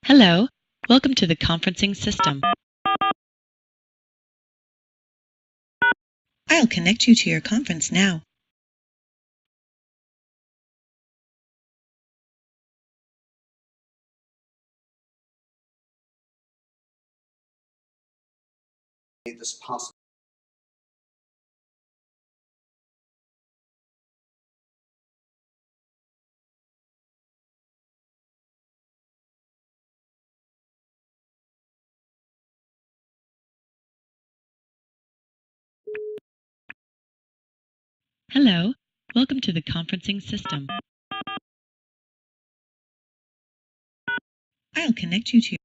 Hello, welcome to the conferencing system. I'll connect you to your conference now. This possible. Hello, welcome to the conferencing system. I'll connect you to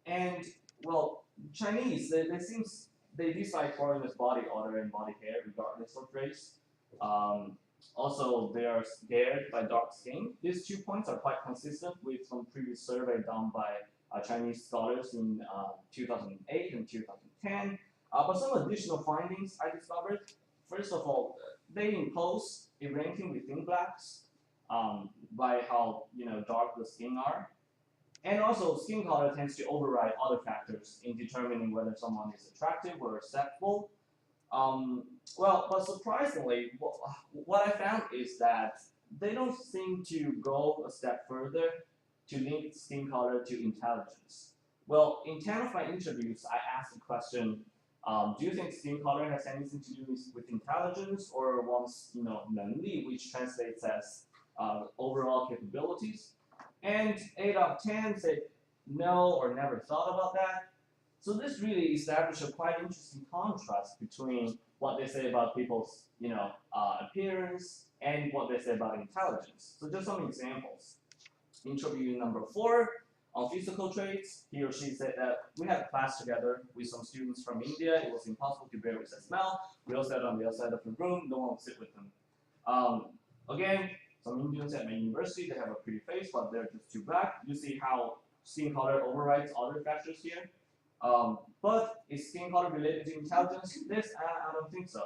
And well, Chinese, they dislike foreigners' body odor and body hair regardless of race. Also, they are scared by dark skin. These 2 points are quite consistent with some previous survey done by Chinese scholars in 2008 and 2010. But some additional findings I discovered. First of all, they impose a ranking within blacks by how dark the skin are. And also, skin color tends to override other factors in determining whether someone is attractive or acceptable. But surprisingly, what I found is that they don't seem to go a step further to link skin color to intelligence. Well, in 10 of my interviews, I asked the question, do you think skin color has anything to do with intelligence or one's, Nealy, which translates as overall capabilities? And 8 out of 10 said no or never thought about that. So this really established a quite interesting contrast between what they say about people's, appearance and what they say about intelligence. So just some examples. Interview number 4 on physical traits. He or she said that we had a class together with some students from India. It was impossible to bear with the smell. We all sat on the other side of the room. No one would sit with them. Again, some Indians at my university, they have a pretty face, but they're just too black. You see how skin color overrides other factors here. But is skin color related to intelligence? This, I don't think so.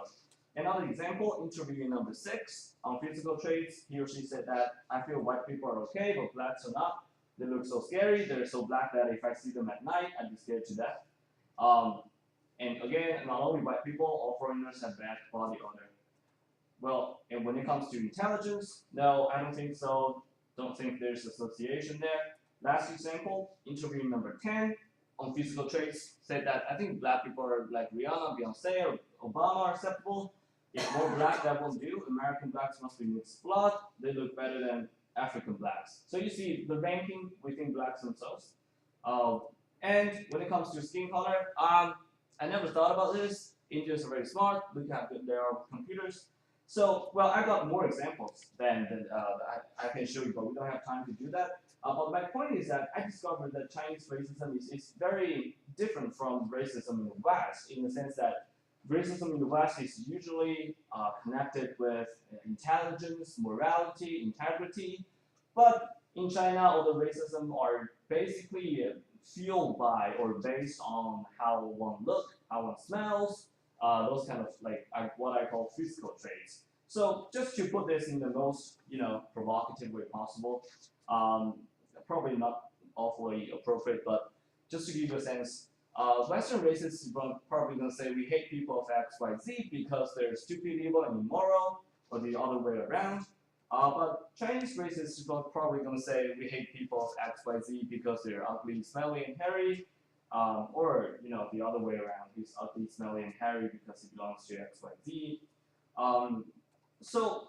Another example, interview number 6 on physical traits. He or she said that I feel white people are okay, but blacks are not. They look so scary. They're so black that if I see them at night, I'd be scared to death. And again, not only white people, all foreigners have bad body odor. Well, and when it comes to intelligence, no, I don't think so. Don't think there's association there. Last example, interview number 10 on physical traits said that I think black people are like Rihanna, Beyonce, or Obama are acceptable. If more black, that won't do. American blacks must be mixed blood. They look better than African blacks. So you see the ranking within blacks themselves. And when it comes to skin color, I never thought about this. Indians are very smart. Look how good they are with computers. So, well, I got more examples than I can show you, but we don't have time to do that. But my point is that I discovered that Chinese racism is very different from racism in the West, in the sense that racism in the West is usually connected with intelligence, morality, integrity. But in China, all the racism are basically fueled by or based on how one looks, how one smells, those kind of like what I call physical traits. So just to put this in the most provocative way possible, probably not awfully appropriate, but just to give you a sense, Western racists are probably going to say we hate people of X, Y, Z because they're stupid, evil, and immoral, or the other way around. But Chinese racists are probably going to say we hate people of X, Y, Z because they're ugly, smelly, and hairy. Or the other way around, he's ugly, smelly, and hairy because he belongs to X, Y, Z. So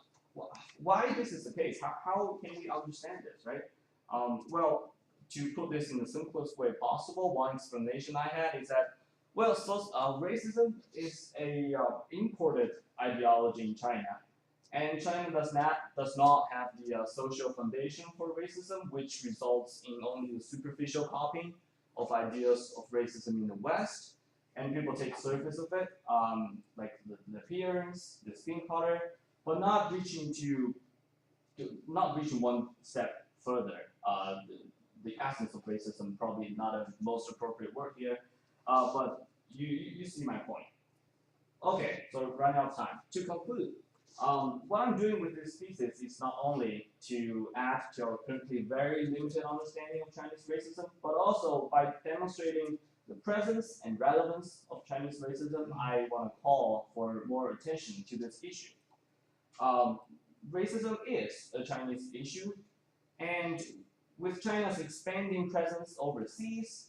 why this is the case? How can we understand this, right? Well, to put this in the simplest way possible, one explanation I had is that, well, racism is a imported ideology in China, and China does not have the social foundation for racism, which results in only the superficial copying of ideas of racism in the West, and people take surface of it, like the appearance, the skin color, but not reaching one step further. The essence of racism, probably not a most appropriate word here, but you see my point. Okay, so running out of time. To conclude, what I'm doing with this thesis is not only to add to our currently very limited understanding of Chinese racism, but also by demonstrating the presence and relevance of Chinese racism, I want to call for more attention to this issue. Racism is a Chinese issue, and with China's expanding presence overseas,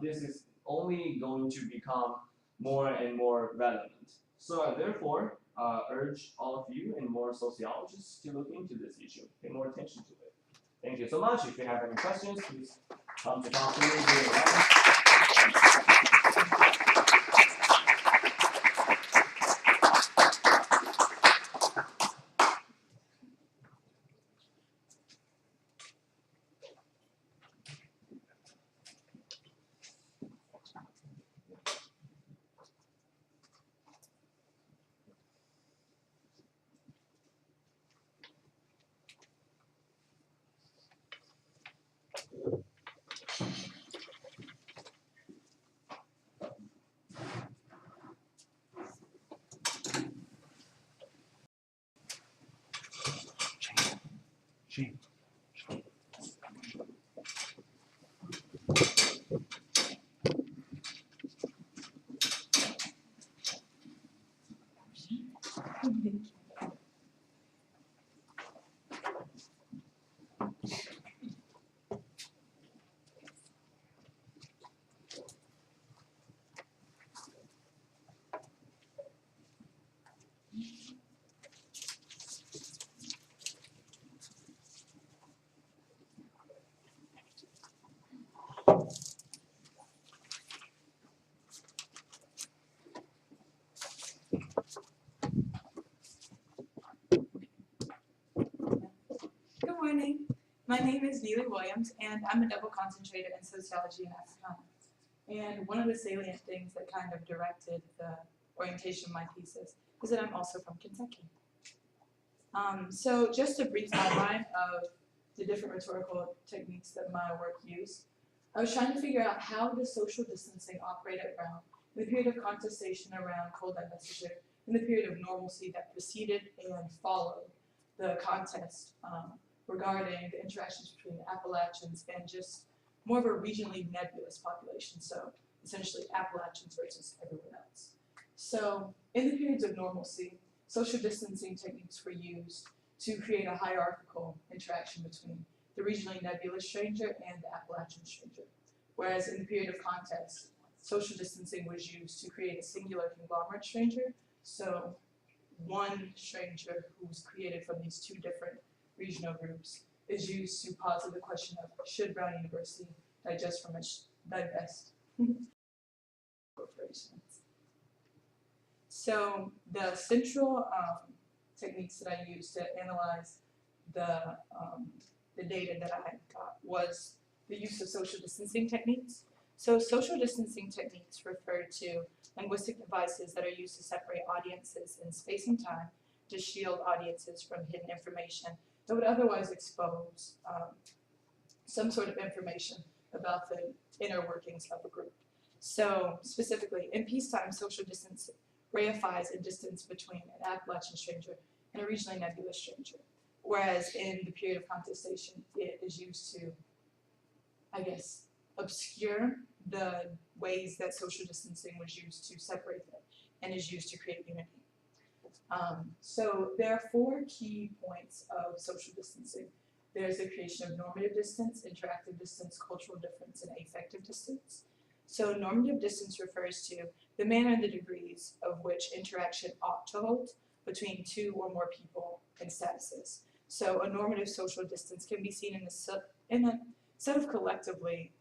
this is only going to become more and more relevant. So I therefore urge all of you and more sociologists to look into this issue, pay more attention to it. Thank you so much. If you have any questions, please come to talk to me during the lunch. Good morning. My name is Nealy, and I'm a double concentrated in sociology and Africana. And one of the salient things that kind of directed the orientation of my thesis is that I'm also from Kentucky. So just a brief outline of the different rhetorical techniques that my work used. I was trying to figure out how does social distancing operate at Brown in the period of contestation around cold divestiture, in the period of normalcy that preceded and followed the contest regarding the interactions between the Appalachians and just more of a regionally nebulous population, so essentially Appalachians versus everyone else. So in the periods of normalcy, social distancing techniques were used to create a hierarchical interaction between the regionally nebulous stranger and the Appalachian stranger. Whereas in the period of contest, social distancing was used to create a singular conglomerate stranger, so one stranger who was created from these two different regional groups is used to posit the question of should Brown University divest corporations. So the central techniques that I used to analyze the data that I got was the use of social distancing techniques. So social distancing techniques refer to linguistic devices that are used to separate audiences in space and time to shield audiences from hidden information that would otherwise expose some sort of information about the inner workings of a group. So specifically, in peacetime, social distancing reifies a distance between an Appalachian stranger and a regionally nebulous stranger, whereas in the period of contestation, it is used to, I guess, obscure the ways that social distancing was used to separate them and is used to create unity. So there are four key points of social distancing. There's the creation of normative distance, interactive distance, cultural difference, and affective distance. So normative distance refers to the manner and the degrees of which interaction ought to hold between two or more people and statuses. So a normative social distance can be seen in a set of collectively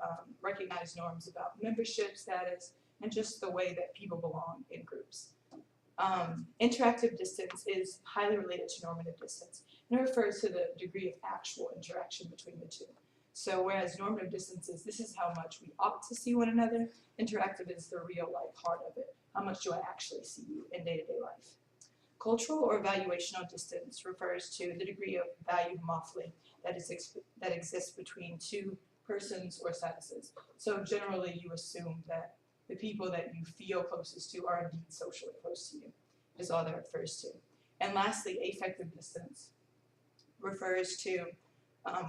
recognized norms about membership status and just the way that people belong in groups. Interactive distance is highly related to normative distance, and it refers to the degree of actual interaction between the two. So whereas normative distance is this is how much we ought to see one another, interactive is the real life heart of it. How much do I actually see you in day-to-day life? Cultural or valuational distance refers to the degree of value homophily that exists between two persons or statuses. So generally you assume that the people that you feel closest to are indeed socially close to you, is all that refers to. And lastly, affective distance refers to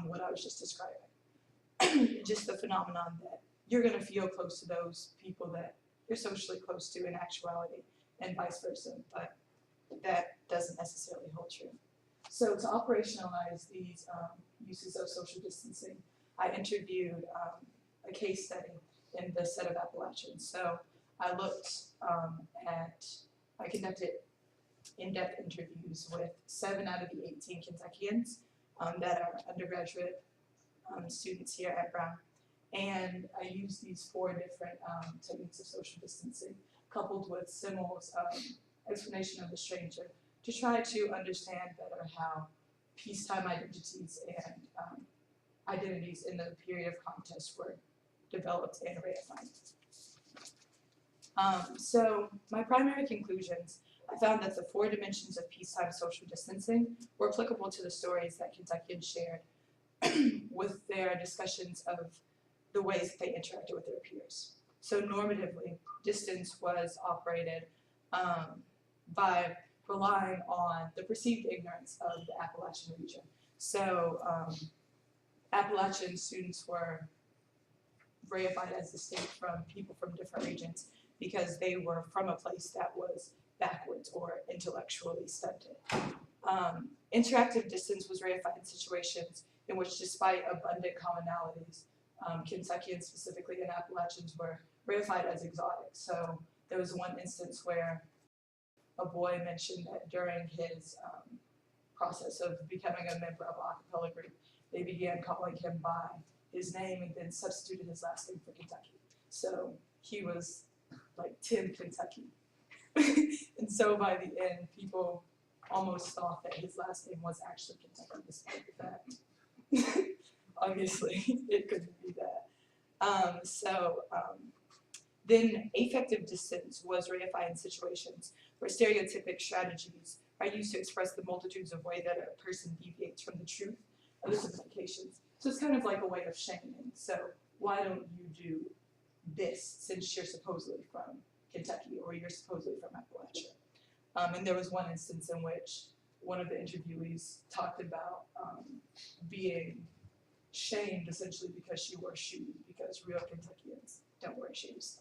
what I was just describing. Just the phenomenon that you're going to feel close to those people that you're socially close to in actuality, and vice versa, but that doesn't necessarily hold true. So to operationalize these uses of social distancing, I interviewed a case study in the set of Appalachians. So I conducted in-depth interviews with 7 out of the 18 Kentuckians that are undergraduate students here at Brown. And I used these 4 different techniques of social distancing, coupled with Simmel's explanation of the stranger, to try to understand better how peacetime identities and identities in the period of contest were developed and reified. So my primary conclusions, I found that the 4 dimensions of peacetime social distancing were applicable to the stories that Kentuckians shared within there are discussions of the ways that they interacted with their peers. So normatively, distance was operated by relying on the perceived ignorance of the Appalachian region. So Appalachian students were reified as distinct from people from different regions because they were from a place that was backwards or intellectually stunted. Interactive distance was reified in situations in which, despite abundant commonalities, Kentuckians specifically and Appalachians were reified as exotic. So there was one instance where a boy mentioned that during his process of becoming a member of an a cappella group, they began calling him by his name and then substituted his last name for Kentucky. So he was like Tim Kentucky. And so by the end, people almost thought that his last name was actually Kentucky, despite the fact. Obviously, it couldn't be that. Then affective distance was reified in situations where stereotypic strategies are used to express the multitudes of ways that a person deviates from the truth of the simplifications. So it's kind of like a way of shaming. So why don't you do this since you're supposedly from Kentucky or you're supposedly from Appalachia? And there was one instance in which one of the interviewees talked about being shamed essentially because she wore shoes, because real Kentuckians don't wear shoes.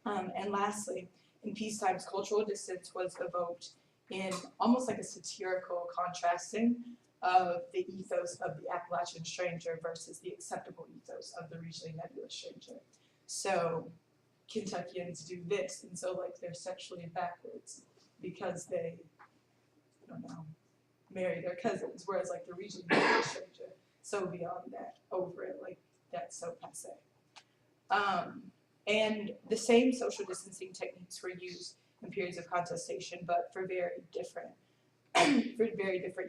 And lastly, in peace times, cultural distance was evoked in almost like a satirical contrasting of the ethos of the Appalachian stranger versus the acceptable ethos of the regionally nebulous stranger. So Kentuckians do this, and so like they're sexually backwards because they, I don't know, marry their cousins, whereas like the regionally nebulous stranger, so beyond that, over it, like that's so passe. And the same social distancing techniques were used in periods of contestation, but for very different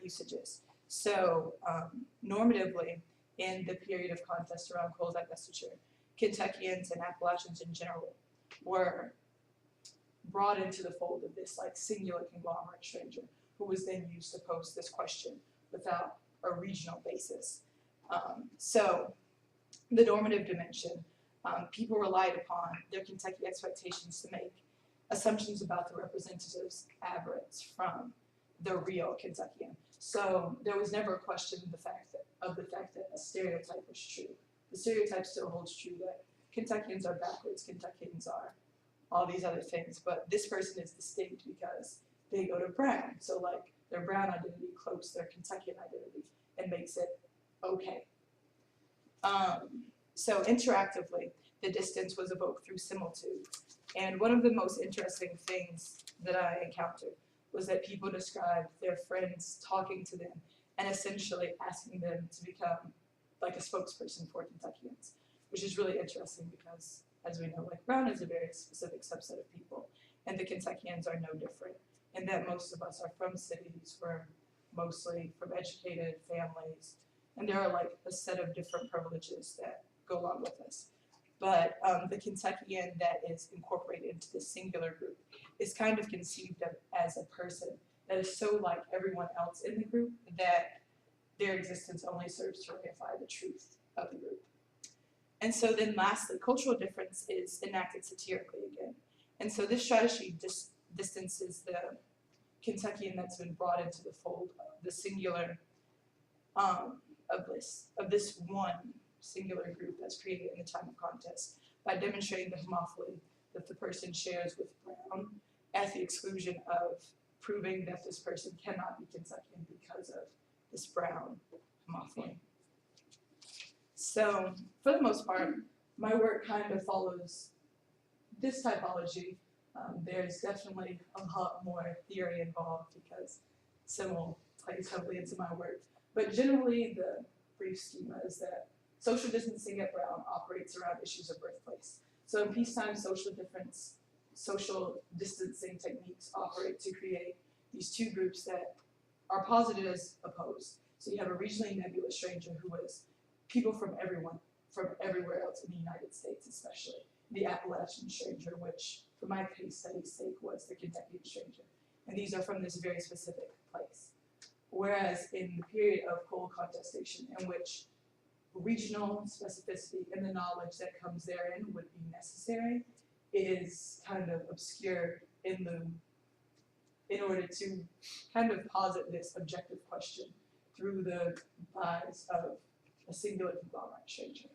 usages. So normatively, in the period of contest around Cole's divestiture, Kentuckians and Appalachians in general were brought into the fold of this like singular conglomerate stranger who was then used to pose this question without a regional basis. So the normative dimension, people relied upon their Kentucky expectations to make assumptions about the representative's aberrance from the real Kentuckian. So there was never a question of the fact that a stereotype was true. The stereotype still holds true that Kentuckians are backwards, Kentuckians are all these other things, but this person is distinct because they go to Brown. So like their Brown identity cloaks their Kentuckian identity and makes it okay. So interactively, the distance was evoked through similitude. And one of the most interesting things that I encountered was that people described their friends talking to them and essentially asking them to become like a spokesperson for Kentuckians, which is really interesting because, as we know, like Brown is a very specific subset of people, and the Kentuckians are no different, in that most of us are from cities, we're mostly from educated families, and there are like a set of different privileges that go along with us. But the Kentuckian that is incorporated into the singular group is kind of conceived of as a person that is so like everyone else in the group that their existence only serves to reify the truth of the group. And so then lastly, cultural difference is enacted satirically again. And so this strategy distances the Kentuckian that's been brought into the fold of the singular of this one singular group that's created in the time of contest by demonstrating the homophily that the person shares with Brown at the exclusion of proving that this person cannot be Kentuckian because of this Brown homophily. So for the most part, my work kind of follows this typology. There's definitely a lot more theory involved because Simul plays heavily into my work. But generally, the brief schema is that social distancing at Brown operates around issues of birthplace. So in peacetime, social distancing techniques operate to create these two groups that are posited as opposed. So you have a regionally nebulous stranger who is people from everywhere else in the United States, especially the Appalachian stranger, which for my case study's sake was the Kentuckian stranger. And these are from this very specific place. Whereas in the period of cold contestation in which regional specificity and the knowledge that comes therein would be necessary is kind of obscure in order to kind of posit this objective question through the eyes of a singular conglomerate stranger.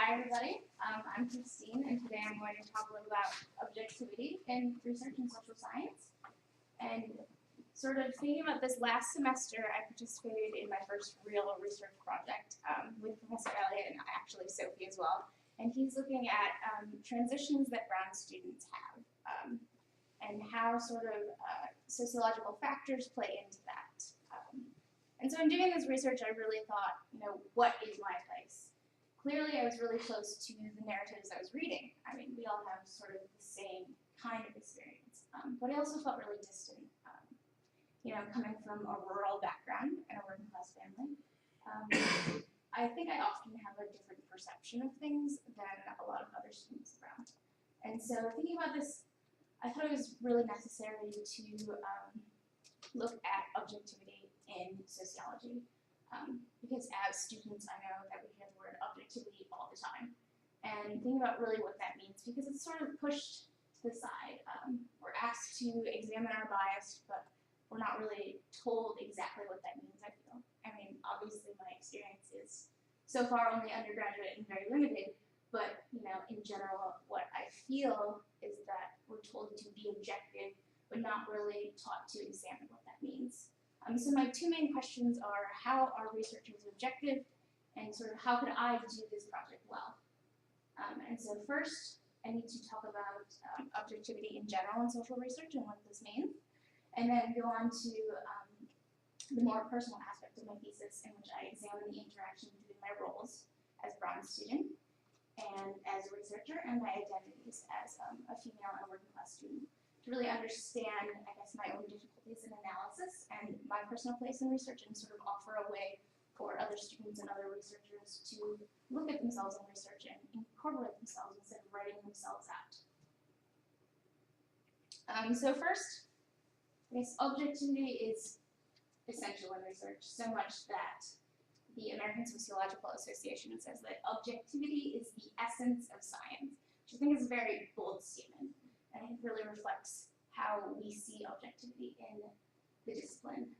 Hi everybody, I'm Christine, and today I'm going to talk a little about objectivity in research and social science. And sort of thinking about this last semester, I participated in my first real research project with Professor Elliott and actually Sophie as well. And he's looking at transitions that Brown students have and how sort of sociological factors play into that. And so in doing this research, I really thought, what is my place? Clearly, I was really close to the narratives I was reading. I mean, we all have sort of the same kind of experience, but I also felt really distant. Coming from a rural background and a working class family, I think I often have a different perception of things than a lot of other students around. And so thinking about this, I thought it was really necessary to look at objectivity in sociology. Because as students, I know that we hear the word objectivity all the time. And think about really what that means, because it's sort of pushed to the side. We're asked to examine our bias, but we're not really told exactly what that means, I feel. I mean, obviously my experience is so far only undergraduate and very limited, but in general, what I feel is that we're told to be objective, but not really taught to examine what that means. So my two main questions are, how are researchers objective, and sort of how could I do this project well? And so first, I need to talk about objectivity in general in social research and what this means, and then go on to the more personal aspect of my thesis, in which I examine the interaction between my roles as Brown student and as a researcher, and my identities as a female and working class student, to really understand, I guess, my own difficulties in analysis and my personal place in research, and sort of offer a way for other students and other researchers to look at themselves in research and incorporate themselves instead of writing themselves out. So first, I guess objectivity is essential in research, so much that the American Sociological Association says that objectivity is the essence of science, which I think is a very bold statement. And it really reflects how we see objectivity in the discipline.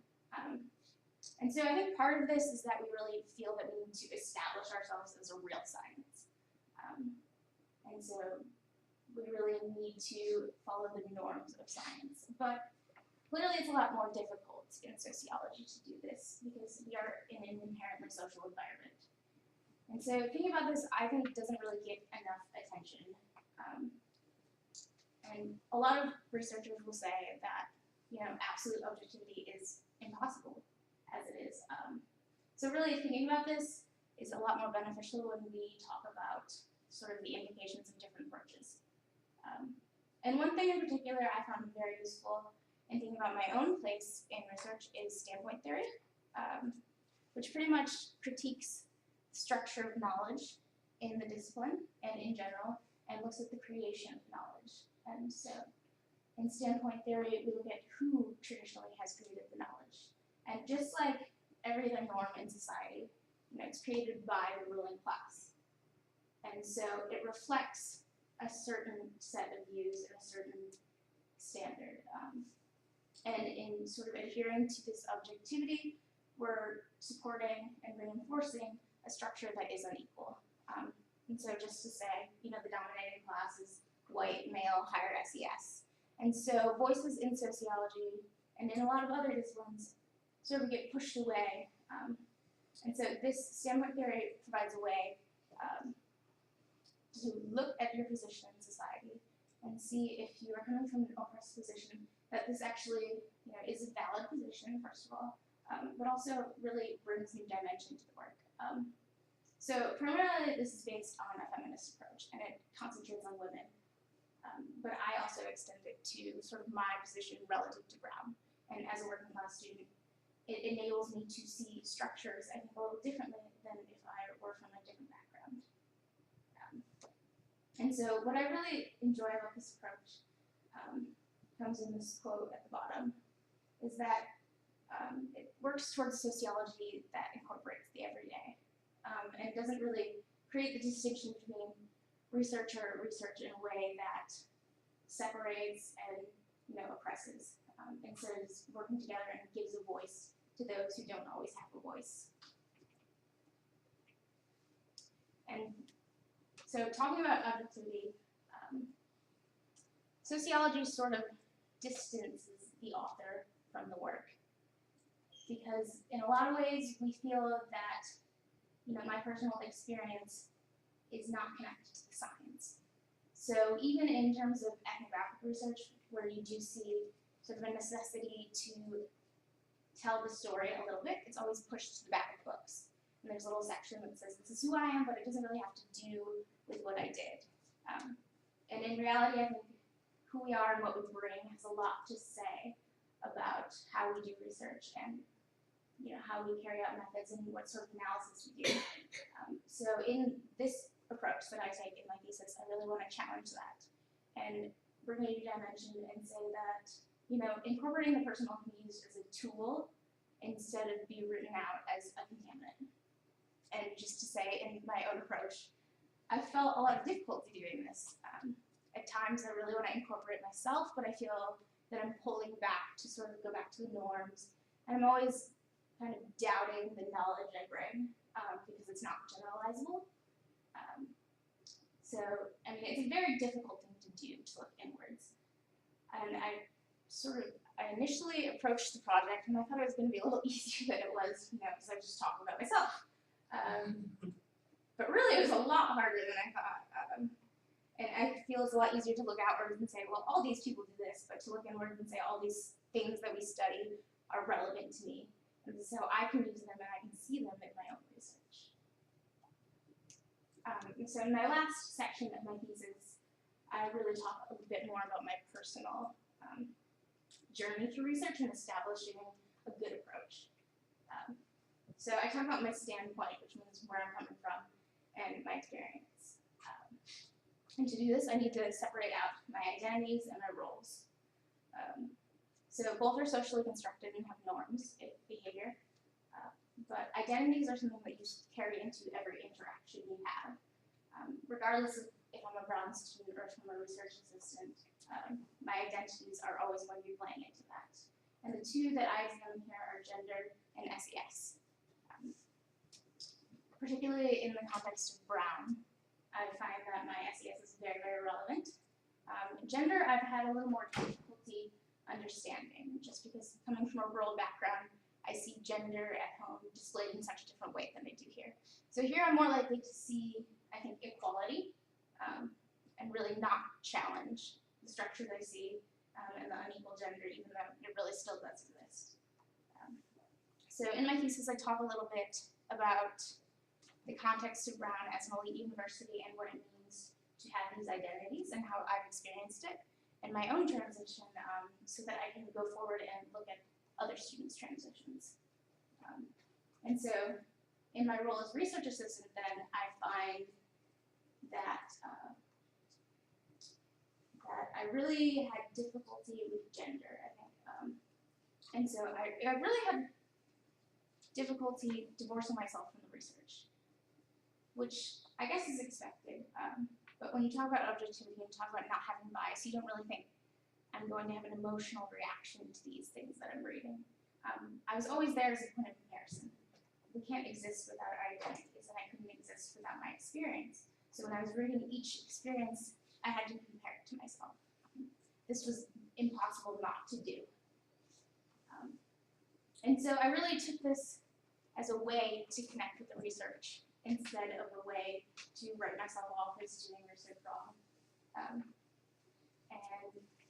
And so I think part of this is that we really feel that we need to establish ourselves as a real science. And so we really need to follow the norms of science. But clearly it's a lot more difficult in sociology to do this because we are in an inherently social environment. And so thinking about this, I think, doesn't really get enough attention. And a lot of researchers will say that, absolute objectivity is impossible as it is. So really thinking about this is a lot more beneficial when we talk about sort of the implications of different approaches. And one thing in particular I found very useful in thinking about my own place in research is standpoint theory, which pretty much critiques the structure of knowledge in the discipline and in general, and looks at the creation of knowledge. And so in standpoint theory, we look at who traditionally has created the knowledge. And just like every other norm in society, it's created by the ruling class. And so it reflects a certain set of views and a certain standard. And in sort of adhering to this objectivity, we're supporting and reinforcing a structure that is unequal. And so just to say, the dominating class is white, male, higher SES. And so voices in sociology and in a lot of other disciplines sort of get pushed away. And so this standpoint theory provides a way to look at your position in society and see if you are coming from an oppressed position, that this actually, is a valid position, first of all, but also really brings new dimension to the work. So primarily this is based on a feminist approach, and it concentrates on women. But I also extend it to sort of my position relative to Brown. And as a working class student, it enables me to see structures, I think, a little differently than if I were from a different background. And so what I really enjoy about this approach comes in this quote at the bottom, is that it works towards sociology that incorporates the everyday. And it doesn't really create the distinction between research in a way that separates and oppresses. Instead of just working together and gives a voice to those who don't always have a voice. And so talking about objectivity, sociology sort of distances the author from the work. Because in a lot of ways, we feel that my personal experience is not connected to the science. So even in terms of ethnographic research, where you do see sort of a necessity to tell the story a little bit, it's always pushed to the back of the books. And there's a little section that says, this is who I am, but it doesn't really have to do with what I did. And in reality, I think who we are and what we bring has a lot to say about how we do research and how we carry out methods and what sort of analysis we do. So in this approach that I take in my thesis, I really want to challenge that and bring a new dimension and say that, incorporating the personal can be used as a tool instead of be written out as a contaminant. And just to say, in my own approach, I felt a lot of difficulty doing this. At times, I really want to incorporate myself, but I feel that I'm pulling back to sort of go back to the norms. And I'm always kind of doubting the knowledge I bring because it's not generalizable. So, I mean, it's a very difficult thing to do, to look inwards. And I initially approached the project, and I thought it was going to be a little easier than it was, because I was just talking about myself. But really, it was a lot harder than I thought. And I feel it's a lot easier to look outwards and say, well, all these people do this, but to look inwards and say all these things that we study are relevant to me. And so I can use them and I can see them in my own research. So in my last section of my thesis, I really talk a bit more about my personal journey through research and establishing a good approach. So I talk about my standpoint, which means where I'm coming from, and my experience. And to do this, I need to separate out my identities and my roles. So both are socially constructed and have norms of behavior, but identities are something that you carry into every interaction you have. Regardless of if I'm a Brown student or if I'm a research assistant, my identities are always going to be playing into that. And the two that I examine here are gender and SES. Particularly in the context of Brown, I find that my SES is very, very relevant. Gender, I've had a little more difficulty understanding, just because coming from a rural background, I see gender at home displayed in such a different way than I do here. So here I'm more likely to see, I think, equality, and really not challenge the structure that I see and the unequal gender, even though it really still does exist. So in my thesis, I talk a little bit about the context of Brown as an elite university and what it means to have these identities and how I've experienced it in my own transition, so that I can go forward and look at other students' transitions. And so in my role as research assistant, then I find that that I really had difficulty with gender, I think. And so I really had difficulty divorcing myself from the research, which I guess is expected. But when you talk about objectivity and talk about not having bias, you don't really think I'm going to have an emotional reaction to these things that I'm reading. I was always there as a point of comparison. We can't exist without our identities, and I couldn't exist without my experience. So when I was reading each experience, I had to compare it to myself. This was impossible not to do. And so I really took this as a way to connect with the research instead of a way to write myself off as doing research wrong.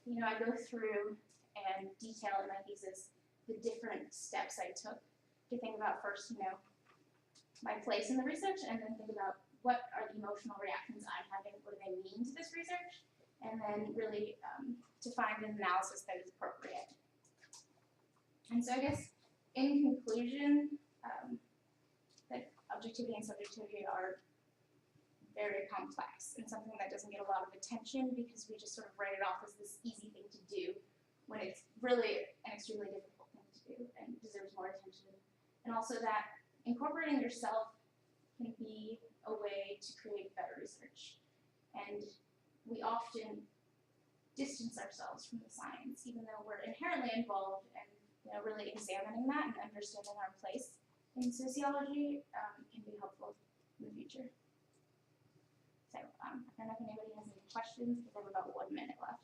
And I go through and detail in my thesis the different steps I took to think about first, my place in the research, and then think about what are the emotional reactions I'm having, what do they mean to this research, and then really to find an analysis that is appropriate. And so I guess in conclusion, that objectivity and subjectivity are very complex and something that doesn't get a lot of attention because we just sort of write it off as this easy thing to do when it's really an extremely difficult thing to do and deserves more attention. And also that incorporating yourself can be a way to create better research. And we often distance ourselves from the science, even though we're inherently involved and really examining that and understanding our place in sociology can be helpful in the future. So I don't know if anybody has any questions, because I have about 1 minute left.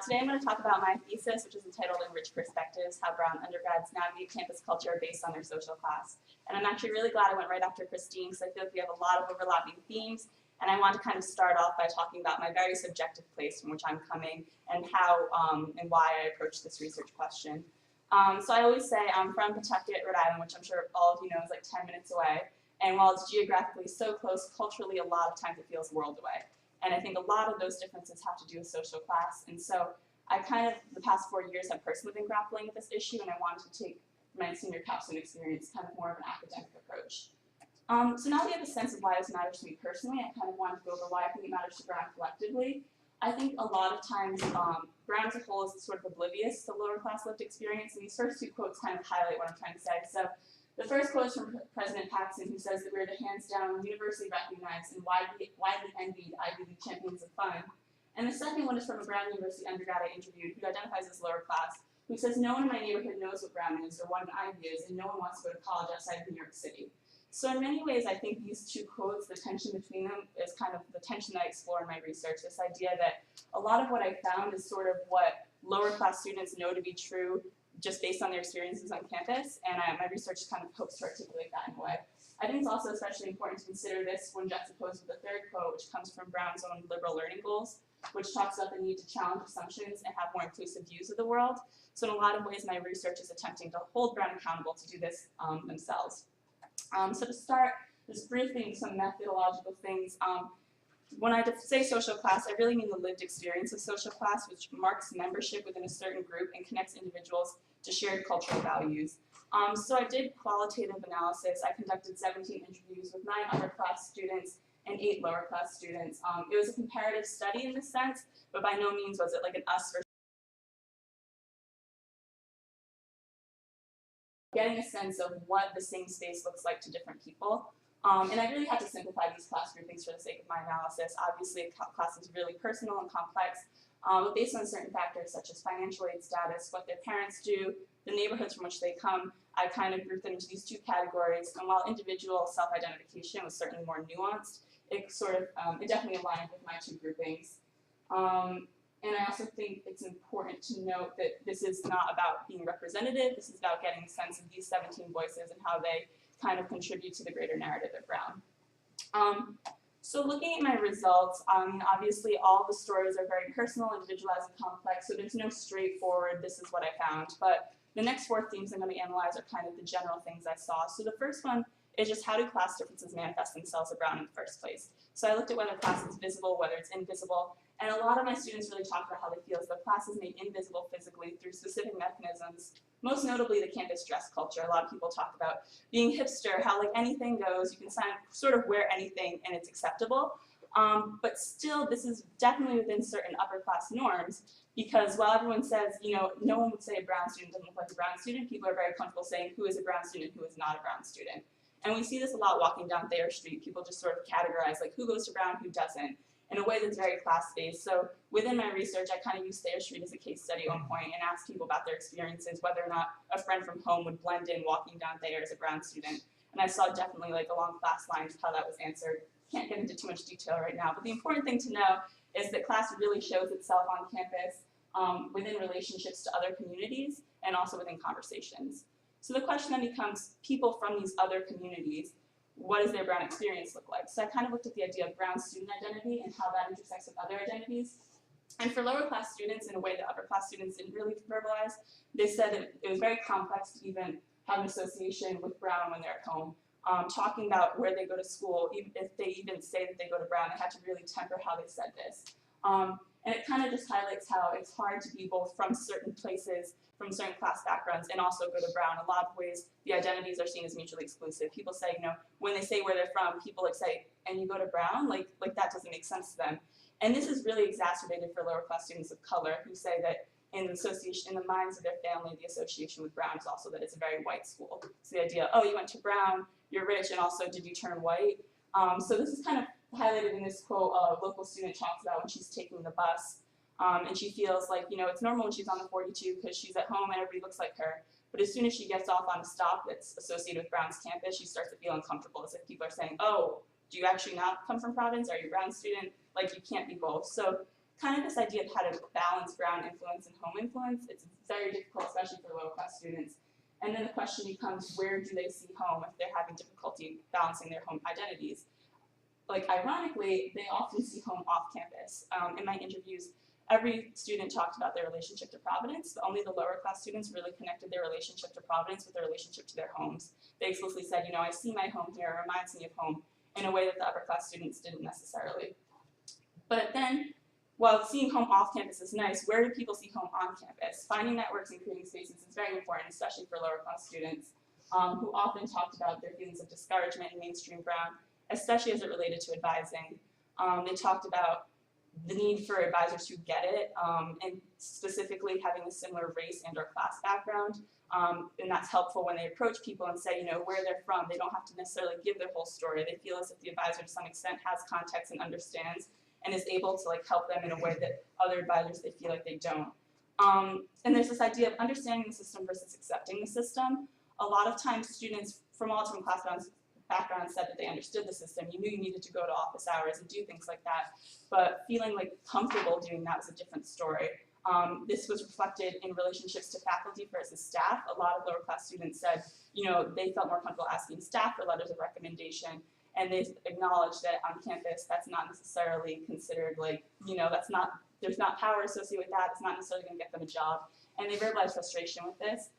Today I'm going to talk about my thesis, which is entitled Enriched Perspectives, How Brown Undergrads Navigate Campus Culture Based on Their Social Class. And I'm actually really glad I went right after Christine, because I feel like we have a lot of overlapping themes, and I want to kind of start off by talking about my very subjective place from which I'm coming and how and why I approach this research question. So I always say I'm from Pawtucket, Rhode Island, which I'm sure all of you know is like 10 minutes away. And while it's geographically so close, culturally a lot of times it feels a world away. And I think a lot of those differences have to do with social class. And so I kind of, the past 4 years, have personally been grappling with this issue, and I wanted to take my senior capstone experience kind of more of an academic approach. So now that we have a sense of why this matters to me personally, I kind of wanted to go over why I think it matters to Brown collectively. I think a lot of times Brown as a whole is sort of oblivious to lower class lived experience, and these first two quotes kind of highlight what I'm trying to say. So the first quote is from President Paxson, who says that we're the hands-down, universally recognized, and widely envied Ivy League champions of fun. And the second one is from a Brown University undergrad I interviewed, who identifies as lower class, who says no one in my neighborhood knows what Brown is or what an Ivy is, and no one wants to go to college outside of New York City. So in many ways, I think these two quotes, the tension between them, is kind of the tension that I explore in my research, this idea that a lot of what I found is sort of what lower class students know to be true just based on their experiences on campus, and my research kind of hopes to articulate that in a way. I think it's also especially important to consider this when juxtaposed with the third quote, which comes from Brown's own liberal learning goals, which talks about the need to challenge assumptions and have more inclusive views of the world. So in a lot of ways, my research is attempting to hold Brown accountable to do this themselves. So to start, just briefly some methodological things. When I say social class, I really mean the lived experience of social class, which marks membership within a certain group and connects individuals to shared cultural values. So I did qualitative analysis. I conducted 17 interviews with 9 upper class students and 8 lower class students. It was a comparative study in this sense, but by no means was it like an us versus getting a sense of what the same space looks like to different people. And I really had to simplify these class groupings for the sake of my analysis. Obviously, class is really personal and complex, but based on certain factors such as financial aid status, what their parents do, the neighborhoods from which they come, I kind of grouped them into these 2 categories. And while individual self-identification was certainly more nuanced, it sort of, it definitely aligned with my 2 groupings. And I also think it's important to note that this is not about being representative. This is about getting a sense of these 17 voices and how they kind of contribute to the greater narrative at Brown. So looking at my results, obviously all the stories are very personal, individualized, and complex, so there's no straightforward, this is what I found. But the next 4 themes I'm going to analyze are kind of the general things I saw. So the first one is just how do class differences manifest themselves at Brown in the first place. So I looked at whether class is visible, whether it's invisible, and a lot of my students really talked about how they feel as though class is made invisible physically through specific mechanisms, most notably the campus dress culture. A lot of people talk about being hipster, how like anything goes, you can sort of wear anything and it's acceptable. But still, this is definitely within certain upper class norms, because while everyone says, you know, no one would say a brown student doesn't look like a brown student, people are very comfortable saying who is a brown student, who is not a brown student. And we see this a lot walking down Thayer Street. People just sort of categorize like who goes to Brown, who doesn't, in a way that's very class-based. So within my research, I kind of used Thayer Street as a case study at one point and asked people about their experiences, whether or not a friend from home would blend in walking down Thayer as a brown student. And I saw definitely like along class lines how that was answered. Can't get into too much detail right now, but the important thing to know is that class really shows itself on campus within relationships to other communities and also within conversations. So the question then becomes, people from these other communities, what does their Brown experience look like? So I kind of looked at the idea of Brown student identity and how that intersects with other identities. And for lower class students, in a way that upper class students didn't really verbalize, they said that it was very complex to even have an association with Brown when they're at home. Talking about where they go to school, even if they even say that they go to Brown, they had to really temper how they said this. And it kind of just highlights how it's hard to be both from certain places, from certain class backgrounds, and also go to Brown. A lot of ways, the identities are seen as mutually exclusive. People say, you know, when they say where they're from, people like say, and you go to Brown? Like that doesn't make sense to them. And this is really exacerbated for lower class students of color who say that in the minds of their family, the association with Brown is also that it's a very white school. So the idea, oh, you went to Brown, you're rich, and also did you turn white? So this is kind of highlighted in this quote a local student talks about when she's taking the bus. And she feels like, you know, it's normal when she's on the 42 because she's at home and everybody looks like her. But as soon as she gets off on a stop that's associated with Brown's campus, she starts to feel uncomfortable, as if people are saying, oh, do you actually not come from Providence? Are you a Brown student? Like, you can't be both. So kind of this idea of how to balance Brown influence and home influence, it's very difficult, especially for lower class students. And then the question becomes, where do they see home if they're having difficulty balancing their home identities? Like, ironically, they often see home off campus. In my interviews, every student talked about their relationship to Providence, but only the lower class students really connected their relationship to Providence with their relationship to their homes. They explicitly said, you know, I see my home here, it reminds me of home, in a way that the upper class students didn't necessarily. But then, while seeing home off campus is nice, where do people see home on campus? Finding networks and creating spaces is very important, especially for lower class students, who often talked about their feelings of discouragement in mainstream Brown, especially as it related to advising. They talked about the need for advisors who get it, and specifically having a similar race and or class background. And that's helpful when they approach people and say, you know, where they're from. They don't have to necessarily give their whole story. They feel as if the advisor to some extent has context and understands and is able to like help them in a way that other advisors, they feel like they don't. And there's this idea of understanding the system versus accepting the system. A lot of times students from all different class backgrounds said that they understood the system. You knew you needed to go to office hours and do things like that, but feeling like comfortable doing that was a different story. This was reflected in relationships to faculty versus staff. A lot of lower class students said, you know, they felt more comfortable asking staff for letters of recommendation, and they acknowledged that on campus that's not necessarily considered like, you know, there's not power associated with that, it's not necessarily going to get them a job, and they verbalized frustration with this.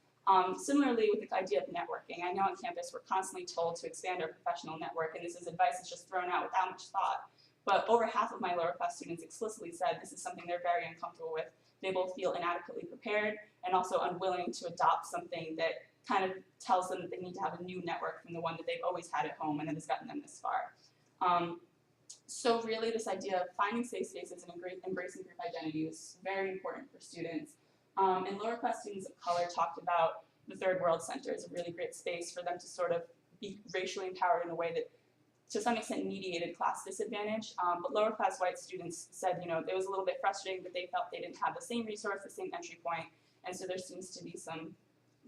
Similarly with the idea of networking, I know on campus we're constantly told to expand our professional network, and this is advice that's just thrown out without much thought. But over half of my lower class students explicitly said this is something they're very uncomfortable with. They both feel inadequately prepared and also unwilling to adopt something that kind of tells them that they need to have a new network from the one that they've always had at home and that has gotten them this far. So really this idea of finding safe spaces and embracing group identity was very important for students. And lower class students of color talked about the third world center as a really great space for them to sort of be racially empowered in a way that to some extent mediated class disadvantage, but lower class white students said, you know, it was a little bit frustrating, but they felt they didn't have the same resource, the same entry point, and so there seems to be some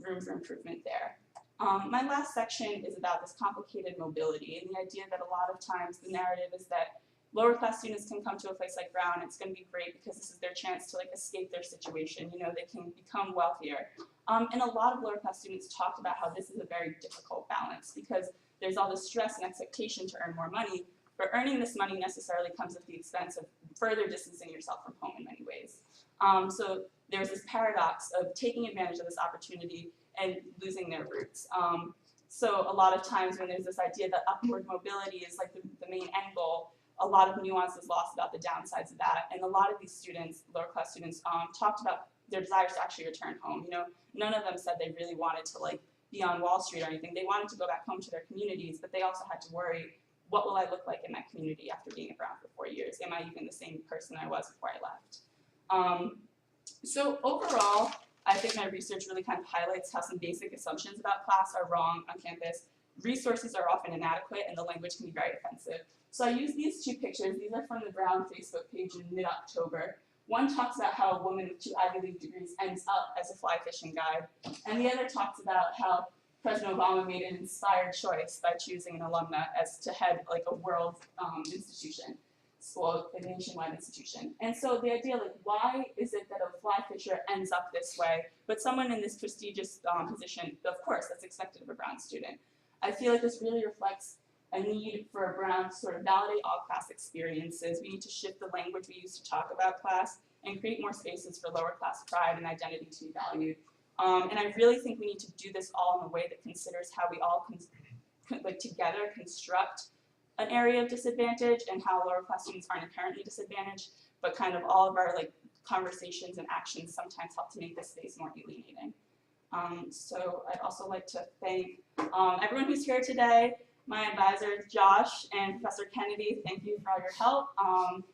room for improvement there. My last section is about this complicated mobility and the idea that a lot of times the narrative is that lower class students can come to a place like Brown, it's going to be great because this is their chance to like escape their situation, you know, they can become wealthier. And a lot of lower class students talked about how this is a very difficult balance because there's all this stress and expectation to earn more money, but earning this money necessarily comes at the expense of further distancing yourself from home in many ways. So there's this paradox of taking advantage of this opportunity and losing their roots. So a lot of times when there's this idea that upward mobility is like the main end goal, a lot of nuance is lost about the downsides of that. And a lot of these students, lower class students, talked about their desires to actually return home. You know, none of them said they really wanted to like be on Wall Street or anything. They wanted to go back home to their communities, but they also had to worry, what will I look like in my community after being around for 4 years? Am I even the same person I was before I left? So overall, I think my research really kind of highlights how some basic assumptions about class are wrong on campus. Resources are often inadequate and the language can be very offensive. So I use these two pictures. These are from the Brown Facebook page in mid-October. One talks about how a woman with 2 Ivy League degrees ends up as a fly fishing guide. And the other talks about how President Obama made an inspired choice by choosing an alumna as to head like a world institution, well, a nationwide institution. And so the idea, like, why is it that a fly fisher ends up this way, but someone in this prestigious position, of course, that's expected of a Brown student. I feel like this really reflects a need for a Brown to sort of validate all class experiences. We need to shift the language we use to talk about class and create more spaces for lower class pride and identity to be valued. And I really think we need to do this all in a way that considers how we all together construct an area of disadvantage and how lower class students aren't inherently disadvantaged, but kind of all of our like conversations and actions sometimes help to make this space more alienating. So I'd also like to thank everyone who's here today, my advisors, Josh and Professor Kennedy, thank you for all your help,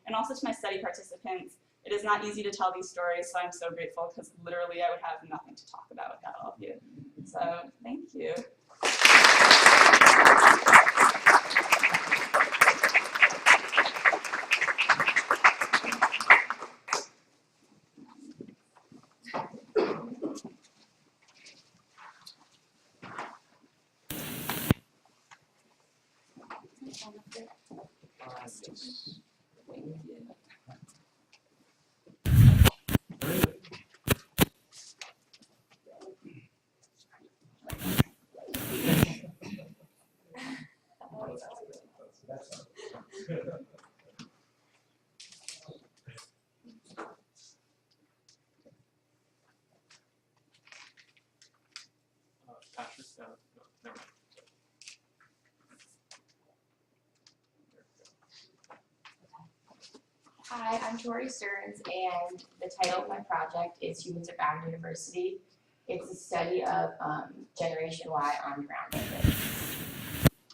and also to my study participants. It is not easy to tell these stories, so I'm so grateful because literally I would have nothing to talk about without all of you. So thank you. Hi, I'm Torie Stearns, and the title of my project is Humans at Brown University. It's a study of Generation Y on Brown campus.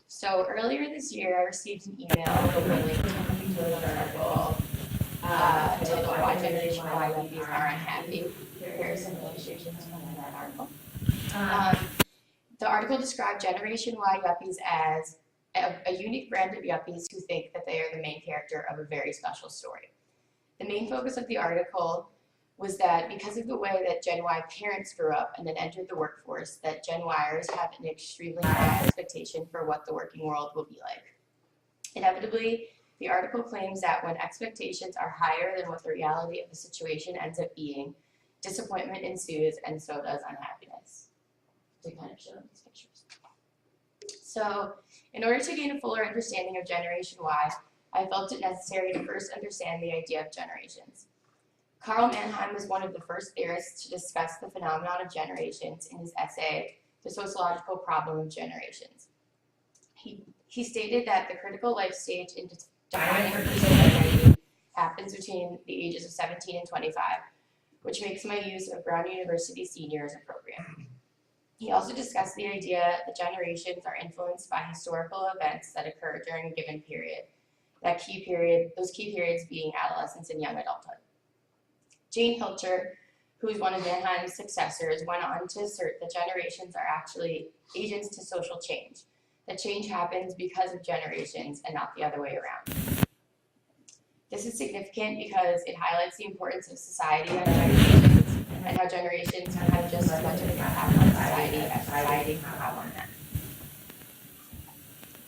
So earlier this year, I received an email with a link to an article titled Why Generation Y Babies Are Unhappy. Here are some illustrations from that article. The article described Generation Y yuppies as a unique brand of yuppies who think that they are the main character of a very special story. The main focus of the article was that because of the way that Gen Y parents grew up and then entered the workforce, that Gen Yers have an extremely high expectation for what the working world will be like. Inevitably, the article claims that when expectations are higher than what the reality of the situation ends up being, disappointment ensues and so does unhappiness. To kind of show these pictures. So, in order to gain a fuller understanding of Generation Y, I felt it necessary to first understand the idea of generations. Karl Mannheim was one of the first theorists to discuss the phenomenon of generations in his essay, The Sociological Problem of Generations. He stated that the critical life stage in defining personal identity happens between the ages of 17 and 25, which makes my use of Brown University seniors appropriate. He also discussed the idea that generations are influenced by historical events that occur during a given period, those key periods being adolescence and young adulthood. Jane Pilcher, who is one of Mannheim's successors, went on to assert that generations are actually agents to social change, that change happens because of generations and not the other way around. This is significant because it highlights the importance of society on generations and how generations have just as much of an impact on society as society can have on them.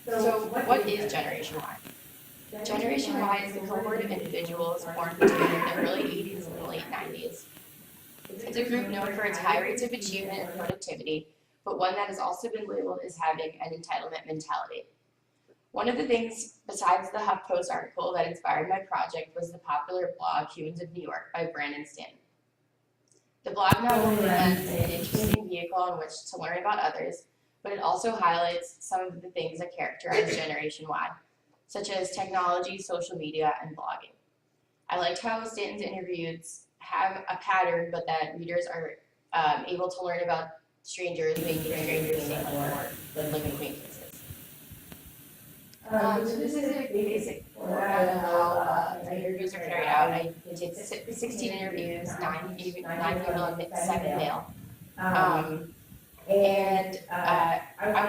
So what is Generation Y? Generation Y is a cohort of individuals born between the early 80s and the late 90s. It's a group known for its high rates of achievement and productivity, but one that has also been labeled as having an entitlement mentality. One of the things, besides the HuffPost article that inspired my project, was the popular blog Humans of New York by Brandon Stanton. The blog not only lends an interesting vehicle in which to learn about others, but it also highlights some of the things that characterize Generation Y, such as technology, social media, and blogging. I liked how Stanton's interviews have a pattern, but that readers are able to learn about strangers, making strangers seem more like acquaintances. So this is a basic format of how the interviews are carried out. I did 16 interviews, 9 female and 7 male. I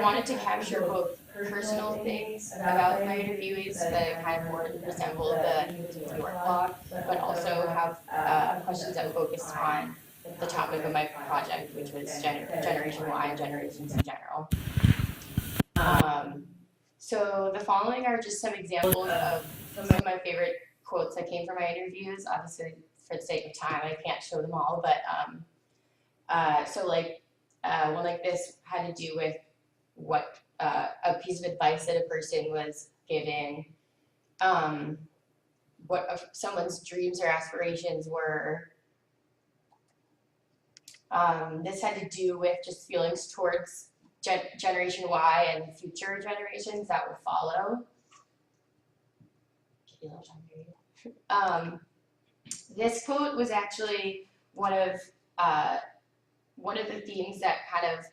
wanted to capture both personal things about my interviewees that kind of more resemble the New York blog, but also have questions that focused on the topic of my project, which was Generation Y and generations in general. So the following are just some examples of some of my favorite quotes that came from my interviews. Obviously, for the sake of time, I can't show them all, but one like this had to do with what a piece of advice that a person was given, what someone's dreams or aspirations were. This had to do with just feelings towards Generation Y and future generations that would follow. This quote was actually one of the themes that kind of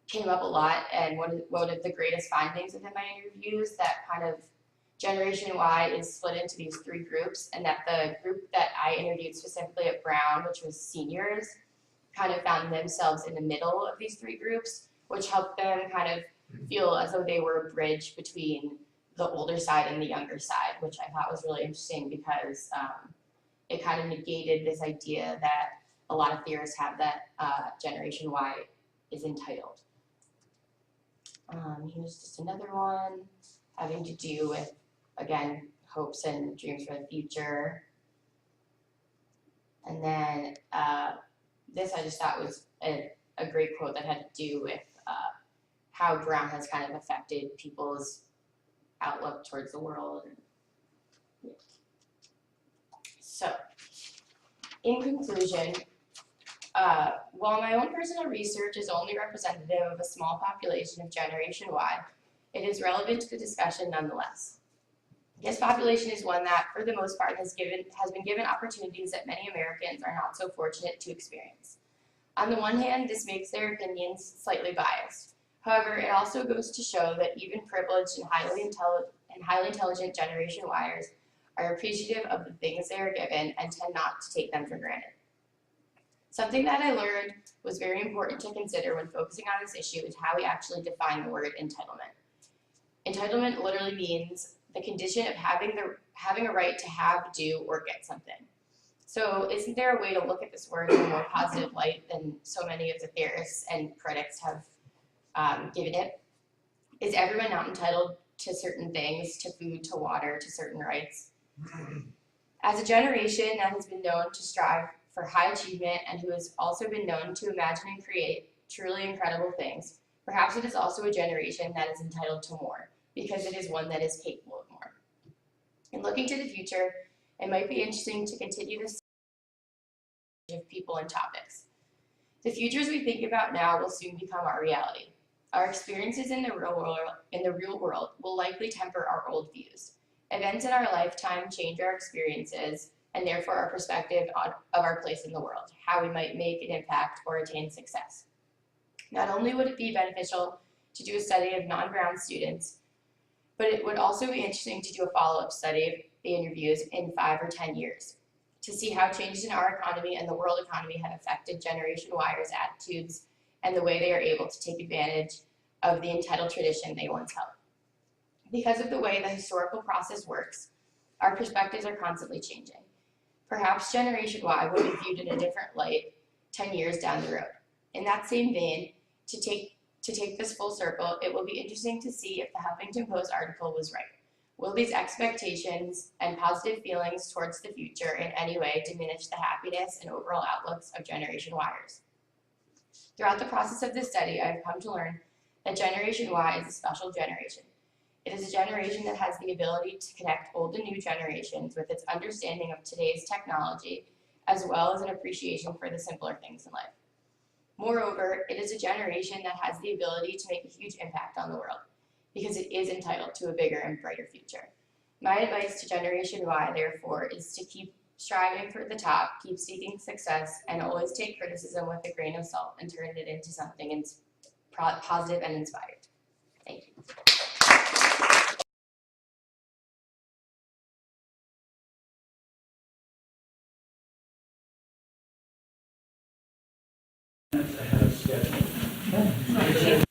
came up a lot, and one of the greatest findings within my interviews, that kind of Generation Y is split into these 3 groups, and that the group that I interviewed specifically at Brown, which was seniors, kind of found themselves in the middle of these 3 groups, which helped them kind of feel as though they were a bridge between the older side and the younger side, which I thought was really interesting because it kind of negated this idea that a lot of theorists have that Generation Y is entitled. Here's just another one having to do with, again, hopes and dreams for the future. And then this I just thought was a great quote that had to do with how Brown has kind of affected people's outlook towards the world. So, in conclusion, while my own personal research is only representative of a small population of Generation Y, it is relevant to the discussion nonetheless. This population is one that, for the most part, has been given opportunities that many Americans are not so fortunate to experience. On the one hand, this makes their opinions slightly biased. However, it also goes to show that even privileged and highly intelligent Generation Yers are appreciative of the things they are given and tend not to take them for granted. Something that I learned was very important to consider when focusing on this issue is how we actually define the word entitlement. Entitlement literally means the condition of having a right to have, do, or get something. So isn't there a way to look at this word in a more positive light than so many of the theorists and critics have given it? Is everyone not entitled to certain things, to food, to water, to certain rights? As a generation that has been known to strive for high achievement and who has also been known to imagine and create truly incredible things, perhaps it is also a generation that is entitled to more, because it is one that is capable of more. In looking to the future, it might be interesting to continue this of people and topics. The futures we think about now will soon become our reality. Our experiences in the real world will likely temper our old views. Events in our lifetime change our experiences and therefore our perspective of our place in the world, how we might make an impact or attain success. Not only would it be beneficial to do a study of non-Brown students, but it would also be interesting to do a follow-up study of the interviews in 5 or 10 years to see how changes in our economy and the world economy have affected Generation Yers' attitudes and the way they are able to take advantage of the entitled tradition they once held. Because of the way the historical process works, our perspectives are constantly changing. Perhaps Generation Y will be viewed in a different light 10 years down the road. In that same vein, to take this full circle, it will be interesting to see if the Huffington Post article was right. Will these expectations and positive feelings towards the future in any way diminish the happiness and overall outlooks of Generation Yers? Throughout the process of this study, I have come to learn that Generation Y is a special generation. It is a generation that has the ability to connect old and new generations with its understanding of today's technology, as well as an appreciation for the simpler things in life. Moreover, it is a generation that has the ability to make a huge impact on the world because it is entitled to a bigger and brighter future. My advice to Generation Y, therefore, is to keep striving for the top, keep seeking success, and always take criticism with a grain of salt and turn it into something positive and inspired. Thank you. Ahead of schedule.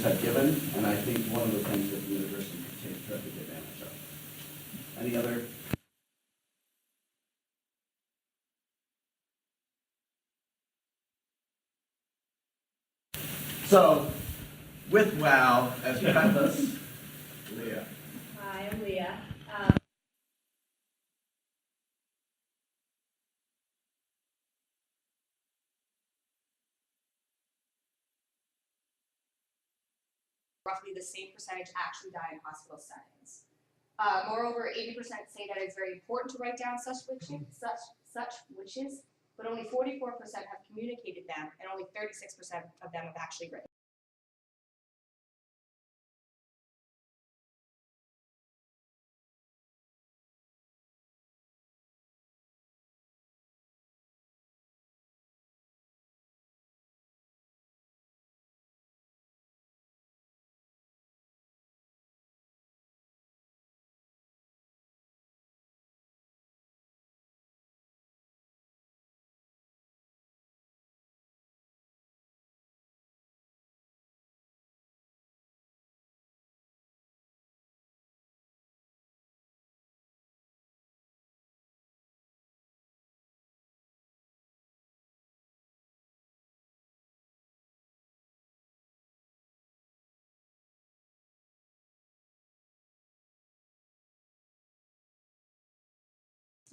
Have given, and I think one of the things that the university could take terrific advantage of. Any other? So, with WOW as preface, Leah. Hi, I'm Leah. Roughly the same percentage actually die in hospital settings. Moreover, 80% say that it's very important to write down such wishes, but only 44% have communicated them, and only 36% of them have actually written.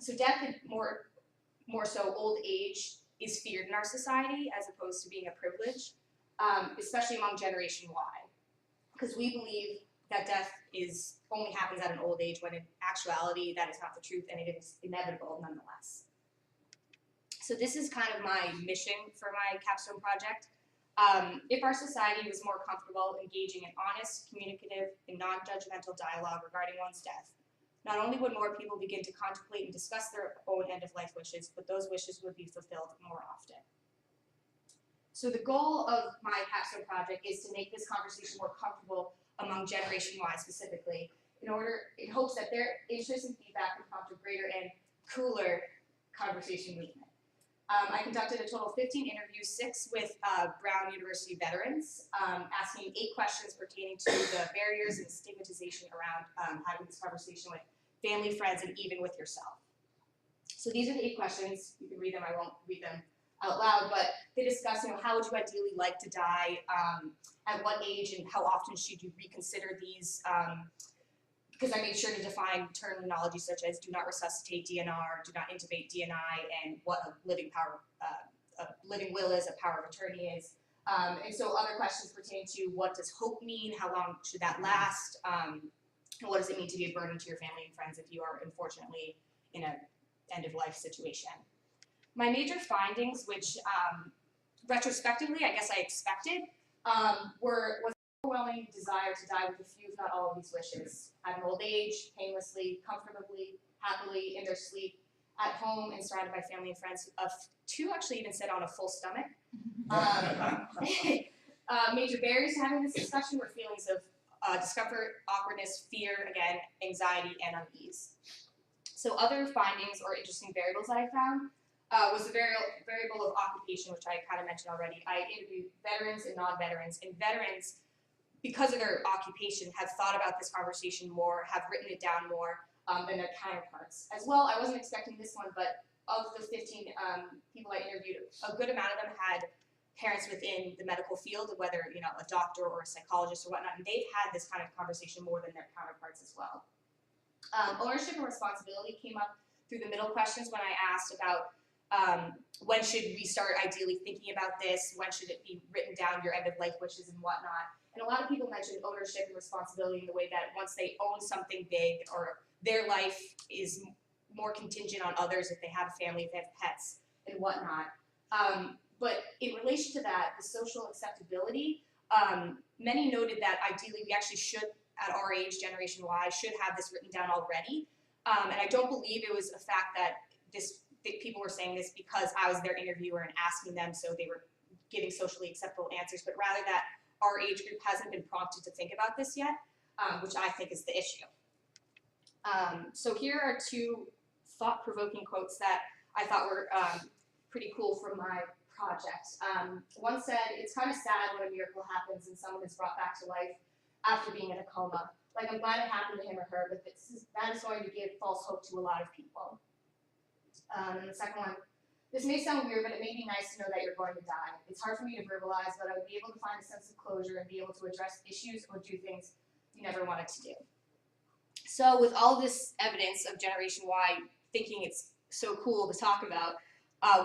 So death, more so old age, is feared in our society as opposed to being a privilege, especially among Generation Y, because we believe that death only happens at an old age, when in actuality that is not the truth, and it is inevitable nonetheless. So this is kind of my mission for my capstone project. If our society was more comfortable engaging in honest, communicative, and non-judgmental dialogue regarding one's death, not only would more people begin to contemplate and discuss their own end-of-life wishes, but those wishes would be fulfilled more often. So the goal of my capstone project is to make this conversation more comfortable among Generation Y specifically, in hopes that their interest and feedback can prompt a greater and cooler conversation movement. I conducted a total of 15 interviews, 6 with Brown University veterans, asking 8 questions pertaining to the barriers and stigmatization around having this conversation with family, friends, and even with yourself. So these are the 8 questions. You can read them. I won't read them out loud, but they discuss, how would you ideally like to die, at what age, and how often should you reconsider these, because I made sure to define terminology such as do not resuscitate DNR, do not intubate DNI, and what a living will is, a power of attorney is. And so other questions pertain to what does hope mean, how long should that last, and what does it mean to be a burden to your family and friends if you are unfortunately in an end-of-life situation. My major findings, which retrospectively I guess I expected, was overwhelming desire to die with a few, if not all, of these wishes. At an old age, painlessly, comfortably, happily, in their sleep, at home, and surrounded by family and friends. 2 actually even said on a full stomach. Major barriers to having this discussion were feelings of discomfort, awkwardness, fear, again, anxiety, and unease. So other findings or interesting variables that I found was the variable of occupation, which I kind of mentioned already. I interviewed veterans and non-veterans, and veterans because of their occupation, have thought about this conversation more, have written it down more than their counterparts. As well, I wasn't expecting this one, but of the 15 people I interviewed, a good amount of them had parents within the medical field, whether a doctor or a psychologist or whatnot, and they've had this kind of conversation more than their counterparts as well. Ownership and responsibility came up through the middle questions when I asked about when should we start ideally thinking about this, when should it be written down, your end of life wishes and whatnot. And a lot of people mentioned ownership and responsibility in the way that once they own something big, or their life is more contingent on others if they have a family, if they have pets and whatnot. But in relation to that, the social acceptability, many noted that ideally we actually should, at our age, Generation Y, should have this written down already. And I don't believe it was a fact that people were saying this because I was their interviewer and asking them, so they were giving socially acceptable answers, but rather that our age group hasn't been prompted to think about this yet, which I think is the issue. So here are two thought-provoking quotes that I thought were pretty cool from my project. One said, "It's kind of sad when a miracle happens and someone is brought back to life after being in a coma. Like, I'm glad it happened to him or her, but that is going to give false hope to a lot of people." And the second one, "This may sound weird, but it may be nice to know that you're going to die. It's hard for me to verbalize, but I would be able to find a sense of closure and be able to address issues or do things you never wanted to do." So with all this evidence of Generation Y thinking it's so cool to talk about,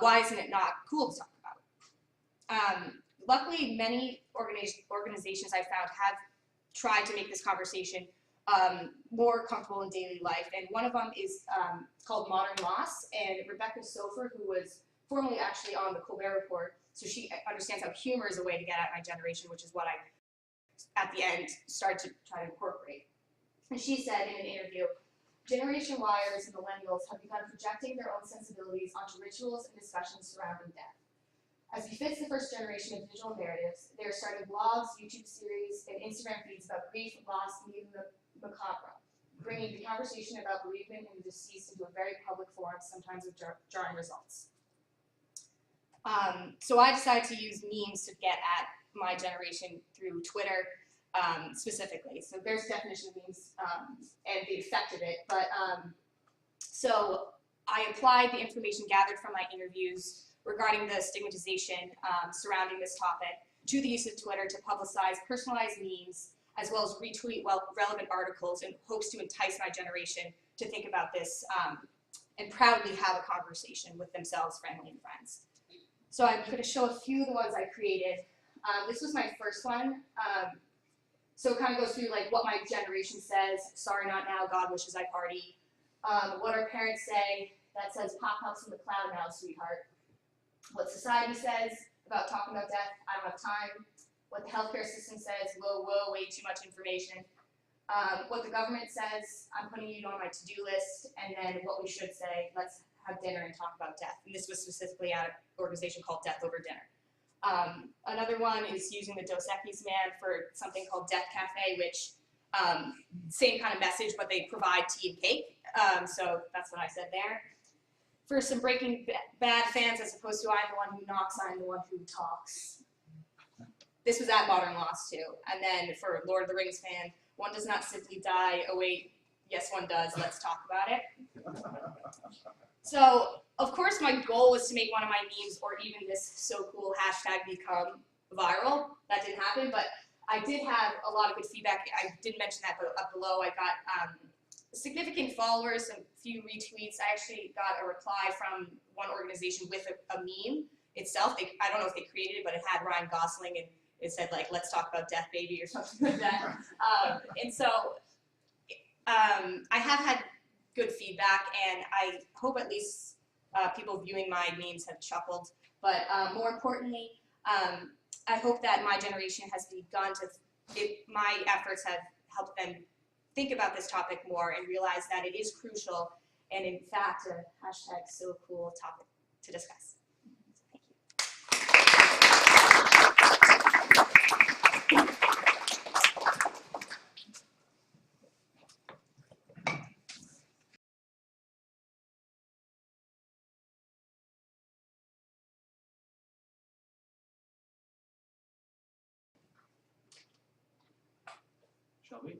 why isn't it not cool to talk about? Luckily, many organizations I found have tried to make this conversation more comfortable in daily life, and one of them is called Modern Loss, and Rebecca Sofer, who was formerly actually on the Colbert Report, so she understands how humor is a way to get at my generation, which is what I, at the end, started to try to incorporate. And she said in an interview, "Generation Yers and millennials have begun projecting their own sensibilities onto rituals and discussions surrounding death. As befits the first generation of digital narratives, they are starting blogs, YouTube series, and Instagram feeds about grief, loss, and even the macabre, bringing the conversation about bereavement and the deceased into a very public forum, sometimes with jarring results." So I decided to use memes to get at my generation through Twitter specifically. So there's a definition of memes and the effect of it. But so I applied the information gathered from my interviews regarding the stigmatization surrounding this topic to the use of Twitter to publicize personalized memes, as well as retweet relevant articles in hopes to entice my generation to think about this and proudly have a conversation with themselves, family, and friends. So I'm going to show a few of the ones I created. This was my first one. So it kind of goes through like what my generation says, "Sorry, not now, God wishes I party." What our parents say, that says, "Pop helps from the cloud now, sweetheart." What society says about talking about death, "I don't have time." What the healthcare system says, "Whoa, whoa, way too much information." What the government says, "I'm putting you on my to-do list." And then what we should say, "Let's have dinner and talk about death." And this was specifically at an organization called Death Over Dinner. Another one is using the Dos Equis man for something called Death Cafe, which same kind of message, but they provide tea and cake. So that's what I said there. For some Breaking Bad fans, as opposed to "I'm the one who knocks, I'm the one who talks." This was at Modern Loss too. And then for Lord of the Rings fan, "One does not simply die. Oh wait, yes one does. Let's talk about it." So of course my goal was to make one of my memes or even this "so cool" hashtag become viral. That didn't happen, but I did have a lot of good feedback. I did mention that up below. I got significant followers, a few retweets. I actually got a reply from one organization with a meme itself. I don't know if they created it, but it had Ryan Gosling and it said like, "Let's talk about death, baby," or something like that. And so I have had good feedback, and I hope at least people viewing my memes have chuckled. But more importantly, I hope that my generation has begun to, my efforts have helped them think about this topic more and realize that it is crucial and in fact a hashtag so cool topic to discuss. Thank you. shall we?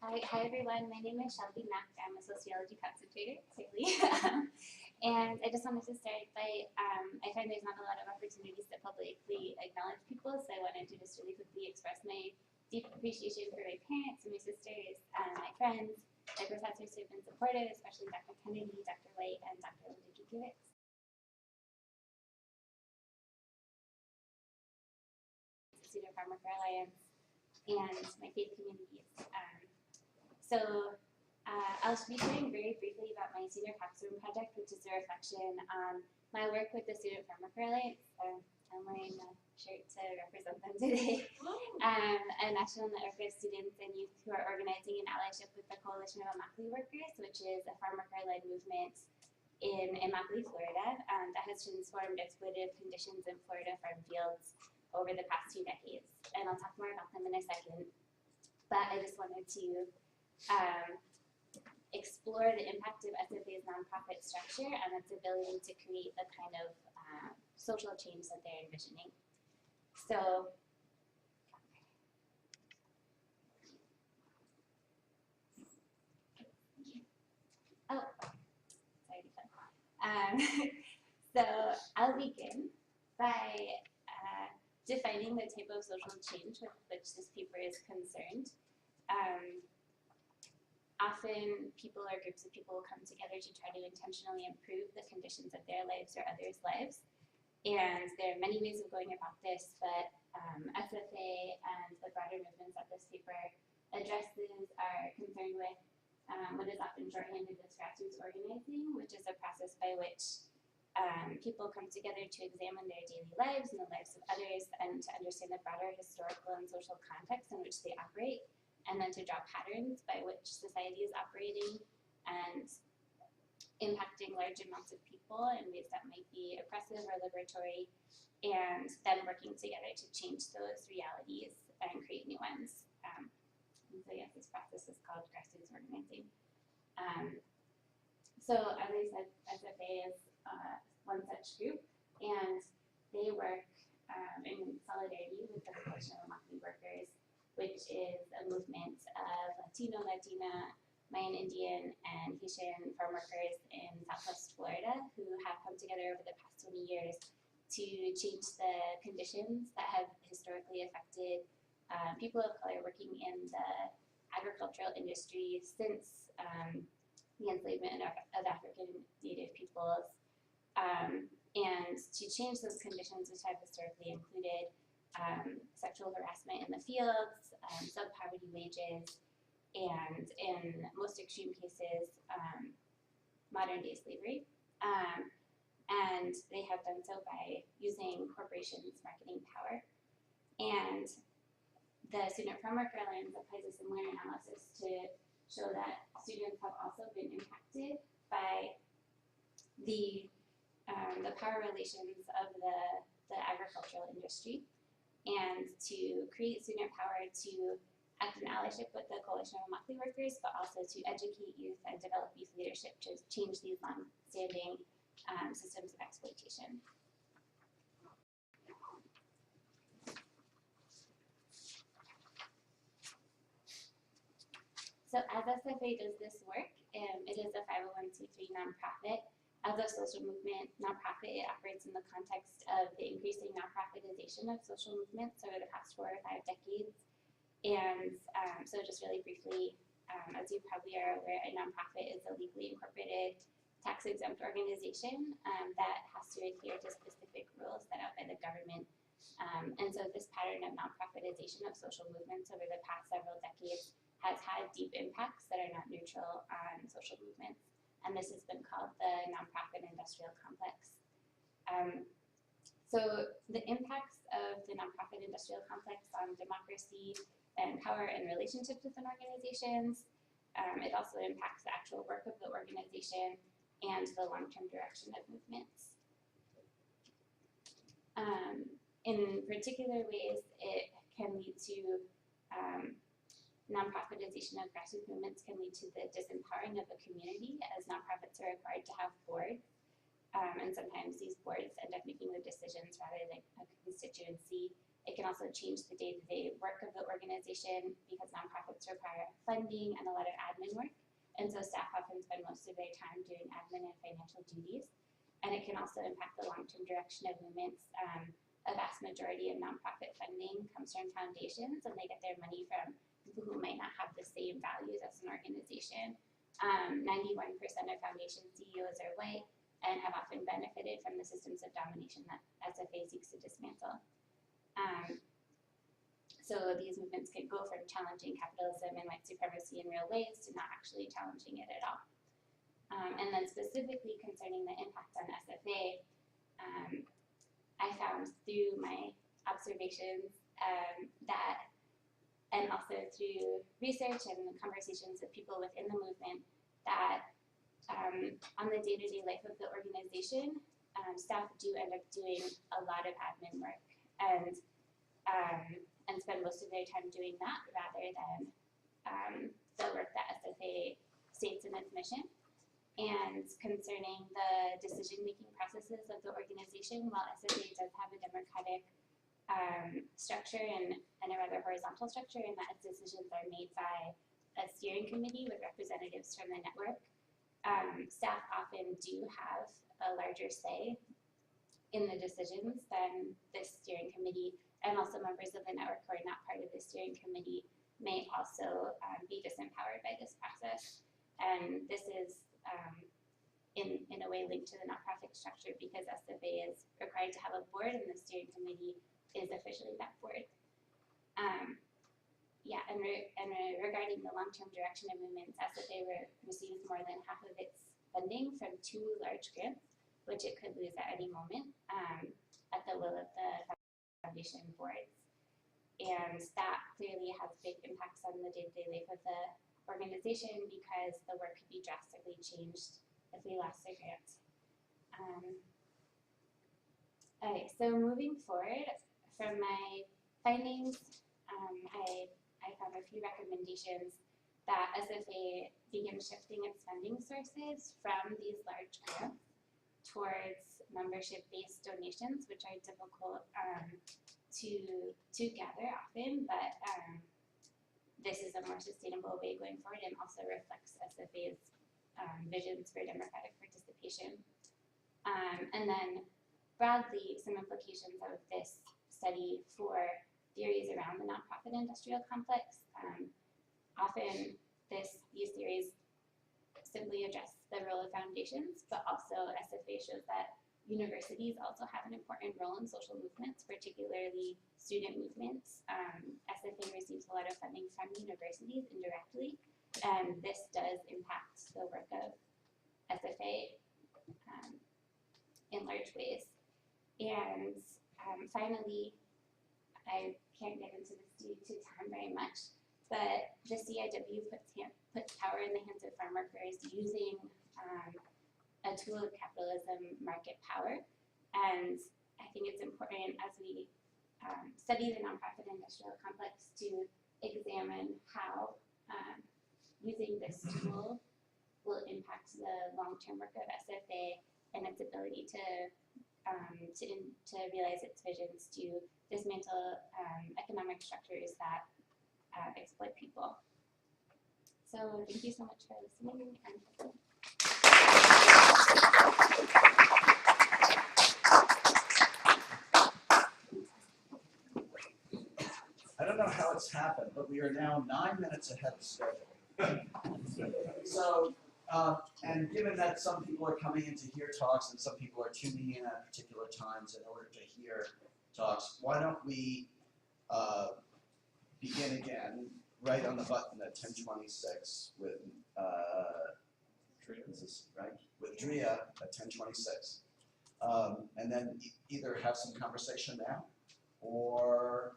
Hi everyone, my name is Shelby Mack. I'm a sociology concentrator at Nealy. And I just wanted to start by, I find there's not a lot of opportunities to publicly acknowledge people, so I wanted to just really quickly express my deep appreciation for my parents and my sisters, my friends, my professors who have been supportive, especially Dr. Kennedy, Dr. White, and Dr. Leah. Student Farm Worker Alliance, and my faith communities. So I'll be sharing very briefly about my senior capstone project, which is a reflection on my work with the Student Farm Worker Alliance. I'm wearing a shirt to represent them today. And National Network of Students and Youth who are organizing an allyship with the Coalition of Immokalee Workers, which is a farm worker-led movement in Immokalee, Florida, that has transformed exploitative conditions in Florida farm fields over the past 2 decades. And I'll talk more about them in a second. But I just wanted to explore the impact of SFA's nonprofit structure and its ability to create the kind of social change that they're envisioning. So, oh, sorry. So I'll begin by defining the type of social change with which this paper is concerned. Often people or groups of people will come together to try to intentionally improve the conditions of their lives or others' lives. And there are many ways of going about this, but SFA and the broader movements that this paper addresses are concerned with what is often shorthanded as grassroots organizing, which is a process by which people come together to examine their daily lives and the lives of others and to understand the broader historical and social context in which they operate, and then to draw patterns by which society is operating and impacting large amounts of people in ways that might be oppressive or liberatory, and then working together to change those realities and create new ones. And so yes, this process is called grassroots organizing. So as I said, SFA is one such group, and they work in solidarity with the Coalition of Immokalee Workers, which is a movement of Latino, Latina, Mayan Indian, and Haitian farm workers in Southwest Florida who have come together over the past 20 years to change the conditions that have historically affected people of color working in the agricultural industry since the enslavement of African Native peoples, and to change those conditions, which have historically included sexual harassment in the fields, sub-poverty wages, and in most extreme cases, modern-day slavery. And they have done so by using corporations' marketing power. And the Student Farm Worker Alliance applies a similar analysis to show that students have also been impacted by the power relations of the agricultural industry, and to create student power to act in allyship with the Coalition of Immokalee Workers, but also to educate youth and develop youth leadership to change these long-standing systems of exploitation. So as SFA does this work, it is a 501c3 nonprofit. As a social movement nonprofit, it operates in the context of the increasing nonprofitization of social movements over the past 4 or 5 decades. And so just really briefly, as you probably are aware, a nonprofit is a legally incorporated tax-exempt organization that has to adhere to specific rules set out by the government. And so this pattern of nonprofitization of social movements over the past several decades has had deep impacts that are not neutral on social movements. And this has been called the nonprofit industrial complex. So the impacts of the nonprofit industrial complex on democracy and power and relationships within organizations, it also impacts the actual work of the organization and the long-term direction of movements. In particular ways, it can lead to nonprofitization of grassroots movements can lead to the disempowering of a community as nonprofits are required to have boards, and sometimes these boards end up making the decisions rather than a constituency. It can also change the day-to-day work of the organization because nonprofits require funding and a lot of admin work, and so staff often spend most of their time doing admin and financial duties. And it can also impact the long-term direction of movements. A vast majority of nonprofit funding comes from foundations, and they get their money from people who might not have the same values as an organization. 91% of foundation CEOs are white and have often benefited from the systems of domination that SFA seeks to dismantle. So these movements can go from challenging capitalism and white supremacy in real ways to not actually challenging it at all. And then specifically concerning the impact on SFA, I found through my observations that, and also through research and conversations with people within the movement, that on the day-to-day life of the organization, staff do end up doing a lot of admin work and spend most of their time doing that rather than the work that SFA states in its mission. And concerning the decision-making processes of the organization, while SFA does have a democratic structure and a rather horizontal structure in that its decisions are made by a steering committee with representatives from the network, staff often do have a larger say in the decisions than this steering committee, and also members of the network who are not part of the steering committee may also be disempowered by this process. And this is in a way linked to the nonprofit structure because SFA is required to have a board and the steering committee is officially that board. Regarding the long-term direction of movements, SFA receives more than half of its funding from 2 large grants, which it could lose at any moment at the will of the foundation boards. And that clearly has big impacts on the day-to-day life of the organization because the work could be drastically changed if we lost the grant. Okay, so moving forward, from my findings, I found a few recommendations that SFA begin shifting its funding sources from these large grants towards membership-based donations, which are difficult to gather often, but this is a more sustainable way going forward and also reflects SFA's visions for democratic participation. And then broadly, some implications of this study for theories around the nonprofit industrial complex. Often these theories simply address the role of foundations, but also SFA shows that universities also have an important role in social movements, particularly student movements. SFA receives a lot of funding from universities indirectly, and this does impact the work of SFA in large ways. And finally, I can't get into this due to time very much, but the CIW puts power in the hands of farm workers using a tool of capitalism, market power. And I think it's important as we study the nonprofit industrial complex to examine how using this tool will impact the long-term work of SFA and its ability to realize its visions to dismantle economic structures that exploit people. So thank you so much for listening. I don't know how it's happened, but we are now 9 minutes ahead of schedule. So, and given that some people are coming in to hear talks and some people are tuning in at particular times in order to hear talks, why don't we begin again right on the button at 10:26 with this is right with Dria at 10:26, and then either have some conversation now or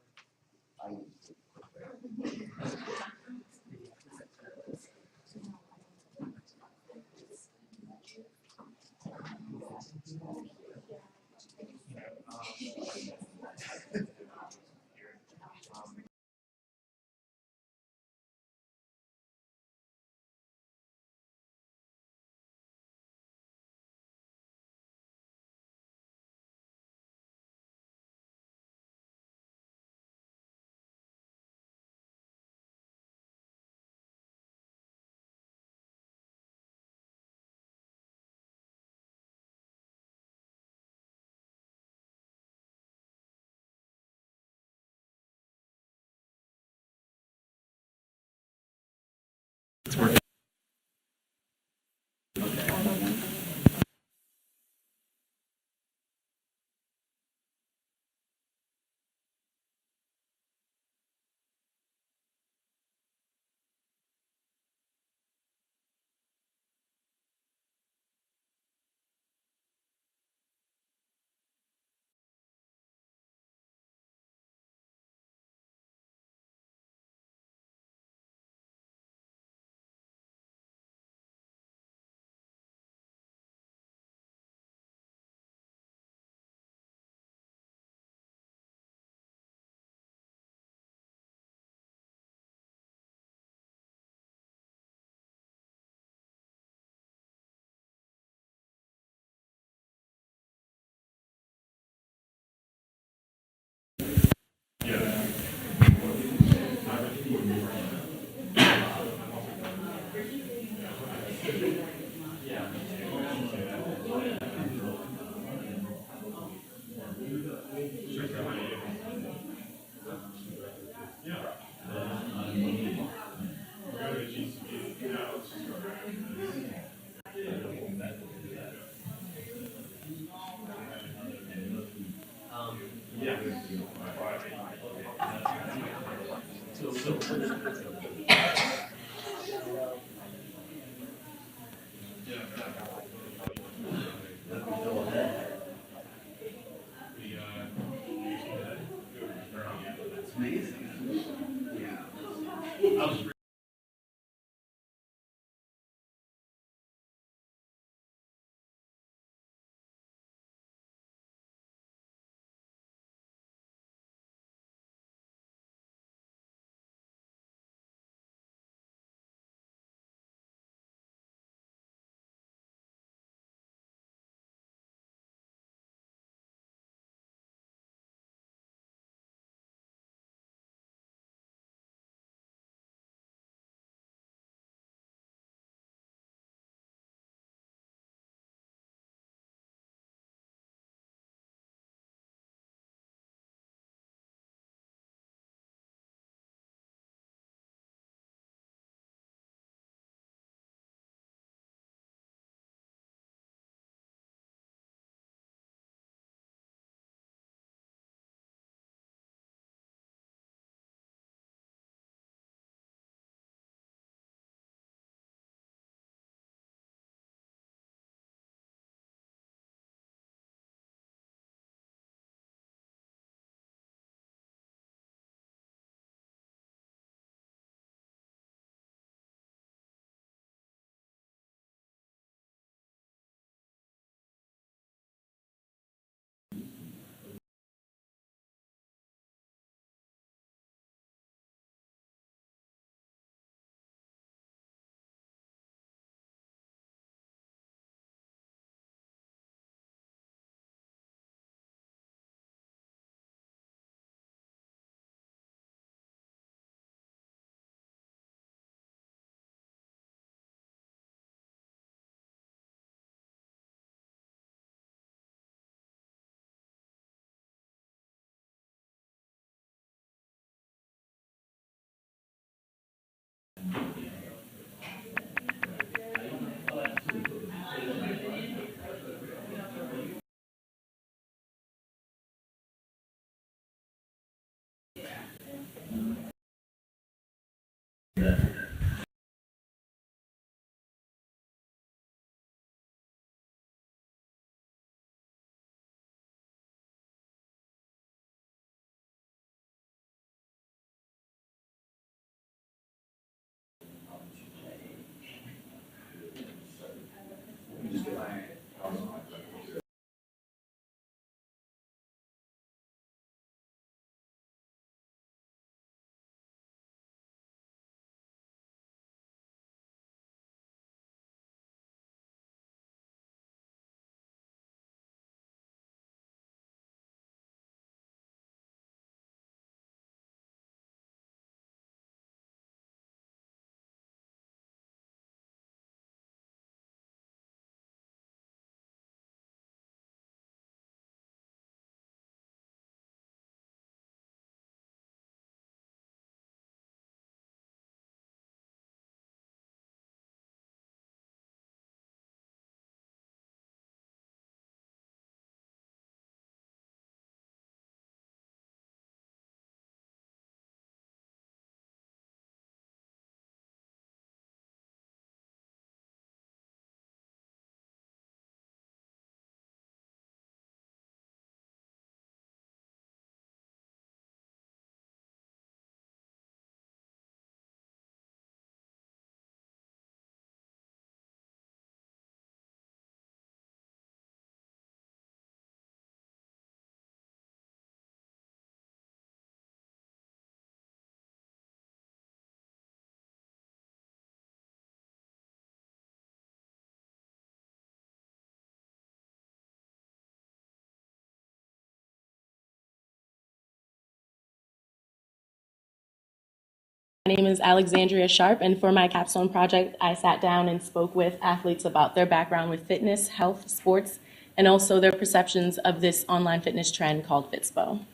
My name is Alexandria Sharpe, and for my capstone project, I sat down and spoke with athletes about their background with fitness, health, sports, and also their perceptions of this online fitness trend called Fitspo.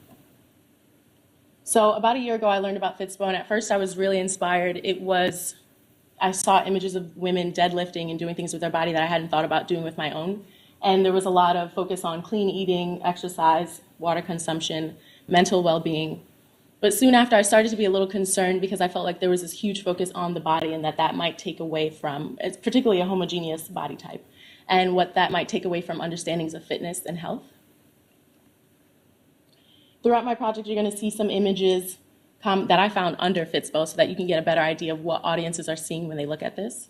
So about a year ago, I learned about Fitspo, and at first I was really inspired. I saw images of women deadlifting and doing things with their body that I hadn't thought about doing with my own. And there was a lot of focus on clean eating, exercise, water consumption, mental well-being. But soon after, I started to be a little concerned because I felt like there was this huge focus on the body and that might take away from, particularly a homogeneous body type, and what that might take away from understandings of fitness and health. Throughout my project, you're going to see some images that I found under Fitspo so that you can get a better idea of what audiences are seeing when they look at this.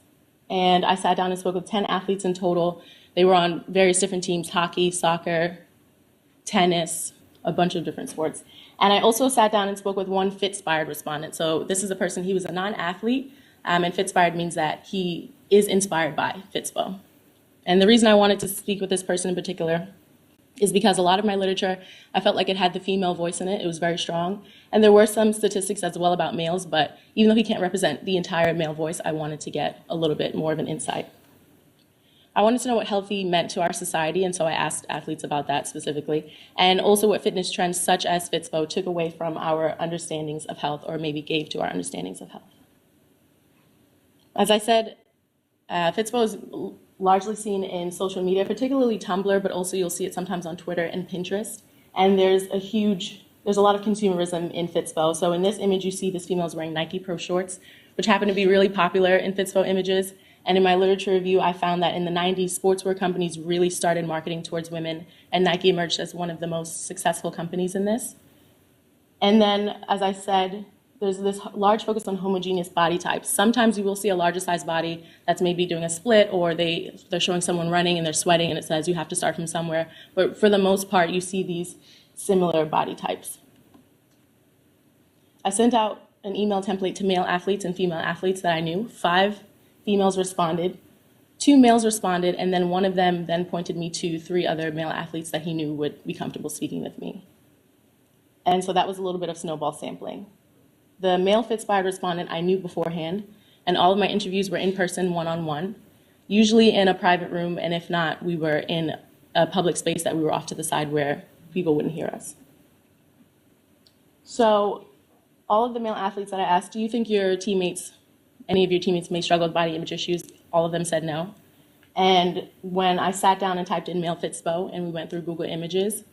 And I sat down and spoke with 10 athletes in total. They were on various different teams: hockey, soccer, tennis, a bunch of different sports. And I also sat down and spoke with one Fitspired respondent. So this is a person, he was a non-athlete, and Fitspired means that he is inspired by Fitspo. And the reason I wanted to speak with this person in particular is because a lot of my literature, I felt like it had the female voice in it. It was very strong. And there were some statistics as well about males, but even though he can't represent the entire male voice, I wanted to get a little bit more of an insight. I wanted to know what healthy meant to our society, and so I asked athletes about that specifically, and also what fitness trends such as Fitspo took away from our understandings of health, or maybe gave to our understandings of health. As I said, Fitspo is largely seen in social media, particularly Tumblr, but also you'll see it sometimes on Twitter and Pinterest. And there's a lot of consumerism in Fitspo. So in this image, you see this female is wearing Nike Pro shorts, which happen to be really popular in Fitspo images. And in my literature review, I found that in the 90s, sportswear companies really started marketing towards women, and Nike emerged as one of the most successful companies in this. And then, as I said, there's this large focus on homogeneous body types. Sometimes you will see a larger size body that's maybe doing a split, or they're showing someone running and they're sweating and it says you have to start from somewhere. But for the most part, you see these similar body types. I sent out an email template to male athletes and female athletes that I knew. 5 females responded, 2 males responded, and then one of them then pointed me to 3 other male athletes that he knew would be comfortable speaking with me. And so that was a little bit of snowball sampling. The male Fitspired respondent I knew beforehand, and all of my interviews were in person, one-on-one, usually in a private room, and if not, we were in a public space that we were off to the side where people wouldn't hear us. So all of the male athletes that I asked, do you think any of your teammates may struggle with body image issues? All of them said no. And when I sat down and typed in male Fitspo and we went through Google Images,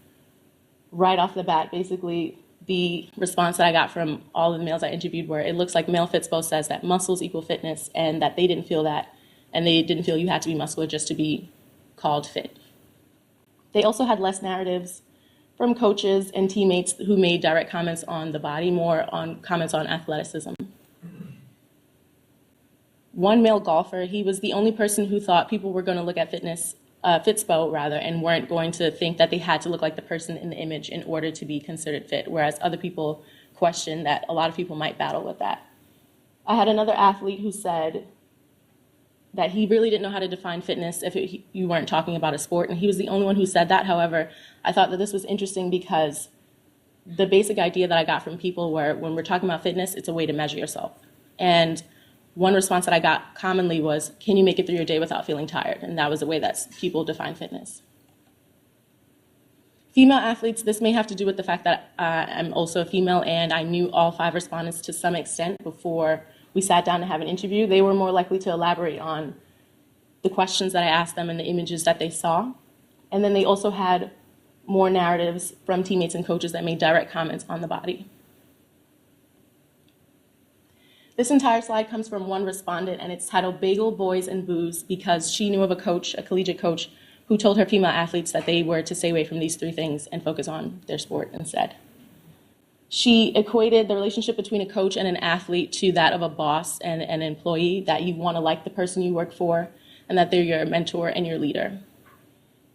right off the bat, basically the response that I got from all of the males I interviewed were, it looks like male Fitspo says that muscles equal fitness, and that they didn't feel that, and they didn't feel you had to be muscular just to be called fit. They also had less narratives from coaches and teammates who made direct comments on the body, more on comments on athleticism. One male golfer, he was the only person who thought people were going to look at Fitspo rather, and weren't going to think that they had to look like the person in the image in order to be considered fit, whereas other people questioned that a lot of people might battle with that. I had another athlete who said that he really didn't know how to define fitness if you weren't talking about a sport, and he was the only one who said that. However, I thought that this was interesting because the basic idea that I got from people were, when we're talking about fitness, it's a way to measure yourself. And one response that I got commonly was, can you make it through your day without feeling tired? And that was the way that people define fitness. Female athletes, this may have to do with the fact that I'm also a female, and I knew all 5 respondents to some extent before we sat down to have an interview. They were more likely to elaborate on the questions that I asked them and the images that they saw. And then they also had more narratives from teammates and coaches that made direct comments on the body. This entire slide comes from one respondent, and it's titled Bagel, Boys, and Booze, because she knew of a coach, a collegiate coach, who told her female athletes that they were to stay away from these 3 things and focus on their sport instead. She equated the relationship between a coach and an athlete to that of a boss and an employee, that you want to like the person you work for, and that they're your mentor and your leader.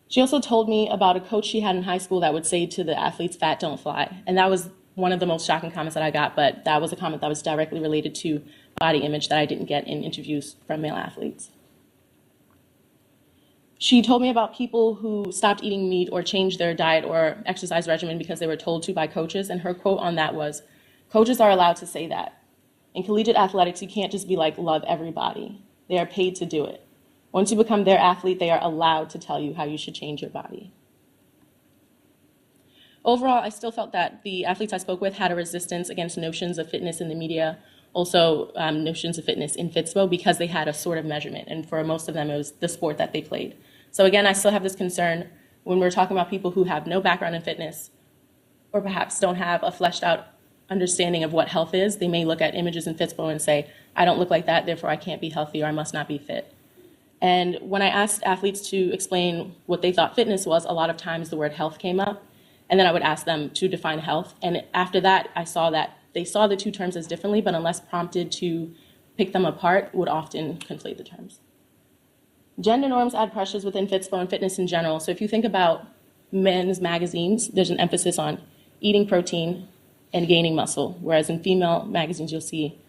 She also told me about a coach she had in high school that would say to the athletes, "Fat don't fly." And that was one of the most shocking comments that I got, but that was a comment that was directly related to body image that I didn't get in interviews from male athletes. She told me about people who stopped eating meat or changed their diet or exercise regimen because they were told to by coaches, and her quote on that was, "Coaches are allowed to say that. In collegiate athletics, you can't just be like, love everybody. They are paid to do it. Once you become their athlete, they are allowed to tell you how you should change your body." Overall, I still felt that the athletes I spoke with had a resistance against notions of fitness in the media, also notions of fitness in Fitspo, because they had a sort of measurement, and for most of them it was the sport that they played. So again, I still have this concern when we're talking about people who have no background in fitness, or perhaps don't have a fleshed out understanding of what health is. They may look at images in Fitspo and say, I don't look like that, therefore I can't be healthy or I must not be fit. And when I asked athletes to explain what they thought fitness was, a lot of times the word health came up. And then I would ask them to define health. And after that, I saw that they saw the two terms as differently, but unless prompted to pick them apart, would often conflate the terms. Gender norms add pressures within Fitspo and fitness in general. So if you think about men's magazines, there's an emphasis on eating protein and gaining muscle, whereas in female magazines, you'll see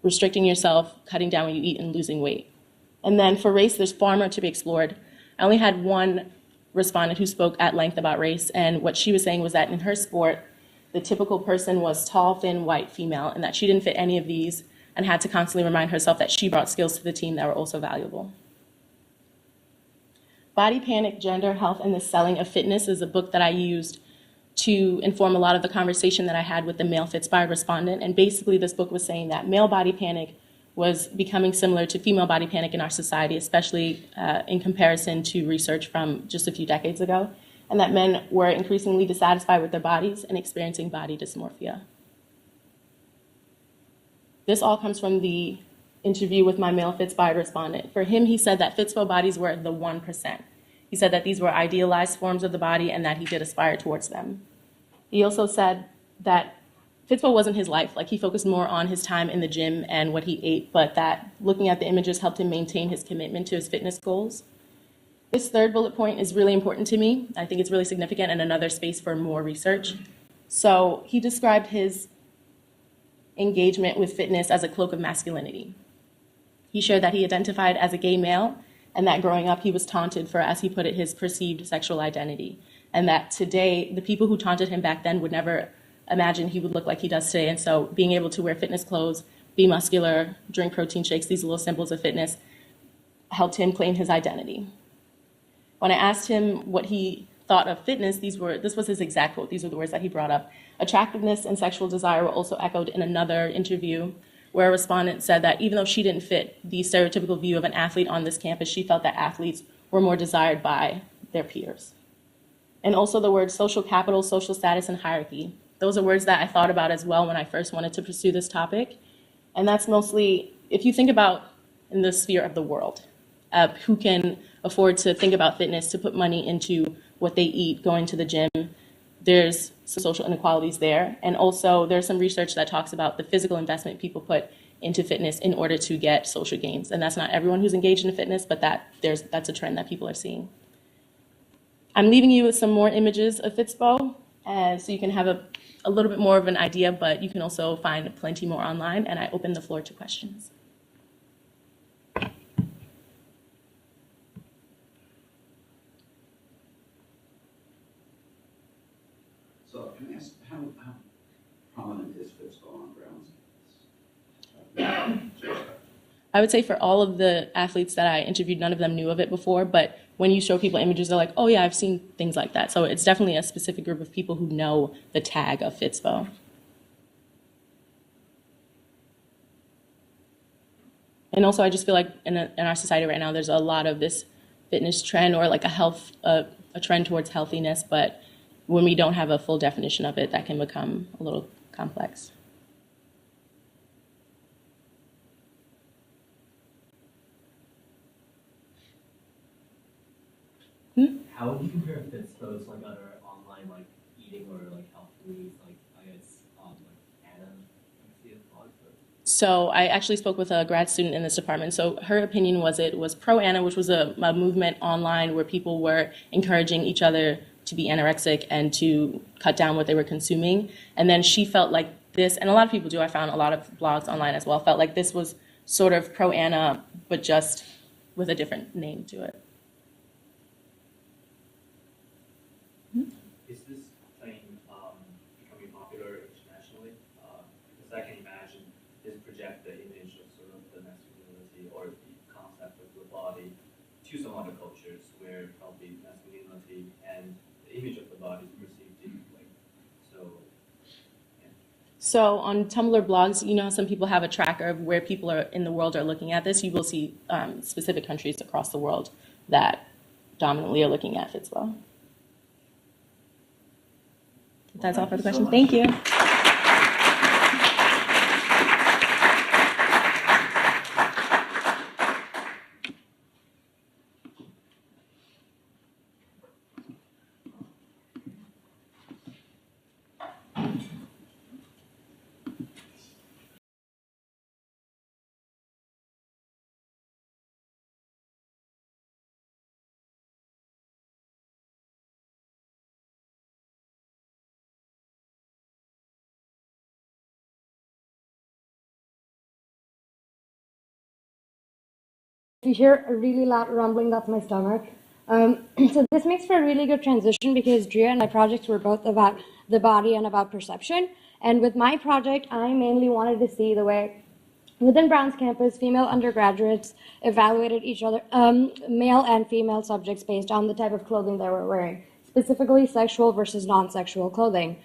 restricting yourself, cutting down when you eat, and losing weight. And then for race, there's far more to be explored. I only had one respondent who spoke at length about race, and what she was saying was that in her sport, the typical person was tall, thin, white, female, and that she didn't fit any of these and had to constantly remind herself that she brought skills to the team that were also valuable. Body Panic, Gender, Health, and the Selling of Fitness is a book that I used to inform a lot of the conversation that I had with the male Fitspire respondent. And basically this book was saying that male body panic was becoming similar to female body panic in our society, especially in comparison to research from just a few decades ago, and that men were increasingly dissatisfied with their bodies and experiencing body dysmorphia. This all comes from the interview with my male Fitspire respondent. For him, he said that Fitspo bodies were the 1%. He said that these were idealized forms of the body and that he did aspire towards them. He also said that Fitspo wasn't his life. Like, he focused more on his time in the gym and what he ate, but that looking at the images helped him maintain his commitment to his fitness goals. This third bullet point is really important to me. I think it's really significant and another space for more research. So he described his engagement with fitness as a cloak of masculinity. He shared that he identified as a gay male and that growing up he was taunted for, as he put it, his perceived sexual identity. And that today, the people who taunted him back then would never imagine he would look like he does today. And so being able to wear fitness clothes, be muscular, drink protein shakes, these little symbols of fitness, helped him claim his identity. When I asked him what he thought of fitness, this was his exact quote. These were the words that he brought up. Attractiveness and sexual desire were also echoed in another interview where a respondent said that even though she didn't fit the stereotypical view of an athlete on this campus, she felt that athletes were more desired by their peers. And also the words social capital, social status, and hierarchy. Those are words that I thought about as well when I first wanted to pursue this topic. And that's mostly, if you think about in the sphere of the world, who can afford to think about fitness, to put money into what they eat, going to the gym, there's some social inequalities there. And also there's some research that talks about the physical investment people put into fitness in order to get social gains. And that's not everyone who's engaged in fitness, but that's a trend that people are seeing. I'm leaving you with some more images of Fitspo, so you can have a little bit more of an idea, but you can also find plenty more online, and I open the floor to questions. So can I ask, how prominent is Fitspo on grounds? I would say for all of the athletes that I interviewed, none of them knew of it before, but when you show people images, they're like, oh yeah, I've seen things like that. So it's definitely a specific group of people who know the tag of Fitspo. And also I just feel like in our society right now, there's a lot of this fitness trend or like a trend towards healthiness, but when we don't have a full definition of it, that can become a little complex. How would you compare Fitspo to like other online like eating or like health foods, like I guess like Anna? So I actually spoke with a grad student in this department. So her opinion was it was pro-Anna, which was a movement online where people were encouraging each other to be anorexic and to cut down what they were consuming. And then she felt like this, and a lot of people do, I found a lot of blogs online as well, felt like this was sort of pro-Anna, but just with a different name to it. Is this thing becoming popular internationally? Because I can imagine this project the image of sort of the masculinity or the concept of the body to some other cultures where probably masculinity and the image of the body is perceived differently. So, yeah. So on Tumblr blogs, you know, some people have a tracker of where people are in the world are looking at this. You will see specific countries across the world that dominantly are looking at Fitspo. That's all for the question. Thank you. you hear a really loud rumbling, that's my stomach. So this makes for a really good transition because Dria and my projects were both about the body and about perception. And with my project, I mainly wanted to see the way within Brown's campus, female undergraduates evaluated each other, male and female subjects based on the type of clothing they were wearing, specifically sexual versus non-sexual clothing.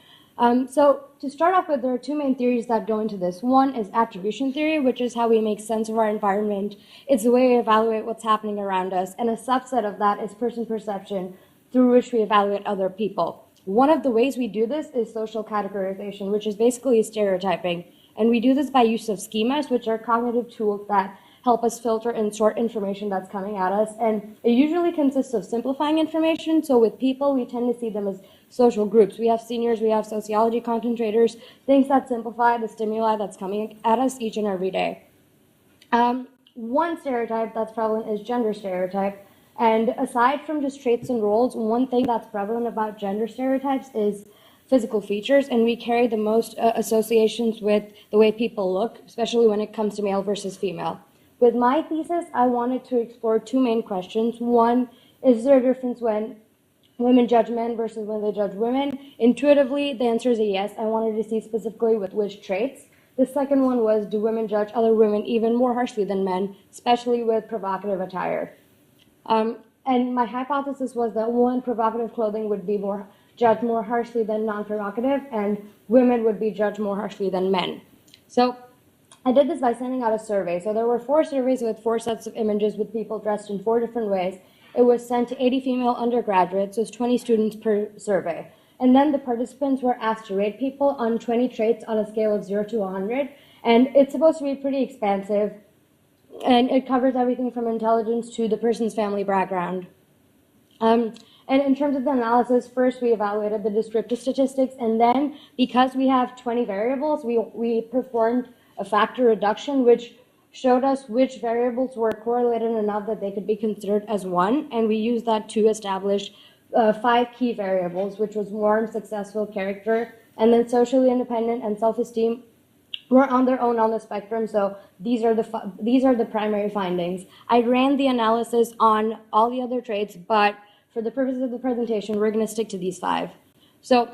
So to start off with, there are two main theories that go into this. One is attribution theory, which is how we make sense of our environment. It's the way we evaluate what's happening around us. And a subset of that is person perception, through which we evaluate other people. One of the ways we do this is social categorization, which is basically stereotyping. And we do this by use of schemas, which are cognitive tools that help us filter and sort information that's coming at us. And it usually consists of simplifying information. So with people, we tend to see them as social groups. We have seniors, we have sociology concentrators, things that simplify the stimuli that's coming at us each and every day. One stereotype that's prevalent is gender stereotype. And aside from just traits and roles, one thing that's prevalent about gender stereotypes is physical features, and we carry the most associations with the way people look, especially when it comes to male versus female. With my thesis, I wanted to explore two main questions. One, is there a difference when women judge men versus when they judge women? Intuitively, the answer is a yes. I wanted to see specifically with which traits. The second one was, do women judge other women even more harshly than men, especially with provocative attire? And my hypothesis was that one, provocative clothing would be judged more harshly than non-provocative, and women would be judged more harshly than men. So I did this by sending out a survey. So there were 4 surveys with 4 sets of images with people dressed in 4 different ways. It was sent to 80 female undergraduates, so it's 20 students per survey. And then the participants were asked to rate people on 20 traits on a scale of 0 to 100. And it's supposed to be pretty expansive, and it covers everything from intelligence to the person's family background. And in terms of the analysis, first we evaluated the descriptive statistics, and then because we have 20 variables, we performed a factor reduction, which showed us which variables were correlated enough that they could be considered as one, and we used that to establish 5 key variables, which was warm, successful, character, and then socially independent and self-esteem were on their own on the spectrum. So these are the primary findings. I ran the analysis on all the other traits, but for the purposes of the presentation, we're going to stick to these 5. So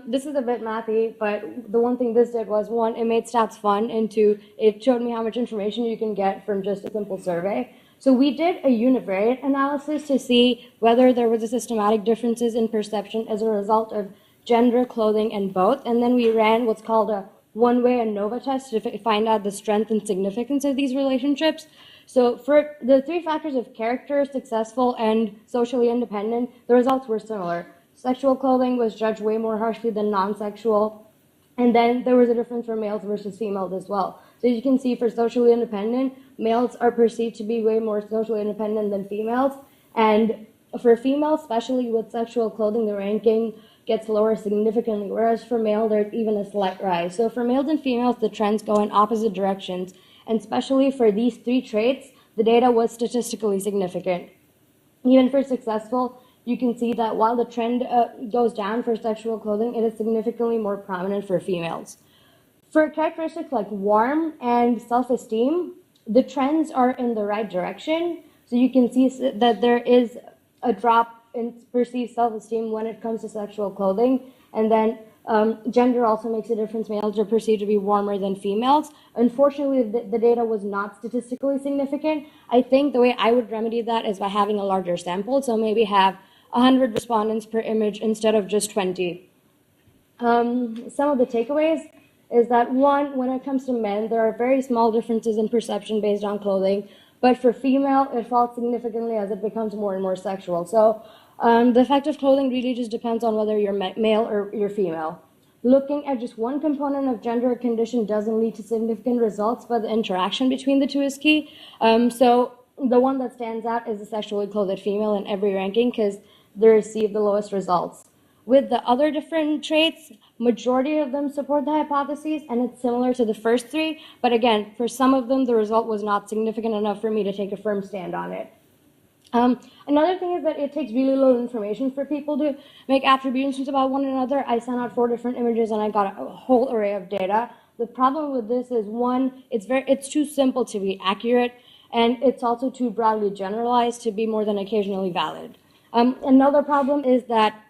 this is a bit mathy, but the one thing this did was, 1, it made stats fun, and 2, it showed me how much information you can get from just a simple survey. So we did a univariate analysis to see whether there was a systematic differences in perception as a result of gender, clothing, and both. And then we ran what's called a one-way ANOVA test to find out the strength and significance of these relationships. So for the 3 factors of character, successful, and socially independent, the results were similar. Sexual clothing was judged way more harshly than non-sexual, and then there was a difference for males versus females as well. So as you can see, for socially independent, males are perceived to be way more socially independent than females, and for females, especially with sexual clothing, the ranking gets lower significantly, whereas for male, there's even a slight rise. So for males and females, the trends go in opposite directions, and especially for these 3 traits, the data was statistically significant. Even for successful, you can see that while the trend goes down for sexual clothing, it is significantly more prominent for females. For characteristics like warmth and self-esteem, the trends are in the right direction. So you can see that there is a drop in perceived self-esteem when it comes to sexual clothing. And then gender also makes a difference. Males are perceived to be warmer than females. Unfortunately, the data was not statistically significant. I think the way I would remedy that is by having a larger sample. So maybe have 100 respondents per image instead of just 20. Some of the takeaways is that, 1, when it comes to men, there are very small differences in perception based on clothing, but for female, it falls significantly as it becomes more and more sexual. So the effect of clothing really just depends on whether you're male or you're female. Looking at just one component of gender or condition doesn't lead to significant results, but the interaction between the 2 is key. So the one that stands out is the sexually clothed female in every ranking, because they receive the lowest results. With the other different traits, majority of them support the hypotheses, and it's similar to the first 3. But again, for some of them, the result was not significant enough for me to take a firm stand on it. Another thing is that it takes really little information for people to make attributions about one another. I sent out 4 different images, and I got a whole array of data. The problem with this is, 1, it's too simple to be accurate, and it's also too broadly generalized to be more than occasionally valid. Another problem is that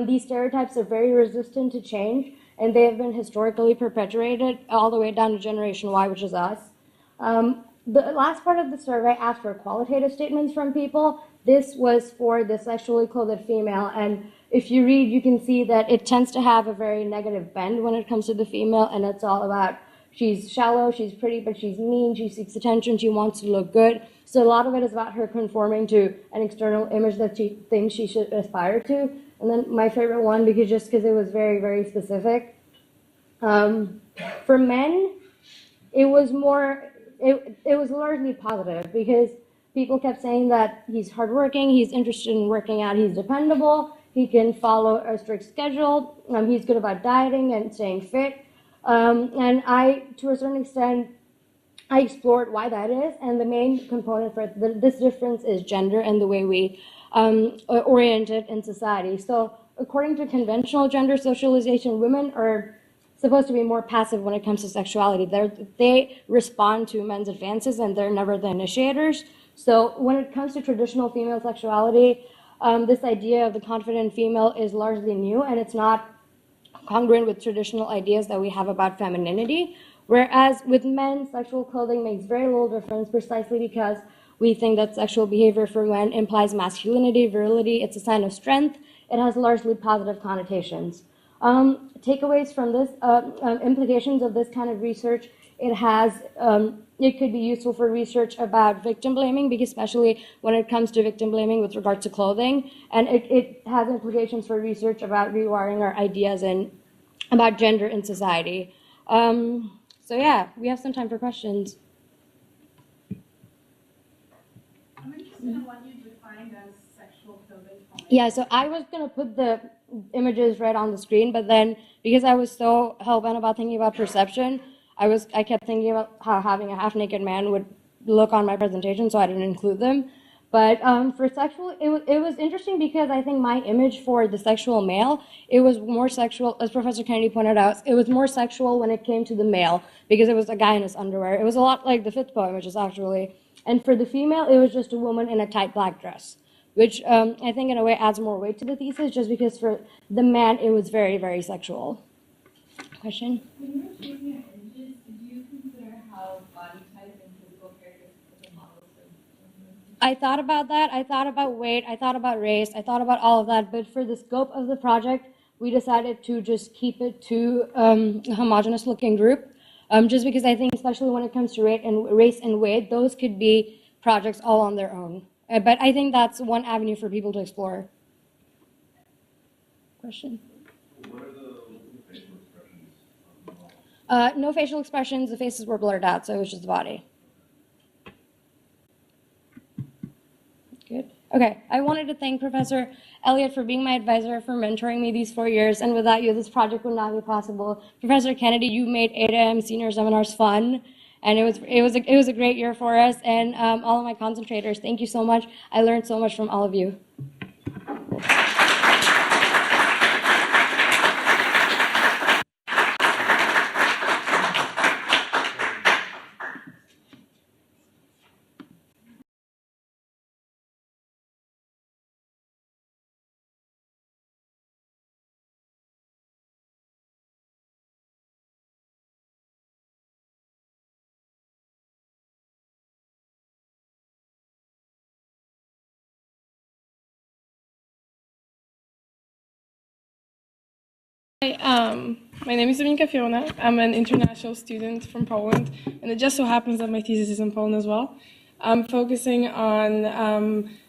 these stereotypes are very resistant to change, and they have been historically perpetuated all the way down to Generation Y, which is us. The last part of the survey asked for qualitative statements from people. This was for the sexually clothed female, and if you read, you can see that it tends to have a very negative bend when it comes to the female, and it's all about she's shallow, she's pretty, but she's mean, she seeks attention, she wants to look good. So a lot of it is about her conforming to an external image that she thinks she should aspire to. And then my favorite one, because it was very, very specific. For men, it was largely positive, because people kept saying that he's hardworking, he's interested in working out, he's dependable, he can follow a strict schedule, he's good about dieting and staying fit. And to a certain extent, I explored why that is, and the main component for this difference is gender and the way we orient it in society. So according to conventional gender socialization, women are supposed to be more passive when it comes to sexuality. They respond to men's advances, and they're never the initiators. So when it comes to traditional female sexuality, this idea of the confident female is largely new, and it's not congruent with traditional ideas that we have about femininity. Whereas with men, sexual clothing makes very little difference, precisely because we think that sexual behavior for men implies masculinity, virility, it's a sign of strength, it has largely positive connotations. Takeaways from this, implications of this kind of research, it could be useful for research about victim blaming, because especially when it comes to victim blaming with regard to clothing, and it has implications for research about rewiring our ideas and about gender in society. So yeah, we have some time for questions. I'm interested in what you defined as sexual clothing. Yeah, so I was going to put the images right on the screen, but then because I was so hell-bent about thinking about perception, I kept thinking about how having a half-naked man would look on my presentation, so I didn't include them. But for sexual, it was interesting because I think my image for the sexual male, it was more sexual, as Professor Kennedy pointed out, it was more sexual when it came to the male, because it was a guy in his underwear. It was a lot like the Fitspo images, actually. And for the female, it was just a woman in a tight black dress, which I think in a way adds more weight to the thesis, just because for the man, it was very, very sexual. Question? When you were choosing your images, did you consider how body type and physical characteristics of the models would influence? I thought about that. I thought about weight. I thought about race. I thought about all of that. But for the scope of the project, we decided to just keep it to a homogenous-looking group, just because I think, especially when it comes to race and weight, those could be projects all on their own. But I think that's one avenue for people to explore. Question? What are the facial expressions of the model? No facial expressions. The faces were blurred out, so it was just the body. Good. Okay. I wanted to thank Professor Elliott for being my advisor, for mentoring me these 4 years, and without you, this project would not be possible. Professor Kennedy, you made 8 a.m. senior seminars fun. And it was a great year for us, and all of my concentrators, thank you so much. I learned so much from all of you. Hi, my name is Aniqa Fiona. I'm an international student from Poland, and it just so happens that my thesis is in Poland as well. I'm focusing on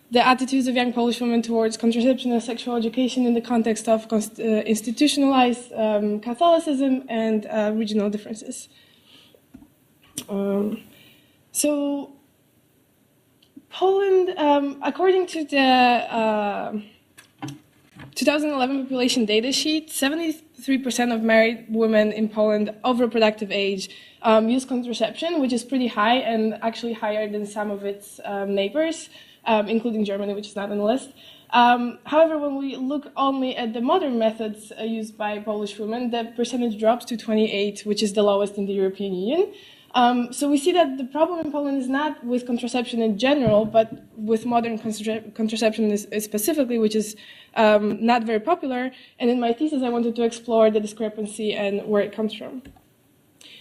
the attitudes of young Polish women towards contraception and sexual education in the context of institutionalized Catholicism and regional differences. So Poland, according to the 2011 population data sheet, 73% of married women in Poland of reproductive age use contraception, which is pretty high and actually higher than some of its neighbors, including Germany, which is not on the list. However, when we look only at the modern methods used by Polish women, the percentage drops to 28, which is the lowest in the European Union. So we see that the problem in Poland is not with contraception in general, but with modern contraception specifically, which is not very popular. And in my thesis, I wanted to explore the discrepancy and where it comes from.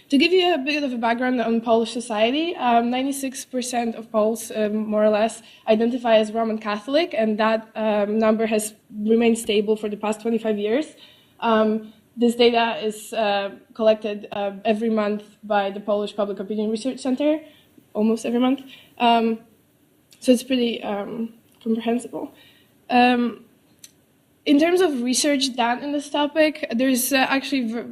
To give you a bit of a background on Polish society, 96% of Poles, more or less, identify as Roman Catholic, and that number has remained stable for the past 25 years. This data is collected every month by the Polish Public Opinion Research Center, almost every month. So it's pretty comprehensible. In terms of research done in this topic, there's actually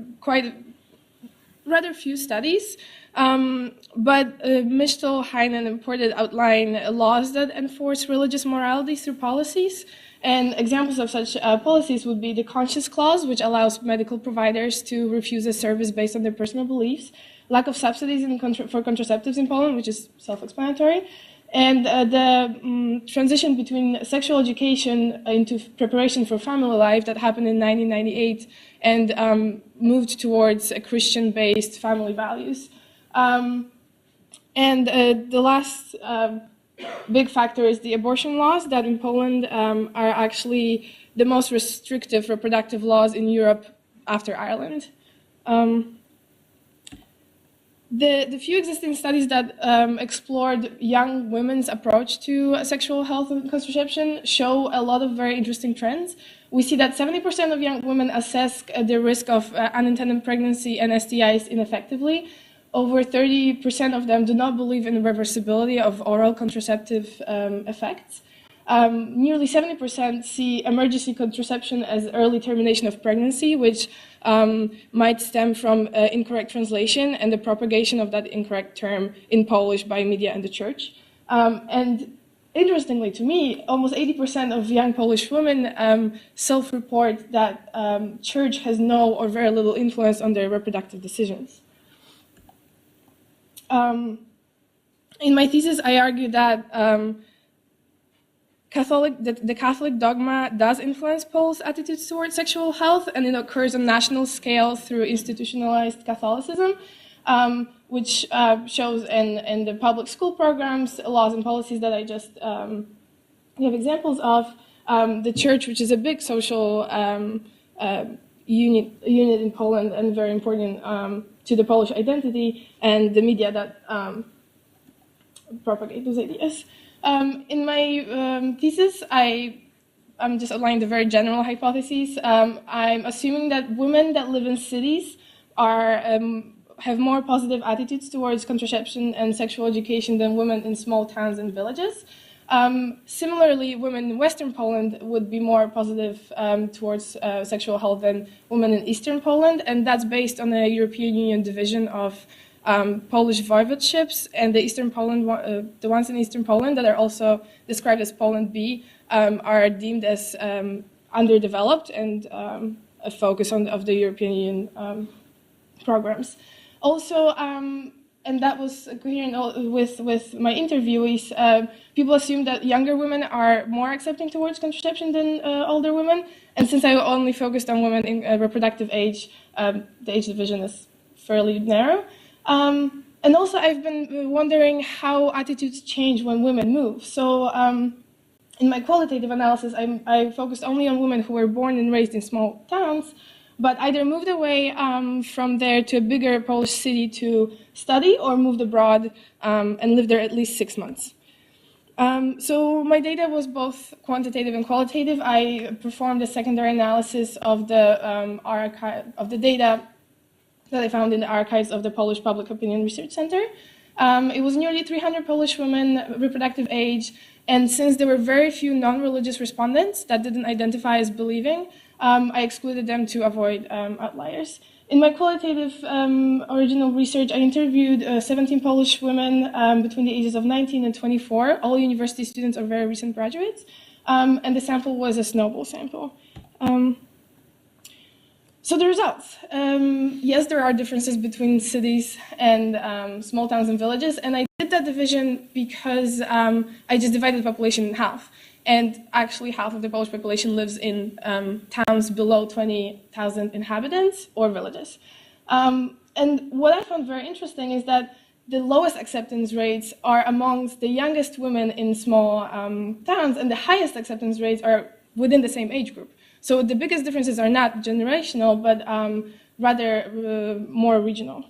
rather few studies, but Michtel, Heinen, and Portet outline laws that enforce religious morality through policies. And examples of such policies would be the conscience clause, which allows medical providers to refuse a service based on their personal beliefs, lack of subsidies for contraceptives in Poland, which is self-explanatory, and the transition between sexual education into preparation for family life that happened in 1998 and moved towards a Christian-based family values. And the last big factor is the abortion laws that in Poland are actually the most restrictive reproductive laws in Europe after Ireland. The few existing studies that explored young women's approach to sexual health and contraception show a lot of very interesting trends. We see that 70% of young women assess the risk of unintended pregnancy and STIs ineffectively. Over 30% of them do not believe in the reversibility of oral contraceptive effects. Nearly 70% see emergency contraception as early termination of pregnancy, which might stem from incorrect translation and the propagation of that incorrect term in Polish by media and the church. And interestingly to me, almost 80% of young Polish women self-report that church has no or very little influence on their reproductive decisions. In my thesis, I argue that the Catholic dogma does influence Poles' attitudes towards sexual health, and it occurs on national scale through institutionalized Catholicism, which shows in the public school programs, laws, and policies that I just give examples of. The church, which is a big social unit in Poland and very important to the Polish identity, and the media that propagate those ideas. In my thesis, I'm just outlining the very general hypotheses. I'm assuming that women that live in cities have more positive attitudes towards contraception and sexual education than women in small towns and villages. Similarly, women in Western Poland would be more positive towards sexual health than women in Eastern Poland, and that's based on a European Union division of Polish voivodeships, and the Eastern Poland, the ones in Eastern Poland that are also described as Poland B, are deemed as underdeveloped and a focus of the European Union programs. Also, and that was coherent with my interviewees, people assume that younger women are more accepting towards contraception than older women, and since I only focused on women in reproductive age, the age division is fairly narrow. And also I've been wondering how attitudes change when women move. So in my qualitative analysis, I focused only on women who were born and raised in small towns, but either moved away from there to a bigger Polish city to study or moved abroad and lived there at least 6 months. So my data was both quantitative and qualitative. I performed a secondary analysis of the data that I found in the archives of the Polish Public Opinion Research Center. It was nearly 300 Polish women, reproductive age, and since there were very few non-religious respondents that didn't identify as believing, I excluded them to avoid outliers. In my qualitative original research, I interviewed 17 Polish women between the ages of 19 and 24, all university students or very recent graduates, and the sample was a snowball sample. So the results. Yes, there are differences between cities and small towns and villages, and I did that division because I just divided the population in half. And actually half of the Polish population lives in towns below 20,000 inhabitants or villages. And what I found very interesting is that the lowest acceptance rates are amongst the youngest women in small towns, and the highest acceptance rates are within the same age group. So the biggest differences are not generational, but rather more regional.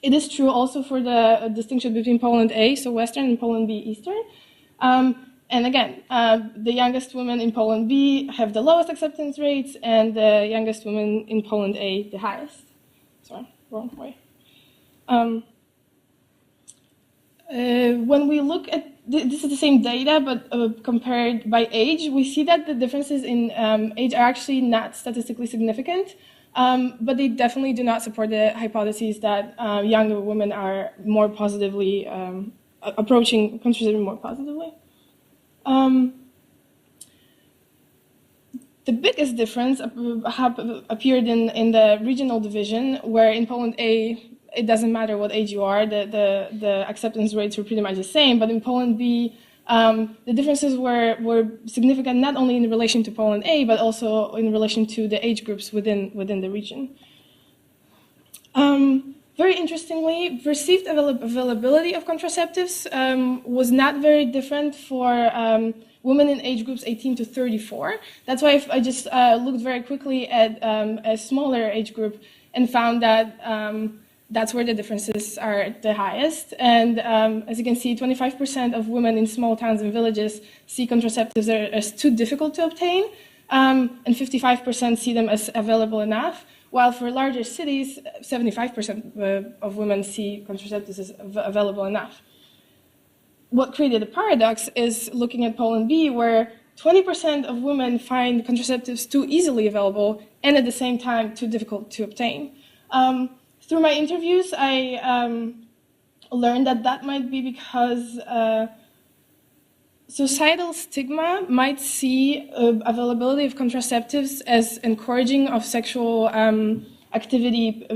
It is true also for the distinction between Poland A, so Western, and Poland B, Eastern. And again, the youngest women in Poland B have the lowest acceptance rates, and the youngest women in Poland A the highest. Sorry, wrong way. When we look at, this is the same data, but compared by age, we see that the differences in age are actually not statistically significant, but they definitely do not support the hypotheses that younger women are more positively approaching contraception more positively. The biggest difference appeared in the regional division, where in Poland A, it doesn't matter what age you are, the acceptance rates were pretty much the same, but in Poland B, the differences were significant not only in relation to Poland A, but also in relation to the age groups within the region. Very interestingly, perceived availability of contraceptives was not very different for women in age groups 18 to 34. That's why I just looked very quickly at a smaller age group and found that that's where the differences are the highest. And as you can see, 25% of women in small towns and villages see contraceptives as too difficult to obtain, and 55% see them as available enough. While for larger cities, 75% of women see contraceptives as available enough. What created a paradox is looking at Poland B, where 20% of women find contraceptives too easily available and at the same time too difficult to obtain. Through my interviews, I learned that might be because societal stigma might see availability of contraceptives as encouraging of sexual activity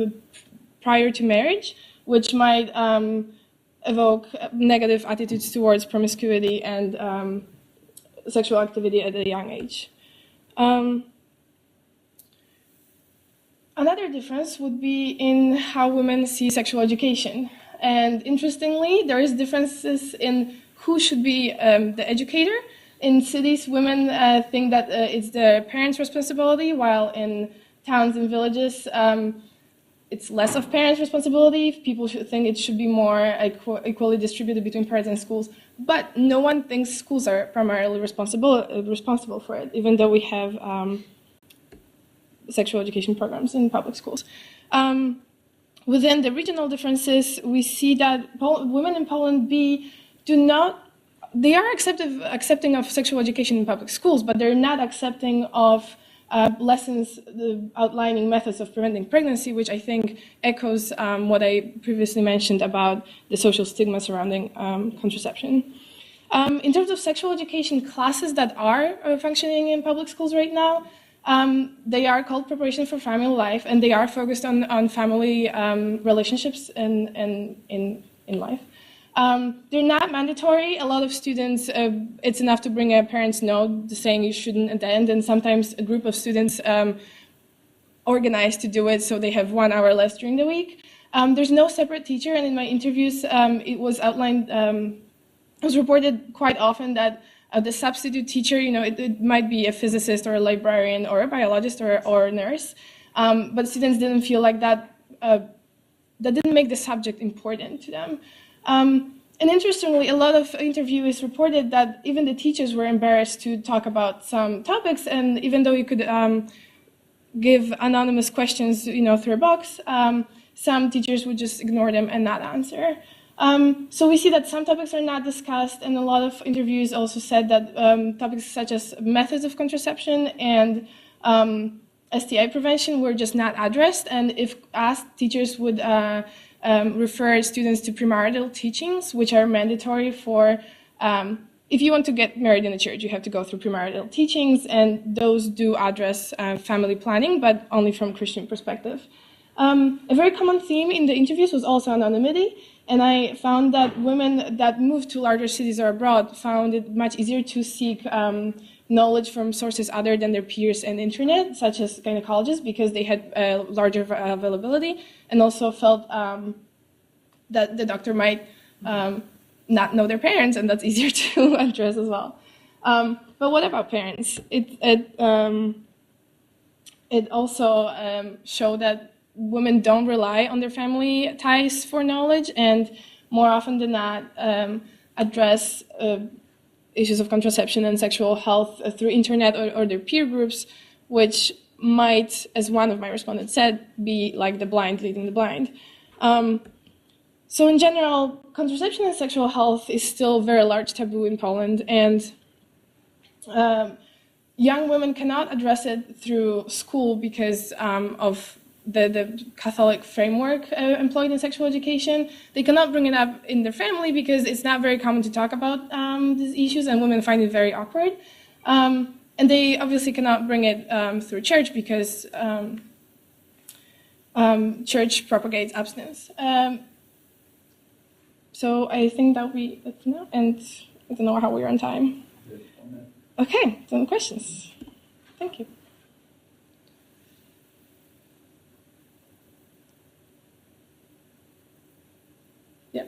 prior to marriage, which might evoke negative attitudes towards promiscuity and sexual activity at a young age. Another difference would be in how women see sexual education. And interestingly, there is differences in who should be the educator. In cities, women think that it's the parents' responsibility, while in towns and villages, it's less of parents' responsibility. People should think it should be more equally distributed between parents and schools. But no one thinks schools are primarily responsible for it, even though we have sexual education programs in public schools. Within the regional differences, we see that women in Poland B they are accepting of sexual education in public schools, but they're not accepting of lessons outlining methods of preventing pregnancy, which I think echoes what I previously mentioned about the social stigma surrounding contraception. In terms of sexual education classes that are functioning in public schools right now, they are called Preparation for Family Life, and they are focused on family relationships in life. They're not mandatory. A lot of students, it's enough to bring a parent's note saying you shouldn't attend, and sometimes a group of students organize to do it, so they have 1 hour less during the week. There's no separate teacher, and in my interviews, it was outlined, it was reported quite often that the substitute teacher, it might be a physicist or a librarian or a biologist or a nurse, but students didn't feel like that didn't make the subject important to them. And interestingly, a lot of interviews reported that even the teachers were embarrassed to talk about some topics, and even though you could give anonymous questions, through a box, some teachers would just ignore them and not answer. So we see that some topics are not discussed, and a lot of interviews also said that topics such as methods of contraception and STI prevention were just not addressed, and if asked, teachers would refer students to premarital teachings, which are mandatory for, if you want to get married in a church, you have to go through premarital teachings, and those do address family planning, but only from a Christian perspective. A very common theme in the interviews was also anonymity, and I found that women that moved to larger cities or abroad found it much easier to seek knowledge from sources other than their peers and internet, such as gynecologists, because they had larger availability, and also felt that the doctor might not know their parents, and that's easier to address as well. But what about parents? It also showed that women don't rely on their family ties for knowledge, and more often than not address issues of contraception and sexual health through internet or their peer groups, which might, as one of my respondents said, be like the blind leading the blind. So in general, contraception and sexual health is still a very large taboo in Poland, and young women cannot address it through school because of the Catholic framework employed in sexual education. They cannot bring it up in their family because it's not very common to talk about these issues, and women find it very awkward. And they obviously cannot bring it through church because church propagates abstinence. So I think that would be it for now, and I don't know how we're on time. Okay, any questions? Thank you. Yeah.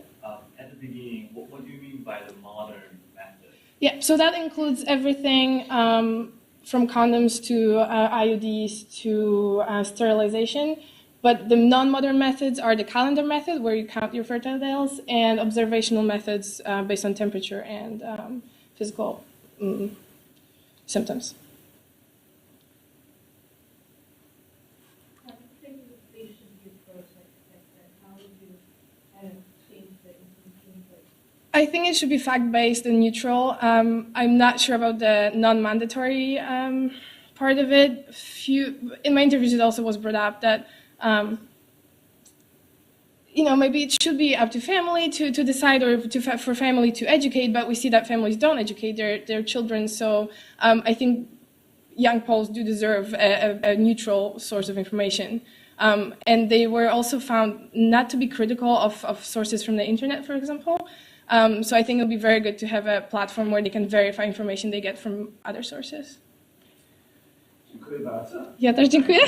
At the beginning, what do you mean by the modern method? Yeah, so that includes everything from condoms to IUDs to sterilization. But the non-modern methods are the calendar method, where you count your fertile days, and observational methods based on temperature and physical symptoms. I think it should be fact-based and neutral. I'm not sure about the non-mandatory part of it. In my interviews, it also was brought up that maybe it should be up to family to decide, or for family to educate, but we see that families don't educate their children. So I think young Poles do deserve a neutral source of information. And they were also found not to be critical of sources from the internet, for example. So I think it would be very good to have a platform where they can verify information they get from other sources. Dziękuję bardzo. Ja też dziękuję.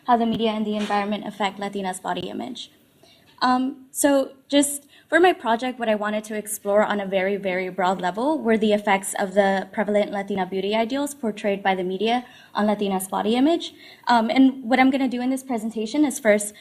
How the media and the environment affect Latina's body image. So just for my project, what I wanted to explore on a very, very broad level were the effects of the prevalent Latina beauty ideals portrayed by the media on Latina's body image. And what I'm going to do in this presentation is first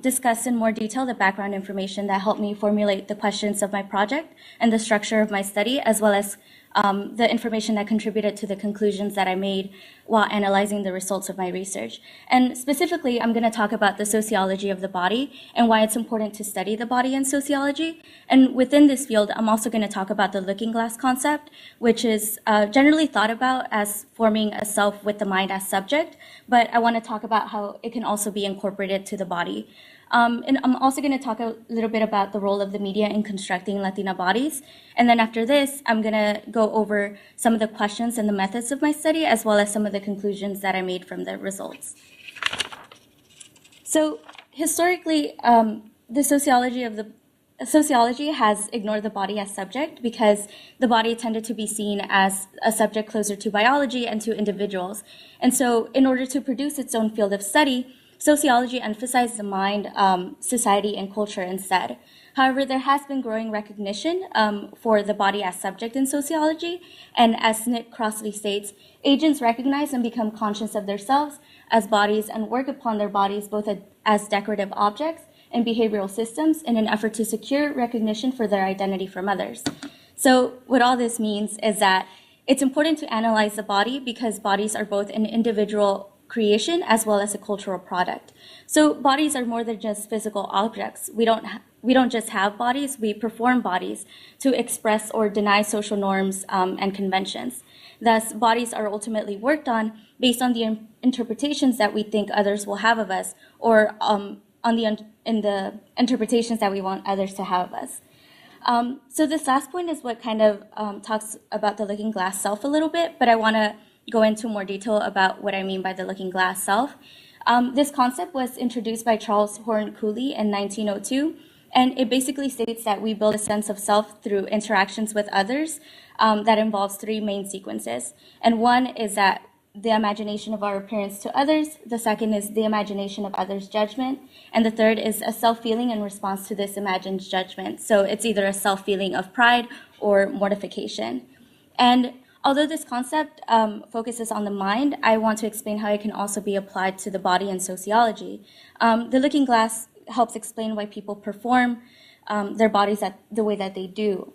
discuss in more detail the background information that helped me formulate the questions of my project and the structure of my study, as well as the information that contributed to the conclusions that I made while analyzing the results of my research. And specifically, I'm going to talk about the sociology of the body and why it's important to study the body in sociology. And within this field, I'm also going to talk about the looking glass concept, which is generally thought about as forming a self with the mind as subject, but I want to talk about how it can also be incorporated to the body. And I'm also going to talk a little bit about the role of the media in constructing Latina bodies. And then after this, I'm going to go over some of the questions and the methods of my study, as well as some of the conclusions that I made from the results. So historically, the sociology has ignored the body as subject because the body tended to be seen as a subject closer to biology and to individuals. And so in order to produce its own field of study, sociology emphasized the mind, society, and culture instead. However, there has been growing recognition for the body as subject in sociology, and as Nick Crossley states, agents recognize and become conscious of themselves as bodies and work upon their bodies both as decorative objects and behavioral systems in an effort to secure recognition for their identity from others. So what all this means is that it's important to analyze the body because bodies are both an individual creation as well as a cultural product. So bodies are more than just physical objects. We don't just have bodies, we perform bodies to express or deny social norms and conventions. Thus, bodies are ultimately worked on based on the interpretations that we think others will have of us, or in the interpretations that we want others to have of us. So this last point is what kind of talks about the looking glass self a little bit, but I want to go into more detail about what I mean by the looking glass self. This concept was introduced by Charles Horne Cooley in 1902, and it basically states that we build a sense of self through interactions with others that involves three main sequences. And one is that the imagination of our appearance to others, the second is the imagination of others' judgment, and the third is a self-feeling in response to this imagined judgment. So it's either a self-feeling of pride or mortification. And although this concept focuses on the mind, I want to explain how it can also be applied to the body in sociology. The looking glass helps explain why people perform their bodies the way that they do.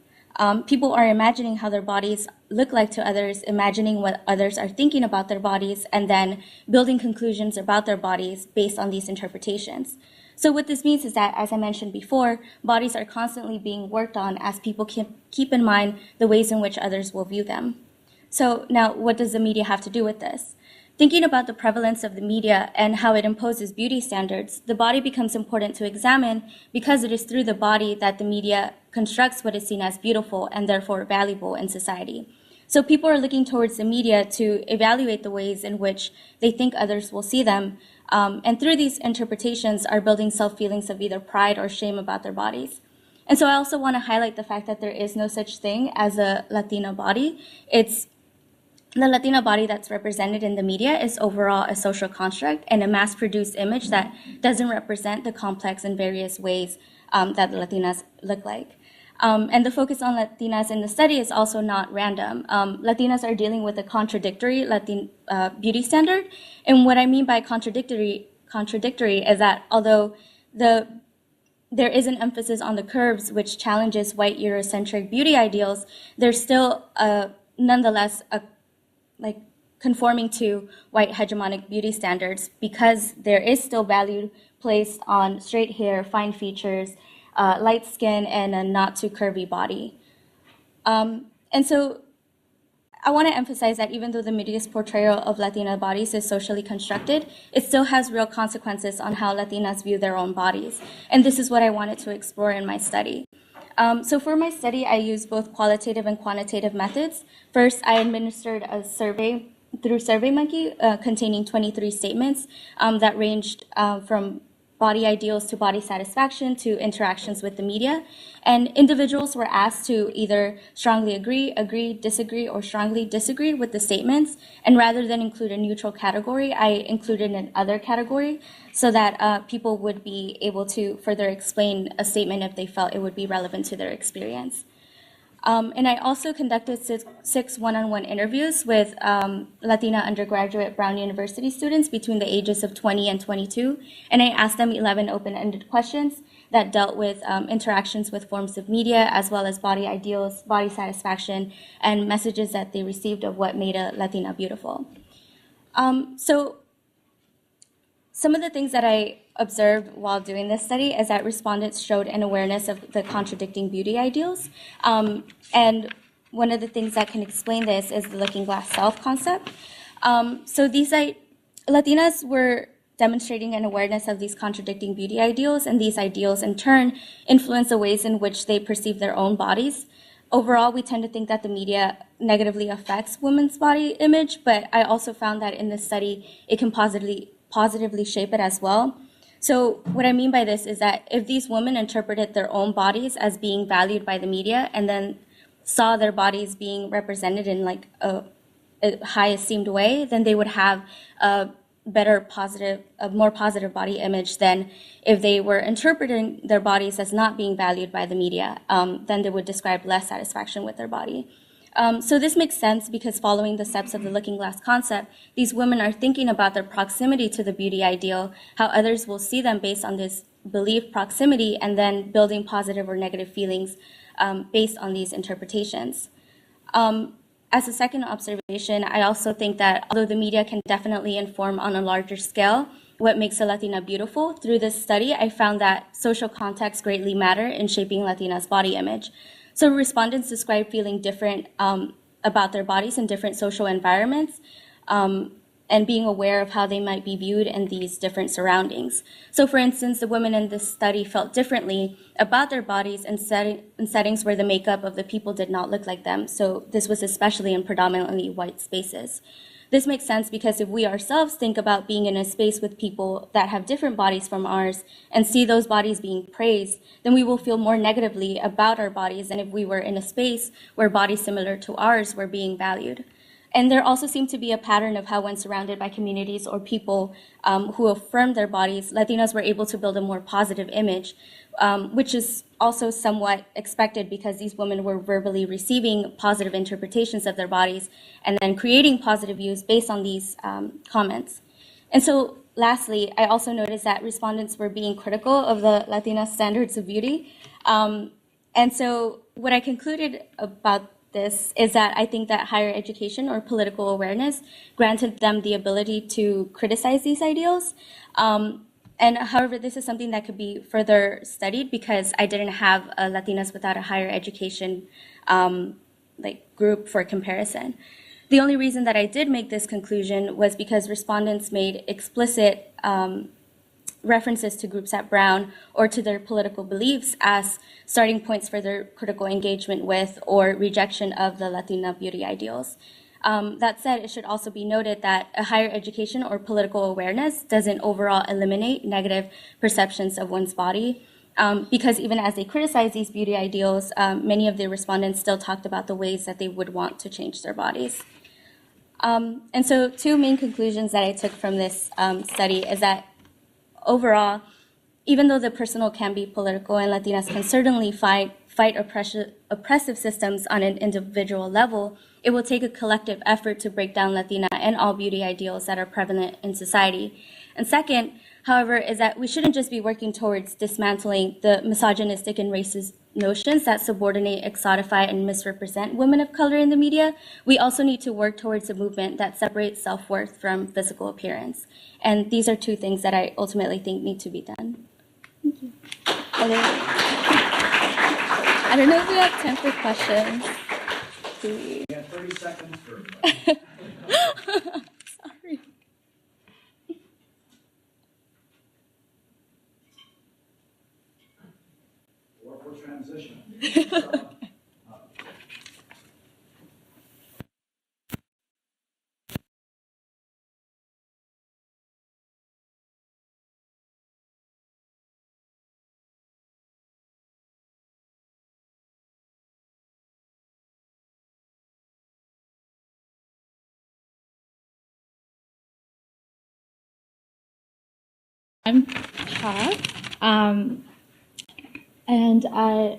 People are imagining how their bodies look like to others, imagining what others are thinking about their bodies, and then building conclusions about their bodies based on these interpretations. So what this means is that, as I mentioned before, bodies are constantly being worked on as people keep in mind the ways in which others will view them. So now, what does the media have to do with this? Thinking about the prevalence of the media and how it imposes beauty standards, the body becomes important to examine because it is through the body that the media constructs what is seen as beautiful and therefore valuable in society. So people are looking towards the media to evaluate the ways in which they think others will see them, and through these interpretations are building self-feelings of either pride or shame about their bodies. And so I also want to highlight the fact that there is no such thing as a Latina body. The Latina body that's represented in the media is overall a social construct and a mass-produced image that doesn't represent the complex and various ways that Latinas look like. And the focus on Latinas in the study is also not random. Latinas are dealing with a contradictory beauty standard. And what I mean by contradictory is that although there is an emphasis on the curves which challenges white Eurocentric beauty ideals, there's still nonetheless conforming to white hegemonic beauty standards because there is still value placed on straight hair, fine features, light skin, and a not too curvy body. And so I want to emphasize that even though the media's portrayal of Latina bodies is socially constructed, it still has real consequences on how Latinas view their own bodies. And this is what I wanted to explore in my study. So for my study, I used both qualitative and quantitative methods. First, I administered a survey through SurveyMonkey containing 23 statements that ranged from body ideals to body satisfaction to interactions with the media. And individuals were asked to either strongly agree, disagree, or strongly disagree with the statements. And rather than include a neutral category, I included an other category so that people would be able to further explain a statement if they felt it would be relevant to their experience. And I also conducted six one-on-one interviews with Latina undergraduate Brown University students between the ages of 20 and 22, and I asked them 11 open-ended questions that dealt with interactions with forms of media, as well as body ideals, body satisfaction, and messages that they received of what made a Latina beautiful. So some of the things that I observed while doing this study is that respondents showed an awareness of the contradicting beauty ideals. And one of the things that can explain this is the looking glass self concept. So these Latinas were demonstrating an awareness of these contradicting beauty ideals, and these ideals in turn influence the ways in which they perceive their own bodies. Overall, we tend to think that the media negatively affects women's body image, but I also found that in this study, it can positively shape it as well. So what I mean by this is that if these women interpreted their own bodies as being valued by the media and then saw their bodies being represented in like a high esteemed way, then they would have a more positive body image than if they were interpreting their bodies as not being valued by the media. Then they would describe less satisfaction with their body. So this makes sense because following the steps of the looking glass concept, these women are thinking about their proximity to the beauty ideal, how others will see them based on this belief proximity, and then building positive or negative feelings based on these interpretations. as a second observation, I also think that although the media can definitely inform on a larger scale what makes a Latina beautiful, through this study, I found that social context greatly matter in shaping Latina's body image. So respondents described feeling different about their bodies in different social environments, and being aware of how they might be viewed in these different surroundings. So for instance, the women in this study felt differently about their bodies in settings where the makeup of the people did not look like them. So this was especially in predominantly white spaces. This makes sense because if we ourselves think about being in a space with people that have different bodies from ours and see those bodies being praised, then we will feel more negatively about our bodies than if we were in a space where bodies similar to ours were being valued. And there also seemed to be a pattern of how when surrounded by communities or people who affirmed their bodies, Latinas were able to build a more positive image, which is also somewhat expected because these women were verbally receiving positive interpretations of their bodies and then creating positive views based on these comments. And so lastly, I also noticed that respondents were being critical of the Latina standards of beauty. And so what I concluded about this is that I think that higher education or political awareness granted them the ability to criticize these ideals. And however, this is something that could be further studied because I didn't have a Latinas without a higher education group for comparison. The only reason that I did make this conclusion was because respondents made explicit references to groups at Brown or to their political beliefs as starting points for their critical engagement with or rejection of the Latina beauty ideals. That said, it should also be noted that a higher education or political awareness doesn't overall eliminate negative perceptions of one's body, because even as they criticize these beauty ideals, many of the respondents still talked about the ways that they would want to change their bodies. And so two main conclusions that I took from this study is that overall, even though the personal can be political and Latinas can certainly fight oppressive systems on an individual level, it will take a collective effort to break down Latina and all beauty ideals that are prevalent in society. And second, however, is that we shouldn't just be working towards dismantling the misogynistic and racist notions that subordinate, exotify, and misrepresent women of color in the media. We also need to work towards a movement that separates self-worth from physical appearance. And these are two things that I ultimately think need to be done. Thank you. I don't know if we have time for questions. We have 30 seconds for Sorry. or for transition. I'm Ha, and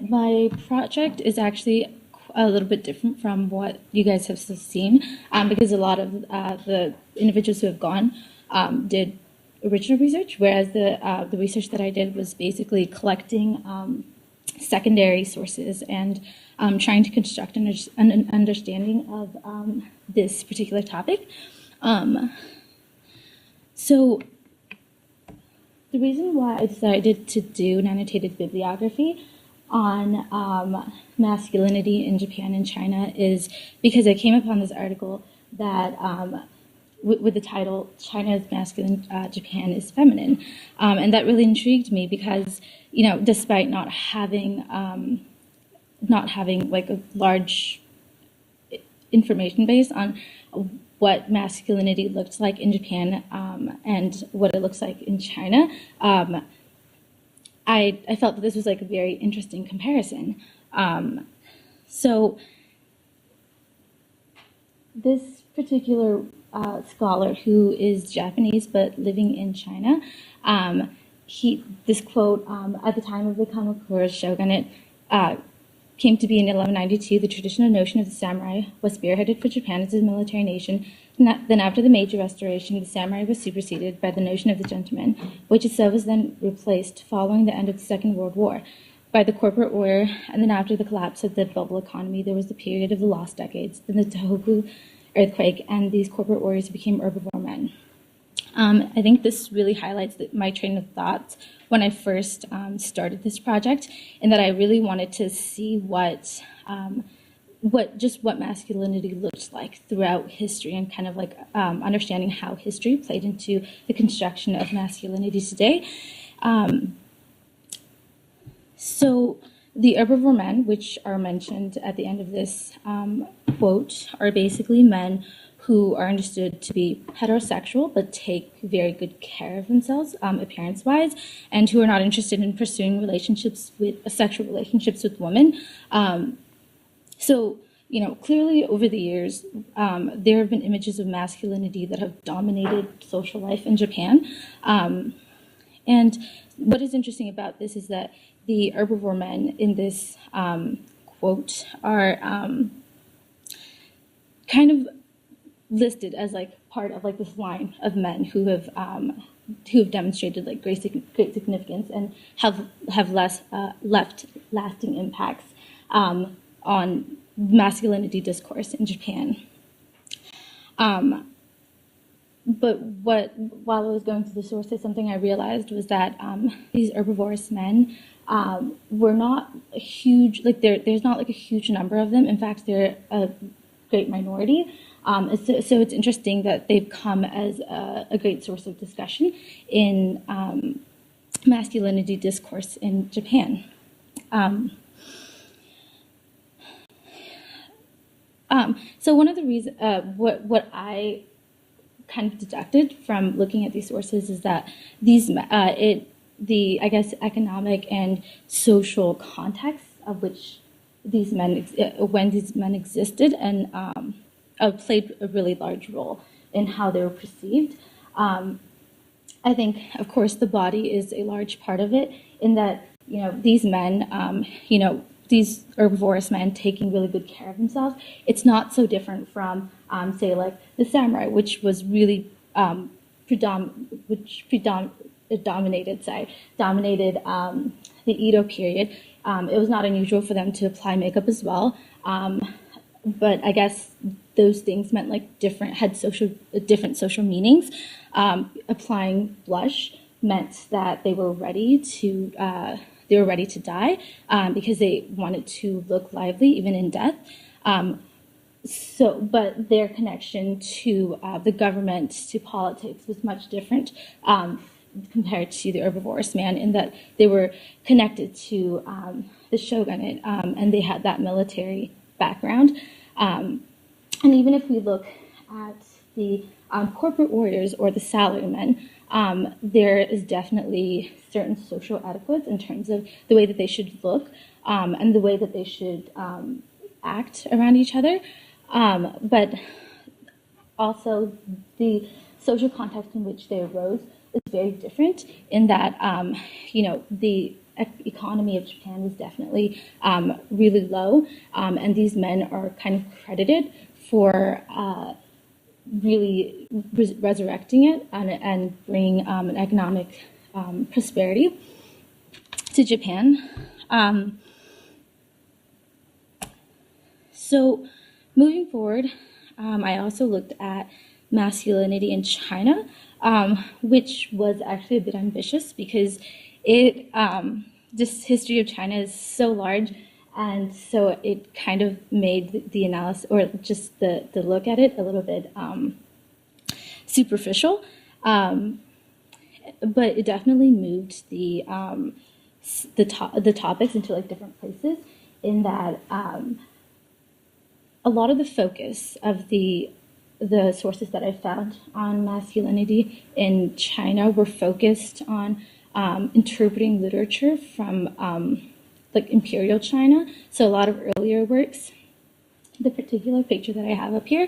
my project is actually a little bit different from what you guys have seen, because a lot of the individuals who have gone did original research, whereas the research that I did was basically collecting secondary sources and trying to construct an understanding of this particular topic. So the reason why I decided to do an annotated bibliography on masculinity in Japan and China is because I came upon this article that with the title "China is masculine, Japan is feminine," and that really intrigued me because, you know, despite not having like a large information base on what masculinity looked like in Japan and what it looks like in China, I felt that this was like a very interesting comparison. So this particular scholar, who is Japanese but living in China, this quote, at the time of the Kamakura shogunate, came to be in 1192, the traditional notion of the samurai was spearheaded for Japan as a military nation. Then after the Meiji Restoration, the samurai was superseded by the notion of the gentleman, which itself was then replaced following the end of the Second World War. by the corporate war, and then after the collapse of the bubble economy, there was the period of the lost decades, then the Tohoku earthquake, and these corporate warriors became herbivore men. I think this really highlights my train of thought when I first started this project, in that I really wanted to see what masculinity looks like throughout history, and kind of like understanding how history played into the construction of masculinity today. So the herbivore men, which are mentioned at the end of this quote, are basically men who are understood to be heterosexual but take very good care of themselves appearance-wise, and who are not interested in pursuing sexual relationships with women. So, clearly over the years, there have been images of masculinity that have dominated social life in Japan. And what is interesting about this is that the herbivore men in this quote are kind of listed as like part of like this line of men who have demonstrated like great significance and have left lasting impacts on masculinity discourse in Japan. But while I was going through the sources, something I realized was that these herbivorous men were not a huge, there's not like a huge number of them. In fact, they're a great minority. So it's interesting that they've come as a great source of discussion in masculinity discourse in Japan. So one of the reasons, what I kind of deducted from looking at these sources is that the economic and social context of which these men, when these men existed, and played a really large role in how they were perceived. I think, of course, the body is a large part of it, in that, these men, these herbivorous men taking really good care of themselves. It's not so different from, say, like the samurai, which was really dominated the Edo period. It was not unusual for them to apply makeup as well. But I guess those things meant had different social meanings. Applying blush meant that they were ready to die because they wanted to look lively even in death. But their connection to the government, to politics, was much different compared to the herbivorous man, in that they were connected to the shogunate, and they had that military background. And even if we look at the corporate warriors or the salarymen, there is definitely certain social etiquettes in terms of the way that they should look and the way that they should act around each other. But also the social context in which they arose is very different, in that, the economy of Japan was definitely really low, and these men are kind of credited for really resurrecting it and bringing an economic prosperity to Japan. So moving forward, I also looked at masculinity in China, which was actually a bit ambitious, because this history of China is so large, and so it kind of made the analysis, or just the look at it, a little bit superficial. But it definitely moved the topics into different places, in that a lot of the focus of the sources that I found on masculinity in China were focused on interpreting literature from imperial China. So a lot of earlier works. The particular picture that I have up here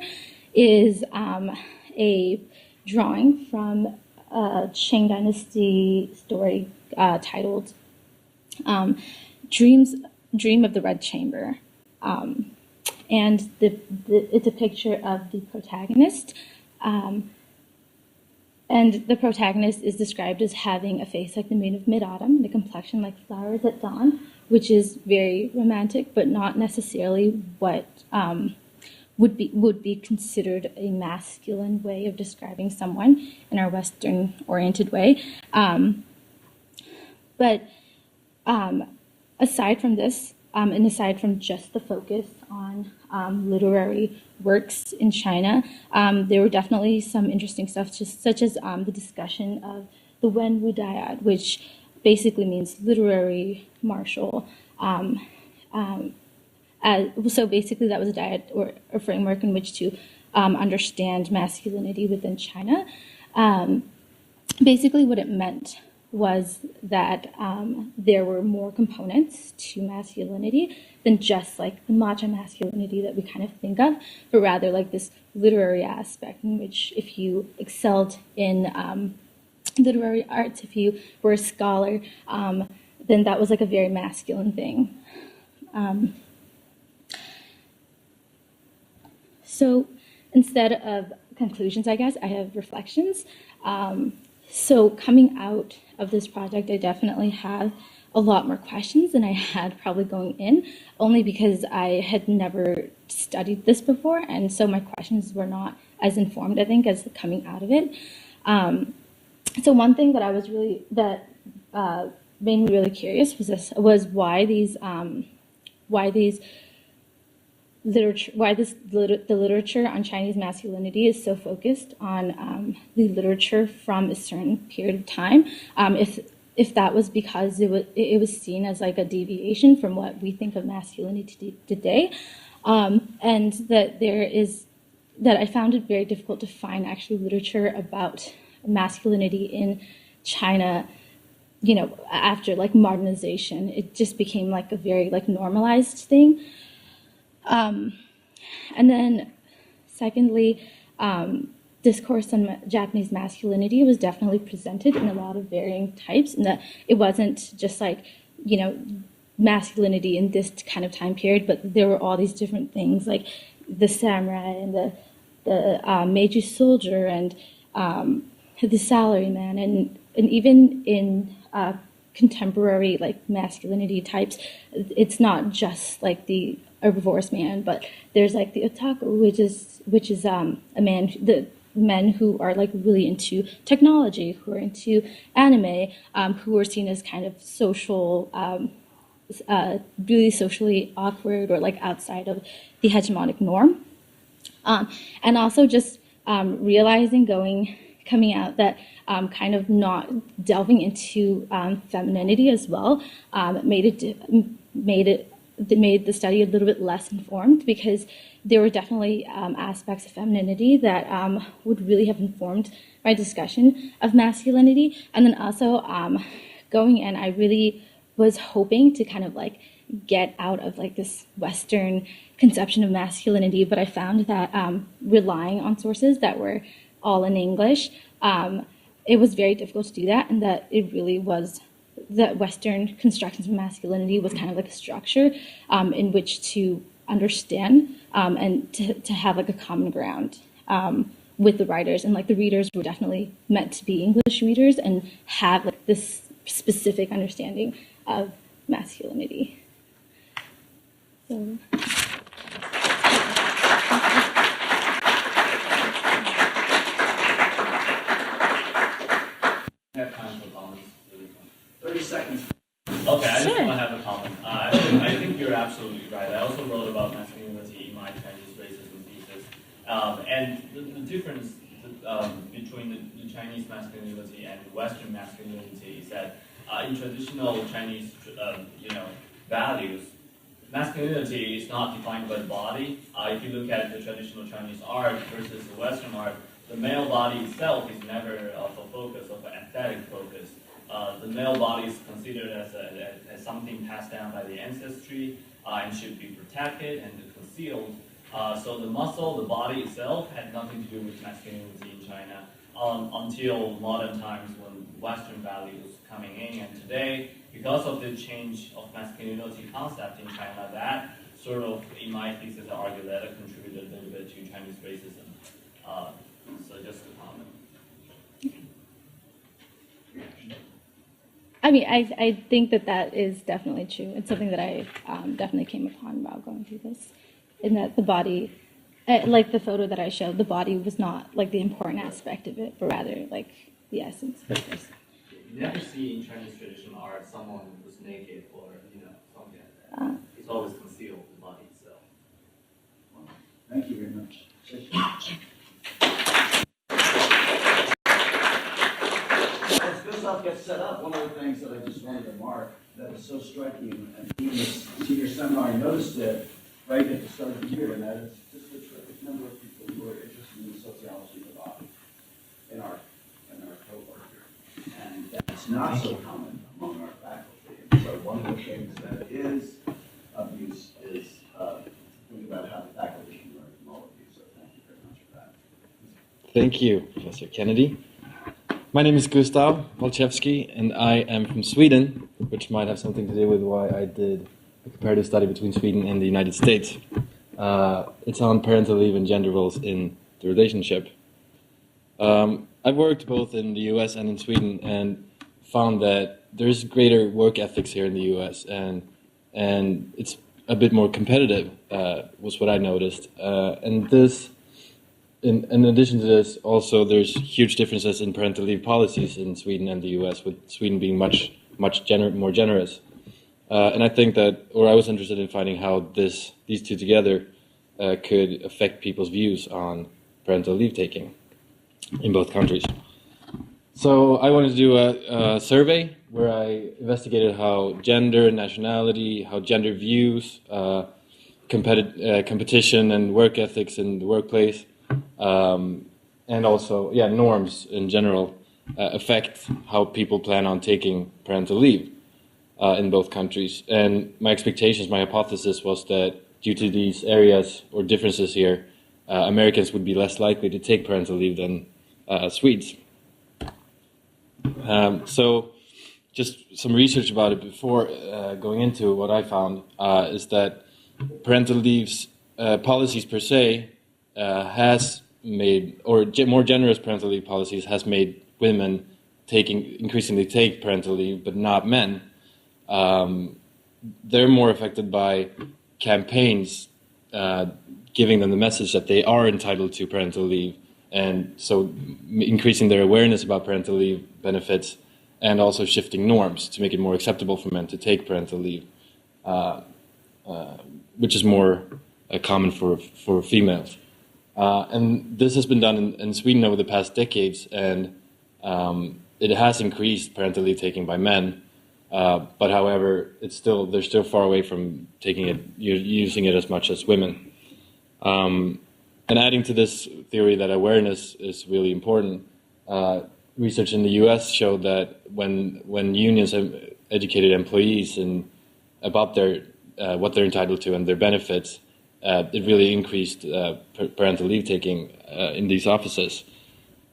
is a drawing from a Qing Dynasty story titled Dream of the Red Chamber. And it's a picture of the protagonist. And the protagonist is described as having a face like the moon of mid-autumn, and a complexion like flowers at dawn, which is very romantic, but not necessarily what would be considered a masculine way of describing someone in our Western-oriented way. But aside from this, and aside from just the focus on literary works in China, there were definitely some interesting stuff, such as the discussion of the Wenwu dyad, which basically means literary martial. So basically that was a dyad or a framework in which to understand masculinity within China. Basically what it meant was that there were more components to masculinity than just like the macho masculinity that we kind of think of, but rather like this literary aspect in which if you excelled in literary arts, if you were a scholar, then that was like a very masculine thing. So instead of conclusions, I guess, I have reflections. So coming out of this project, I definitely have a lot more questions than I had probably going in, only because I had never studied this before, and so my questions were not as informed, I think, as coming out of it. So one thing that I was really, that made me really curious was why the literature on Chinese masculinity is so focused on the literature from a certain period of time. If that was because it was seen as like a deviation from what we think of masculinity today, and that I found it very difficult to find actually literature about masculinity in China. You know, after like modernization, it just became like a very like normalized thing. And then secondly, discourse on Japanese masculinity was definitely presented in a lot of varying types, and that it wasn't just like, you know, masculinity in this kind of time period, but there were all these different things like the samurai and the Meiji soldier and the salaryman, and even in contemporary like masculinity types, it's not just like the herbivorous man, but there's like the otaku, which is a man, the men who are like really into technology, who are into anime, who are seen as kind of social, really socially awkward or like outside of the hegemonic norm. And also just realizing coming out that kind of not delving into femininity as well made the study a little bit less informed, because there were definitely aspects of femininity that would really have informed my discussion of masculinity. And then also going in, I really was hoping to kind of like get out of like this Western conception of masculinity, but I found that relying on sources that were all in English, it was very difficult to do that, and that it really was that Western constructions of masculinity was kind of like a structure in which to understand and to have like a common ground with the writers, and like the readers were definitely meant to be English readers and have like this specific understanding of masculinity. So. I have time for comments. 30 seconds. Okay, I just want to have a comment. I think you're absolutely right. I also wrote about masculinity in my Chinese racism thesis. And the difference between the Chinese masculinity and Western masculinity is that in traditional Chinese values, masculinity is not defined by the body. If you look at the traditional Chinese art versus the Western art, the male body itself is never of a focus, of an aesthetic focus. The male body is considered as something passed down by the ancestry and should be protected and concealed. So the muscle, the body itself, had nothing to do with masculinity in China until modern times when Western values coming in. And today, because of the change of masculinity concept in China, that sort of, in my thesis, I argue that it contributed a little bit to Chinese racism. So just a comment. I mean, I think that is definitely true. It's something that I definitely came upon while going through this, in that the body, like the photo that I showed, the body was not like the important aspect of it, but rather like the essence. You never see in Chinese traditional art someone who's naked or something like that. It's always concealed the body itself. Thank you very much. As good stuff gets set up, one of the things that I just wanted to mark that was so striking, and even this senior seminar, I noticed it right at the start of the year, and that is just a terrific number of people who are interested in the sociology of the body in our cohort here. And that's not so common among our faculty. And so one of the things that is of use is thinking about how the faculty can learn from all of you. So thank you very much for that. Thank you, Professor Kennedy. My name is Gustav Walczewski, and I am from Sweden, which might have something to do with why I did a comparative study between Sweden and the United States. It's on parental leave and gender roles in the relationship. I've worked both in the US and in Sweden and found that there's greater work ethics here in the US, and it's a bit more competitive, was what I noticed. And this, in addition to this, also there's huge differences in parental leave policies in Sweden and the US, with Sweden being much more generous. And I think that, or I was interested in finding how these two together could affect people's views on parental leave taking in both countries. So I wanted to do a survey where I investigated how gender and nationality, how gender views, competition and work ethics in the workplace, and also norms in general affect how people plan on taking parental leave in both countries. And my expectations, my hypothesis was that due to these areas or differences here, Americans would be less likely to take parental leave than Swedes. So just some research about it before going into what I found is that parental leaves policies per se has made, or more generous parental leave policies has made women increasingly take parental leave, but not men. They're more affected by campaigns giving them the message that they are entitled to parental leave, and so increasing their awareness about parental leave benefits, and also shifting norms to make it more acceptable for men to take parental leave, which is more common for females. And this has been done in Sweden over the past decades, and it has increased parental leave taking by men. But however, they're still far away from using it as much as women. And adding to this theory that awareness is really important, research in the U.S. showed that when unions have educated employees about what they're entitled to and their benefits, it really increased parental leave taking in these offices.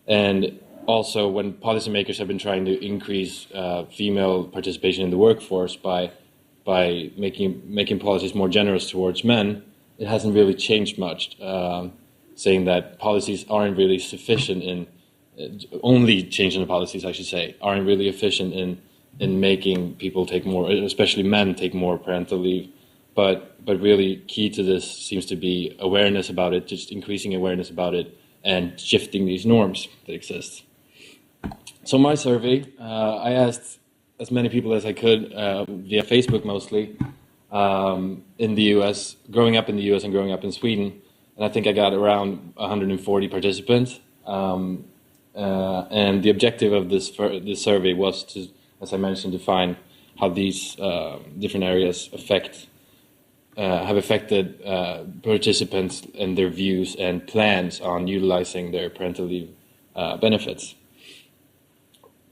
And also, when policymakers have been trying to increase female participation in the workforce by making policies more generous towards men, it hasn't really changed much. Saying that policies aren't really sufficient only changing the policies, I should say, aren't really efficient in making people take more, especially men, take more parental leave. But really key to this seems to be awareness about it, just increasing awareness about it and shifting these norms that exist. So my survey, I asked as many people as I could via Facebook mostly in the US, growing up in the US and growing up in Sweden. And I think I got around 140 participants. And the objective of this survey was to, as I mentioned, to find how these different areas have affected participants and their views and plans on utilizing their parental leave benefits.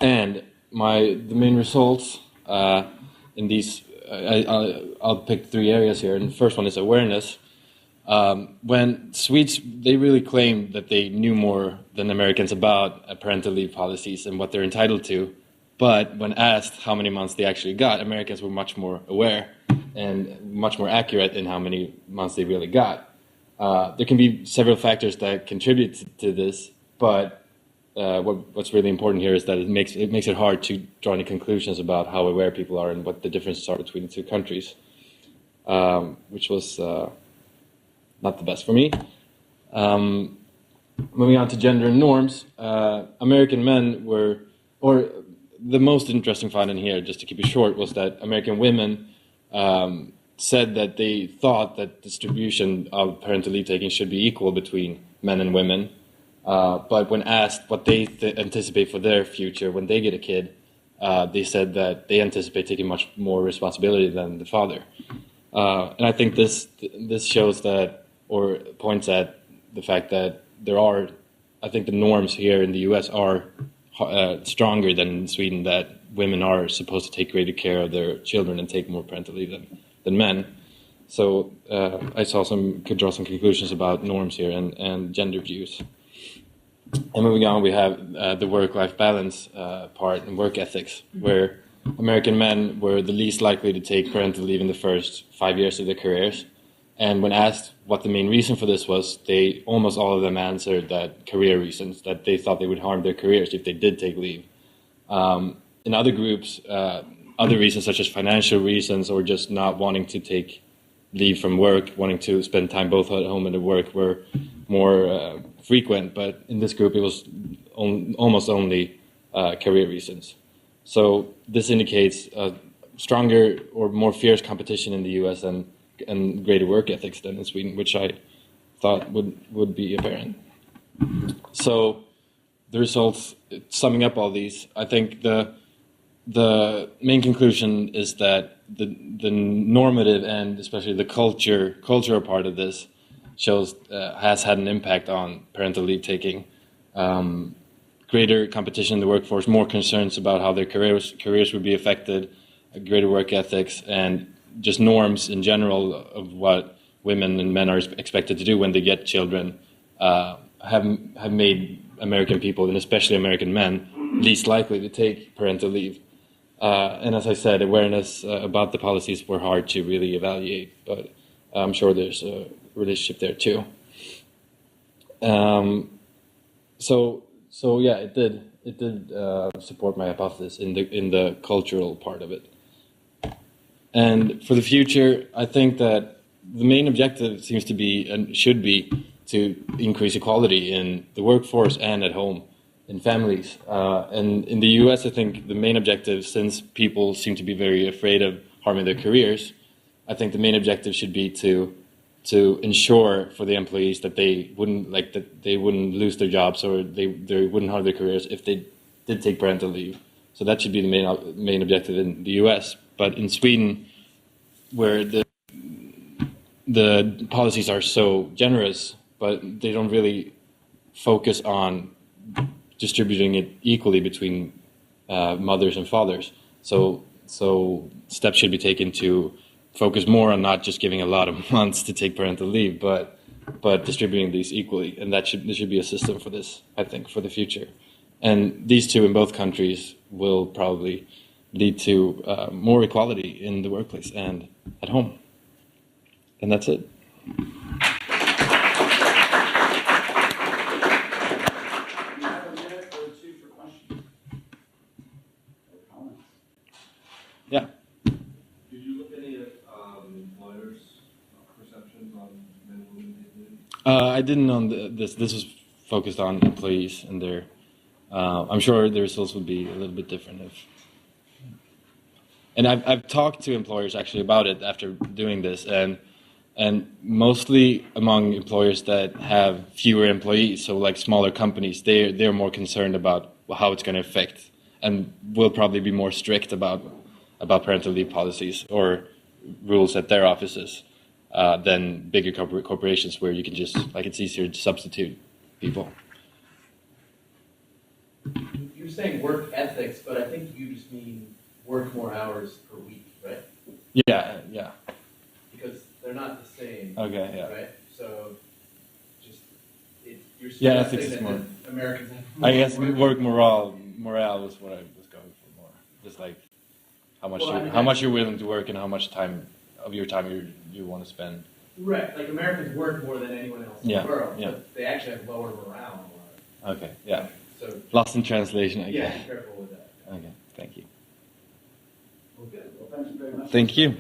And the main results in these, I'll pick 3 areas here. And the first one is awareness. When Swedes, they really claimed that they knew more than Americans about parental leave policies and what they're entitled to. But when asked how many months they actually got, Americans were much more aware and much more accurate in how many months they really got. There can be several factors that contribute to this, but what's really important here is that it makes it hard to draw any conclusions about how aware people are and what the differences are between the two countries, which was not the best for me. Moving on to gender and norms, American men were, or the most interesting finding here, just to keep it short, was that American women said that they thought that distribution of parental leave taking should be equal between men and women. But when asked what they anticipate for their future when they get a kid, they said that they anticipate taking much more responsibility than the father. And I think this shows that, or points at the fact that I think the norms here in the U.S. are stronger than in Sweden, that women are supposed to take greater care of their children and take more parental leave than men. So I could draw some conclusions about norms here and gender views. And moving on, we have the work-life balance part and work ethics, where American men were the least likely to take parental leave in the first 5 years of their careers. And when asked what the main reason for this was, almost all of them answered that career reasons, that they thought they would harm their careers if they did take leave. In other groups, other reasons such as financial reasons or just not wanting to take leave from work, wanting to spend time both at home and at work were more frequent. But in this group, it was almost only career reasons. So this indicates stronger or more fierce competition in the U.S. and greater work ethics than in Sweden, which I thought would be apparent. So the results, summing up all these, I think the main conclusion is that the normative and especially the cultural part of this has had an impact on parental leave taking. Greater competition in the workforce, more concerns about how their careers would be affected, greater work ethics, and just norms in general of what women and men are expected to do when they get children have made American people, and especially American men, least likely to take parental leave. And as I said, awareness about the policies were hard to really evaluate, but I'm sure there's a relationship there too. So yeah, it did support my hypothesis in the cultural part of it. And for the future, I think that the main objective seems to be and should be to increase equality in the workforce and at home, in families. And in the US, I think the main objective, since people seem to be very afraid of harming their careers, I think the main objective should be to ensure for the employees that they wouldn't lose their jobs or they wouldn't harm their careers if they did take parental leave. So that should be the main objective in the US. But in Sweden, where the policies are so generous, but they don't really focus on distributing it equally between mothers and fathers. So steps should be taken to focus more on not just giving a lot of months to take parental leave, but distributing these equally. And there should be a system for this, I think, for the future. And these two in both countries will probably lead to more equality in the workplace and at home. And that's it. Yeah. Did you look at any employers' perceptions on men and women? I didn't on this. This was focused on employees and their. I'm sure the results would be a little bit different if. And I've talked to employers actually about it after doing this, and mostly among employers that have fewer employees, so like smaller companies, they're more concerned about how it's going to affect, and will probably be more strict about parental leave policies or rules at their offices than bigger corporations where you can just, it's easier to substitute people. You're saying work ethics, but I think you just mean work more hours per week, right? Yeah. Because they're not the same. Okay, yeah. Right? So, you're yeah, ethics is more. Americans have I guess work morale was what I was going for more. Just like how much you're willing to work and how much of your time you want to spend. Right, like Americans work more than anyone else in the world, but they actually have lower morale. Okay, yeah. So Lost in translation, I yeah, guess. be careful with that. Okay, thank you. Well, good. Well, thank you very much. Thank you.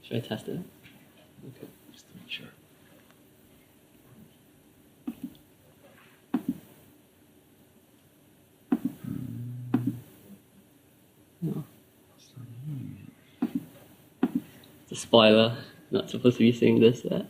Should I test it? Okay. Just to make sure. No. It's a spoiler. Not supposed to be saying this yet.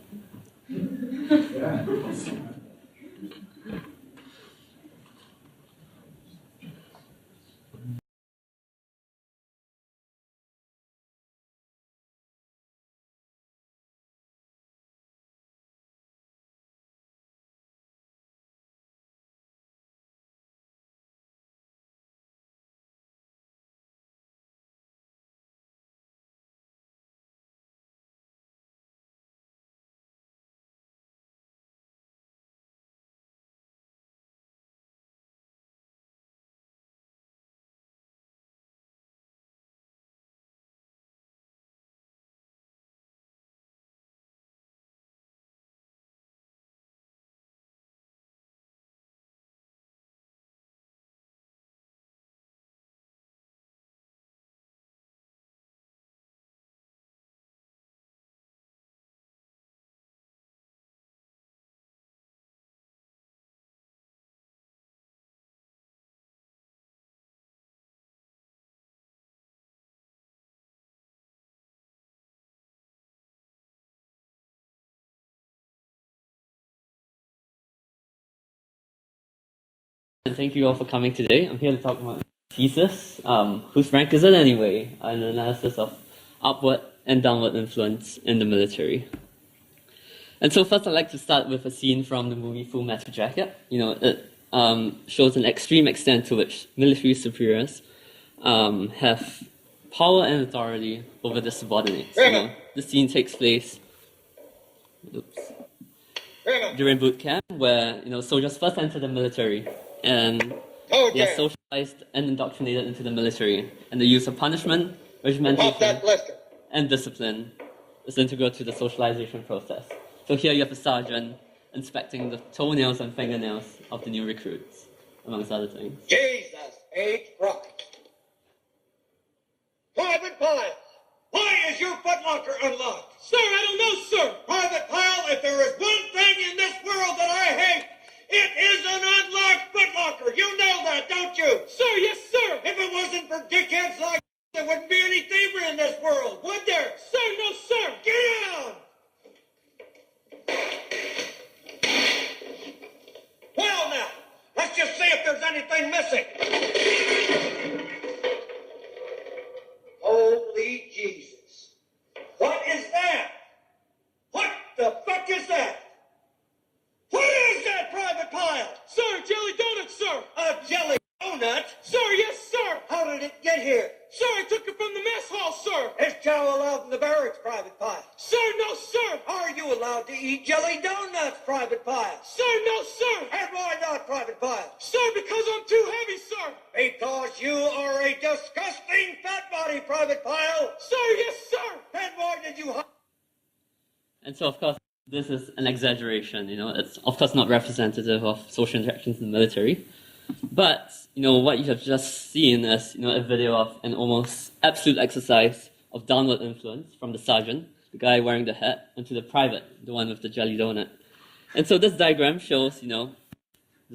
And thank you all for coming today. I'm here to talk about thesis. Whose rank is it anyway? An analysis of upward and downward influence in the military. And so first I'd like to start with a scene from the movie Full Metal Jacket. It shows an extreme extent to which military superiors have power and authority over the subordinates. The scene takes place during boot camp, where soldiers first enter the military and they are socialized and indoctrinated into the military, and the use of punishment, regimentation, and discipline is integral to the socialization process. So here you have a sergeant inspecting the toenails and fingernails of the new recruits, amongst other things. Jesus H. Rocket. Private Pyle, why is your footlocker unlocked? Sir, I don't know, sir. Private Pyle, if there is one thing in this world that I hate, it is an unlocked footlocker. You know that, don't you? Sir, yes, sir. If it wasn't for dickheads like there wouldn't be any thievery in this world, would there? Sir, no, sir. Get down! Well, now, let's just see if there's anything missing. Holy Jesus. What is that? What the fuck is that? What is that, Private Pyle? Sir, jelly donut, sir. A jelly donut? Sir, yes, sir. How did it get here? Sir, I took it from the mess hall, sir. Is chow allowed in the barracks, Private Pyle? Sir, no, sir. Are you allowed to eat jelly donuts, Private Pyle? Sir, no, sir. And why not, Private Pyle? Sir, because I'm too heavy, sir. Because you are a disgusting fat body, Private Pyle. Sir, yes, sir. And why did you... And so, of course, this is an exaggeration. It's of course not representative of social interactions in the military. But, what you have just seen is, a video of an almost absolute exercise of downward influence from the sergeant, the guy wearing the hat, and to the private, the one with the jelly donut. And so this diagram shows, the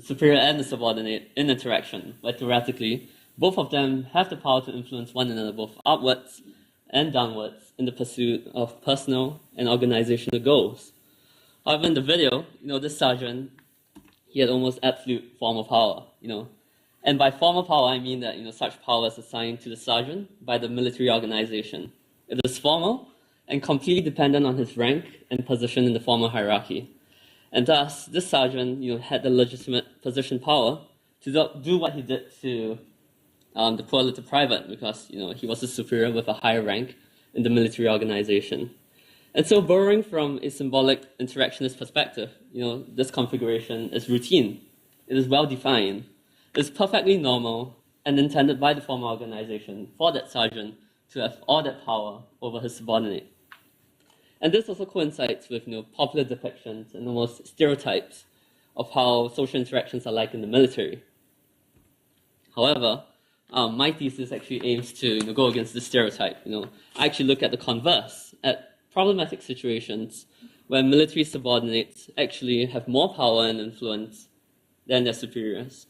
superior and the subordinate in interaction, where theoretically, both of them have the power to influence one another, both upwards and downwards, in the pursuit of personal and organizational goals. However, in the video, this sergeant, he had almost absolute formal power, And by formal power, I mean that, such power is assigned to the sergeant by the military organization. It is formal and completely dependent on his rank and position in the formal hierarchy. And thus, this sergeant, had the legitimate position power to do what he did to the poor little private, because, he was a superior with a higher rank in the military organization. And so, borrowing from a symbolic interactionist perspective, this configuration is routine. It is well-defined. It is perfectly normal and intended by the former organization for that sergeant to have all that power over his subordinate. And this also coincides with popular depictions and almost stereotypes of how social interactions are like in the military. However, my thesis actually aims to go against this stereotype. I actually look at the converse, at problematic situations where military subordinates actually have more power and influence than their superiors.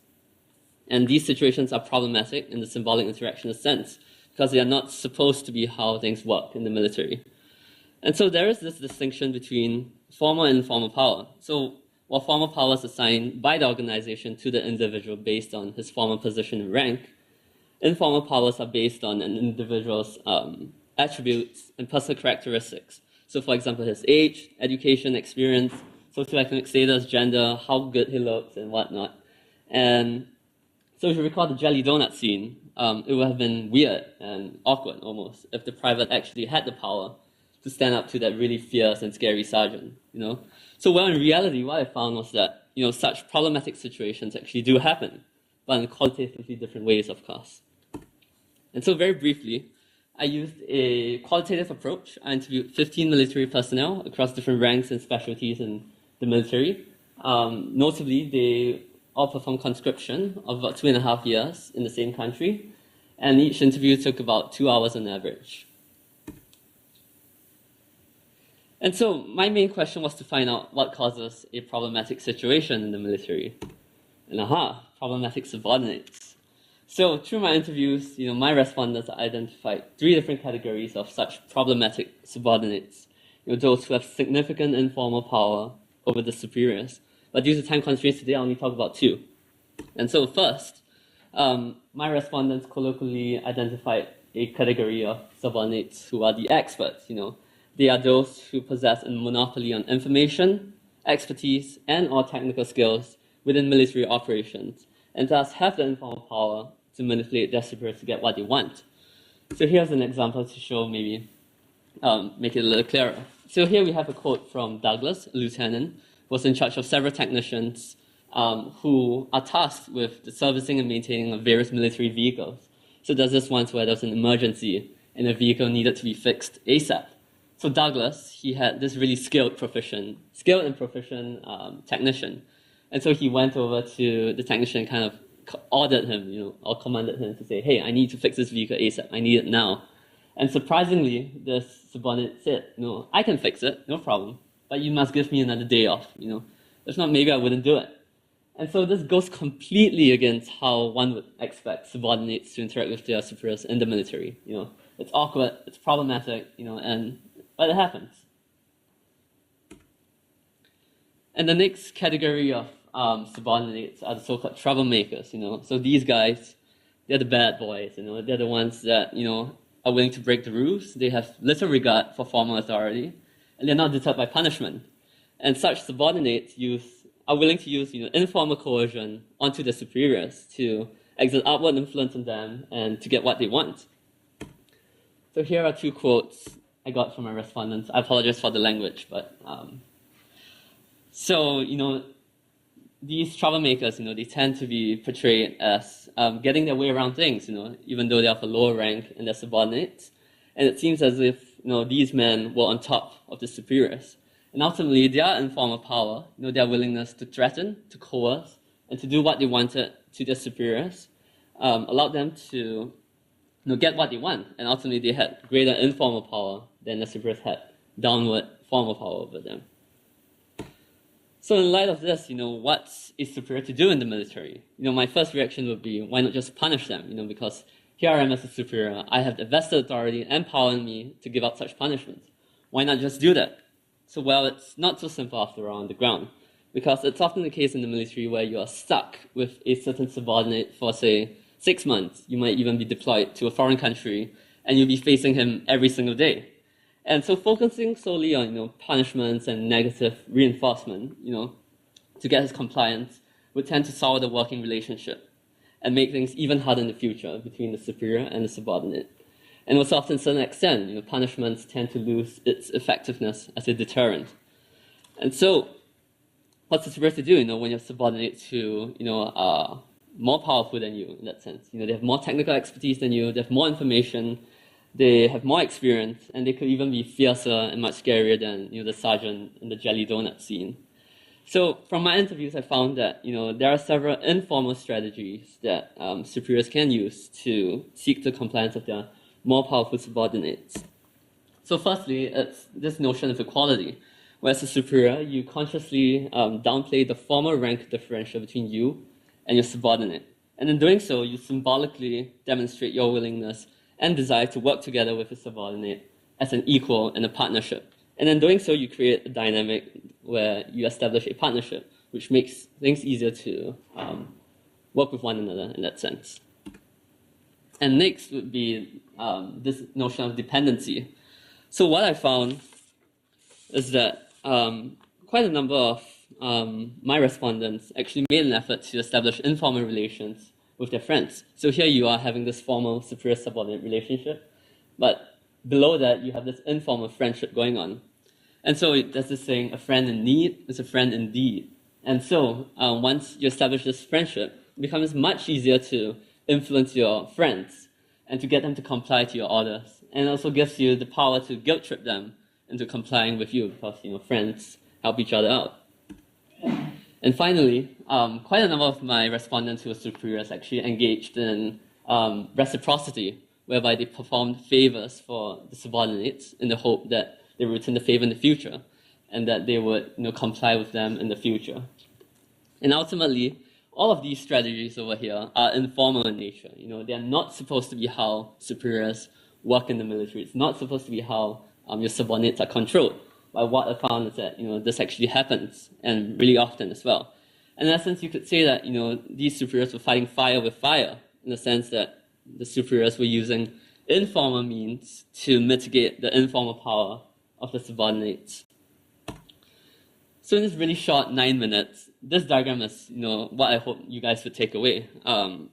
And these situations are problematic in the symbolic interactionist sense because they are not supposed to be how things work in the military. And so there is this distinction between formal and informal power. So while formal power is assigned by the organization to the individual based on his formal position and rank, informal powers are based on an individual's attributes and personal characteristics. So for example, his age, education, experience, socioeconomic status, gender, how good he looks, and whatnot. And so if you recall the jelly donut scene, it would have been weird and awkward almost if the private actually had the power to stand up to that really fierce and scary sergeant, you know? So well, in reality, what I found was that, you know, such problematic situations actually do happen, but in qualitatively different ways, of course. And so very briefly, I used a qualitative approach. I interviewed 15 military personnel across different ranks and specialties in the military. Notably, they all performed conscription of about 2.5 years in the same country, and each interview took about 2 hours on average. And so my main question was to find out what causes a problematic situation in the military. And problematic subordinates. So through my interviews, you know, my respondents identified 3 different categories of such problematic subordinates. You know, those who have significant informal power over the superiors. But due to time constraints today, I'll only talk about 2. And so first, my respondents colloquially identified a category of subordinates who are the experts, you know. They are those who possess a monopoly on information, expertise, and or technical skills within military operations, and thus have the informal power to manipulate their superiors to get what they want. So here's an example to show maybe, make it a little clearer. So here we have a quote from Douglas, a lieutenant, who was in charge of several technicians who are tasked with the servicing and maintaining of various military vehicles. So there's this once where there was an emergency and a vehicle needed to be fixed ASAP. So Douglas, he had this really skilled and proficient technician. And so he went over to the technician and kind of ordered him, you know, or commanded him to say, hey, I need to fix this vehicle ASAP. I need it now. And surprisingly, this subordinate said, no, I can fix it, no problem. But you must give me another day off, you know. If not, maybe I wouldn't do it. And so this goes completely against how one would expect subordinates to interact with their superiors in the military. You know, it's awkward, it's problematic, you know, but it happens. And the next category of subordinates are the so-called troublemakers, you know. So these guys, they're the bad boys, you know. They're the ones that, you know, are willing to break the rules. They have little regard for formal authority, and they're not deterred by punishment. And such subordinates are willing to use, you know, informal coercion onto their superiors to exert upward influence on them and to get what they want. So here are 2 quotes I got from my respondents. I apologize for the language, but so, you know, these troublemakers, you know, they tend to be portrayed as getting their way around things, you know, even though they have a lower rank in their subordinates. And it seems as if, you know, these men were on top of the superiors. And ultimately, their informal power, you know, their willingness to threaten, to coerce, and to do what they wanted to their superiors, allowed them to, you know, get what they want. And ultimately, they had greater informal power than the superiors had downward formal power over them. So in light of this, you know, what's a superior to do in the military? You know, my first reaction would be, why not just punish them? You know, because here I am as a superior, I have the vested authority and power in me to give out such punishments. Why not just do that? So, well, it's not so simple after all on the ground, because it's often the case in the military where you are stuck with a certain subordinate for, say, 6 months. You might even be deployed to a foreign country, and you'll be facing him every single day. And so focusing solely on, you know, punishments and negative reinforcement, you know, to get his compliance would tend to sour the working relationship and make things even harder in the future between the superior and the subordinate. And also often to a certain extent, you know, punishments tend to lose its effectiveness as a deterrent. And so what's the superior to do, you know, when you have subordinates who, you know, are more powerful than you in that sense? You know, they have more technical expertise than you, they have more information, they have more experience, and they could even be fiercer and much scarier than, you know, the sergeant in the jelly donut scene. So from my interviews, I found that, you know, there are several informal strategies that superiors can use to seek the compliance of their more powerful subordinates. So firstly, it's this notion of equality, where as a superior, you consciously downplay the formal rank differential between you and your subordinate. And in doing so, you symbolically demonstrate your willingness and desire to work together with a subordinate as an equal in a partnership. And in doing so, you create a dynamic where you establish a partnership, which makes things easier to work with one another in that sense. And next would be this notion of dependency. So what I found is that quite a number of my respondents actually made an effort to establish informal relations with their friends. So here you are having this formal superior-subordinate relationship, but below that you have this informal friendship going on. And so there's this saying, a friend in need is a friend indeed. And so once you establish this friendship, it becomes much easier to influence your friends and to get them to comply to your orders. And it also gives you the power to guilt trip them into complying with you because, friends help each other out. And finally, quite a number of my respondents who were superiors actually engaged in reciprocity, whereby they performed favors for the subordinates in the hope that they would return the favor in the future and that they would comply with them in the future. And ultimately, all of these strategies over here are informal in nature. They are not supposed to be how superiors work in the military. It's not supposed to be how your subordinates are controlled. But what I found is that this actually happens, and really often as well. In essence, you could say that these superiors were fighting fire with fire, in the sense that the superiors were using informal means to mitigate the informal power of the subordinates. So in this really short 9 minutes, this diagram is what I hope you guys would take away,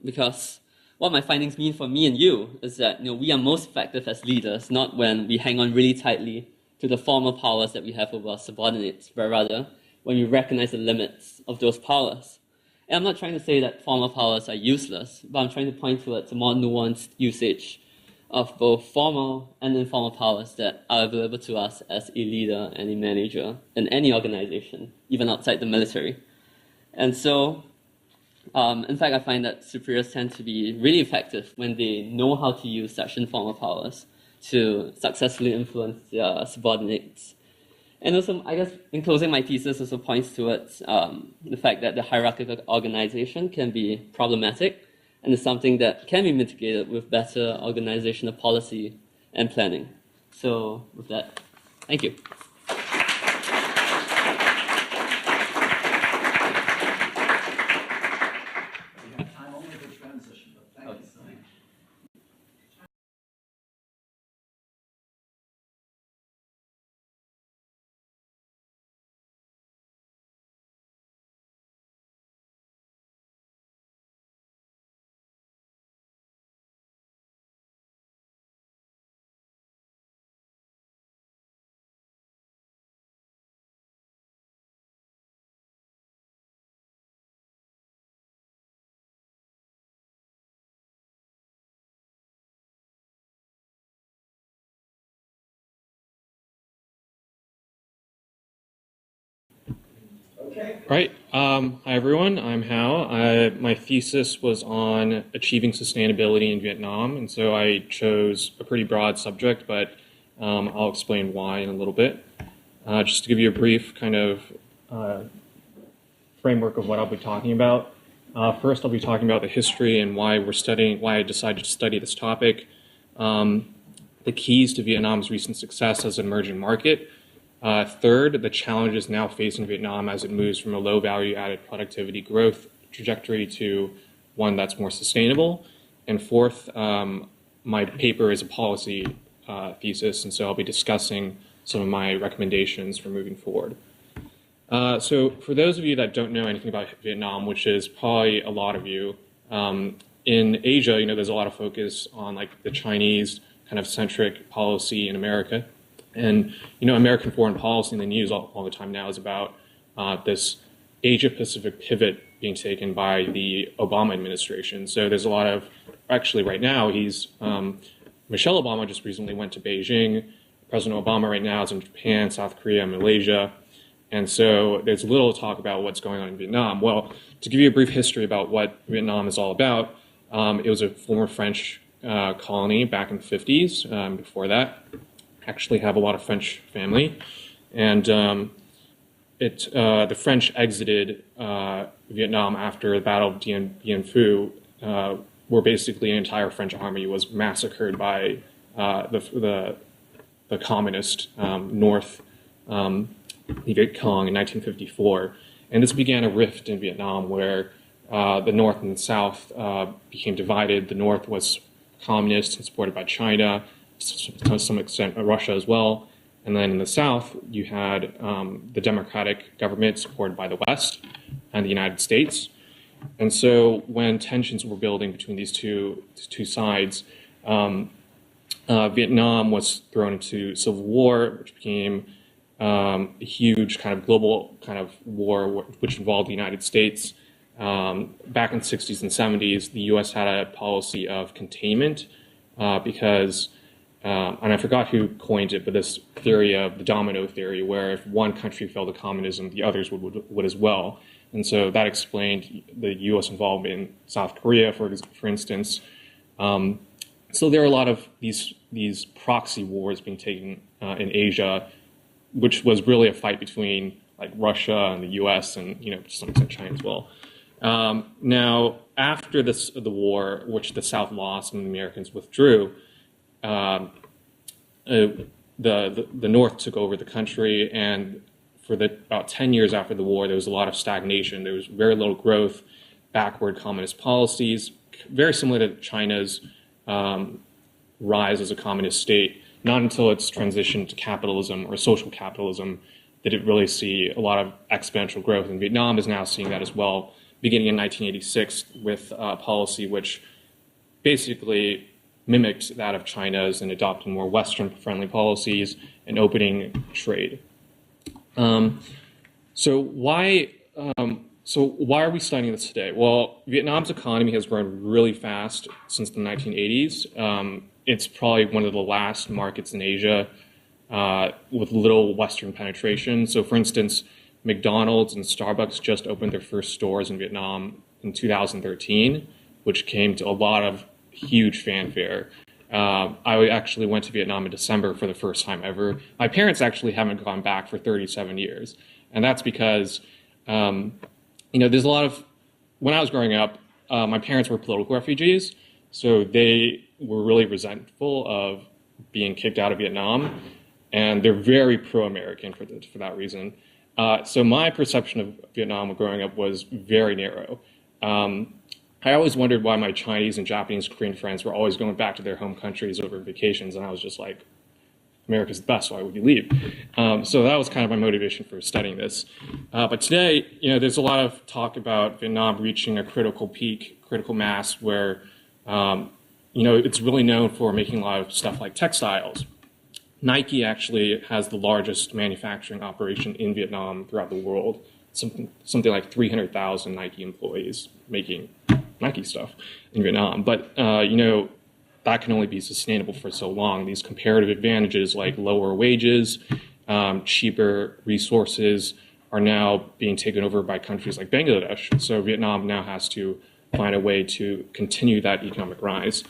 because what my findings mean for me and you is that we are most effective as leaders not when we hang on really tightly to the formal powers that we have over our subordinates, but rather when we recognize the limits of those powers. And I'm not trying to say that formal powers are useless, but I'm trying to point towards a more nuanced usage of both formal and informal powers that are available to us as a leader and a manager in any organization, even outside the military. And so, in fact, I find that superiors tend to be really effective when they know how to use such informal powers to successfully influence their subordinates. And also, I guess, in closing, my thesis also points towards the fact that the hierarchical organization can be problematic and is something that can be mitigated with better organizational policy and planning. So with that, thank you. Time only for transition, but thank you. Right. Hi, everyone. I'm Hal. My thesis was on achieving sustainability in Vietnam, and so I chose a pretty broad subject, but I'll explain why in a little bit. Just to give you a brief kind of framework of what I'll be talking about. First, I'll be talking about the history and why I decided to study this topic, the keys to Vietnam's recent success as an emerging market. Third, the challenges now facing Vietnam as it moves from a low value added productivity growth trajectory to one that's more sustainable. And fourth, my paper is a policy thesis, and so I'll be discussing some of my recommendations for moving forward. So for those of you that don't know anything about Vietnam, which is probably a lot of you, in Asia, there's a lot of focus on like the Chinese kind of centric policy in America. And, American foreign policy in the news all the time now is about this Asia-Pacific pivot being taken by the Obama administration. So there's a lot of, actually right now, Michelle Obama just recently went to Beijing. President Obama right now is in Japan, South Korea, Malaysia. And so there's little talk about what's going on in Vietnam. Well, to give you a brief history about what Vietnam is all about, it was a former French colony back in the 50s, before that. actually have a lot of French family, and the French exited Vietnam after the Battle of Dien Phu, where basically an entire French army was massacred by the communist North, Viet Cong in 1954. And this began a rift in Vietnam where the North and the South became divided. The North was communist and supported by China, to some extent Russia as well. And then in the South, you had the democratic government supported by the West and the United States. And so when tensions were building between these two sides, Vietnam was thrown into civil war, which became a huge kind of global kind of war, which involved the United States. Back in the 60s and 70s, the U.S. had a policy of containment because, and I forgot who coined it, but this theory of the domino theory, where if one country fell to communism, the others would as well. And so that explained the U.S. involvement in South Korea, for instance. So there are a lot of these proxy wars being taken in Asia, which was really a fight between like Russia and the U.S. and to some extent China as well. Now, after the war, which the South lost and the Americans withdrew, the North took over the country, and for about 10 years after the war, there was a lot of stagnation. There was very little growth, backward communist policies, very similar to China's rise as a communist state. Not until its transition to capitalism or social capitalism did it really see a lot of exponential growth. And Vietnam is now seeing that as well, beginning in 1986 with a policy which basically mimicked that of China's and adopting more Western-friendly policies and opening trade. So why are we studying this today? Well, Vietnam's economy has grown really fast since the 1980s. It's probably one of the last markets in Asia with little Western penetration. So for instance, McDonald's and Starbucks just opened their first stores in Vietnam in 2013, which came to a lot of huge fanfare. I actually went to Vietnam in December for the first time ever. My parents actually haven't gone back for 37 years. And that's because, there's a lot of, when I was growing up, my parents were political refugees. So they were really resentful of being kicked out of Vietnam. And they're very pro-American for that reason. So my perception of Vietnam growing up was very narrow. I always wondered why my Chinese and Japanese Korean friends were always going back to their home countries over vacations, and I was just like, America's the best, why would you leave? So that was kind of my motivation for studying this. But today, there's a lot of talk about Vietnam reaching a critical peak, critical mass, where it's really known for making a lot of stuff like textiles. Nike actually has the largest manufacturing operation in Vietnam throughout the world. Something like 300,000 Nike employees making Nike stuff in Vietnam. But, that can only be sustainable for so long. These comparative advantages like lower wages, cheaper resources are now being taken over by countries like Bangladesh. So Vietnam now has to find a way to continue that economic rise.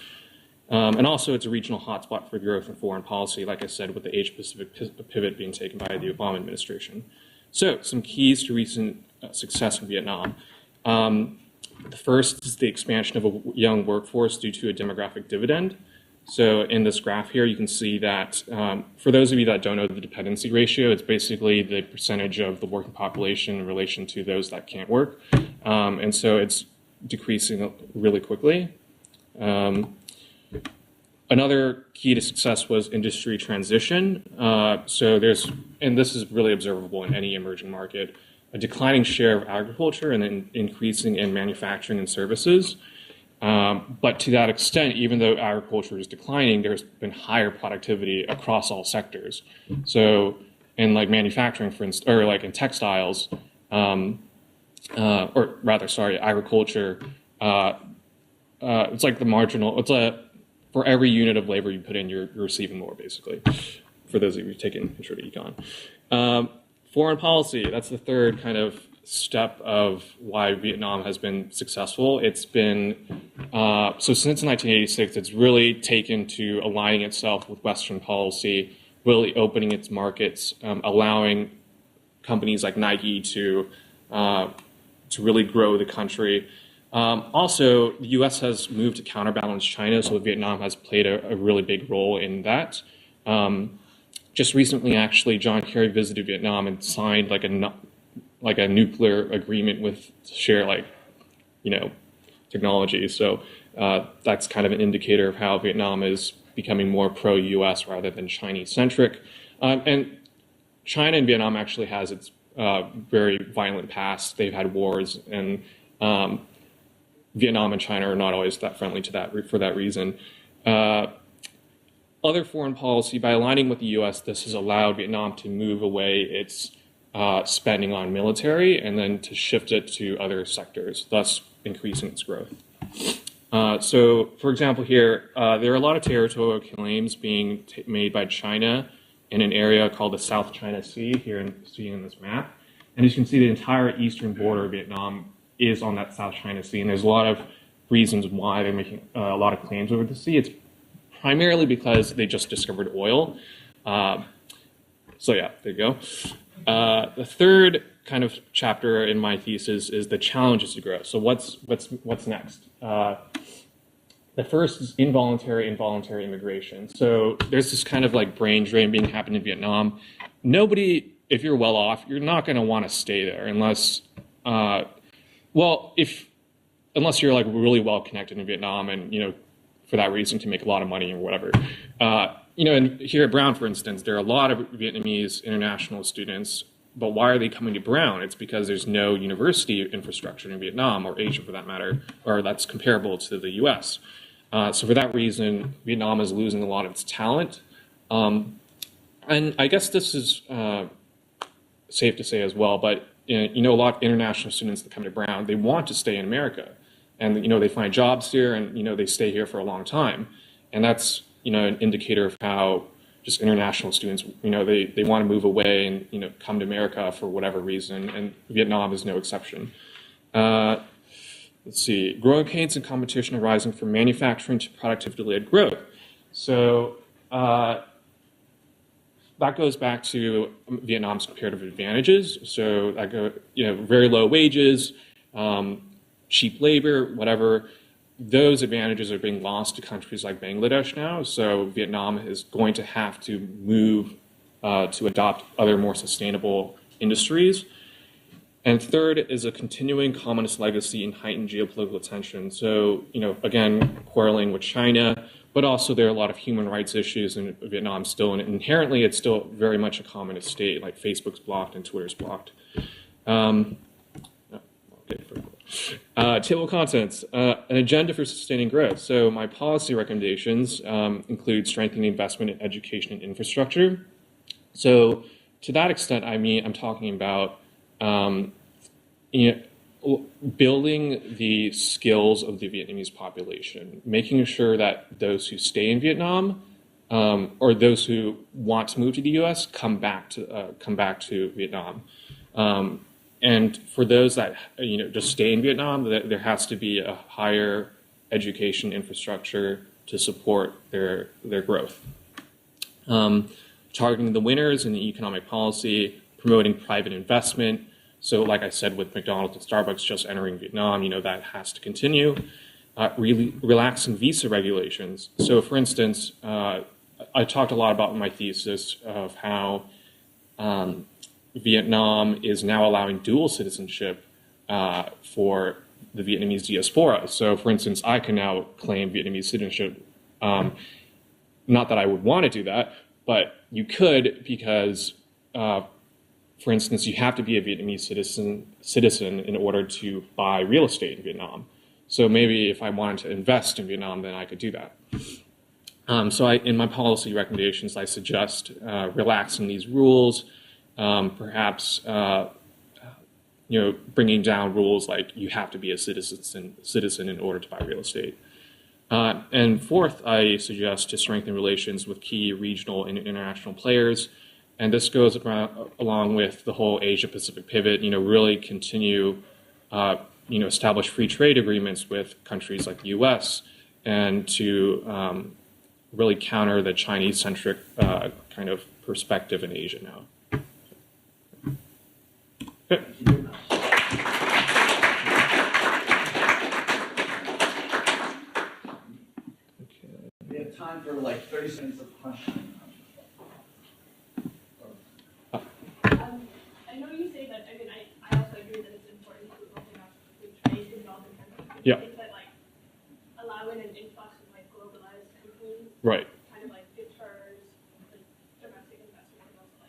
And also it's a regional hotspot for growth and foreign policy, like I said, with the Asia-Pacific pivot being taken by the Obama administration. So some keys to recent success in Vietnam. The first is the expansion of a young workforce due to a demographic dividend. So in this graph here, you can see that for those of you that don't know the dependency ratio, it's basically the percentage of the working population in relation to those that can't work. And so it's decreasing really quickly. Another key to success was industry transition. So and this is really observable in any emerging market, a declining share of agriculture and then increasing in manufacturing and services. But to that extent, even though agriculture is declining, there's been higher productivity across all sectors. So in like manufacturing, for instance, or like in textiles, agriculture, it's like the marginal, for every unit of labor you put in, you're receiving more, basically, for those of you taking intro to econ. Foreign policy, that's the third kind of step of why Vietnam has been successful. It's been, so since 1986, it's really taken to aligning itself with Western policy, really opening its markets, allowing companies like Nike to really grow the country. Also, the U.S. has moved to counterbalance China, so Vietnam has played a really big role in that. Just recently, actually, John Kerry visited Vietnam and signed like a nuclear agreement with to share technology. So that's kind of an indicator of how Vietnam is becoming more pro-U.S. rather than Chinese-centric. And China and Vietnam actually has its very violent past. They've had wars, and Vietnam and China are not always that friendly to that for that reason. Other foreign policy, by aligning with the U.S., this has allowed Vietnam to move away its spending on military and then to shift it to other sectors, thus increasing its growth. So, for example, here, there are a lot of territorial claims being made by China in an area called the South China Sea, here in this map. And as you can see, the entire eastern border of Vietnam is on that South China Sea, and there's a lot of reasons why they're making a lot of claims over the sea. It's primarily because they just discovered oil. So yeah, there you go. The third kind of chapter in my thesis is the challenges to growth. So what's next? The first is involuntary immigration. So there's this kind of like brain drain being happening in Vietnam. Nobody, if you're well off, you're not going to want to stay there unless, unless you're like really well connected in Vietnam and, for that reason to make a lot of money or whatever. And here at Brown, for instance, there are a lot of Vietnamese international students, but why are they coming to Brown? It's because there's no university infrastructure in Vietnam, or Asia for that matter, or that's comparable to the US. So for that reason, Vietnam is losing a lot of its talent. And I guess this is safe to say as well, but a lot of international students that come to Brown, they want to stay in America. And they find jobs here, and they stay here for a long time, and that's an indicator of how just international students they want to move away and come to America for whatever reason, and Vietnam is no exception. Let's see, growing pains and competition arising from manufacturing to productivity-led growth. So that goes back to Vietnam's comparative advantages. So that very low wages. Cheap labor, whatever, those advantages are being lost to countries like Bangladesh now. So Vietnam is going to have to move to adopt other more sustainable industries. And third is a continuing communist legacy and heightened geopolitical tension. So, again, quarreling with China, but also there are a lot of human rights issues in Vietnam still, and inherently it's still very much a communist state, like Facebook's blocked and Twitter's blocked. Table of contents, an agenda for sustaining growth. So my policy recommendations include strengthening investment in education and infrastructure. So to that extent, I'm talking about building the skills of the Vietnamese population, making sure that those who stay in Vietnam or those who want to move to the U.S. come back to Vietnam. And for those that just stay in Vietnam, there has to be a higher education infrastructure to support their growth. Targeting the winners in the economic policy, promoting private investment. So like I said, with McDonald's and Starbucks just entering Vietnam, that has to continue. Relaxing visa regulations. So for instance, I talked a lot about in my thesis of how Vietnam is now allowing dual citizenship for the Vietnamese diaspora. So, for instance, I can now claim Vietnamese citizenship. Not that I would want to do that, but you could because, for instance, you have to be a Vietnamese citizen in order to buy real estate in Vietnam. So maybe if I wanted to invest in Vietnam, then I could do that. So in my policy recommendations, I suggest relaxing these rules. Perhaps bringing down rules like you have to be a citizen in order to buy real estate. And fourth, I suggest to strengthen relations with key regional and international players. And this goes along with the whole Asia-Pacific pivot, really continue, establish free trade agreements with countries like the U.S. and to really counter the Chinese-centric kind of perspective in Asia now. Okay. We have time for like 30 seconds of questions. I know you say that, I also agree that it's important to open up free trade to developing countries. Yeah. I think that allowing an influx of globalized companies Right. kind of deters domestic investment and also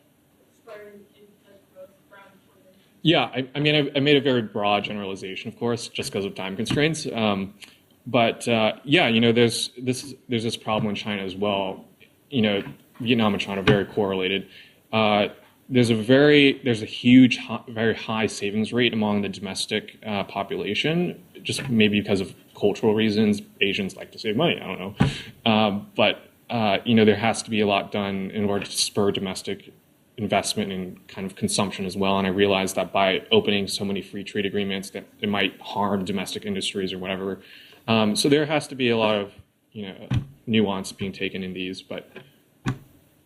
spurring growth from foreign. Yeah, I mean, I made a very broad generalization, of course, just because of time constraints. But yeah, there's this problem in China as well. Vietnam and China are very correlated. There's a huge, very high savings rate among the domestic population, just maybe because of cultural reasons. Asians like to save money. I don't know, but there has to be a lot done in order to spur domestic investment and kind of consumption as well. And I realized that by opening so many free trade agreements, that it might harm domestic industries or whatever. So there has to be a lot of nuance being taken in these, but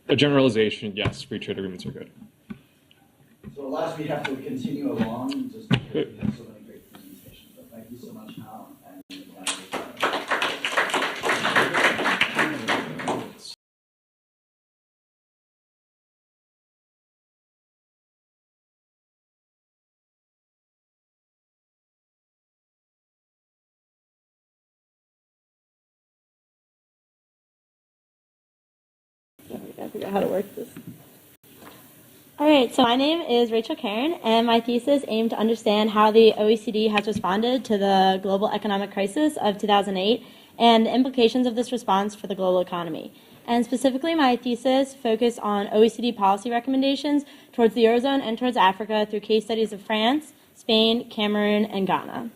a generalization, yes, free trade agreements are good. So alas, we have to continue along just because we have so many great presentations. But thank you so much, Hal. I gotta figure out how to work this. All right, so my name is Rachel Karen, and my thesis aimed to understand how the OECD has responded to the global economic crisis of 2008 and the implications of this response for the global economy. And specifically, my thesis focused on OECD policy recommendations towards the Eurozone and towards Africa through case studies of France, Spain, Cameroon, and Ghana.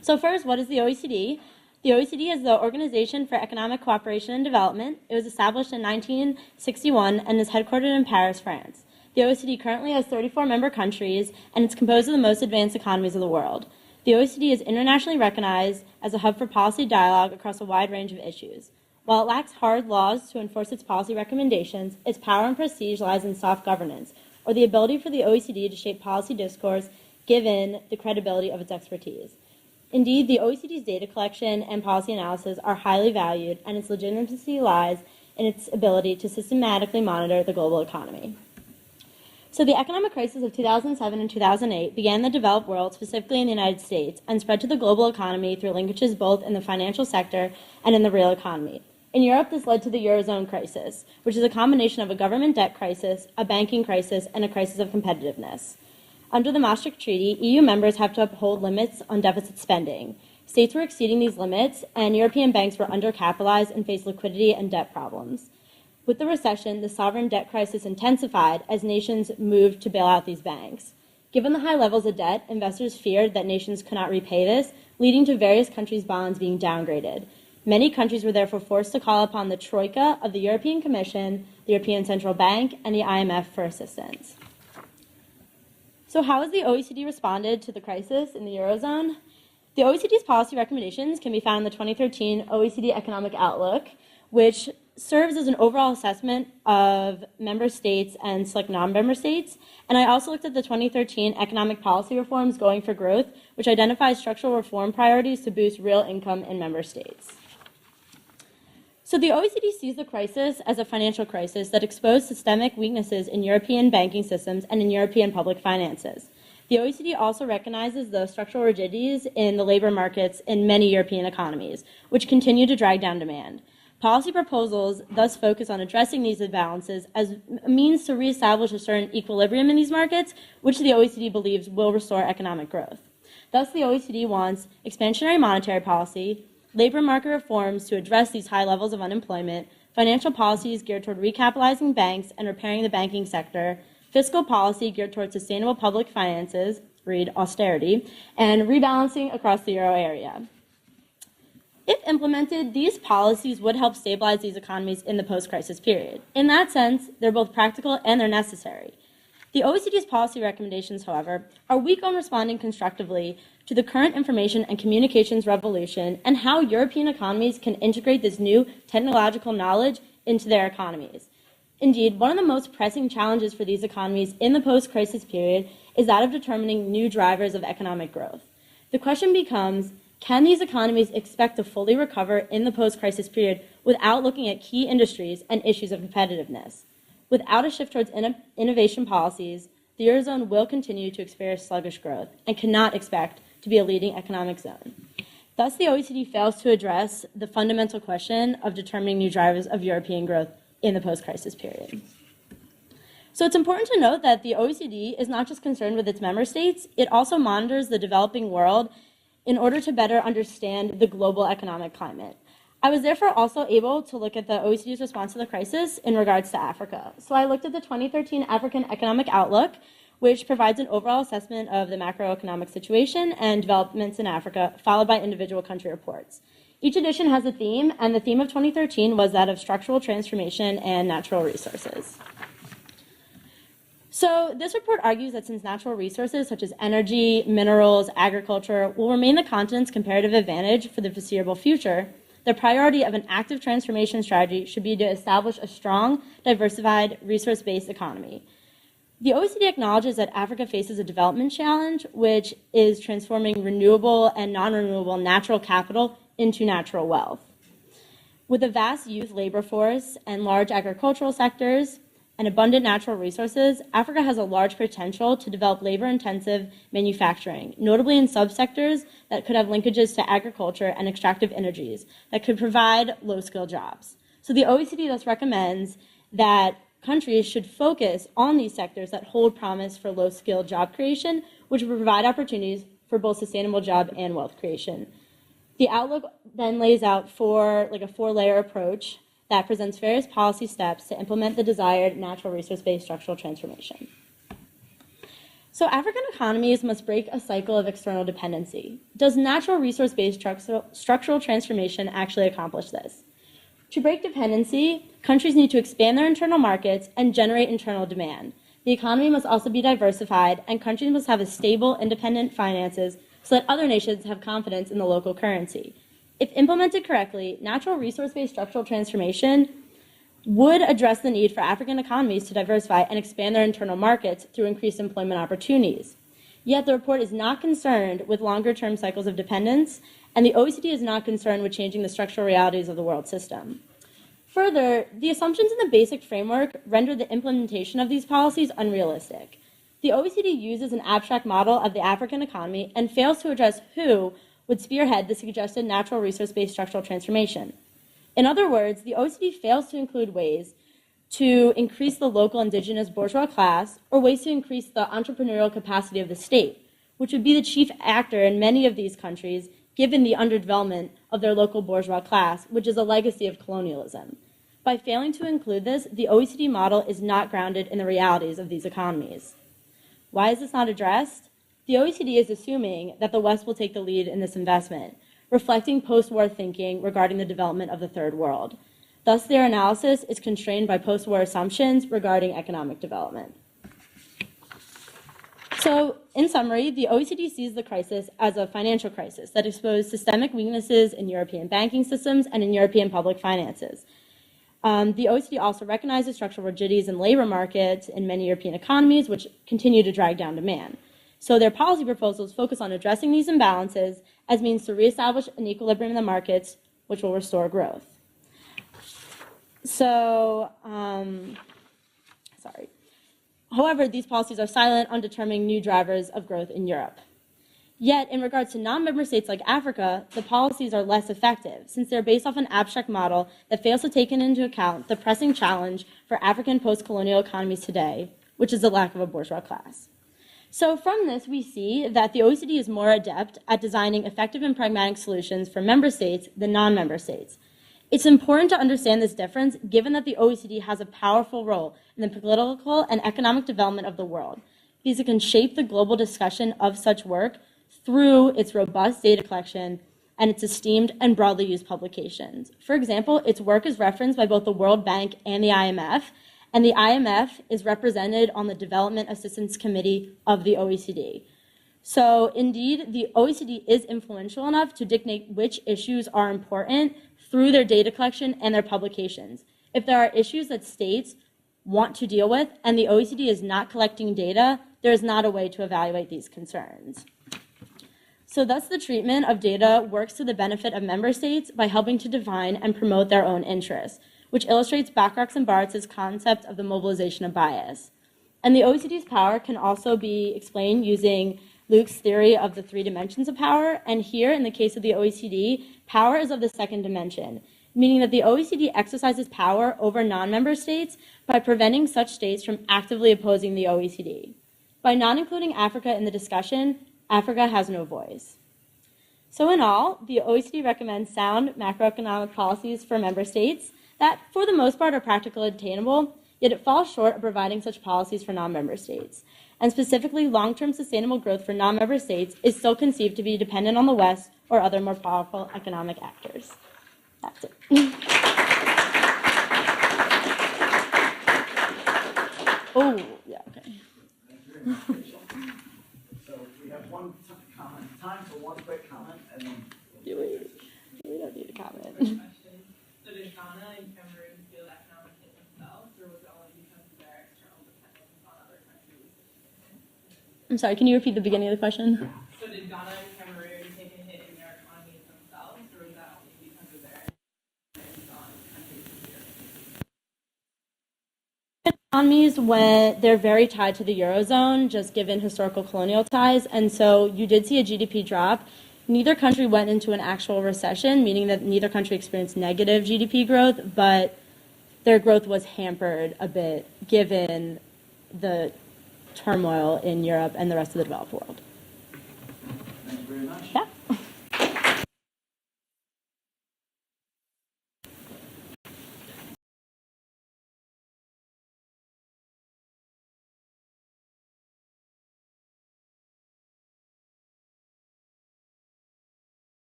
So first, what is the OECD? The OECD is the Organization for Economic Cooperation and Development. It was established in 1961 and is headquartered in Paris, France. The OECD currently has 34 member countries, and it's composed of the most advanced economies of the world. The OECD is internationally recognized as a hub for policy dialogue across a wide range of issues. While it lacks hard laws to enforce its policy recommendations, its power and prestige lies in soft governance, or the ability for the OECD to shape policy discourse given the credibility of its expertise. Indeed, the OECD's data collection and policy analysis are highly valued, and its legitimacy lies in its ability to systematically monitor the global economy. So the economic crisis of 2007 and 2008 began in the developed world, specifically in the United States, and spread to the global economy through linkages both in the financial sector and in the real economy. In Europe, this led to the Eurozone crisis, which is a combination of a government debt crisis, a banking crisis, and a crisis of competitiveness. Under the Maastricht Treaty, EU members have to uphold limits on deficit spending. States were exceeding these limits, and European banks were undercapitalized and faced liquidity and debt problems. With the recession, the sovereign debt crisis intensified as nations moved to bail out these banks. Given the high levels of debt, investors feared that nations could not repay this, leading to various countries' bonds being downgraded. Many countries were therefore forced to call upon the Troika of the European Commission, the European Central Bank, and the IMF for assistance. So how has the OECD responded to the crisis in the Eurozone? The OECD's policy recommendations can be found in the 2013 OECD Economic Outlook, which serves as an overall assessment of member states and select non-member states. And I also looked at the 2013 Economic Policy Reforms Going for Growth, which identifies structural reform priorities to boost real income in member states. So the OECD sees the crisis as a financial crisis that exposed systemic weaknesses in European banking systems and in European public finances. The OECD also recognizes the structural rigidities in the labor markets in many European economies, which continue to drag down demand. Policy proposals thus focus on addressing these imbalances as a means to reestablish a certain equilibrium in these markets, which the OECD believes will restore economic growth. Thus, the OECD wants expansionary monetary policy, labor market reforms to address these high levels of unemployment, financial policies geared toward recapitalizing banks and repairing the banking sector, fiscal policy geared toward sustainable public finances, read austerity, and rebalancing across the euro area. If implemented, these policies would help stabilize these economies in the post-crisis period. In that sense, they're both practical and they're necessary. The OECD's policy recommendations, however, are weak on responding constructively to the current information and communications revolution and how European economies can integrate this new technological knowledge into their economies. Indeed, one of the most pressing challenges for these economies in the post-crisis period is that of determining new drivers of economic growth. The question becomes, can these economies expect to fully recover in the post-crisis period without looking at key industries and issues of competitiveness? Without a shift towards innovation policies, the Eurozone will continue to experience sluggish growth and cannot expect to be a leading economic zone. Thus, the OECD fails to address the fundamental question of determining new drivers of European growth in the post-crisis period. So it's important to note that the OECD is not just concerned with its member states, it also monitors the developing world in order to better understand the global economic climate. I was therefore also able to look at the OECD's response to the crisis in regards to Africa. So I looked at the 2013 African Economic Outlook, which provides an overall assessment of the macroeconomic situation and developments in Africa, followed by individual country reports. Each edition has a theme, and the theme of 2013 was that of structural transformation and natural resources. So this report argues that since natural resources such as energy, minerals, agriculture will remain the continent's comparative advantage for the foreseeable future, the priority of an active transformation strategy should be to establish a strong, diversified, resource-based economy. The OECD acknowledges that Africa faces a development challenge, which is transforming renewable and non-renewable natural capital into natural wealth. With a vast youth labor force and large agricultural sectors and abundant natural resources, Africa has a large potential to develop labor-intensive manufacturing, notably in subsectors that could have linkages to agriculture and extractive energies that could provide low-skill jobs. So the OECD thus recommends that countries should focus on these sectors that hold promise for low-skill job creation, which will provide opportunities for both sustainable job and wealth creation. The outlook then lays out a four-layer approach that presents various policy steps to implement the desired natural resource-based structural transformation. So African economies must break a cycle of external dependency. Does natural resource-based structural transformation actually accomplish this? To break dependency, countries need to expand their internal markets and generate internal demand. The economy must also be diversified, and countries must have a stable, independent finances so that other nations have confidence in the local currency. If implemented correctly, natural resource-based structural transformation would address the need for African economies to diversify and expand their internal markets through increased employment opportunities. Yet the report is not concerned with longer-term cycles of dependence, and the OECD is not concerned with changing the structural realities of the world system. Further, the assumptions in the basic framework render the implementation of these policies unrealistic. The OECD uses an abstract model of the African economy and fails to address who would spearhead the suggested natural resource-based structural transformation. In other words, the OECD fails to include ways to increase the local indigenous bourgeois class or ways to increase the entrepreneurial capacity of the state, which would be the chief actor in many of these countries given the underdevelopment of their local bourgeois class, which is a legacy of colonialism. By failing to include this, the OECD model is not grounded in the realities of these economies. Why is this not addressed? The OECD is assuming that the West will take the lead in this investment, reflecting post-war thinking regarding the development of the Third World. Thus, their analysis is constrained by post-war assumptions regarding economic development. So, in summary, the OECD sees the crisis as a financial crisis that exposed systemic weaknesses in European banking systems and in European public finances. The OECD also recognizes structural rigidities in labor markets in many European economies, which continue to drag down demand. So their policy proposals focus on addressing these imbalances as means to reestablish an equilibrium in the markets, which will restore growth. So, However, these policies are silent on determining new drivers of growth in Europe. Yet, in regards to non-member states like Africa, the policies are less effective, since they're based off an abstract model that fails to take into account the pressing challenge for African post-colonial economies today, which is the lack of a bourgeois class. So from this, we see that the OECD is more adept at designing effective and pragmatic solutions for member states than non-member states. It's important to understand this difference, given that the OECD has a powerful role in the political and economic development of the world, because it can shape the global discussion of such work through its robust data collection and its esteemed and broadly used publications. For example, its work is referenced by both the World Bank and the IMF is represented on the Development Assistance Committee of the OECD. So indeed, the OECD is influential enough to dictate which issues are important through their data collection and their publications. If there are issues that states want to deal with and the OECD is not collecting data, there is not a way to evaluate these concerns. So thus the treatment of data works to the benefit of member states by helping to define and promote their own interests, which illustrates Bachrach's and Barrett's concept of the mobilization of bias. And the OECD's power can also be explained using Luke's theory of the 3 dimensions of power, and here, in the case of the OECD, power is of the 2nd dimension, meaning that the OECD exercises power over non-member states by preventing such states from actively opposing the OECD. By not including Africa in the discussion, Africa has no voice. So in all, the OECD recommends sound macroeconomic policies for member states that, for the most part, are practically attainable, yet it falls short of providing such policies for non-member states. And specifically, long-term sustainable growth for non-member states is still conceived to be dependent on the West or other more powerful economic actors. That's it. Oh, yeah, okay. So we have one comment, time for one quick comment, and then. We don't need a comment. So did Ghana and Cameroon feel economic hit themselves, or was it only because of their external dependence on other countries? I'm sorry, can you repeat the beginning of the question? So did Ghana and Cameroon take a hit in their economies themselves, or was that only because of their dependence on countries in Europe? Economies, when they're very tied to the Eurozone, just given historical colonial ties, and so you did see a GDP drop. Neither country went into an actual recession, meaning that neither country experienced negative GDP growth, but their growth was hampered a bit given the turmoil in Europe and the rest of the developed world. Thank you very much. Yeah.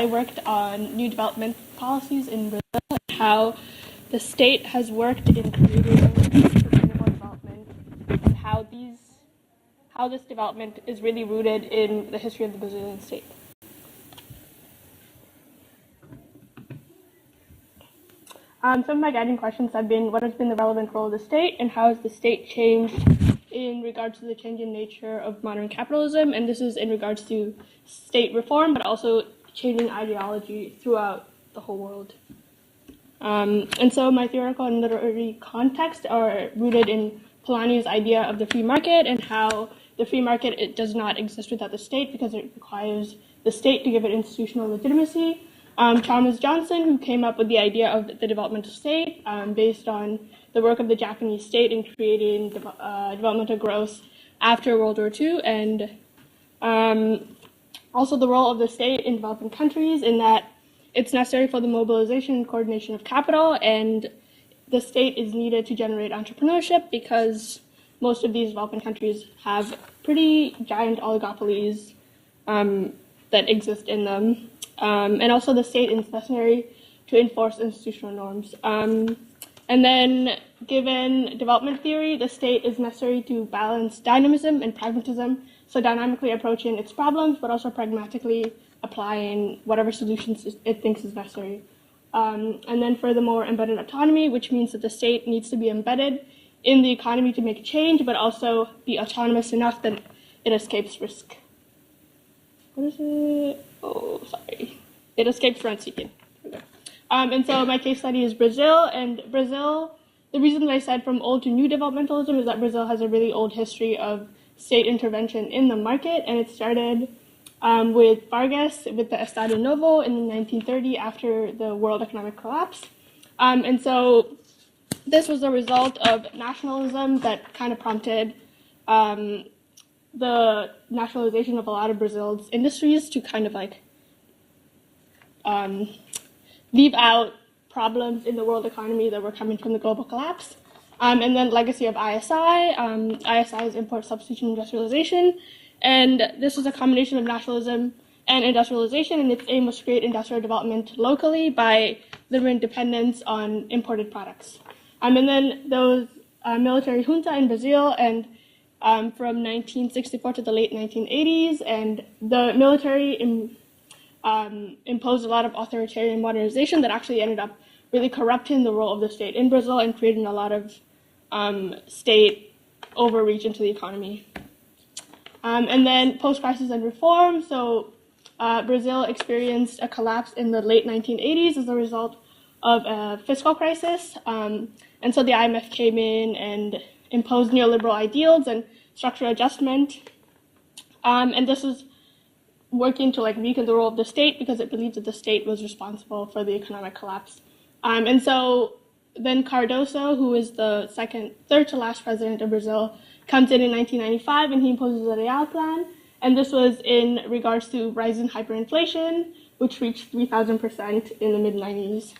I worked on new development policies in Brazil and how the state has worked in creating sustainable development and how this development is really rooted in the history of the Brazilian state. Some of my guiding questions have been what has been the relevant role of the state and how has the state changed in regards to the changing nature of modern capitalism, and this is in regards to state reform but also changing ideology throughout the whole world. And so my theoretical and literary context are rooted in Polanyi's idea of the free market and how the free market, it does not exist without the state because it requires the state to give it institutional legitimacy. Chalmers Johnson, who came up with the idea of the developmental state based on the work of the Japanese state in creating developmental growth after World War II, and also the role of the state in developing countries in that it's necessary for the mobilization and coordination of capital, and the state is needed to generate entrepreneurship because most of these developing countries have pretty giant oligopolies that exist in them. And also the state is necessary to enforce institutional norms. And then given development theory, the state is necessary to balance dynamism and pragmatism, so dynamically approaching its problems, but also pragmatically applying whatever solutions it thinks is necessary. And then furthermore, embedded autonomy, which means that the state needs to be embedded in the economy to make a change, but also be autonomous enough that it escapes risk. What is it? Oh, sorry. It escapes rent-seeking. Okay. And so my case study is Brazil, and Brazil, the reason that I said from old to new developmentalism is that Brazil has a really old history of state intervention in the market, and it started with Vargas, with the Estado Novo in 1930 after the world economic collapse. And so this was a result of nationalism that kind of prompted the nationalization of a lot of Brazil's industries to kind of like leave out problems in the world economy that were coming from the global collapse. And then legacy of ISI. ISI is import substitution industrialization. And this was a combination of nationalism and industrialization, and its aim was to create industrial development locally by limiting dependence on imported products. And then there was a military junta in Brazil, and from 1964 to the late 1980s, and the military imposed a lot of authoritarian modernization that actually ended up really corrupting the role of the state in Brazil and creating a lot of state overreach into the economy. And then post-crisis and reform, so Brazil experienced a collapse in the late 1980s as a result of a fiscal crisis. And so the IMF came in and imposed neoliberal ideals and structural adjustment. And this was working to weaken the role of the state because it believed that the state was responsible for the economic collapse. And so then Cardoso, who is the third to last president of Brazil, comes in 1995 and he imposes a Real Plan. And this was in regards to rising hyperinflation, which reached 3,000% in the mid-90s.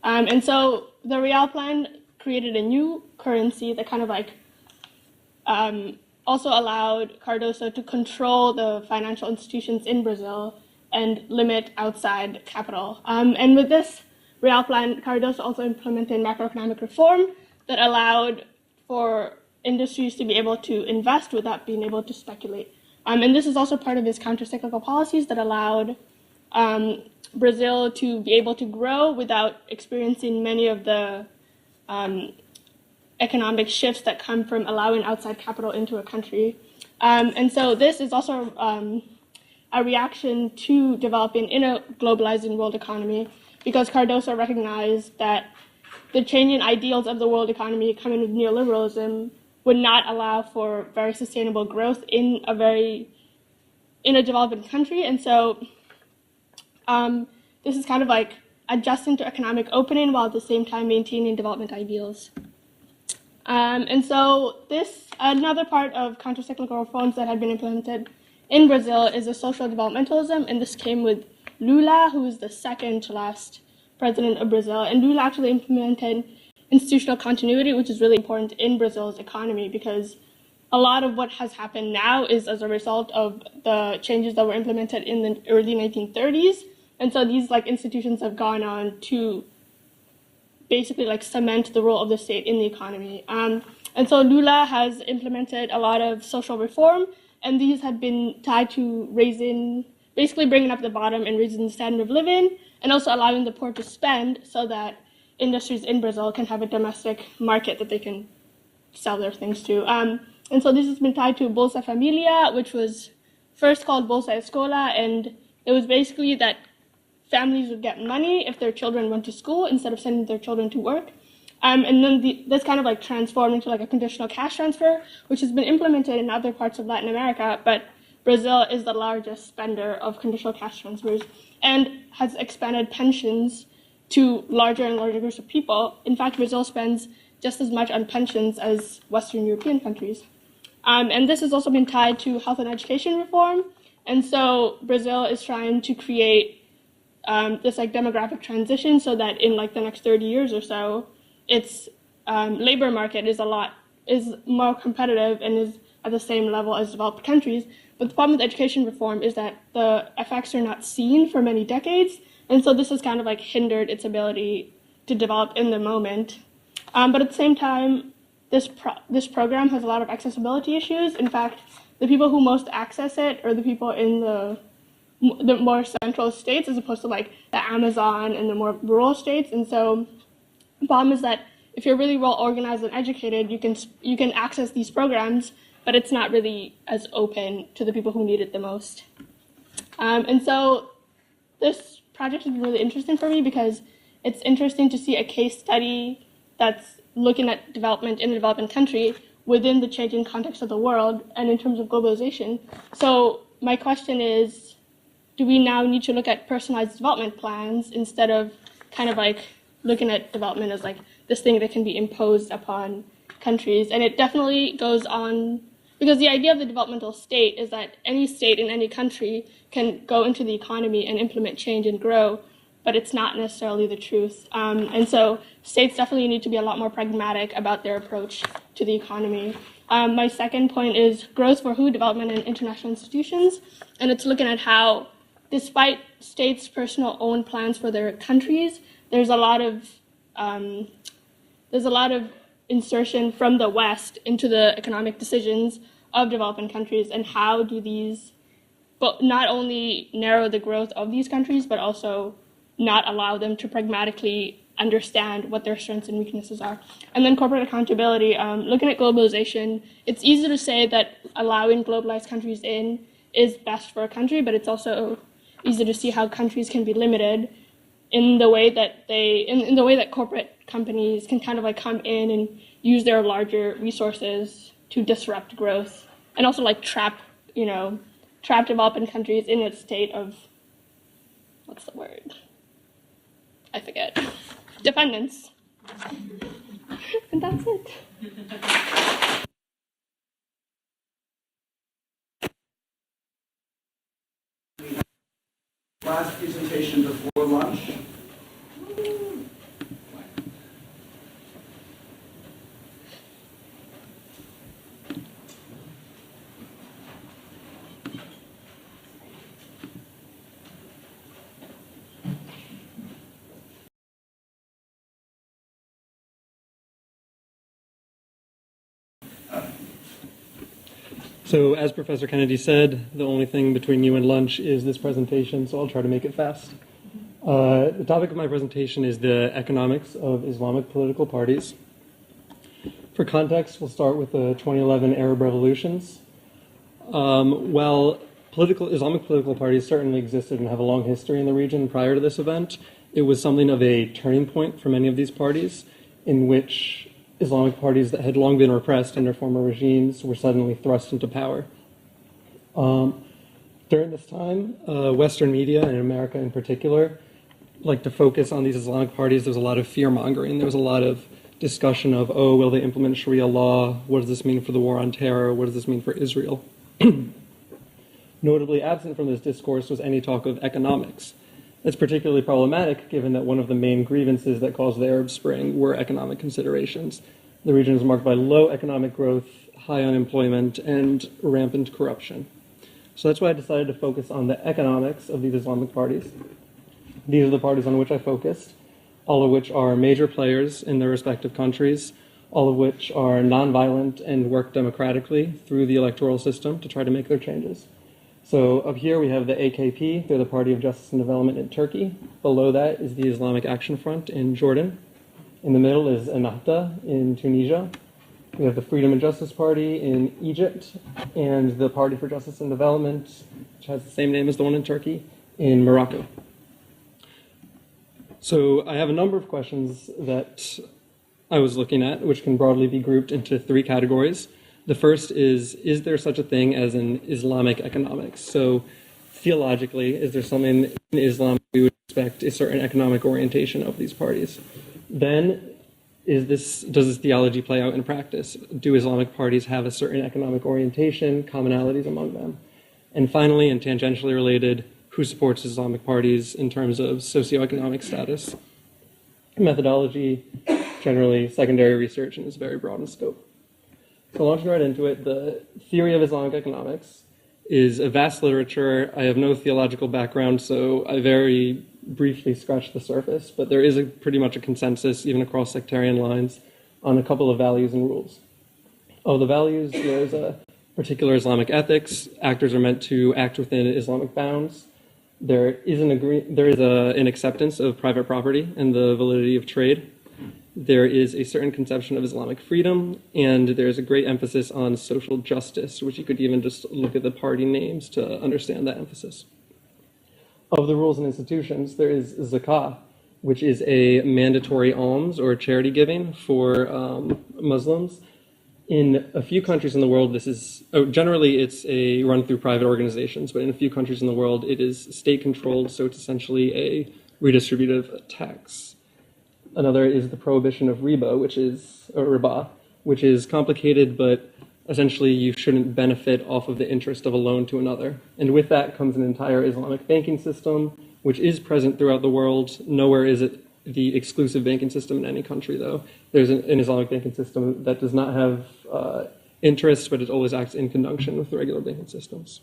And so the Real Plan created a new currency that kind of also allowed Cardoso to control the financial institutions in Brazil and limit outside capital. And with this Real Plan, Cardoso also implemented macroeconomic reform that allowed for industries to be able to invest without being able to speculate. And this is also part of his countercyclical policies that allowed Brazil to be able to grow without experiencing many of the economic shifts that come from allowing outside capital into a country. And so this is also a reaction to developing in a globalizing world economy, because Cardoso recognized that the changing ideals of the world economy coming with neoliberalism would not allow for very sustainable growth in a developing country. And so this is kind of adjusting to economic opening while at the same time maintaining development ideals. And so another part of countercyclical reforms that had been implemented in Brazil is a social developmentalism, and this came with Lula, who is the second to last president of Brazil. And Lula actually implemented institutional continuity, which is really important in Brazil's economy, because a lot of what has happened now is as a result of the changes that were implemented in the early 1930s. And so these institutions have gone on to basically cement the role of the state in the economy. And so Lula has implemented a lot of social reform, and these have been tied to basically bringing up the bottom and raising the standard of living, and also allowing the poor to spend so that industries in Brazil can have a domestic market that they can sell their things to. And so this has been tied to Bolsa Familia, which was first called Bolsa Escola, and it was basically that families would get money if their children went to school instead of sending their children to work. And then this kind of transformed into a conditional cash transfer, which has been implemented in other parts of Latin America, but Brazil is the largest spender of conditional cash transfers and has expanded pensions to larger and larger groups of people. In fact, Brazil spends just as much on pensions as Western European countries. And this has also been tied to health and education reform. And so Brazil is trying to create this demographic transition so that in the next 30 years or so, its labor market is more competitive and is at the same level as developed countries. But the problem with education reform is that the effects are not seen for many decades, and so this has kind of hindered its ability to develop in the moment. But at the same time, this program has a lot of accessibility issues. In fact, the people who most access it are the people in the more central states, as opposed to the Amazon and the more rural states. And so the problem is that if you're really well organized and educated, you can access these programs, but it's not really as open to the people who need it the most. And so this project is really interesting for me because it's interesting to see a case study that's looking at development in a developing country within the changing context of the world and in terms of globalization. So my question is, do we now need to look at personalized development plans instead of kind of looking at development as this thing that can be imposed upon countries? And it definitely goes on, because the idea of the developmental state is that any state in any country can go into the economy and implement change and grow, but it's not necessarily the truth. And so states definitely need to be a lot more pragmatic about their approach to the economy. My second point is growth for who? Development in international institutions. And it's looking at how despite states' personal own plans for their countries, there's a lot of insertion from the West into the economic decisions of developing countries, and how do these but not only narrow the growth of these countries, but also not allow them to pragmatically understand what their strengths and weaknesses are. And then corporate accountability, looking at globalization, it's easy to say that allowing globalized countries in is best for a country, but it's also easy to see how countries can be limited in the way that in the way that corporate companies can kind of like come in and use their larger resources to disrupt growth, and also like trap developing countries in a state of, what's the word? I forget. Dependence. And that's it. Last presentation before lunch. So as Professor Kennedy said, the only thing between you and lunch is this presentation, so I'll try to make it fast. The topic of my presentation is the economics of Islamic political parties. For context, we'll start with the 2011 Arab revolutions. While Islamic political parties certainly existed and have a long history in the region prior to this event, it was something of a turning point for many of these parties, in which Islamic parties that had long been repressed under former regimes were suddenly thrust into power. During this time, Western media, and America in particular, liked to focus on these Islamic parties. There was a lot of fear-mongering. There was a lot of discussion of, oh, will they implement Sharia law? What does this mean for the war on terror? What does this mean for Israel? Notably absent from this discourse was any talk of economics. It's particularly problematic given that one of the main grievances that caused the Arab Spring were economic considerations. The region was marked by low economic growth, high unemployment, and rampant corruption. So that's why I decided to focus on the economics of these Islamic parties. These are the parties on which I focused, all of which are major players in their respective countries, all of which are nonviolent and work democratically through the electoral system to try to make their changes. So up here we have the AKP, they're the Party of Justice and Development in Turkey. Below that is the Islamic Action Front in Jordan. In the middle is Ennahda in Tunisia. We have the Freedom and Justice Party in Egypt, and the Party for Justice and Development, which has the same name as the one in Turkey, in Morocco. So I have a number of questions that I was looking at, which can broadly be grouped into three categories. The first is there such a thing as an Islamic economics? So theologically, is there something in Islam we would expect a certain economic orientation of these parties? Then, does this theology play out in practice? Do Islamic parties have a certain economic orientation, commonalities among them? And finally, and tangentially related, who supports Islamic parties in terms of socioeconomic status? Methodology, generally secondary research, and is very broad in scope. So launching right into it, the theory of Islamic economics is a vast literature. I have no theological background, so I very briefly scratched the surface, but there is pretty much a consensus, even across sectarian lines, on a couple of values and rules. Of the values, there's a particular Islamic ethics. Actors are meant to act within Islamic bounds. There is an acceptance of private property and the validity of trade. There is a certain conception of Islamic freedom, and there's a great emphasis on social justice, which you could even just look at the party names to understand that emphasis. Of the rules and institutions, there is zakah, which is a mandatory alms or charity giving for Muslims. In a few countries in the world, generally it's run through private organizations, but in a few countries in the world, it is state-controlled, so it's essentially a redistributive tax. Another is the prohibition of riba, which is complicated, but essentially you shouldn't benefit off of the interest of a loan to another. And with that comes an entire Islamic banking system, which is present throughout the world. Nowhere is it the exclusive banking system in any country, though. There's an Islamic banking system that does not have interest, but it always acts in conjunction with the regular banking systems.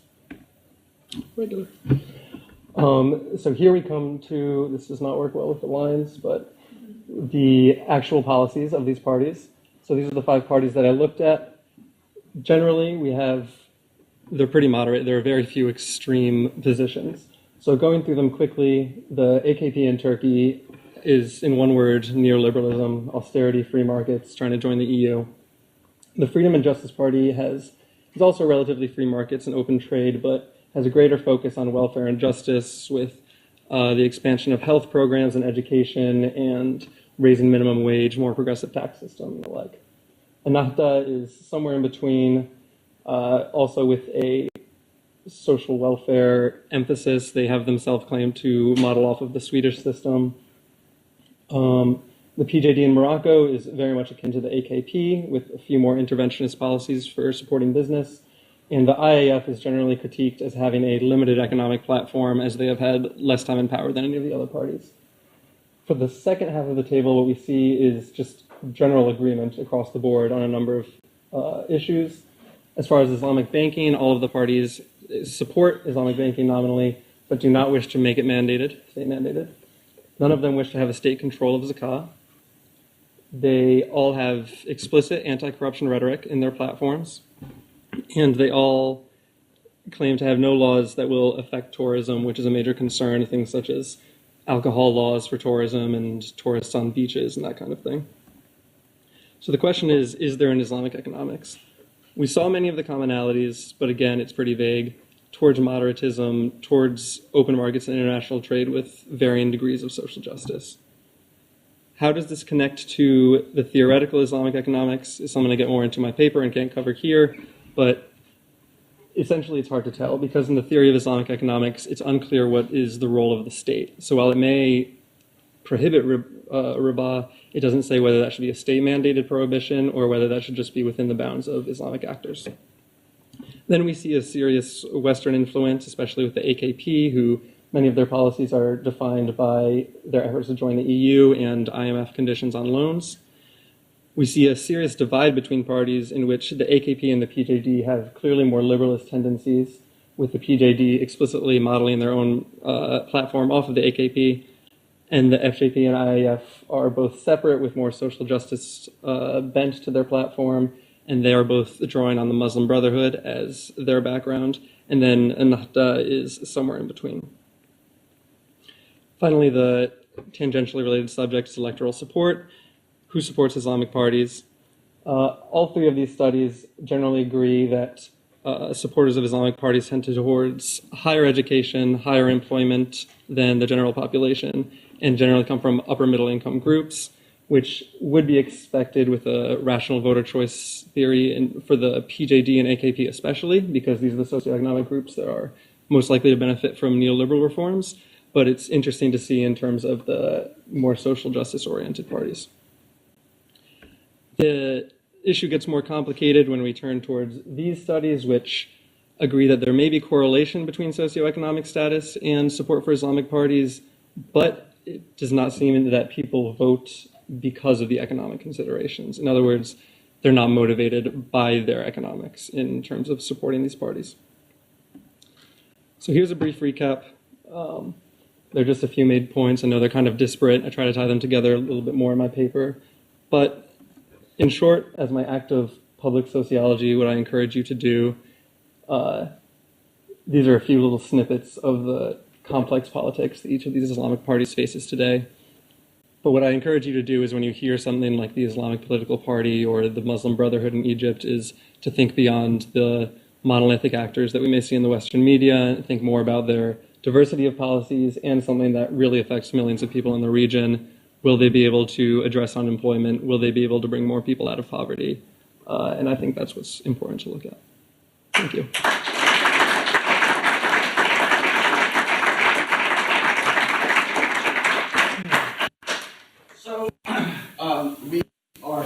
So here we come to, this does not work well with the lines, but the actual policies of these parties. So these are the 5 parties that I looked at. Generally, they're pretty moderate. There are very few extreme positions. So going through them quickly, the AKP in Turkey is, in one word, neoliberalism, austerity, free markets, trying to join the EU. The Freedom and Justice Party is also relatively free markets and open trade, but has a greater focus on welfare and justice with the expansion of health programs and education and raising minimum wage, more progressive tax system and the like. Aniqa is somewhere in between, also with a social welfare emphasis. They have themselves claimed to model off of the Swedish system. The PJD in Morocco is very much akin to the AKP, with a few more interventionist policies for supporting business. And the IAF is generally critiqued as having a limited economic platform, as they have had less time in power than any of the other parties. For the second half of the table, what we see is just general agreement across the board on a number of issues. As far as Islamic banking, all of the parties support Islamic banking nominally, but do not wish to make it state mandated. None of them wish to have a state control of zakah. They all have explicit anti-corruption rhetoric in their platforms, and they all claim to have no laws that will affect tourism, which is a major concern, things such as alcohol laws for tourism and tourists on beaches and that kind of thing. So the question is there an Islamic economics? We saw many of the commonalities, but again, it's pretty vague, towards moderatism, towards open markets and international trade with varying degrees of social justice. How does this connect to the theoretical Islamic economics is something I get more into my paper and can't cover here, but essentially it's hard to tell because in the theory of Islamic economics, it's unclear what is the role of the state. So while it may prohibit riba, it doesn't say whether that should be a state-mandated prohibition or whether that should just be within the bounds of Islamic actors. Then we see a serious Western influence, especially with the AKP, who many of their policies are defined by their efforts to join the EU and IMF conditions on loans. We see a serious divide between parties in which the AKP and the PJD have clearly more liberalist tendencies, with the PJD explicitly modeling their own platform off of the AKP, and the FJP and IAF are both separate with more social justice bent to their platform, and they are both drawing on the Muslim Brotherhood as their background, and then Ennahda is somewhere in between. Finally, the tangentially related subject is electoral support. Who supports Islamic parties? All 3 of these studies generally agree that supporters of Islamic parties tend towards higher education, higher employment than the general population, and generally come from upper middle income groups, which would be expected with a rational voter choice theory and for the PJD and AKP especially, because these are the socioeconomic groups that are most likely to benefit from neoliberal reforms. But it's interesting to see in terms of the more social justice-oriented parties. The issue gets more complicated when we turn towards these studies, which agree that there may be correlation between socioeconomic status and support for Islamic parties, but it does not seem that people vote because of the economic considerations. In other words, they're not motivated by their economics in terms of supporting these parties. So here's a brief recap. There are just a few main points. I know they're kind of disparate. I try to tie them together a little bit more in my paper. But in short, as my act of public sociology, what I encourage you to do, these are a few little snippets of the complex politics that each of these Islamic parties faces today. But what I encourage you to do is when you hear something like the Islamic Political Party or the Muslim Brotherhood in Egypt is to think beyond the monolithic actors that we may see in the Western media, and think more about their diversity of policies and something that really affects millions of people in the region. Will they be able to address unemployment? Will they be able to bring more people out of poverty? And I think that's what's important to look at. Thank you. So we are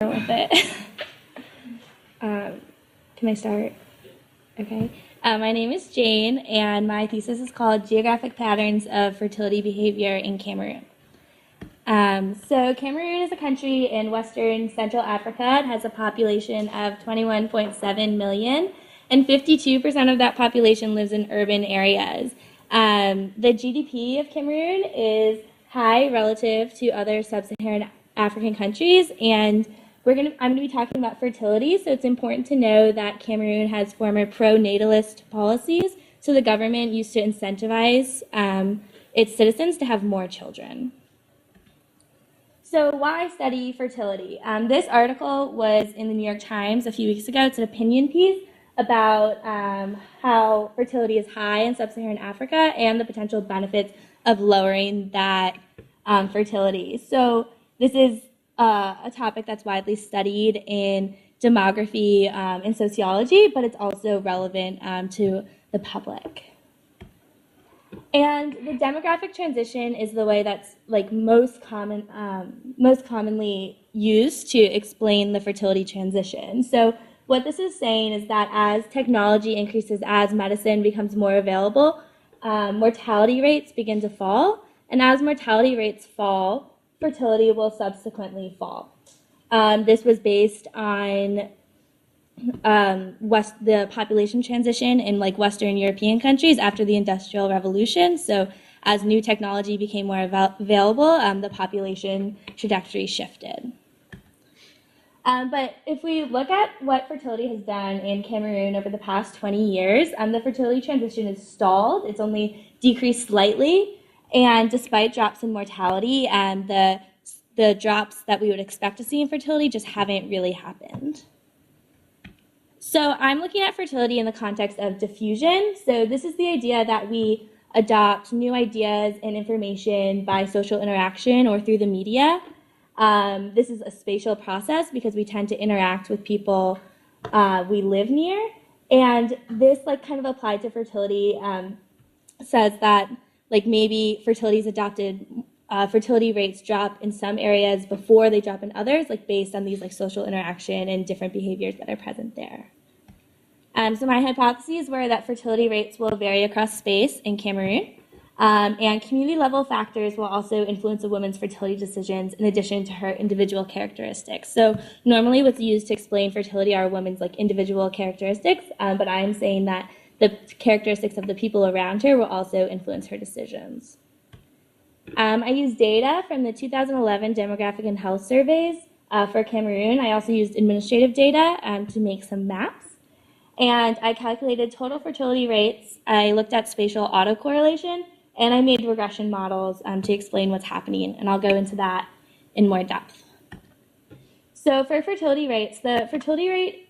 with it. Can I start? Okay. My name is Jane, and my thesis is called Geographic Patterns of Fertility Behavior in Cameroon. So Cameroon is a country in Western Central Africa. It has a population of 21.7 million, and 52% of that population lives in urban areas. The GDP of Cameroon is high relative to other sub-Saharan African countries, and I'm going to be talking about fertility, so it's important to know that Cameroon has former pro-natalist policies, so the government used to incentivize its citizens to have more children. So why study fertility? This article was in the New York Times a few weeks ago. It's an opinion piece about how fertility is high in sub-Saharan Africa and the potential benefits of lowering that fertility. So this is a topic that's widely studied in demography and sociology, but it's also relevant to the public. And the demographic transition is the way that's like most commonly used to explain the fertility transition. So what this is saying is that as technology increases, as medicine becomes more available, mortality rates begin to fall, and as mortality rates fall, fertility will subsequently fall. This was based on the population transition in like Western European countries after the Industrial Revolution. So as new technology became more available, the population trajectory shifted. But if we look at what fertility has done in Cameroon over the past 20 years, the fertility transition is stalled. It's only decreased slightly. And despite drops in mortality, the drops that we would expect to see in fertility just haven't really happened. So I'm looking at fertility in the context of diffusion. So this is the idea that we adopt new ideas and information by social interaction or through the media. This is a spatial process because we tend to interact with people we live near. And this like kind of applied to fertility says that like maybe fertility is adopted, fertility rates drop in some areas before they drop in others, like based on these like social interaction and different behaviors that are present there. So my hypotheses were that fertility rates will vary across space in Cameroon, and community level factors will also influence a woman's fertility decisions in addition to her individual characteristics. So normally what's used to explain fertility are a woman's like individual characteristics, but I'm saying that the characteristics of the people around her will also influence her decisions. I used data from the 2011 Demographic and Health Surveys for Cameroon. I also used administrative data to make some maps. And I calculated total fertility rates. I looked at spatial autocorrelation, and I made regression models to explain what's happening. And I'll go into that in more depth. So for fertility rates, the fertility rate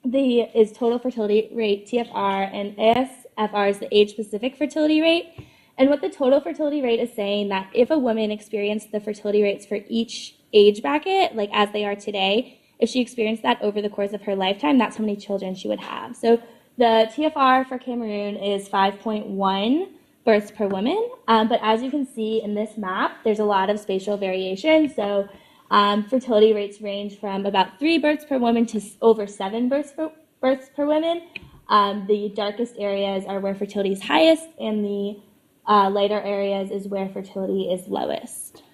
is total fertility rate, TFR, and ASFR is the age-specific fertility rate. And what the total fertility rate is saying that if a woman experienced the fertility rates for each age bracket, like as they are today, if she experienced that over the course of her lifetime, that's how many children she would have. So the TFR for Cameroon is 5.1 births per woman. But as you can see in this map, there's a lot of spatial variation. So fertility rates range from about 3 births per woman to over 7 births per woman. The darkest areas are where fertility is highest, and the lighter areas is where fertility is lowest.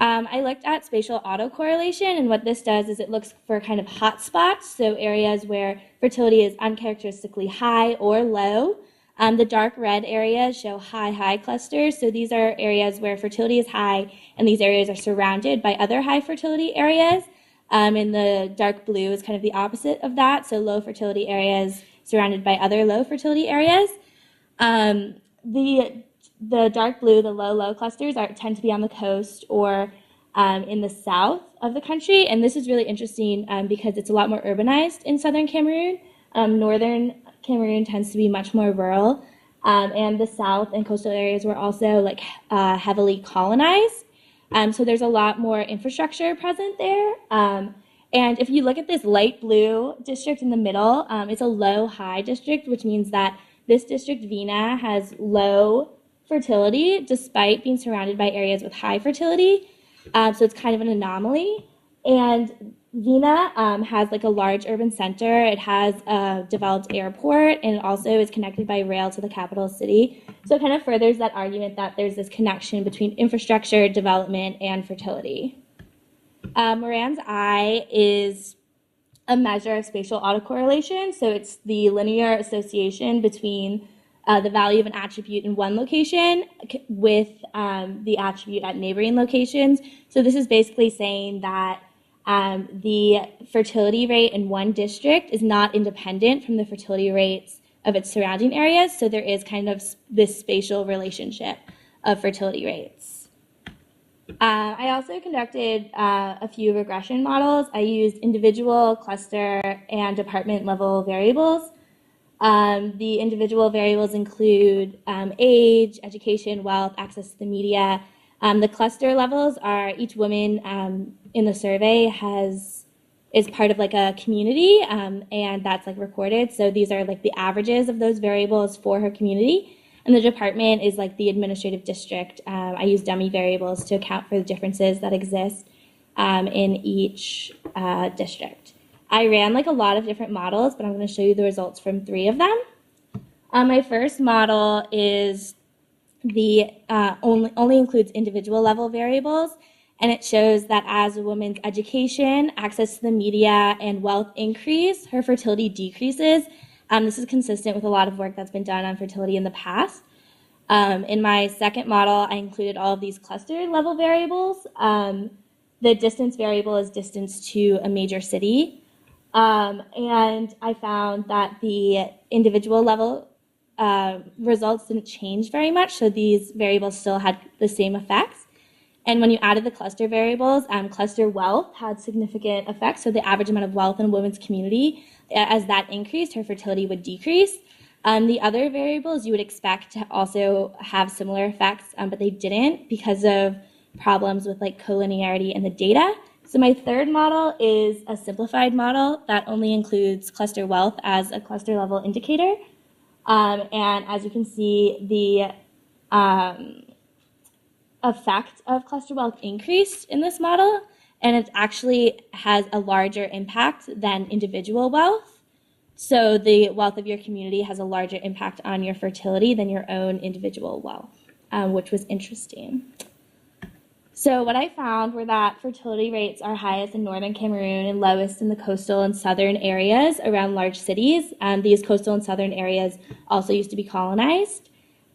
I looked at spatial autocorrelation, and what this does is it looks for kind of hot spots, so areas where fertility is uncharacteristically high or low. The dark red areas show high clusters, so these are areas where fertility is high, and these areas are surrounded by other high fertility areas. And the dark blue is kind of the opposite of that, so low fertility areas surrounded by other low fertility areas. The dark blue, the low clusters, tend to be on the coast or in the south of the country, and this is really interesting because it's a lot more urbanized in southern Cameroon. Northern Cameroon tends to be much more rural, and the south and coastal areas were also like heavily colonized. So there's a lot more infrastructure present there. And if you look at this light blue district in the middle, it's a low-high district, which means that this district, Vina, has low fertility despite being surrounded by areas with high fertility. So it's kind of an anomaly. And Vina has like a large urban center. It has a developed airport, and it also is connected by rail to the capital city. So it kind of furthers that argument that there's this connection between infrastructure, development, and fertility. Moran's I is a measure of spatial autocorrelation. So it's the linear association between the value of an attribute in one location with the attribute at neighboring locations. So this is basically saying that the fertility rate in one district is not independent from the fertility rates of its surrounding areas. So there is kind of this spatial relationship of fertility rates. I also conducted a few regression models. I used individual, cluster, and department level variables. The individual variables include age, education, wealth, access to the media. The cluster levels are each woman in the survey is part of like a community, and that's like recorded. So these are like the averages of those variables for her community. And the department is like the administrative district. I use dummy variables to account for the differences that exist in each district. I ran like a lot of different models, but I'm going to show you the results from 3 of them. My first model is the only includes individual level variables, and it shows that as a woman's education, access to the media, and wealth increase, her fertility decreases. This is consistent with a lot of work that's been done on fertility in the past. In my second model, I included all of these cluster level variables. The distance variable is distance to a major city. And I found that the individual level results didn't change very much, so these variables still had the same effects. And when you added the cluster variables, cluster wealth had significant effects, so the average amount of wealth in a woman's community, as that increased, her fertility would decrease. The other variables you would expect to also have similar effects, but they didn't because of problems with like collinearity in the data. So my third model is a simplified model that only includes cluster wealth as a cluster level indicator. And as you can see, the effect of cluster wealth increased in this model, and it actually has a larger impact than individual wealth. So the wealth of your community has a larger impact on your fertility than your own individual wealth, which was interesting. So what I found were that fertility rates are highest in northern Cameroon and lowest in the coastal and southern areas around large cities. These coastal and southern areas also used to be colonized.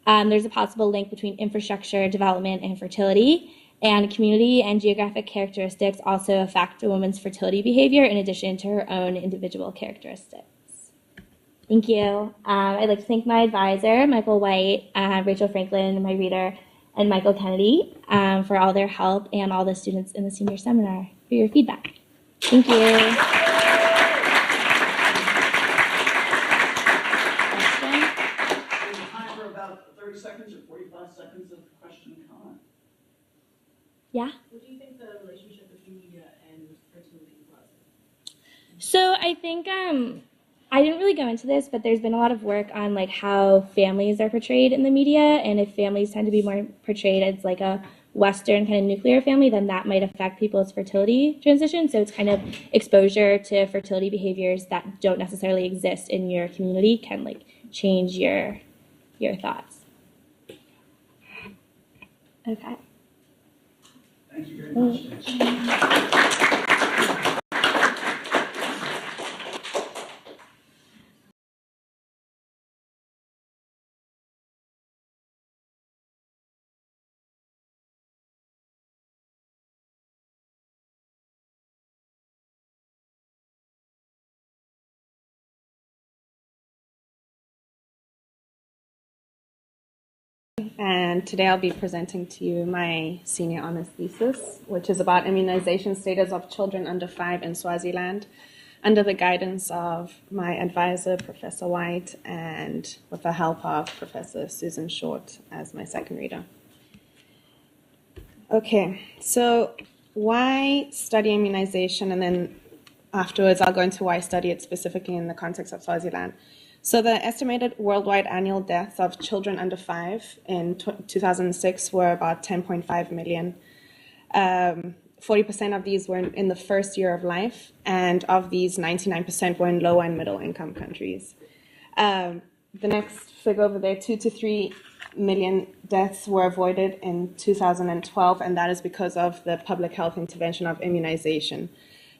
There's a possible link between infrastructure, development, and fertility. And community and geographic characteristics also affect a woman's fertility behavior in addition to her own individual characteristics. Thank you. I'd like to thank my advisor, Michael White, Rachel Franklin, my reader, and Michael Kennedy for all their help, and all the students in the senior seminar for your feedback. Thank you. We have time for about 30 seconds or 45 seconds of question and comment. Yeah? What do you think the relationship between media and fertility was? So I think I didn't really go into this, but there's been a lot of work on like how families are portrayed in the media, and if families tend to be more portrayed as like a Western kind of nuclear family, then that might affect people's fertility transition. So it's kind of exposure to fertility behaviors that don't necessarily exist in your community can like change your thoughts. Okay. Thank you very much. And today I'll be presenting to you my senior honors thesis, which is about immunization status of children under 5 in Swaziland, under the guidance of my advisor, Professor White, and with the help of Professor Susan Short as my second reader. Okay, so why study immunization? And then afterwards I'll go into why I study it specifically in the context of Swaziland. So the estimated worldwide annual deaths of children under 5 in 2006 were about 10.5 million. 40% of these were in the first year of life, and of these, 99% were in low and middle income countries. The next figure over there, 2 to 3 million deaths were avoided in 2012, and that is because of the public health intervention of immunization.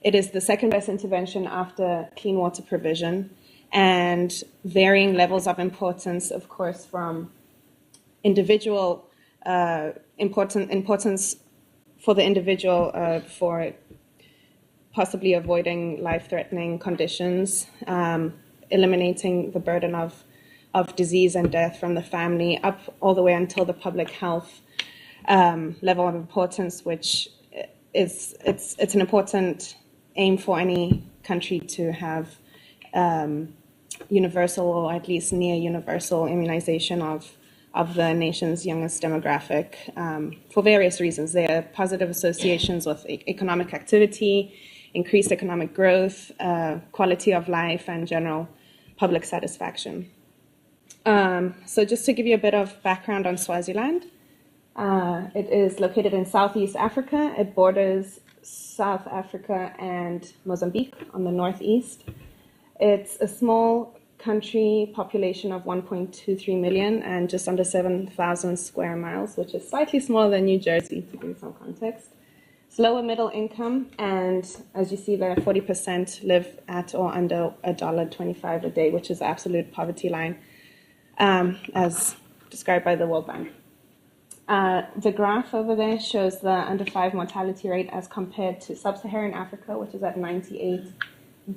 It is the second best intervention after clean water provision, and varying levels of importance, of course, from individual importance for the individual for possibly avoiding life-threatening conditions, eliminating the burden of disease and death from the family, up all the way until the public health level of importance, which it's an important aim for any country to have universal, or at least near universal, immunization of the nation's youngest demographic for various reasons. There are positive associations with economic activity, increased economic growth, quality of life, and general public satisfaction. So just to give you a bit of background on Swaziland, it is located in Southeast Africa. It borders South Africa and Mozambique on the northeast. It's a small country, population of 1.23 million and just under 7,000 square miles, which is slightly smaller than New Jersey, to give you some context. It's lower middle income, and as you see there, 40% live at or under $1.25 a day, which is the absolute poverty line, as described by the World Bank. The graph over there shows the under-5 mortality rate as compared to sub-Saharan Africa, which is at 98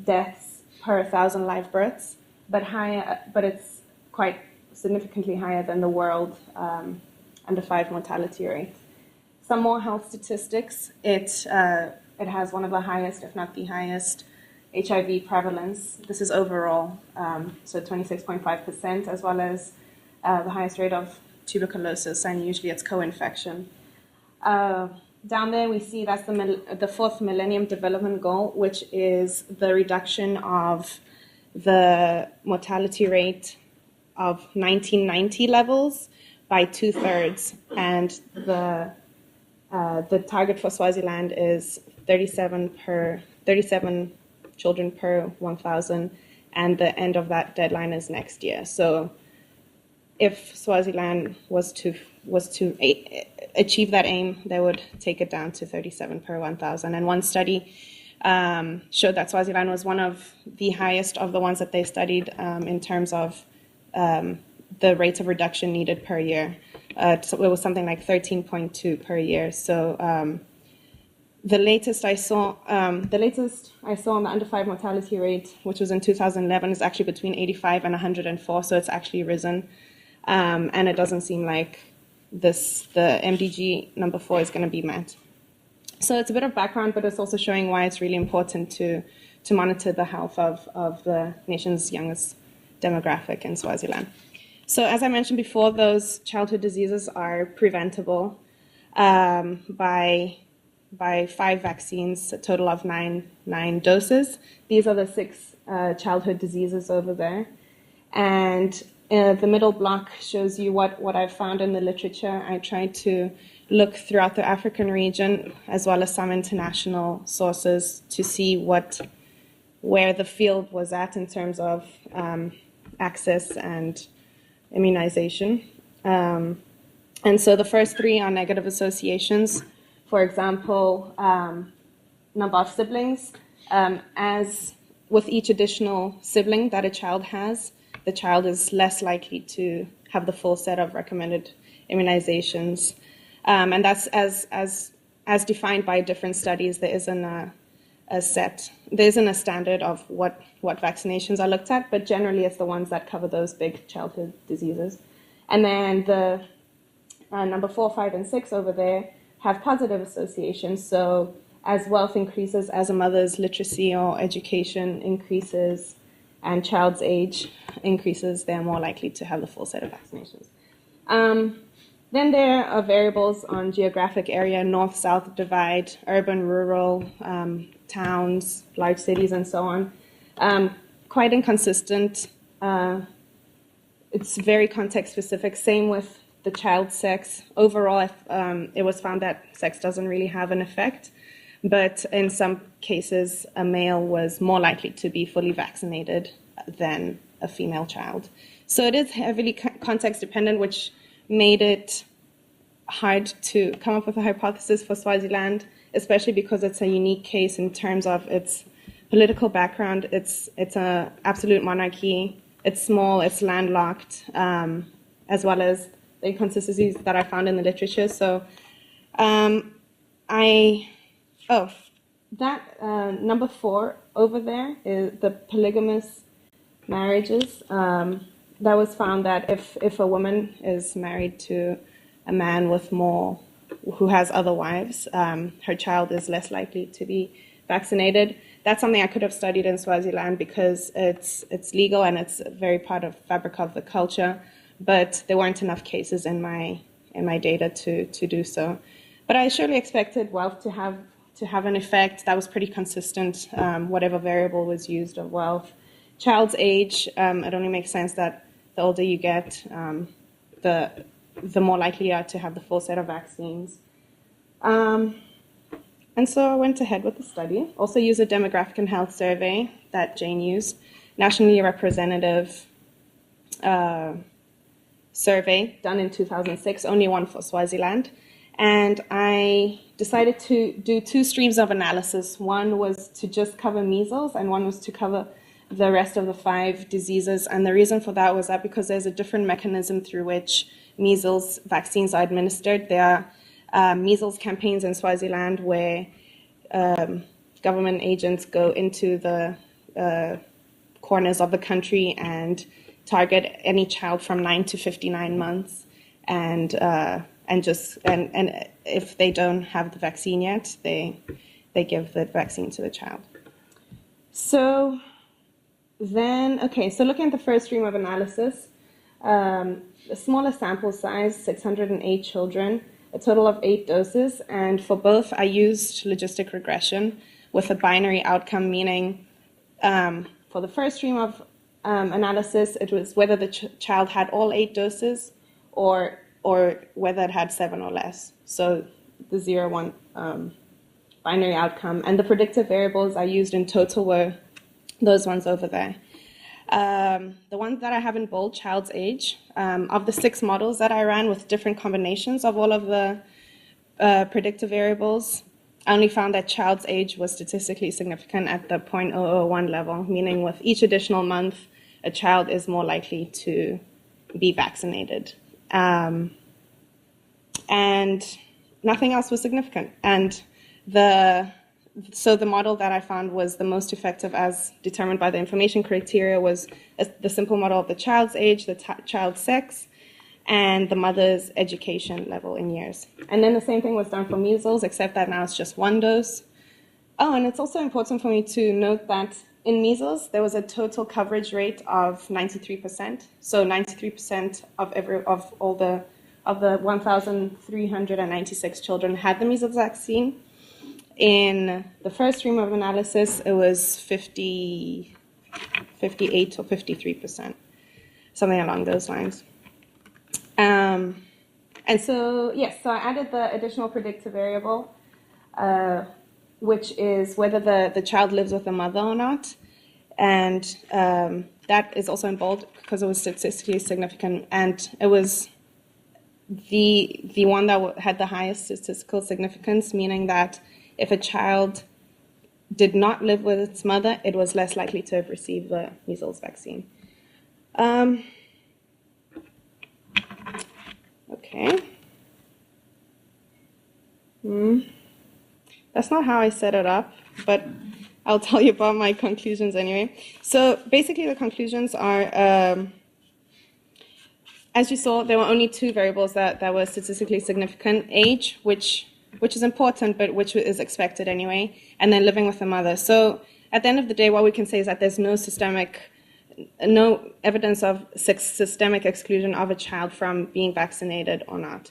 deaths per 1,000 live births, but it's quite significantly higher than the world under-5 mortality rate. Some more health statistics. It has one of the highest, if not the highest, HIV prevalence. This is overall, so 26.5%, as well as the highest rate of tuberculosis, and usually it's co-infection. Down there we see that's the fourth Millennium Development Goal, which is the reduction of the mortality rate of 1990 levels by 2/3, and the target for Swaziland is 37 children per 1,000, and the end of that deadline is next year. So if Swaziland was to achieve that aim, they would take it down to 37 per 1,000. And one study showed that Swaziland was one of the highest of the ones that they studied in terms of the rates of reduction needed per year. So it was something like 13.2 per year. So the latest I saw on the under-5 mortality rate, which was in 2011, is actually between 85 and 104. So it's actually risen, and it doesn't seem like the MDG number 4 is going to be met. So it's a bit of background, but it's also showing why it's really important to monitor the health of the nation's youngest demographic in Swaziland. So as I mentioned before, those childhood diseases are preventable by 5 vaccines, a total of nine doses. These are the 6 childhood diseases over there. And the middle block shows you what I've found in the literature. I tried to look throughout the African region, as well as some international sources, to see where the field was at in terms of access and immunization. And so the first 3 are negative associations. For example, number of siblings. As with each additional sibling that a child has, the child is less likely to have the full set of recommended immunizations. And that's as defined by different studies. There isn't a standard of what vaccinations are looked at, but generally it's the ones that cover those big childhood diseases. And then the number 4, 5, and 6 over there have positive associations. So as wealth increases, as a mother's literacy or education increases, and child's age increases, they're more likely to have the full set of vaccinations. Then there are variables on geographic area, north-south divide, urban, rural, towns, large cities, and so on. Quite inconsistent. It's very context-specific. Same with the child's sex. Overall, it was found that sex doesn't really have an effect, but in some cases, a male was more likely to be fully vaccinated than a female child. So it is heavily context dependent, which made it hard to come up with a hypothesis for Swaziland, especially because it's a unique case in terms of its political background. It's an absolute monarchy. It's small. It's landlocked, as well as the inconsistencies that I found in the literature. So, number 4 over there is the polygamous marriages. That was found that if a woman is married to a man with more, who has other wives, her child is less likely to be vaccinated. That's something I could have studied in Swaziland because it's legal and it's a very part of fabric of the culture, but there weren't enough cases in my data to do so. But I surely expected wealth to have an effect. That was pretty consistent, whatever variable was used of wealth. Child's age, it only makes sense that the older you get, the more likely you are to have the full set of vaccines. And so I went ahead with the study. Also used a demographic and health survey that Jane used, nationally representative survey done in 2006, only one for Swaziland. And I decided to do 2 streams of analysis. One was to just cover measles, and one was to cover the rest of the 5 diseases. And the reason for that was that because there's a different mechanism through which measles vaccines are administered. There are measles campaigns in Swaziland where government agents go into the corners of the country and target any child from 9 to 59 months, and if they don't have the vaccine yet, they give the vaccine to the child. So then, so looking at the first stream of analysis, a smaller sample size, 608 children, a total of 8 doses, and for both I used logistic regression with a binary outcome, meaning for the first stream of analysis, it was whether the child had all 8 doses or whether it had 7 or less. So the 0-1 binary outcome. And the predictive variables I used in total were those ones over there. The ones that I have in bold, child's age, of the 6 models that I ran with different combinations of all of the predictive variables, I only found that child's age was statistically significant at the 0.001 level, meaning with each additional month, a child is more likely to be vaccinated. And nothing else was significant. And so the model that I found was the most effective as determined by the information criteria was the simple model of the child's age, the child's sex, and the mother's education level in years. And then the same thing was done for measles, except that now it's just 1 dose. Oh, and it's also important for me to note that in measles, there was a total coverage rate of 93%. So 93% of the 1,396 children had the measles vaccine. In the first stream of analysis, it was 58 or 53%, something along those lines. And so, yes, so I added the additional predictive variable, which is whether the child lives with the mother or not. And that is also in bold because it was statistically significant. And it was the one that had the highest statistical significance, meaning that if a child did not live with its mother, it was less likely to have received the measles vaccine. Okay. That's not how I set it up, but I'll tell you about my conclusions anyway. So basically the conclusions are, as you saw, there were only 2 variables that were statistically significant: age, which is important, but which is expected anyway, and then living with the mother. So at the end of the day, what we can say is that there's no evidence of systemic exclusion of a child from being vaccinated or not.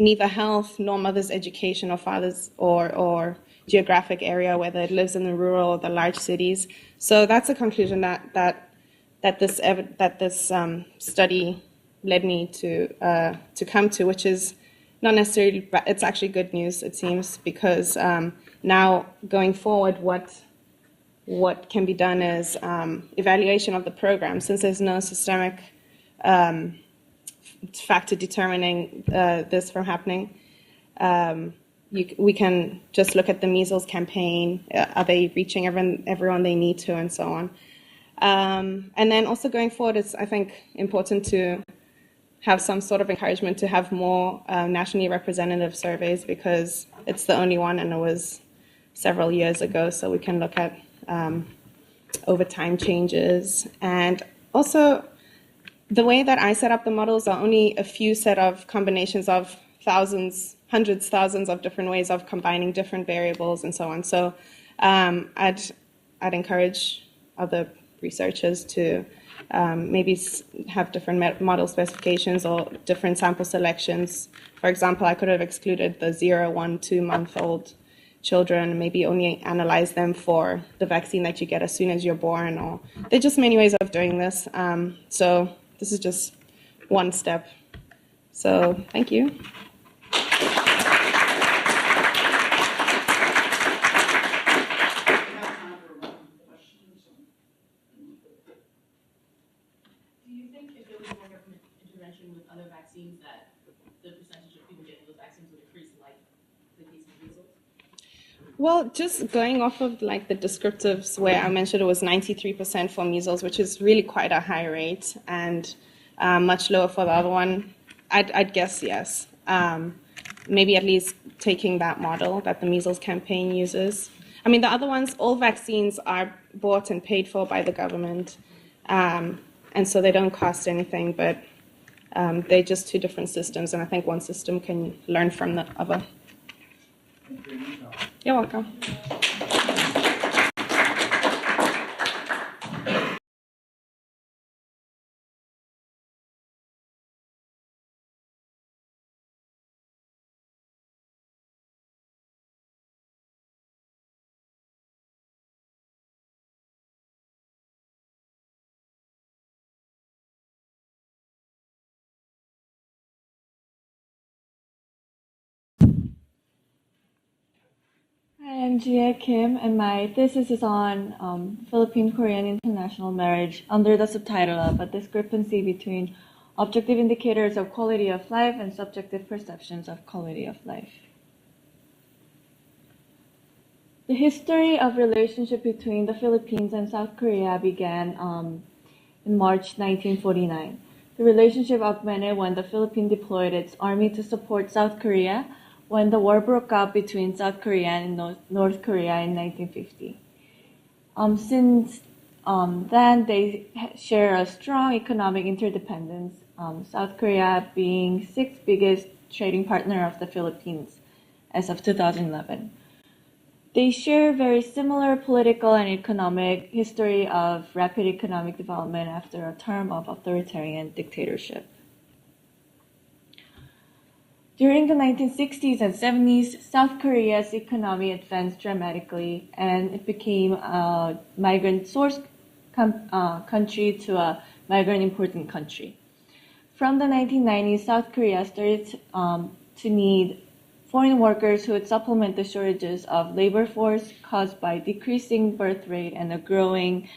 Neither health nor mother's education or father's or geographic area, whether it lives in the rural or the large cities. So that's a conclusion that this study led me to come to, which is not necessarily, it's actually good news, it seems, because now going forward, what can be done is evaluation of the program. Since there's no systemic factor determining this from happening, we can just look at the measles campaign. Are they reaching everyone they need to, and so on. And then also going forward, it's, I think, important to have some sort of encouragement to have more nationally representative surveys, because it's the only one, and it was several years ago, so we can look at over time changes. And also, the way that I set up the models are only a few set of combinations of thousands, hundreds, thousands of different ways of combining different variables and so on. So I'd encourage other researchers to maybe have different model specifications or different sample selections. For example, I could have excluded the 0, 1, 2-month-old children, maybe only analyze them for the vaccine that you get as soon as you're born, or there are just many ways of doing this. So this is just one step. So thank you. With other vaccines, that the percentage of people getting those vaccines would increase, like the case of measles? Well, just going off of like the descriptives where I mentioned it was 93% for measles, which is really quite a high rate, and much lower for the other one, I'd guess yes. Maybe at least taking that model that the measles campaign uses. I mean, the other ones, all vaccines are bought and paid for by the government, and so they don't cost anything, but they're just two different systems, and I think one system can learn from the other. You're welcome. Hi, I'm Dria Kim, and my thesis is on Philippine-Korean international marriage under the subtitle of A Discrepancy Between Objective Indicators of Quality of Life and Subjective Perceptions of Quality of Life. The history of relationship between the Philippines and South Korea began in March 1949. The relationship augmented when the Philippines deployed its army to support South Korea when the war broke out between South Korea and North Korea in 1950. Since then, they share a strong economic interdependence, South Korea being 6th biggest trading partner of the Philippines as of 2011. They share very similar political and economic history of rapid economic development after a term of authoritarian dictatorship. During the 1960s and 70s, South Korea's economy advanced dramatically, and it became a migrant source country to a migrant important country. From the 1990s, South Korea started to need foreign workers who would supplement the shortages of labor force caused by decreasing birth rate and a growing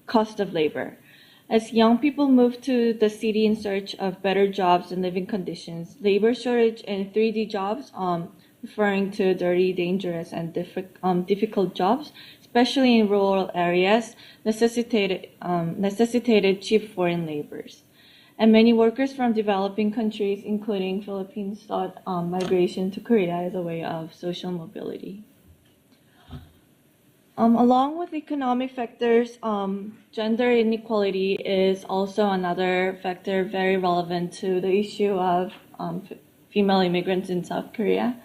cost of labor. As young people moved to the city in search of better jobs and living conditions, labor shortage and 3D jobs, referring to dirty, dangerous, and difficult jobs, especially in rural areas, necessitated cheap foreign laborers. And many workers from developing countries, including Philippines, sought migration to Korea as a way of social mobility. Along with economic factors, gender inequality is also another factor very relevant to the issue of female immigrants in South Korea.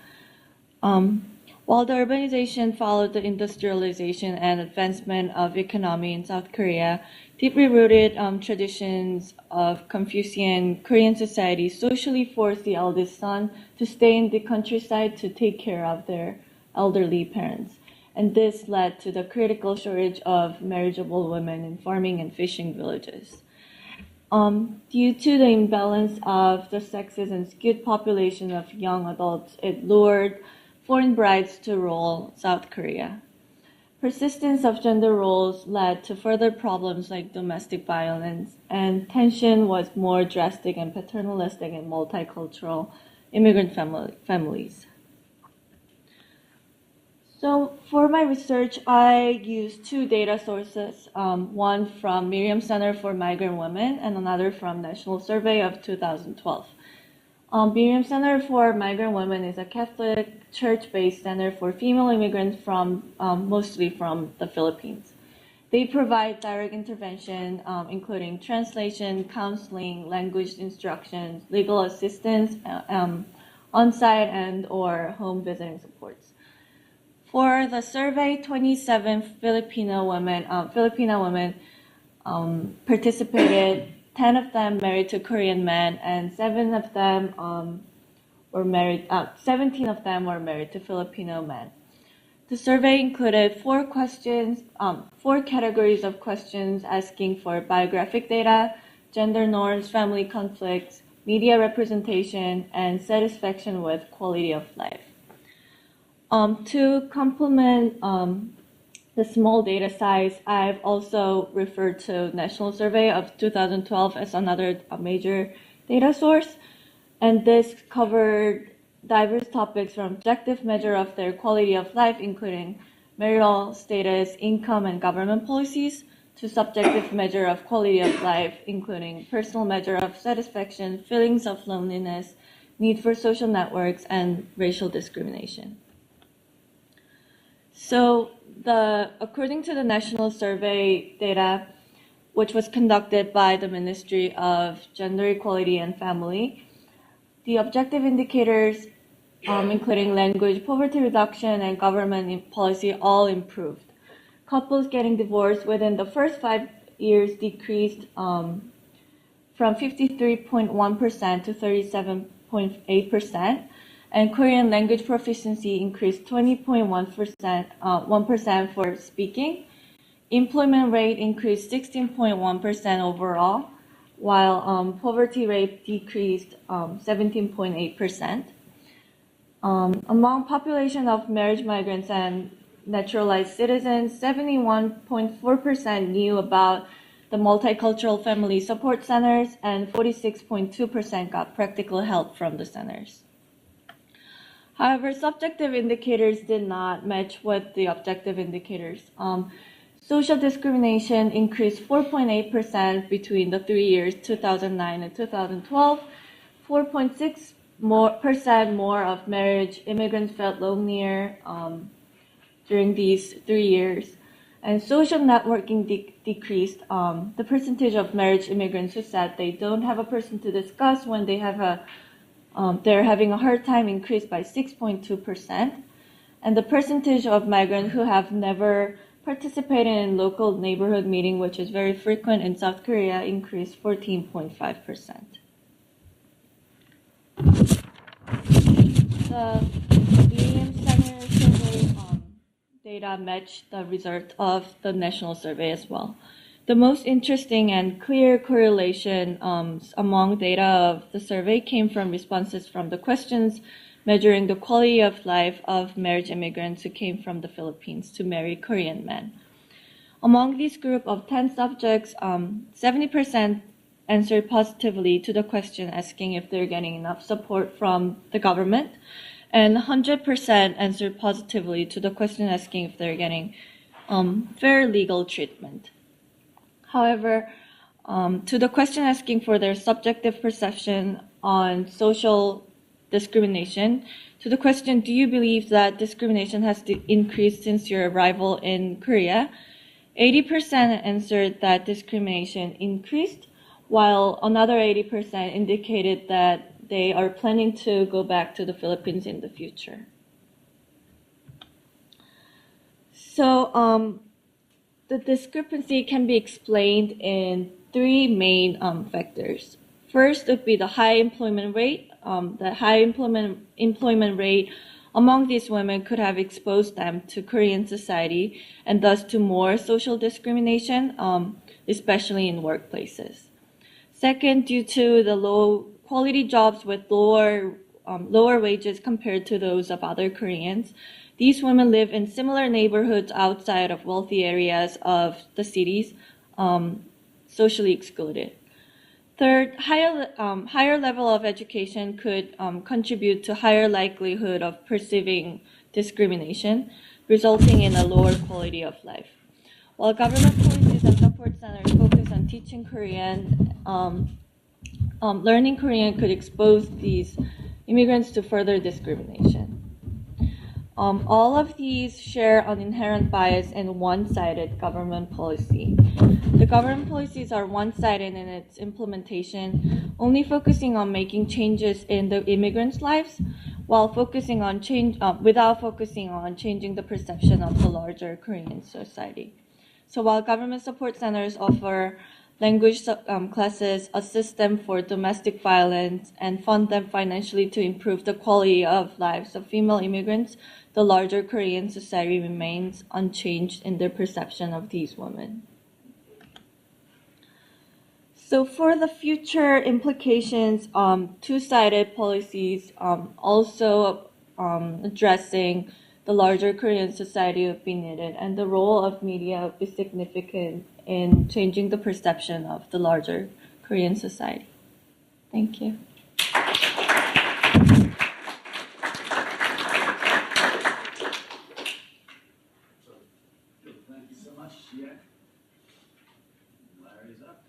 While the urbanization followed the industrialization and advancement of economy in South Korea, deeply rooted traditions of Confucian Korean society socially forced the eldest son to stay in the countryside to take care of their elderly parents. And this led to the critical shortage of marriageable women in farming and fishing villages. Due to the imbalance of the sexes and skewed population of young adults, it lured foreign brides to rule South Korea. Persistence of gender roles led to further problems like domestic violence, and tension was more drastic and paternalistic in multicultural immigrant families. So for my research, I used two data sources, one from Miriam Center for Migrant Women and another from National Survey of 2012. Miriam Center for Migrant Women is a Catholic church-based center for female immigrants from mostly from the Philippines. They provide direct intervention, including translation, counseling, language instructions, legal assistance, on-site and/or home visiting supports. For the survey, 27 Filipino women participated. 10 of them married to Korean men, and 17 of them were married to Filipino men. The survey included four categories of questions asking for biographic data, gender norms, family conflicts, media representation, and satisfaction with quality of life. To complement the small data size, I've also referred to National Survey of 2012 as another major data source, and this covered diverse topics from objective measure of their quality of life, including marital status, income, and government policies, to subjective measure of quality of life, including personal measure of satisfaction, feelings of loneliness, need for social networks, and racial discrimination. So according to the National Survey data, which was conducted by the Ministry of Gender Equality and Family, the objective indicators, including language, poverty reduction, and government policy, all improved. Couples getting divorced within the first 5 years decreased from 53.1% to 37.8%. And Korean language proficiency increased 20.1% for speaking. Employment rate increased 16.1% overall, while poverty rate decreased 17.8%. Among population of marriage migrants and naturalized citizens, 71.4% knew about the multicultural family support centers, and 46.2% got practical help from the centers. However, subjective indicators did not match with the objective indicators. Social discrimination increased 4.8% between the 3 years, 2009 and 2012. 4.6% more of marriage immigrants felt lonelier during these 3 years. And social networking decreased. The percentage of marriage immigrants who said they don't have a person to discuss when they have they're having a hard time increased by 6.2%. And the percentage of migrants who have never participated in local neighborhood meeting, which is very frequent in South Korea, increased 14.5%. The Miriam Center survey data matched the result of the national survey as well. The most interesting and clear correlation among data of the survey came from responses from the questions measuring the quality of life of marriage immigrants who came from the Philippines to marry Korean men. Among this group of 10 subjects, 70% answered positively to the question asking if they're getting enough support from the government, and 100% answered positively to the question asking if they're getting fair legal treatment. However, to the question asking for their subjective perception on social discrimination, to the question, do you believe that discrimination has increased since your arrival in Korea, 80% answered that discrimination increased, while another 80% indicated that they are planning to go back to the Philippines in the future. So the discrepancy can be explained in three main factors. First would be the high employment rate. The high employment rate among these women could have exposed them to Korean society and thus to more social discrimination, especially in workplaces. Second, due to the low quality jobs with lower wages compared to those of other Koreans, these women live in similar neighborhoods outside of wealthy areas of the cities, socially excluded. Third, higher level of education could contribute to higher likelihood of perceiving discrimination, resulting in a lower quality of life. While government policies and support centers focus on teaching Korean, learning Korean could expose these immigrants to further discrimination. All of these share an inherent bias in one-sided government policy. The government policies are one-sided in its implementation, only focusing on making changes in the immigrants' lives, while focusing on without focusing on changing the perception of the larger Korean society. So while government support centers offer language classes, assist them for domestic violence, and fund them financially to improve the quality of lives of female immigrants, the larger Korean society remains unchanged in their perception of these women. So for the future implications, two-sided policies also addressing the larger Korean society would be needed, and the role of media would be significant in changing the perception of the larger Korean society. Thank you. Thank you so much, Leah. Larry's up.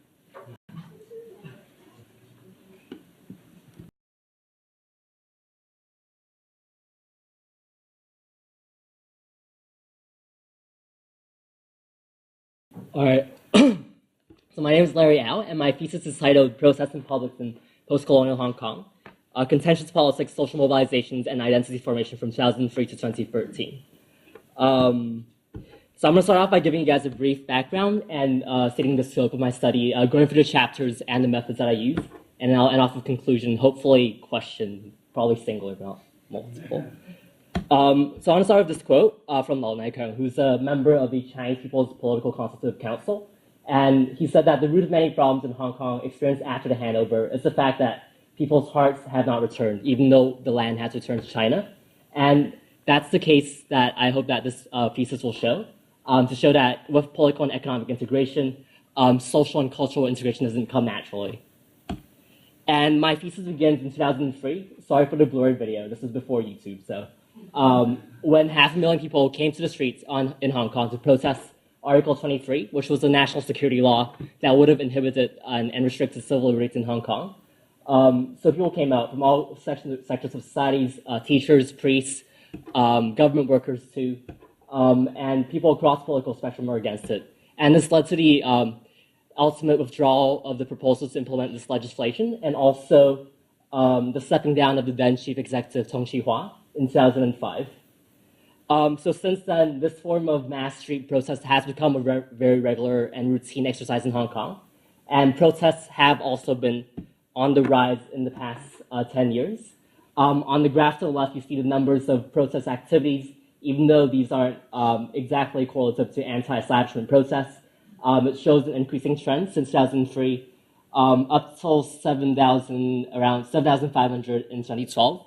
All right. So my name is Larry Au, and my thesis is titled Protest in Publics in Post-Colonial Hong Kong, Contentious Politics, Social Mobilizations, and Identity Formation from 2003 to 2013. So I'm going to start off by giving you guys a brief background and stating the scope of my study, going through the chapters and the methods that I use, and then I'll end off with conclusion, hopefully question, probably singular, but not multiple. So I want to start with this quote from Aniqa, who's a member of the Chinese People's Political Consultative Council. And he said that the root of many problems in Hong Kong experienced after the handover is the fact that people's hearts have not returned, even though the land has returned to China. And that's the case that I hope that this thesis will show, to show that with political and economic integration, social and cultural integration doesn't come naturally. And my thesis begins in 2003. Sorry for the blurry video. This is before YouTube, so. When 500,000 people came to the streets in Hong Kong to protest Article 23, which was a national security law that would have inhibited and restricted civil liberties in Hong Kong. So people came out from all sectors of societies, teachers, priests, government workers too, and people across the political spectrum were against it. And this led to the ultimate withdrawal of the proposals to implement this legislation, and also the stepping down of the then chief executive, Tong Chi-hua, in 2005. So since then, this form of mass street protest has become a very regular and routine exercise in Hong Kong. And protests have also been on the rise in the past 10 years. On the graph to the left, you see the numbers of protest activities, even though these aren't exactly correlative to anti-establishment protests. It shows an increasing trend since 2003, up till around 7,500 in 2012.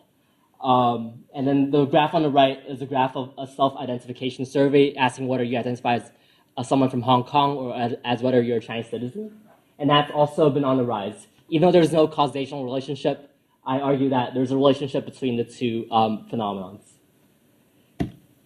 And then the graph on the right is a graph of a self-identification survey asking whether you identify as someone from Hong Kong or as whether you're a Chinese citizen. And that's also been on the rise. Even though there's no causational relationship, I argue that there's a relationship between the two phenomenons.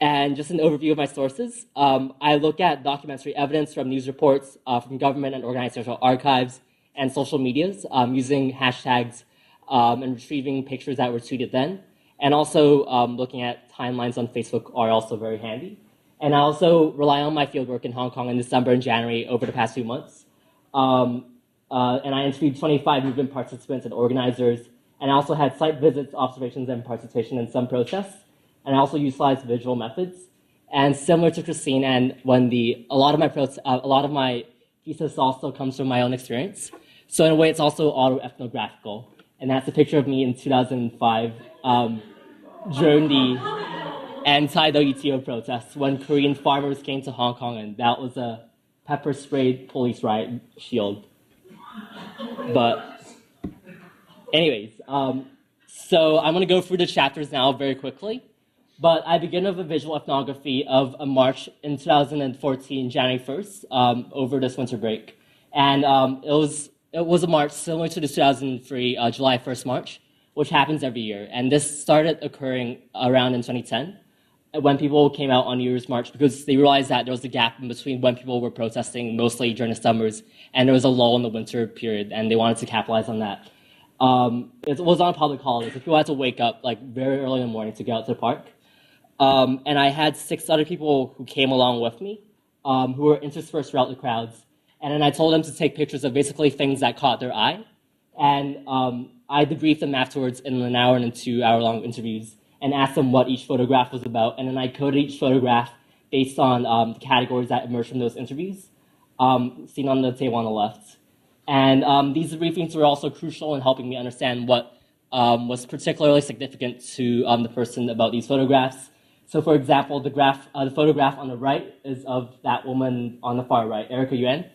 And just an overview of my sources, I look at documentary evidence from news reports, from government and organizational archives, and social medias, using hashtags and retrieving pictures that were tweeted then. And also looking at timelines on Facebook are also very handy. And I also rely on my fieldwork in Hong Kong in December and January over the past few months. And I interviewed 25 movement participants and organizers. And I also had site visits, observations, and participation in some protests. And I also utilized visual methods. And similar to Christine and Wendy, a lot of my thesis also comes from my own experience. So in a way, it's also autoethnographical. And that's a picture of me in 2005 during the anti-WTO protests when Korean farmers came to Hong Kong, and that was a pepper-sprayed police riot shield. But anyways, so I'm going to go through the chapters now very quickly. But I begin with a visual ethnography of a march in 2014, January 1st, over this winter break. And it was a march similar to the 2003 July 1st march, which happens every year. And this started occurring around in 2010 when people came out on New Year's March because they realized that there was a gap in between when people were protesting, mostly during the summers, and there was a lull in the winter period, and they wanted to capitalize on that. It was on a public holiday, so people had to wake up like very early in the morning to go out to the park. And I had 6 other people who came along with me, who were interspersed throughout the crowds. And then I told them to take pictures of basically things that caught their eye. And I debriefed them afterwards in an hour and 2-hour-long interviews and asked them what each photograph was about. And then I coded each photograph based on the categories that emerged from those interviews, seen on the table on the left. And these debriefings were also crucial in helping me understand what was particularly significant to the person about these photographs. So, for example, the photograph on the right is of that woman on the far right, Erica Yuan,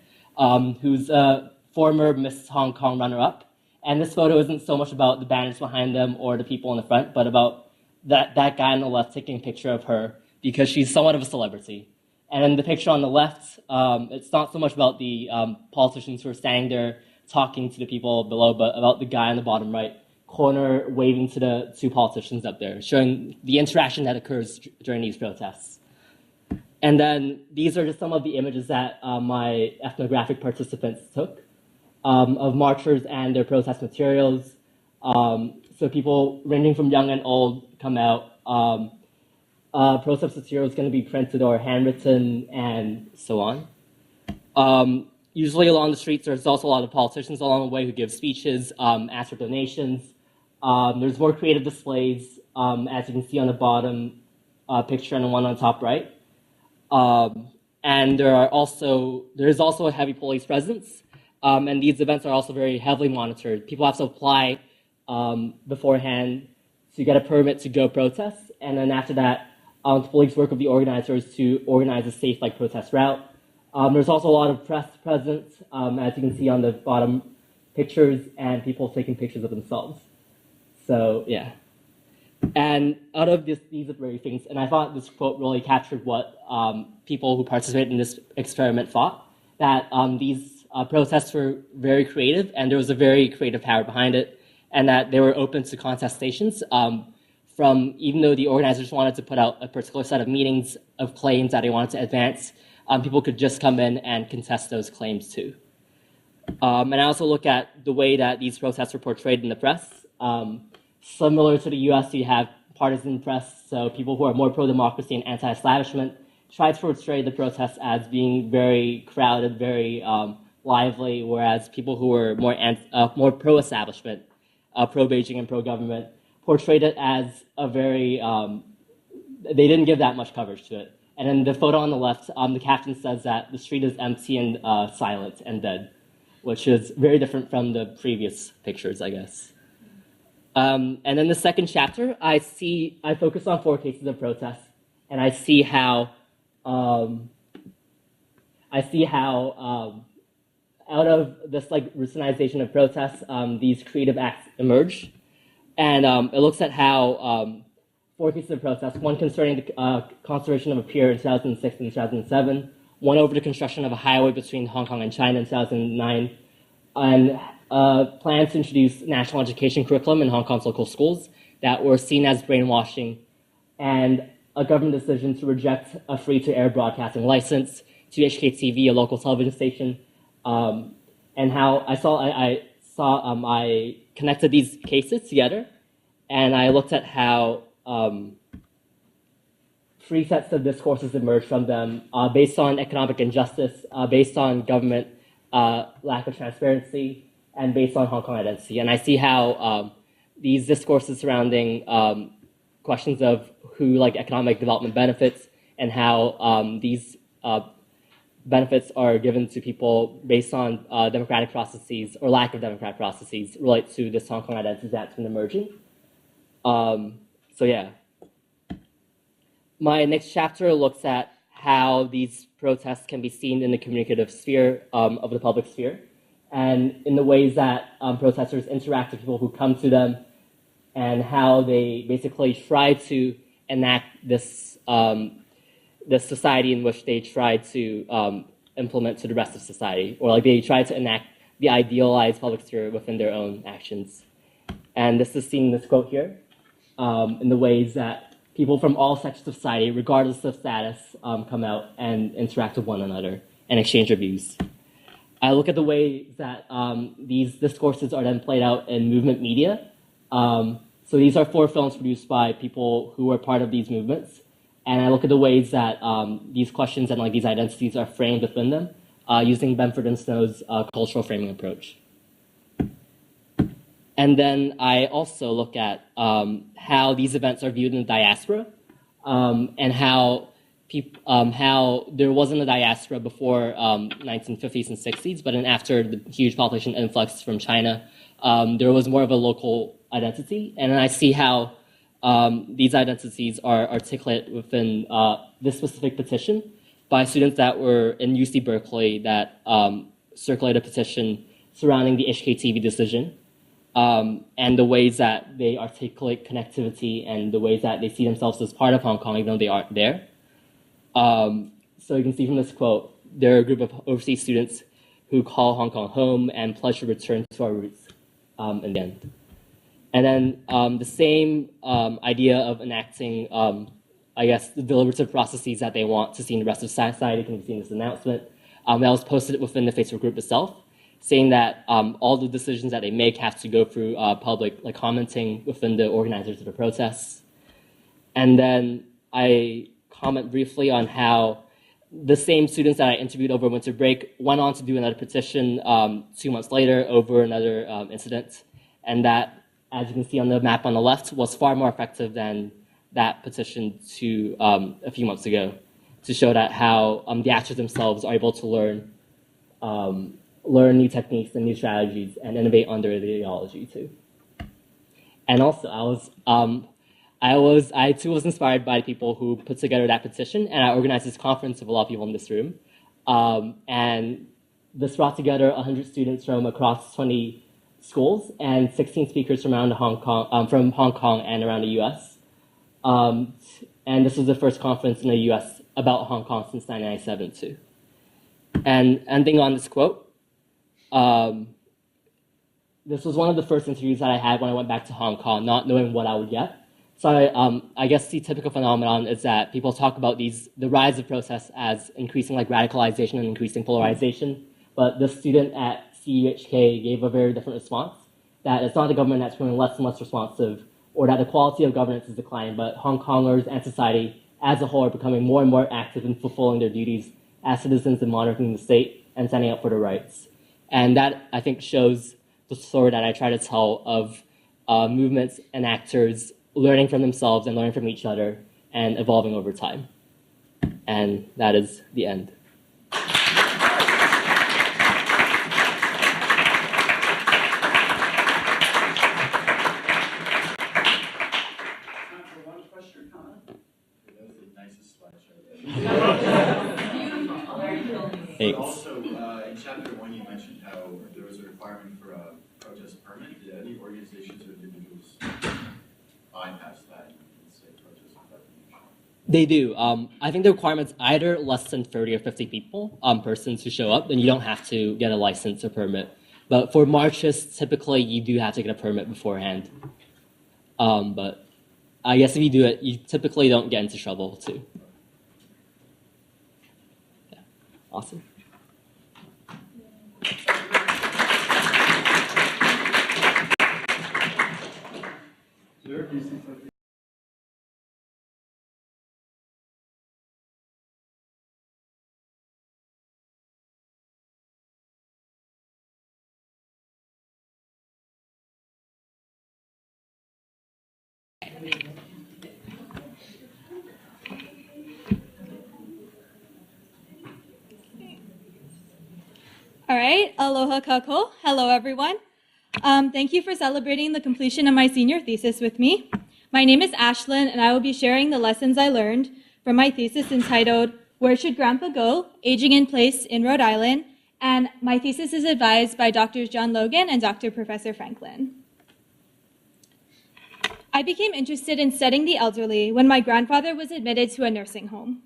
who's a former Miss Hong Kong runner-up. And this photo isn't so much about the banners behind them or the people in the front, but about that guy on the left taking a picture of her because she's somewhat of a celebrity. And in the picture on the left, it's not so much about the politicians who are standing there talking to the people below, but about the guy on the bottom right corner waving to the 2 politicians up there, showing the interaction that occurs during these protests. And then these are just some of the images that my ethnographic participants took of marchers and their protest materials. So people ranging from young and old come out. Protest material is going to be printed or handwritten and so on. Usually along the streets, there's also a lot of politicians along the way who give speeches, ask for donations. There's more creative displays, as you can see on the bottom picture and the one on top right. And there is also a heavy police presence. And these events are also very heavily monitored. People have to apply beforehand to get a permit to go protest. And then after that, the police work with the organizers to organize a safe protest route. There's also a lot of press presence, as you can see on the bottom pictures, and people taking pictures of themselves. So, yeah. And out of these briefings, and I thought this quote really captured what people who participated in this experiment thought, that these protests were very creative, and there was a very creative power behind it, and that they were open to contestations. Even though the organizers wanted to put out a particular set of meetings of claims that they wanted to advance, people could just come in and contest those claims too. And I also look at the way that these protests were portrayed in the press. Similar to the US, you have partisan press, so people who are more pro-democracy and anti-establishment try to portray the protests as being very crowded, very lively, whereas people who were more pro-establishment, pro-Beijing and pro-government, portrayed it as a very, they didn't give that much coverage to it. And in the photo on the left, the caption says that the street is empty and silent and dead, which is very different from the previous pictures, I guess. And then the second chapter, I focus on 4 cases of protest, and I see how out of this routinization of protests, these creative acts emerge. And it looks at how 4 cases of protest, one concerning the conservation of a pier in 2006 and 2007, one over the construction of a highway between Hong Kong and China in 2009, and plans to introduce national education curriculum in Hong Kong's local schools that were seen as brainwashing, and a government decision to reject a free-to-air broadcasting license to HKTV, a local television station, and how I connected these cases together, and I looked at how 3 sets of discourses emerged from them based on economic injustice, based on government lack of transparency, and based on Hong Kong identity. And I see how these discourses surrounding questions of who economic development benefits and how these benefits are given to people based on democratic processes or lack of democratic processes relate to this Hong Kong identity that's been emerging. So yeah. My next chapter looks at how these protests can be seen in the communicative sphere of the public sphere. and in the ways that protesters interact with people who come to them, and how they basically try to enact this this society in which they try to implement to the rest of society, or like they try to enact the idealized public sphere within their own actions. And this is seen in this quote here, in the ways that people from all sections of society, regardless of status, come out and interact with one another and exchange their views. I look at the way that these discourses are then played out in movement media. So these are 4 films produced by people who were part of these movements. And I look at the ways that these questions and like these identities are framed within them using Benford and Snow's cultural framing approach. And then I also look at how these events are viewed in the diaspora, and how there wasn't a diaspora before 1950s and 60s, but then after the huge population influx from China, there was more of a local identity. And then I see how these identities are articulated within this specific petition by students that were in UC Berkeley that circulated a petition surrounding the HKTV decision, and the ways that they articulate connectivity and the ways that they see themselves as part of Hong Kong even though they aren't there. So you can see from this quote, there are a group of overseas students who call Hong Kong home and pledge to return to our roots in the end. And then the same idea of enacting, I guess, the deliberative processes that they want to see in the rest of society can be seen in this announcement. That was posted within the Facebook group itself, saying that all the decisions that they make have to go through public like commenting within the organizers of the protests. And then I comment briefly on how the same students that I interviewed over winter break went on to do another petition 2 months later over another incident, and that, as you can see on the map on the left, was far more effective than that petition to a few months ago, to show that how the actors themselves are able to learn new techniques and new strategies and innovate under the ideology too. And also, I too was inspired by people who put together that petition, and I organized this conference with a lot of people in this room. And this brought together 100 students from across 20 schools and 16 speakers from around Hong Kong and around the US. And this was the first conference in the US about Hong Kong since 1997 too. And ending on this quote, this was one of the first interviews that I had when I went back to Hong Kong, not knowing what I would get. So I guess the typical phenomenon is that people talk about the rise of protests as increasing like radicalization and increasing polarization. But the student at CUHK gave a very different response, that it's not the government that's becoming less and less responsive, or that the quality of governance is declining, but Hong Kongers and society as a whole are becoming more and more active in fulfilling their duties as citizens and monitoring the state and standing up for their rights. And that, I think, shows the story that I try to tell of movements and actors learning from themselves and learning from each other and evolving over time. And that is the end. Thanks. Also, in chapter 1, you mentioned how there was a requirement for a protest permit. Did any organizations or individuals bypass that and say protest without permission? They do. I think the requirement's either less than 30 or 50 people, persons who show up, then you don't have to get a license or permit. But for marches, typically you do have to get a permit beforehand. But I guess if you do it, you typically don't get into trouble too. Yeah. Awesome. All right, aloha kako. Hello, everyone. Thank you for celebrating the completion of my senior thesis with me. My name is Ashlyn, and I will be sharing the lessons I learned from my thesis entitled, Where Should Grandpa Go? Aging in Place in Rhode Island, and my thesis is advised by Drs. John Logan and Dr. Professor Franklin. I became interested in studying the elderly when my grandfather was admitted to a nursing home.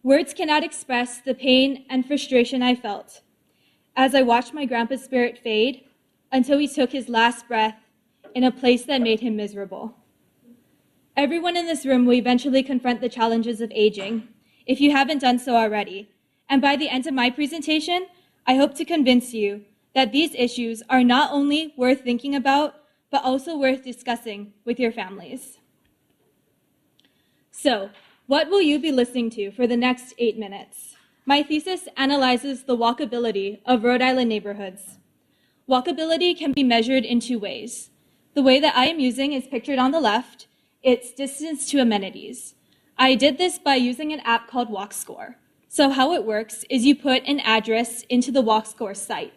Words cannot express the pain and frustration I felt as I watched my grandpa's spirit fade until he took his last breath in a place that made him miserable. Everyone in this room will eventually confront the challenges of aging, if you haven't done so already. And by the end of my presentation, I hope to convince you that these issues are not only worth thinking about, but also worth discussing with your families. So, what will you be listening to for the next 8 minutes? My thesis analyzes the walkability of Rhode Island neighborhoods. Walkability can be measured in 2 ways. The way that I am using is pictured on the left. It's distance to amenities. I did this by using an app called WalkScore. So how it works is you put an address into the WalkScore site.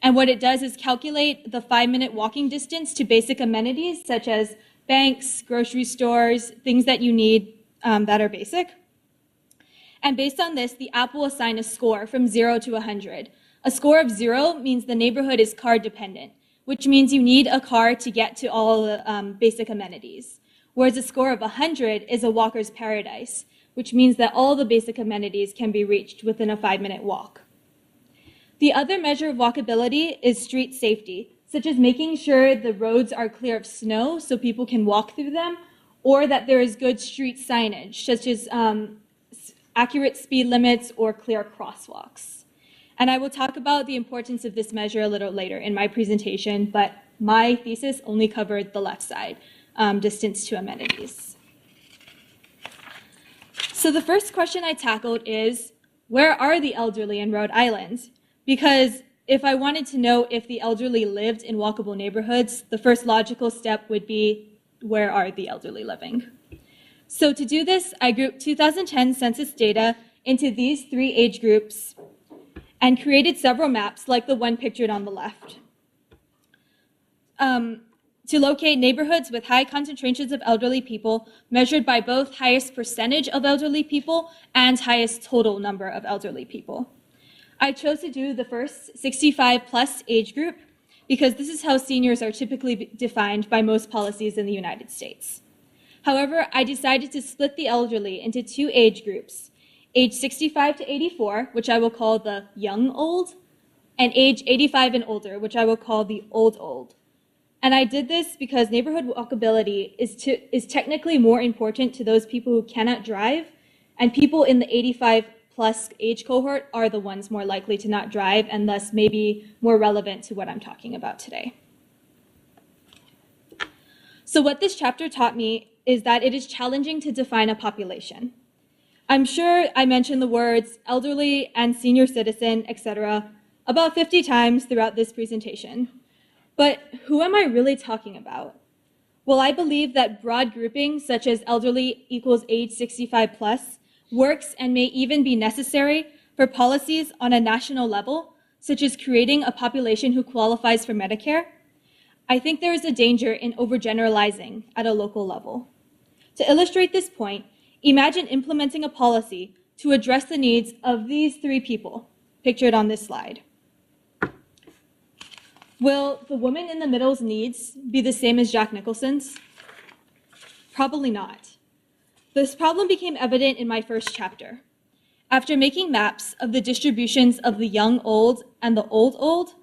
And what it does is calculate the 5-minute walking distance to basic amenities such as banks, grocery stores, things that you need that are basic. And based on this, the app will assign a score from 0 to 100. A score of 0 means the neighborhood is car dependent, which means you need a car to get to all the basic amenities. Whereas a score of 100 is a walker's paradise, which means that all the basic amenities can be reached within a 5-minute walk. The other measure of walkability is street safety, such as making sure the roads are clear of snow so people can walk through them, or that there is good street signage, such as accurate speed limits or clear crosswalks. And I will talk about the importance of this measure a little later in my presentation, but my thesis only covered the left side, distance to amenities. So the first question I tackled is, where are the elderly in Rhode Island? Because if I wanted to know if the elderly lived in walkable neighborhoods, the first logical step would be, where are the elderly living? So to do this, I grouped 2010 census data into these 3 age groups and created several maps like the one pictured on the left to locate neighborhoods with high concentrations of elderly people measured by both highest percentage of elderly people and highest total number of elderly people. I chose to do the first 65 plus age group because this is how seniors are typically defined by most policies in the United States. However, I decided to split the elderly into 2 age groups, age 65 to 84, which I will call the young old, and age 85 and older, which I will call the old old. And I did this because neighborhood walkability is technically more important to those people who cannot drive, and people in the 85 plus age cohort are the ones more likely to not drive and thus maybe more relevant to what I'm talking about today. So what this chapter taught me is that it is challenging to define a population. I'm sure I mentioned the words elderly and senior citizen, etc., about 50 times throughout this presentation. But who am I really talking about? Well, I believe that broad grouping, such as elderly equals age 65 plus, works and may even be necessary for policies on a national level, such as creating a population who qualifies for Medicare. I think there is a danger in overgeneralizing at a local level. To illustrate this point, imagine implementing a policy to address the needs of these 3 people, pictured on this slide. Will the woman in the middle's needs be the same as Jack Nicholson's? Probably not. This problem became evident in my first chapter. After making maps of the distributions of the young old and the old old,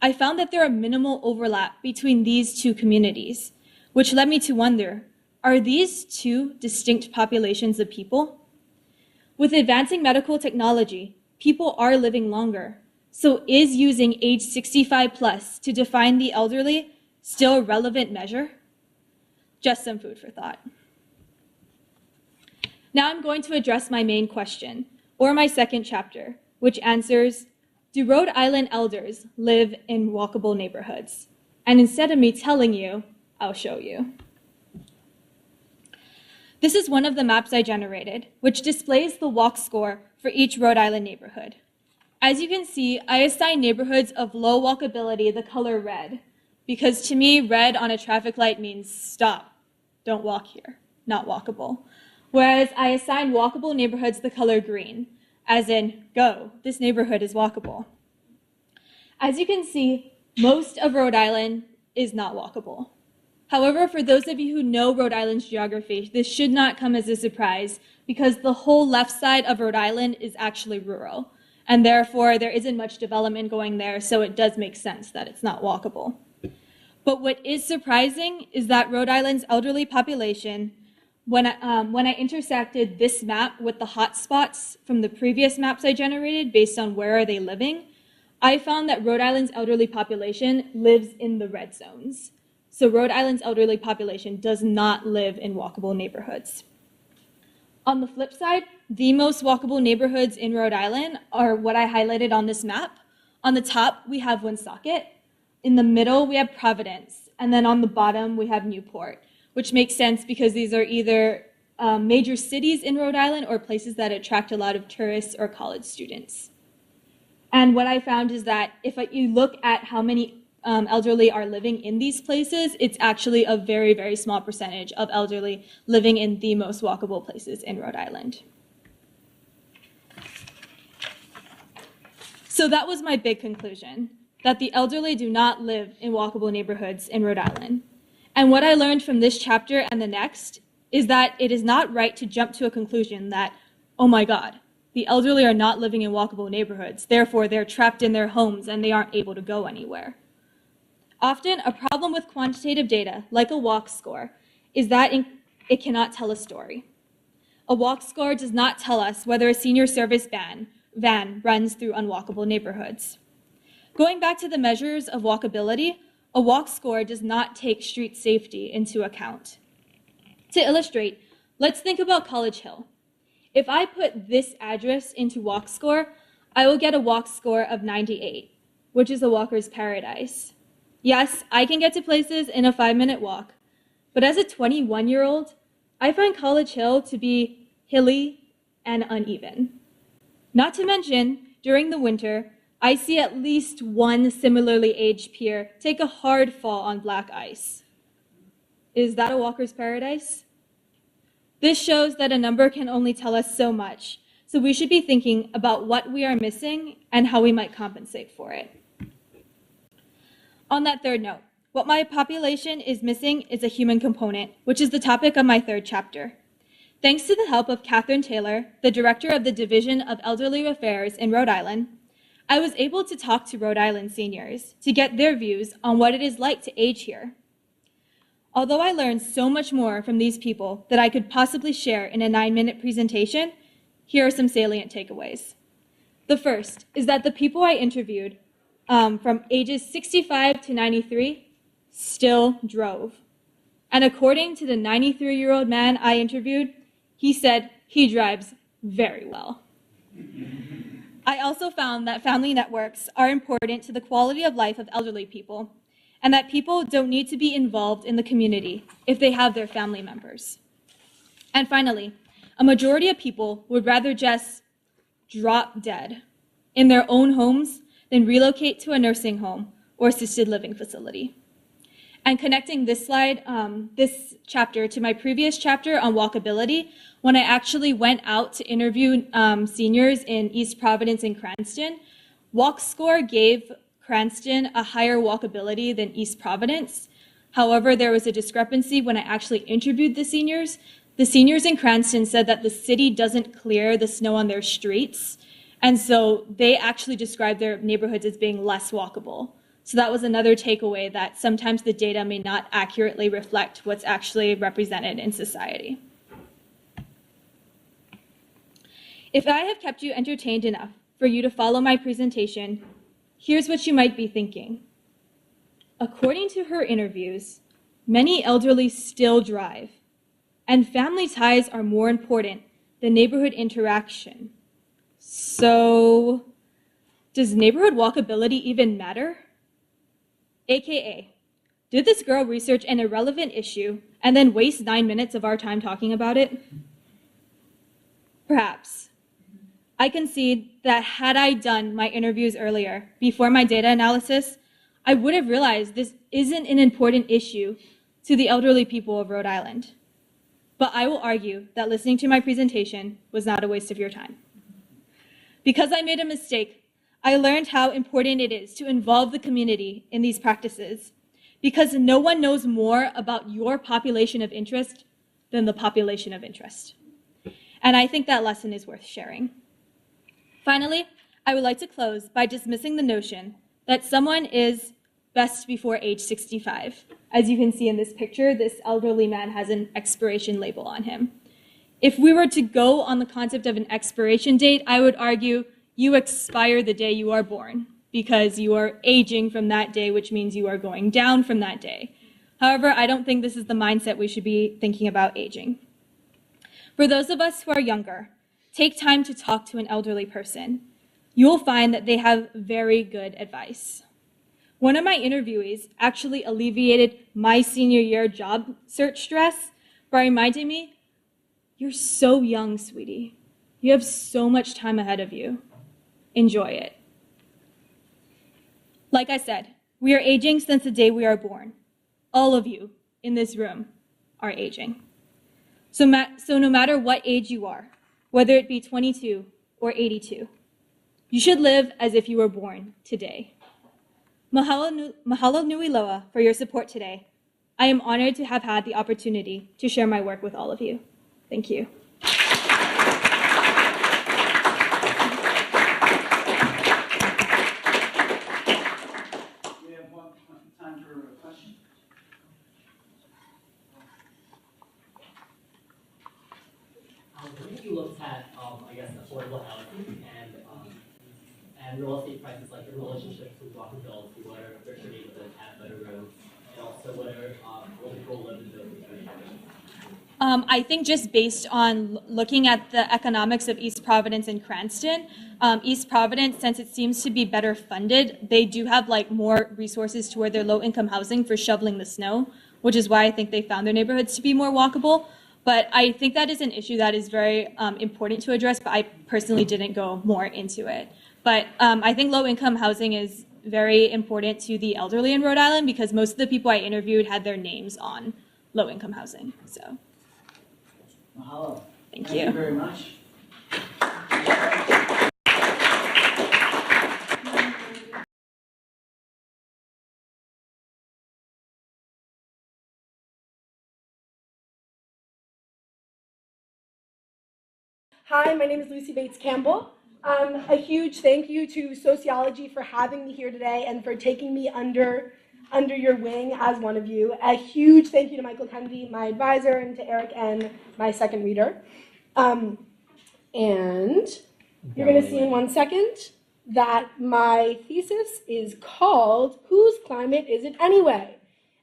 I found that there are minimal overlap between these 2 communities, which led me to wonder, are these 2 distinct populations of people? With advancing medical technology, people are living longer. So is using age 65 plus to define the elderly still a relevant measure? Just some food for thought. Now I'm going to address my main question, or my second chapter, which answers, do Rhode Island elders live in walkable neighborhoods? And instead of me telling you, I'll show you. This is one of the maps I generated, which displays the walk score for each Rhode Island neighborhood. As you can see, I assign neighborhoods of low walkability the color red, because to me, red on a traffic light means stop, don't walk here, not walkable. Whereas I assign walkable neighborhoods the color green, as in, go, this neighborhood is walkable. As you can see, most of Rhode Island is not walkable. However, for those of you who know Rhode Island's geography, this should not come as a surprise because the whole left side of Rhode Island is actually rural, and therefore there isn't much development going there, so it does make sense that it's not walkable. But what is surprising is that Rhode Island's elderly population, when I intersected this map with the hotspots from the previous maps I generated based on where are they living, I found that Rhode Island's elderly population lives in the red zones. So Rhode Island's elderly population does not live in walkable neighborhoods. On the flip side, the most walkable neighborhoods in Rhode Island are what I highlighted on this map. On the top, we have Woonsocket. In the middle, we have Providence. And then on the bottom, we have Newport, which makes sense because these are either major cities in Rhode Island or places that attract a lot of tourists or college students. And what I found is that if you look at how many elderly are living in these places, it's actually a very, very small percentage of elderly living in the most walkable places in Rhode Island. So that was my big conclusion, that the elderly do not live in walkable neighborhoods in Rhode Island. And what I learned from this chapter and the next is that it is not right to jump to a conclusion that, oh my God, the elderly are not living in walkable neighborhoods, therefore they're trapped in their homes and they aren't able to go anywhere. Often, a problem with quantitative data, like a walk score, is that it cannot tell a story. A walk score does not tell us whether a senior service van runs through unwalkable neighborhoods. Going back to the measures of walkability, a walk score does not take street safety into account. To illustrate, let's think about College Hill. If I put this address into walk score, I will get a walk score of 98, which is a walker's paradise. Yes, I can get to places in a 5-minute walk, but as a 21-year-old, I find College Hill to be hilly and uneven. Not to mention, during the winter, I see at least one similarly aged peer take a hard fall on black ice. Is that a walker's paradise? This shows that a number can only tell us so much, so we should be thinking about what we are missing and how we might compensate for it. On that third note, what my population is missing is a human component, which is the topic of my third chapter. Thanks to the help of Catherine Taylor, the director of the Division of Elderly Affairs in Rhode Island, I was able to talk to Rhode Island seniors to get their views on what it is like to age here. Although I learned so much more from these people that I could possibly share in a 9-minute presentation, here are some salient takeaways. The first is that the people I interviewed from ages 65 to 93 still drove. And according to the 93-year-old man I interviewed, he said he drives very well. I also found that family networks are important to the quality of life of elderly people, and that people don't need to be involved in the community if they have their family members. And finally, a majority of people would rather just drop dead in their own homes than relocate to a nursing home or assisted living facility. And connecting this slide, this chapter to my previous chapter on walkability, when I actually went out to interview seniors in East Providence and Cranston, Walk Score gave Cranston a higher walkability than East Providence. However, there was a discrepancy when I actually interviewed the seniors. The seniors in Cranston said that the city doesn't clear the snow on their streets, and so they actually described their neighborhoods as being less walkable. So that was another takeaway, that sometimes the data may not accurately reflect what's actually represented in society. If I have kept you entertained enough for you to follow my presentation, here's what you might be thinking. According to her interviews, many elderly still drive, and family ties are more important than neighborhood interaction. So, does neighborhood walkability even matter? AKA, did this girl research an irrelevant issue and then waste 9 minutes of our time talking about it? Perhaps. I concede that had I done my interviews earlier, before my data analysis, I would have realized this isn't an important issue to the elderly people of Rhode Island. But I will argue that listening to my presentation was not a waste of your time. Because I made a mistake, I learned how important it is to involve the community in these practices, because no one knows more about your population of interest than the population of interest. And I think that lesson is worth sharing. Finally, I would like to close by dismissing the notion that someone is best before age 65. As you can see in this picture, this elderly man has an expiration label on him. If we were to go on the concept of an expiration date, I would argue you expire the day you are born, because you are aging from that day, which means you are going down from that day. However, I don't think this is the mindset we should be thinking about aging. For those of us who are younger, take time to talk to an elderly person. You will find that they have very good advice. One of my interviewees actually alleviated my senior year job search stress by reminding me, "You're so young, sweetie. You have so much time ahead of you. Enjoy it." Like I said, we are aging since the day we are born. All of you in this room are aging. So no matter what age you are, whether it be 22 or 82, you should live as if you were born today. Mahalo nui loa for your support today. I am honored to have had the opportunity to share my work with all of you. Thank you. We have time for a question. When you looked at, I guess, affordable housing and real estate prices, like the relationships with walkability, what are better neighborhoods, have better roads, and also what people live in those areas? I think just based on looking at the economics of East Providence and Cranston, East Providence, since it seems to be better funded, they do have like more resources toward their low-income housing for shoveling the snow, which is why I think they found their neighborhoods to be more walkable. But I think that is an issue that is very important to address, but I personally didn't go more into it. But I think low-income housing is very important to the elderly in Rhode Island because most of the people I interviewed had their names on low-income housing. So, Mahalo. Thank you you very much. Hi, my name is Lucy Bates Campbell. A huge thank you to Sociology for having me here today and for taking me under your wing as one of you. A huge thank you to Michael Kennedy, my advisor, and to Eric and my second reader. And you're going to see in 1 second that my thesis is called Whose Climate Is It Anyway?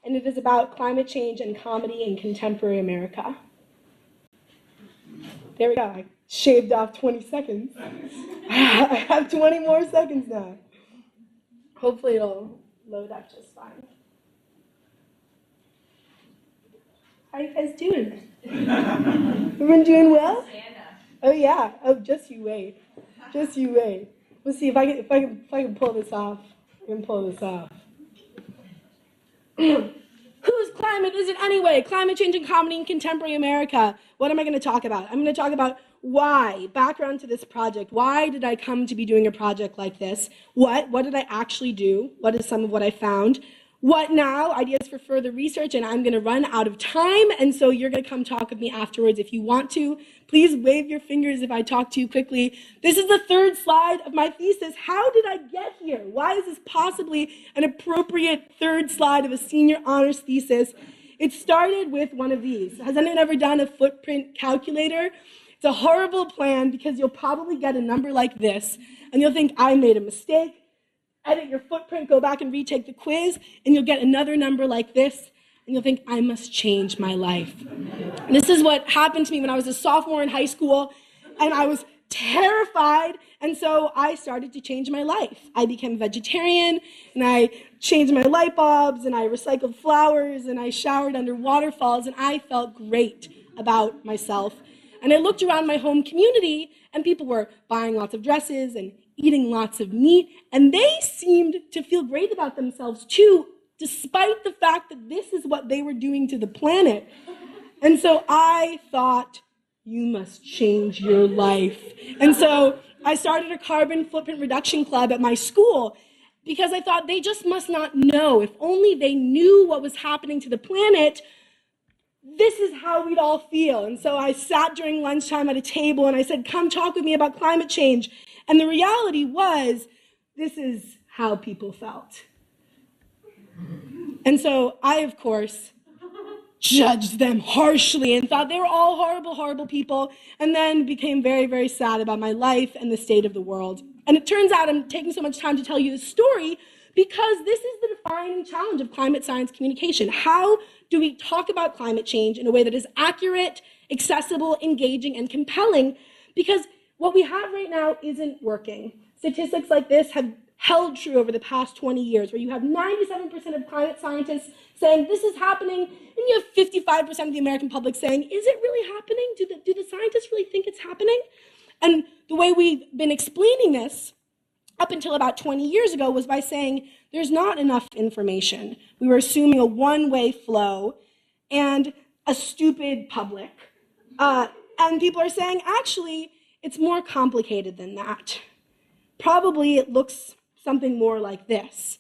And it is about climate change and comedy in contemporary America. There we go. I shaved off 20 seconds. I have 20 more seconds now. Hopefully it'll load up just fine. How are you guys doing? Everyone doing well? Oh yeah. Oh, just you wait. Just you wait. We'll see if I can pull this off. I can pull this off. Whose climate is it anyway? Climate change and comedy in contemporary America. What am I going to talk about? I'm going to talk about why, background to this project. Why did I come to be doing a project like this? What did I actually do? What is some of what I found? What now? Ideas for further research, and I'm going to run out of time, and so you're going to come talk with me afterwards if you want to. Please wave your fingers if I talk too quickly. This is the third slide of my thesis. How did I get here? Why is this possibly an appropriate third slide of a senior honors thesis? It started with one of these. Has anyone ever done a footprint calculator? It's a horrible plan because you'll probably get a number like this, and you'll think, I made a mistake. Edit your footprint, go back and retake the quiz, and you'll get another number like this, and you'll think, I must change my life. And this is what happened to me when I was a sophomore in high school, and I was terrified, and so I started to change my life. I became vegetarian, and I changed my light bulbs, and I recycled flowers, and I showered under waterfalls, and I felt great about myself. And I looked around my home community, and people were buying lots of dresses and eating lots of meat, and they seemed to feel great about themselves too, despite the fact that this is what they were doing to the planet. And so I thought, you must change your life. And so I started a carbon footprint reduction club at my school because I thought they just must not know. If only they knew what was happening to the planet, this is how we'd all feel. And so I sat during lunchtime at a table and I said, come talk with me about climate change. And the reality was, this is how people felt. And so I, of course, judged them harshly and thought they were all horrible, horrible people, and then became very, very sad about my life and the state of the world. And it turns out I'm taking so much time to tell you this story because this is the defining challenge of climate science communication. How do we talk about climate change in a way that is accurate, accessible, engaging, and compelling? Because what we have right now isn't working. Statistics like this have held true over the past 20 years, where you have 97% of climate scientists saying this is happening, and you have 55% of the American public saying, is it really happening? Do the scientists really think it's happening? And the way we've been explaining this up until about 20 years ago was by saying there's not enough information. We were assuming a one-way flow and a stupid public. And people are saying, actually, it's more complicated than that. Probably it looks something more like this.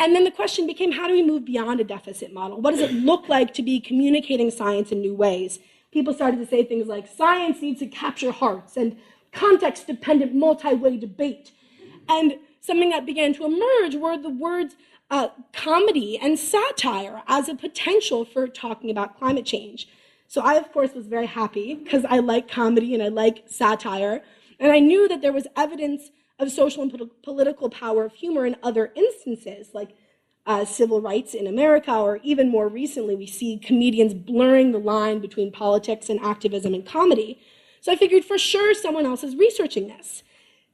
And then the question became, how do we move beyond a deficit model? What does it look like to be communicating science in new ways? People started to say things like, science needs to capture hearts, and context-dependent multi-way debate. And something that began to emerge were the words comedy and satire as a potential for talking about climate change. So I, of course, was very happy because I like comedy and I like satire. And I knew that there was evidence of social and political power of humor in other instances, like civil rights in America, or even more recently, we see comedians blurring the line between politics and activism and comedy. So I figured for sure someone else is researching this.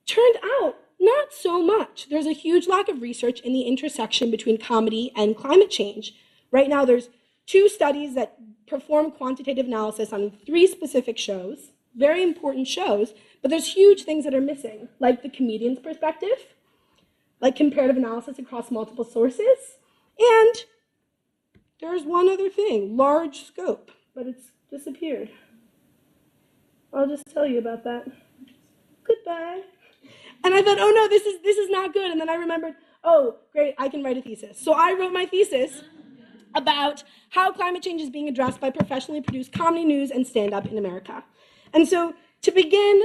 Turned out, not so much. There's a huge lack of research in the intersection between comedy and climate change. Right now, there's 2 studies that perform quantitative analysis on 3 specific shows, very important shows, but there's huge things that are missing, like the comedian's perspective, like comparative analysis across multiple sources, and there's one other thing, large scope, but it's disappeared. I'll just tell you about that. Goodbye. And I thought, oh no, this is not good. And then I remembered, oh, great, I can write a thesis. So I wrote my thesis about how climate change is being addressed by professionally produced comedy news and stand-up in America. And so to begin,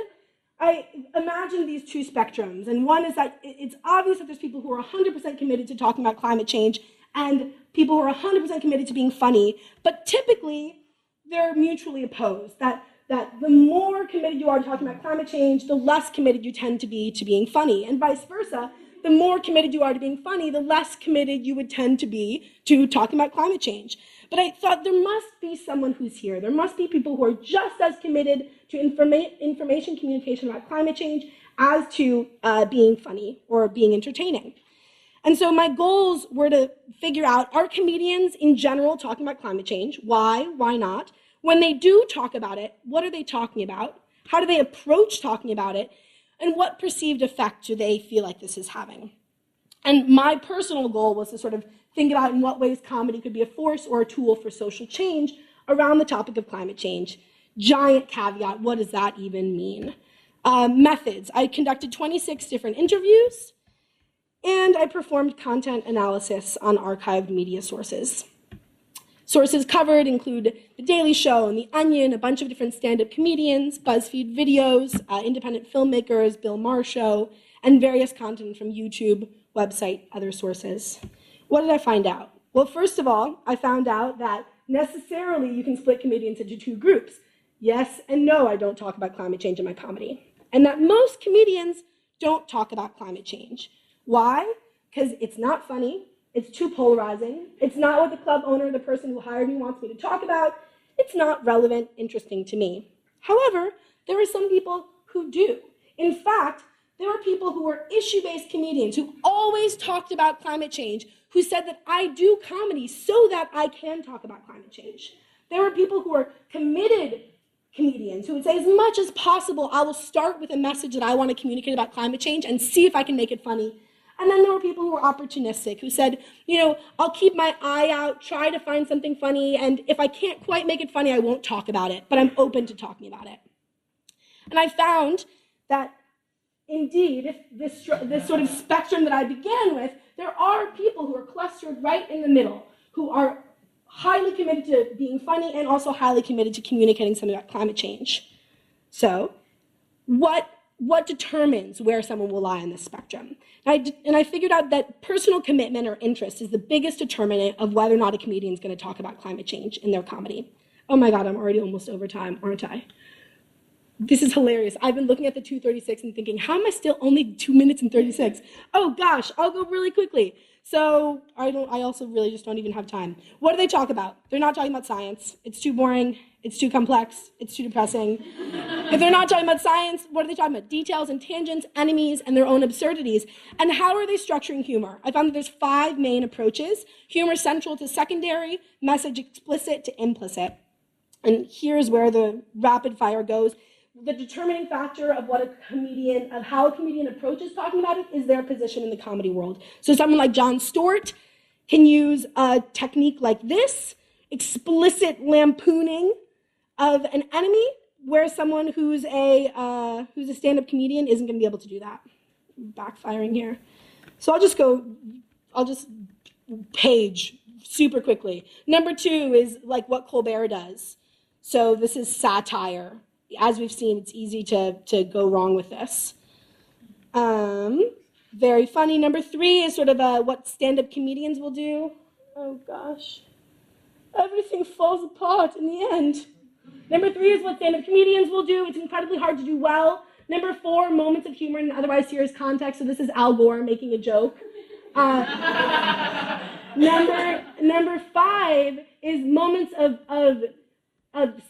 I imagined these 2 spectrums. And one is that it's obvious that there's people who are 100% committed to talking about climate change and people who are 100% committed to being funny. But typically, they're mutually opposed. That the more committed you are to talking about climate change, the less committed you tend to be to being funny. And vice versa, the more committed you are to being funny, the less committed you would tend to be to talking about climate change. But I thought there must be someone who's here. There must be people who are just as committed to information communication about climate change as to being funny or being entertaining. And so my goals were to figure out, are comedians in general talking about climate change? Why? Why not? When they do talk about it, what are they talking about? How do they approach talking about it? And what perceived effect do they feel like this is having? And my personal goal was to sort of think about in what ways comedy could be a force or a tool for social change around the topic of climate change. Giant caveat, what does that even mean? Methods, I conducted 26 different interviews, and I performed content analysis on archived media sources. Sources covered include The Daily Show and The Onion, a bunch of different stand-up comedians, BuzzFeed videos, independent filmmakers, Bill Maher Show, and various content from YouTube, website, other sources. What did I find out? Well, first of all, I found out that necessarily you can split comedians into 2 groups. Yes and no, I don't talk about climate change in my comedy. And that most comedians don't talk about climate change. Why? Because it's not funny. It's too polarizing. It's not what the club owner, the person who hired me, wants me to talk about. It's not relevant, interesting to me. However, there are some people who do. In fact, there are people who are issue-based comedians who always talked about climate change, who said that I do comedy so that I can talk about climate change. There are people who are committed comedians who would say, as much as possible, I will start with a message that I want to communicate about climate change and see if I can make it funny. And then there were people who were opportunistic, who said, you know, I'll keep my eye out, try to find something funny, and if I can't quite make it funny, I won't talk about it, but I'm open to talking about it. And I found that indeed, this sort of spectrum that I began with, there are people who are clustered right in the middle, who are highly committed to being funny and also highly committed to communicating something about climate change. So, what determines where someone will lie on this spectrum? And I figured out that personal commitment or interest is the biggest determinant of whether or not a comedian is going to talk about climate change in their comedy. Oh my God, I'm already almost over time, aren't I? This is hilarious. I've been looking at the 2:36 and thinking, how am I still only 2 minutes and 36? Oh gosh, I'll go really quickly. So I also really just don't even have time. What do they talk about? They're not talking about science. It's too boring. It's too complex. It's too depressing. If they're not talking about science, what are they talking about? Details and tangents, enemies, and their own absurdities. And how are they structuring humor? I found that there's 5 main approaches. Humor central to secondary, message explicit to implicit. And here's where the rapid fire goes. The determining factor of how a comedian approaches talking about it is their position in the comedy world. So someone like Jon Stewart can use a technique like this, explicit lampooning of an enemy, where someone who's a stand-up comedian isn't going to be able to do that. Backfiring here. So I'll just page super quickly. Number 2 is like what Colbert does. So this is satire. As we've seen, it's easy to go wrong with this. Very funny. Number 3 is sort of what stand-up comedians will do. Oh gosh. Everything falls apart in the end. Number 3 is what stand-up comedians will do. It's incredibly hard to do well. Number 4, moments of humor in otherwise serious context. So this is Al Gore making a joke. Number 5 is moments of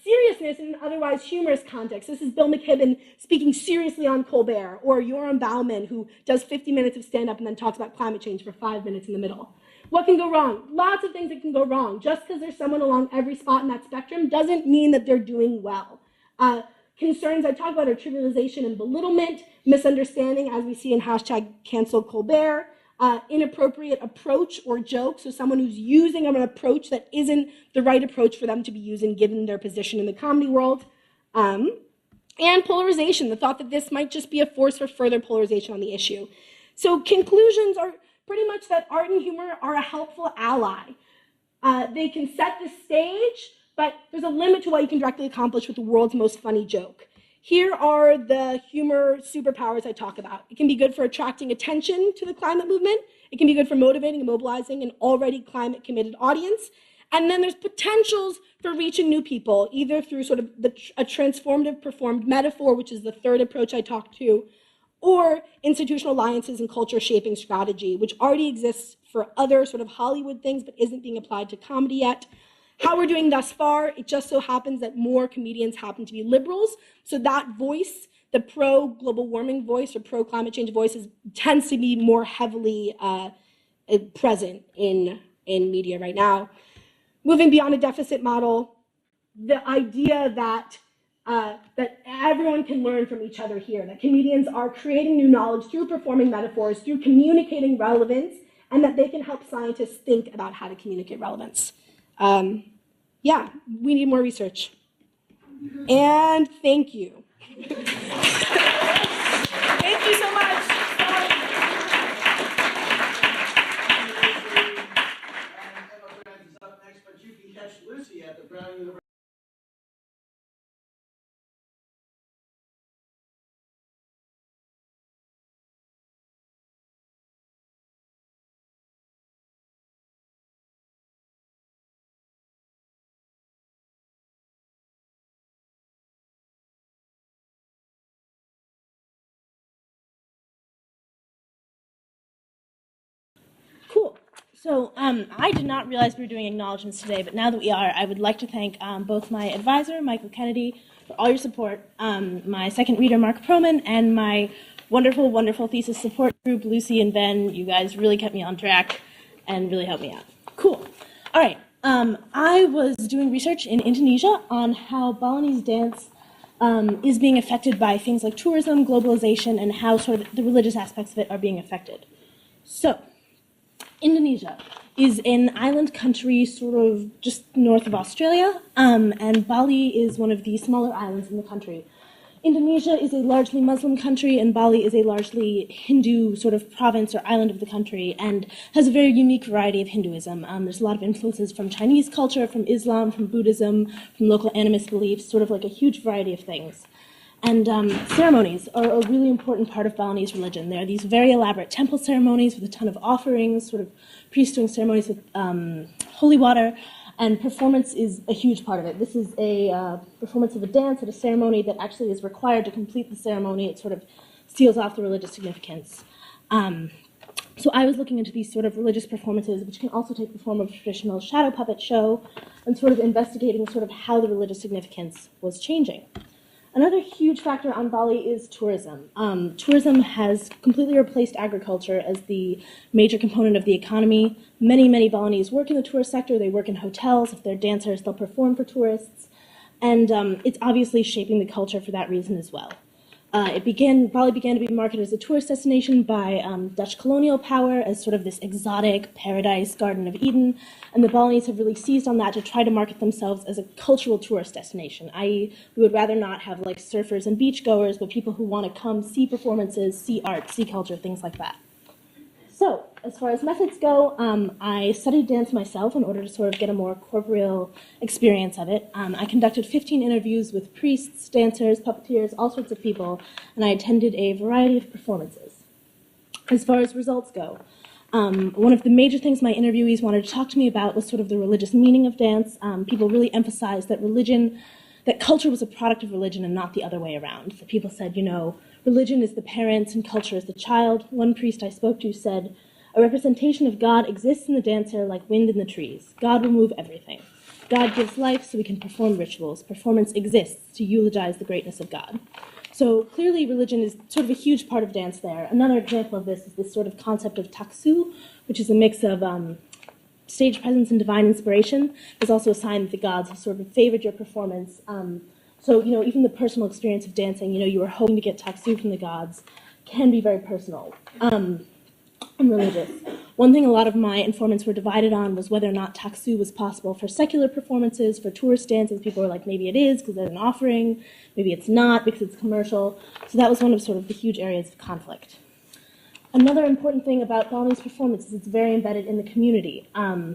seriousness in an otherwise humorous context. This is Bill McKibben speaking seriously on Colbert, or Yoram Bauman, who does 50 minutes of stand-up and then talks about climate change for 5 minutes in the middle. What can go wrong? Lots of things that can go wrong. Just because there's someone along every spot in that spectrum doesn't mean that they're doing well. Concerns I talk about are trivialization and belittlement, misunderstanding, as we see in #CancelColbert, inappropriate approach or joke, so someone who's using an approach that isn't the right approach for them to be using given their position in the comedy world, and polarization, the thought that this might just be a force for further polarization on the issue. So conclusions are pretty much that art and humor are a helpful ally. They can set the stage, but there's a limit to what you can directly accomplish with the world's most funny joke. Here are the humor superpowers I talk about. It can be good for attracting attention to the climate movement. It can be good for motivating and mobilizing an already climate-committed audience. And then there's potentials for reaching new people, either through sort of a transformative performed metaphor, which is the 3rd approach I talked to, or institutional alliances and culture-shaping strategy, which already exists for other sort of Hollywood things, but isn't being applied to comedy yet. How we're doing thus far, it just so happens that more comedians happen to be liberals, so that voice, the pro-global warming voice or pro-climate change voice, tends to be more heavily present in media right now. Moving beyond a deficit model, the idea that everyone can learn from each other here, that comedians are creating new knowledge through performing metaphors, through communicating relevance, and that they can help scientists think about how to communicate relevance. Yeah, we need more research. And thank you. Thank you so much. Is up next, but you can catch Lucy at the Brown University. Cool. So I did not realize we were doing acknowledgements today, but now that we are, I would like to thank both my advisor, Michael Kennedy, for all your support, my second reader, Mark Proman, and my wonderful, wonderful thesis support group, Lucy and Ben. You guys really kept me on track and really helped me out. Cool. All right. I was doing research in Indonesia on how Balinese dance is being affected by things like tourism, globalization, and how sort of the religious aspects of it are being affected. So, Indonesia is an island country sort of just north of Australia, and Bali is one of the smaller islands in the country. Indonesia is a largely Muslim country, and Bali is a largely Hindu sort of province or island of the country, and has a very unique variety of Hinduism. There's a lot of influences from Chinese culture, from Islam, from Buddhism, from local animist beliefs, sort of like a huge variety of things. And ceremonies are a really important part of Balinese religion. There are these very elaborate temple ceremonies with a ton of offerings, sort of priests doing ceremonies with holy water, and performance is a huge part of it. This is a performance of a dance at a ceremony that actually is required to complete the ceremony. It sort of seals off the religious significance. So I was looking into these sort of religious performances, which can also take the form of a traditional shadow puppet show, and sort of investigating sort of how the religious significance was changing. Another huge factor on Bali is tourism. Tourism has completely replaced agriculture as the major component of the economy. Many, many Balinese work in the tourist sector. They work in hotels. If they're dancers, they'll perform for tourists. And it's obviously shaping the culture for that reason as well. Bali began to be marketed as a tourist destination by Dutch colonial power as sort of this exotic paradise, Garden of Eden, and the Balinese have really seized on that to try to market themselves as a cultural tourist destination, i.e. we would rather not have like surfers and beachgoers, but people who want to come see performances, see art, see culture, things like that. So, as far as methods go, I studied dance myself in order to sort of get a more corporeal experience of it. I conducted 15 interviews with priests, dancers, puppeteers, all sorts of people, and I attended a variety of performances. As far as results go, one of the major things my interviewees wanted to talk to me about was sort of the religious meaning of dance. People really emphasized that that culture was a product of religion and not the other way around. So people said, religion is the parent and culture is the child. One priest I spoke to said, a representation of God exists in the dancer like wind in the trees. God will move everything. God gives life so we can perform rituals. Performance exists to eulogize the greatness of God. So clearly religion is sort of a huge part of dance there. Another example of this is this sort of concept of taksu, which is a mix of stage presence and divine inspiration. There's also a sign that the gods have sort of favored your performance. So, even the personal experience of dancing, you were hoping to get taksu from the gods, can be very personal and religious. One thing a lot of my informants were divided on was whether or not taksu was possible for secular performances, for tourist dances. People were like, maybe it is because there's an offering, maybe it's not because it's commercial. So that was one of sort of the huge areas of conflict. Another important thing about Balinese performance is it's very embedded in the community.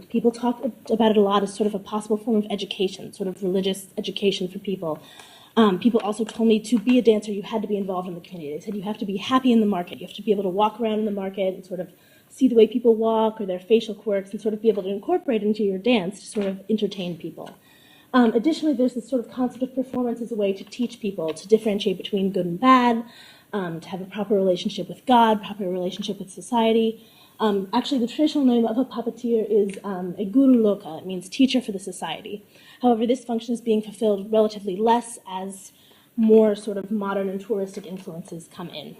People talk about it a lot as sort of a possible form of education, sort of religious education for people. People also told me to be a dancer, you had to be involved in the community. They said you have to be happy in the market. You have to be able to walk around in the market and sort of see the way people walk or their facial quirks and sort of be able to incorporate into your dance to sort of entertain people. Additionally, there's this sort of concept of performance as a way to teach people to differentiate between good and bad, to have a proper relationship with God, proper relationship with society. Actually, the traditional name of a puppeteer is a guru loka. It means teacher for the society. However, this function is being fulfilled relatively less as more sort of modern and touristic influences come in.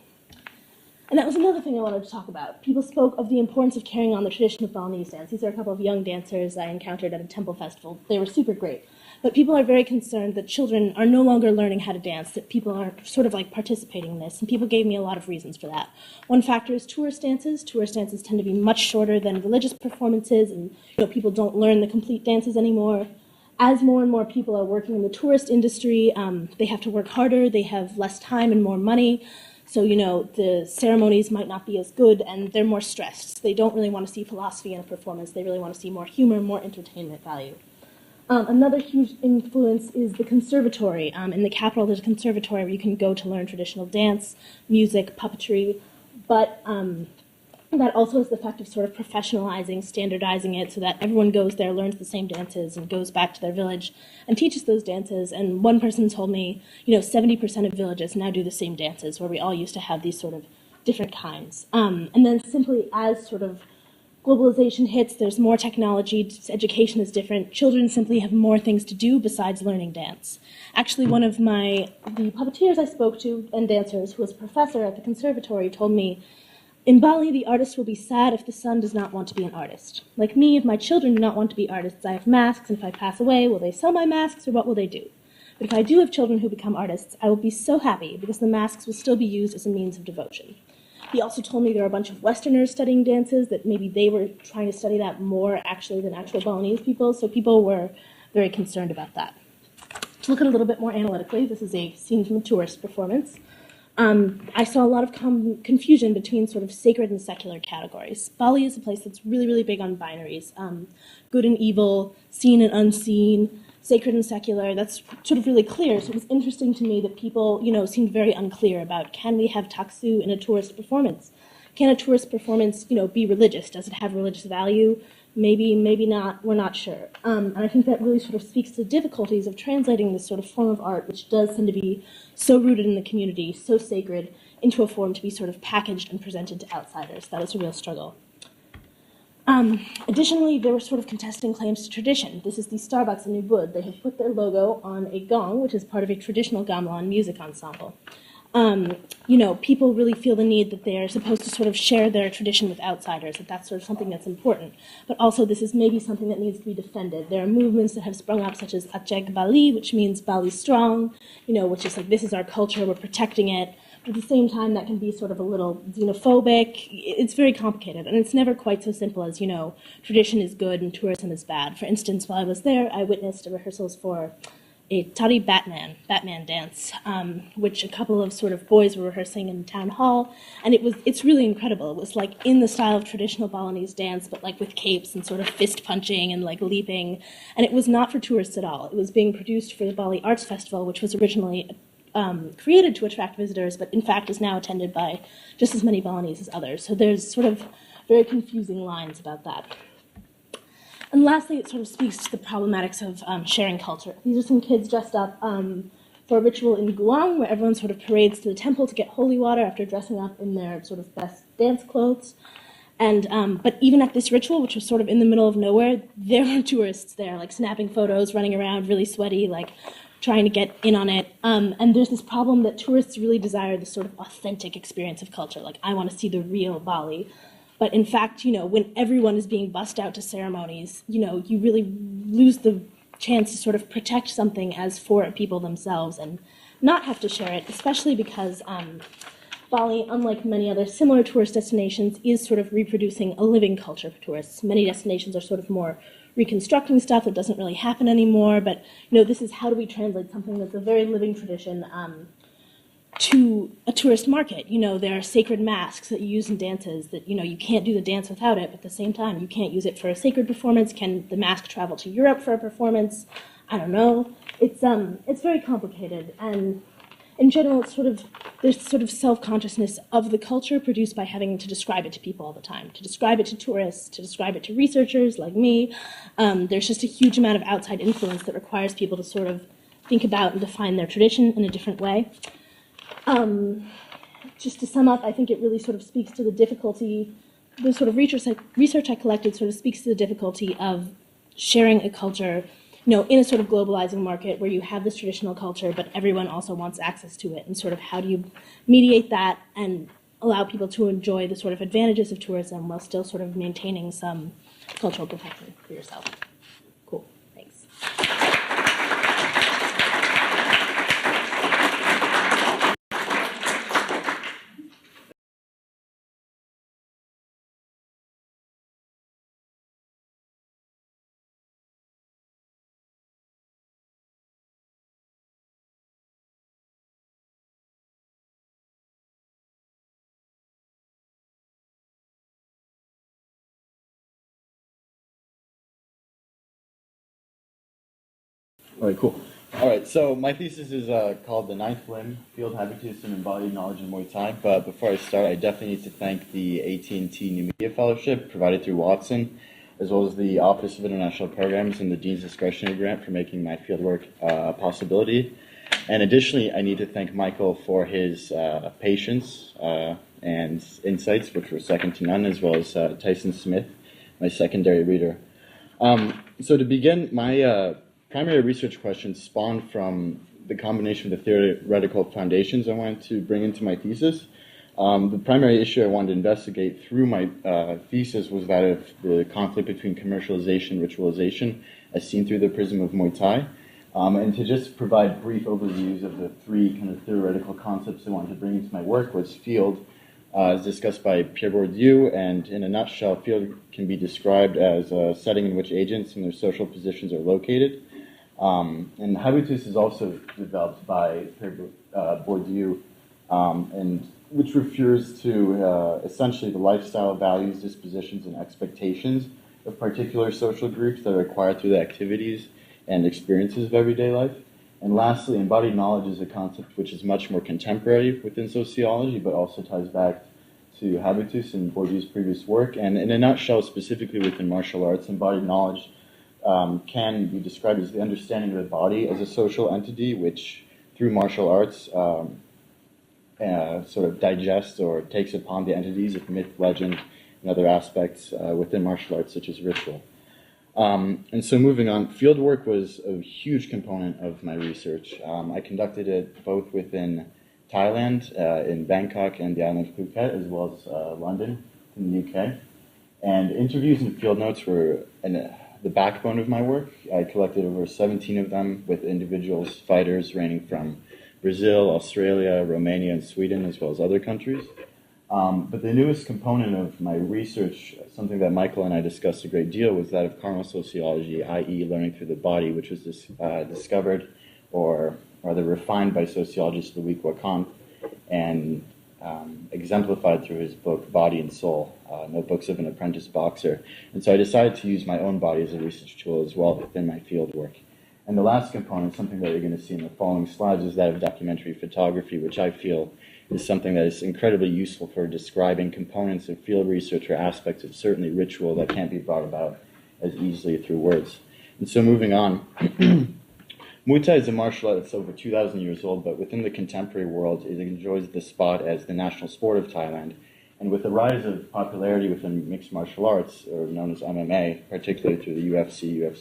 And that was another thing I wanted to talk about. People spoke of the importance of carrying on the tradition of Balinese dance. These are a couple of young dancers I encountered at a temple festival. They were super great. But people are very concerned that children are no longer learning how to dance, that people are sort of like participating in this, and people gave me a lot of reasons for that. One factor is tourist dances. Tourist dances tend to be much shorter than religious performances, and people don't learn the complete dances anymore. As more and more people are working in the tourist industry, they have to work harder, they have less time and more money, so the ceremonies might not be as good, and they're more stressed. They don't really want to see philosophy in a performance, they really want to see more humor, more entertainment value. Another huge influence is the conservatory. In the capital, there's a conservatory where you can go to learn traditional dance, music, puppetry, but that also has the effect of sort of professionalizing, standardizing it so that everyone goes there, learns the same dances, and goes back to their village and teaches those dances. And one person told me, 70% of villages now do the same dances, where we all used to have these sort of different kinds. And then simply as sort of globalization hits, there's more technology, education is different. Children simply have more things to do besides learning dance. Actually, one of the puppeteers I spoke to and dancers, who was a professor at the conservatory, told me, in Bali, the artist will be sad if the son does not want to be an artist. Like me, if my children do not want to be artists, I have masks, and if I pass away, will they sell my masks, or what will they do? But if I do have children who become artists, I will be so happy, because the masks will still be used as a means of devotion. He also told me there are a bunch of Westerners studying dances, that maybe they were trying to study that more actually than actual Balinese people, so people were very concerned about that. To look at it a little bit more analytically, this is a scene from a tourist performance. I saw a lot of confusion between sort of sacred and secular categories. Bali is a place that's really, really big on binaries. Good and evil, seen and unseen, sacred and secular, that's sort of really clear. So it was interesting to me that people, seemed very unclear about, can we have taksu in a tourist performance? Can a tourist performance, be religious? Does it have religious value? Maybe, maybe not, we're not sure. And I think that really sort of speaks to the difficulties of translating this sort of form of art, which does tend to be so rooted in the community, so sacred, into a form to be sort of packaged and presented to outsiders. That was a real struggle. Additionally, there were sort of contesting claims to tradition. This is the Starbucks in Ubud. They have put their logo on a gong, which is part of a traditional gamelan music ensemble. People really feel the need that they are supposed to sort of share their tradition with outsiders, that that's sort of something that's important. But also this is maybe something that needs to be defended. There are movements that have sprung up such as Aceh Bali, which means Bali strong, which is like, this is our culture, we're protecting it. But at the same time, that can be sort of a little xenophobic. It's very complicated, and it's never quite so simple as, tradition is good and tourism is bad. For instance, while I was there, I witnessed rehearsals for a Torie Batman dance, which a couple of sort of boys were rehearsing in town hall, and it's really incredible. It was like in the style of traditional Balinese dance, but like with capes and sort of fist punching and like leaping, and it was not for tourists at all. It was being produced for the Bali Arts Festival, which was originally created to attract visitors, but in fact is now attended by just as many Balinese as others. So there's sort of very confusing lines about that. And lastly, it sort of speaks to the problematics of sharing culture. These are some kids dressed up for a ritual in Guang, where everyone sort of parades to the temple to get holy water after dressing up in their sort of best dance clothes. And but even at this ritual, which was sort of in the middle of nowhere, there were tourists there, like snapping photos, running around, really sweaty, like trying to get in on it. And there's this problem that tourists really desire this sort of authentic experience of culture. Like, I want to see the real Bali. But in fact, when everyone is being bussed out to ceremonies, you really lose the chance to sort of protect something as for people themselves and not have to share it, especially because Bali, unlike many other similar tourist destinations, is sort of reproducing a living culture for tourists. Many destinations are sort of more reconstructing stuff that doesn't really happen anymore, but this is how do we translate something that's a very living tradition to a tourist market. There are sacred masks that you use in dances that, you can't do the dance without it, but at the same time, you can't use it for a sacred performance. Can the mask travel to Europe for a performance? I don't know. It's very complicated, and in general, there's sort of self-consciousness of the culture produced by having to describe it to people all the time, to describe it to tourists, to describe it to researchers like me. There's just a huge amount of outside influence that requires people to sort of think about and define their tradition in a different way. Just to sum up, I think it really sort of speaks to the difficulty, the sort of research I collected sort of speaks to the difficulty of sharing a culture in a sort of globalizing market where you have this traditional culture, but everyone also wants access to it, and sort of how do you mediate that and allow people to enjoy the sort of advantages of tourism while still sort of maintaining some cultural protection for yourself. Cool, thanks. All right, cool. All right, so my thesis is called The Ninth Limb, Field Habitus and Embodied Knowledge in Muay Thai. But before I start, I definitely need to thank the AT&T New Media Fellowship provided through Watson, as well as the Office of International Programs and the Dean's Discretionary Grant for making my fieldwork a possibility. And additionally, I need to thank Michael for his patience and insights, which were second to none, as well as Tyson Smith, my secondary reader. So to begin, my primary research questions spawned from the combination of the theoretical foundations I wanted to bring into my thesis. The primary issue I wanted to investigate through my thesis was that of the conflict between commercialization and ritualization as seen through the prism of Muay Thai. And to just provide brief overviews of the three kind of theoretical concepts I wanted to bring into my work was field, as discussed by Pierre Bourdieu, and in a nutshell, field can be described as a setting in which agents and their social positions are located. And habitus is also developed by Bourdieu, and which refers to essentially the lifestyle, values, dispositions, and expectations of particular social groups that are acquired through the activities and experiences of everyday life. And lastly, embodied knowledge is a concept which is much more contemporary within sociology, but also ties back to habitus and Bourdieu's previous work. And in a nutshell, specifically within martial arts, embodied knowledge can be described as the understanding of the body as a social entity, which through martial arts sort of digests or takes upon the entities of myth, legend, and other aspects within martial arts, such as ritual. And so moving on, fieldwork was a huge component of my research. I conducted it both within Thailand, in Bangkok and the island of Phuket, as well as London in the UK. And interviews and field notes were the backbone of my work. I collected over 17 of them with individuals, fighters ranging from Brazil, Australia, Romania, and Sweden, as well as other countries. But the newest component of my research, something that Michael and I discussed a great deal, was that of carnal sociology, i.e. learning through the body, which was discovered or rather refined by sociologist Louis Wacan and exemplified through his book Body and Soul, Notebooks of an Apprentice Boxer. And so I decided to use my own body as a research tool as well within my field work. And the last component, something that you're going to see in the following slides, is that of documentary photography, which I feel is something that is incredibly useful for describing components of field research or aspects of certainly ritual that can't be brought about as easily through words. And so moving on, Muay Thai is a martial art that's over 2,000 years old, but within the contemporary world, it enjoys the spot as the national sport of Thailand. And with the rise of popularity within mixed martial arts, or known as MMA, particularly through the UFC,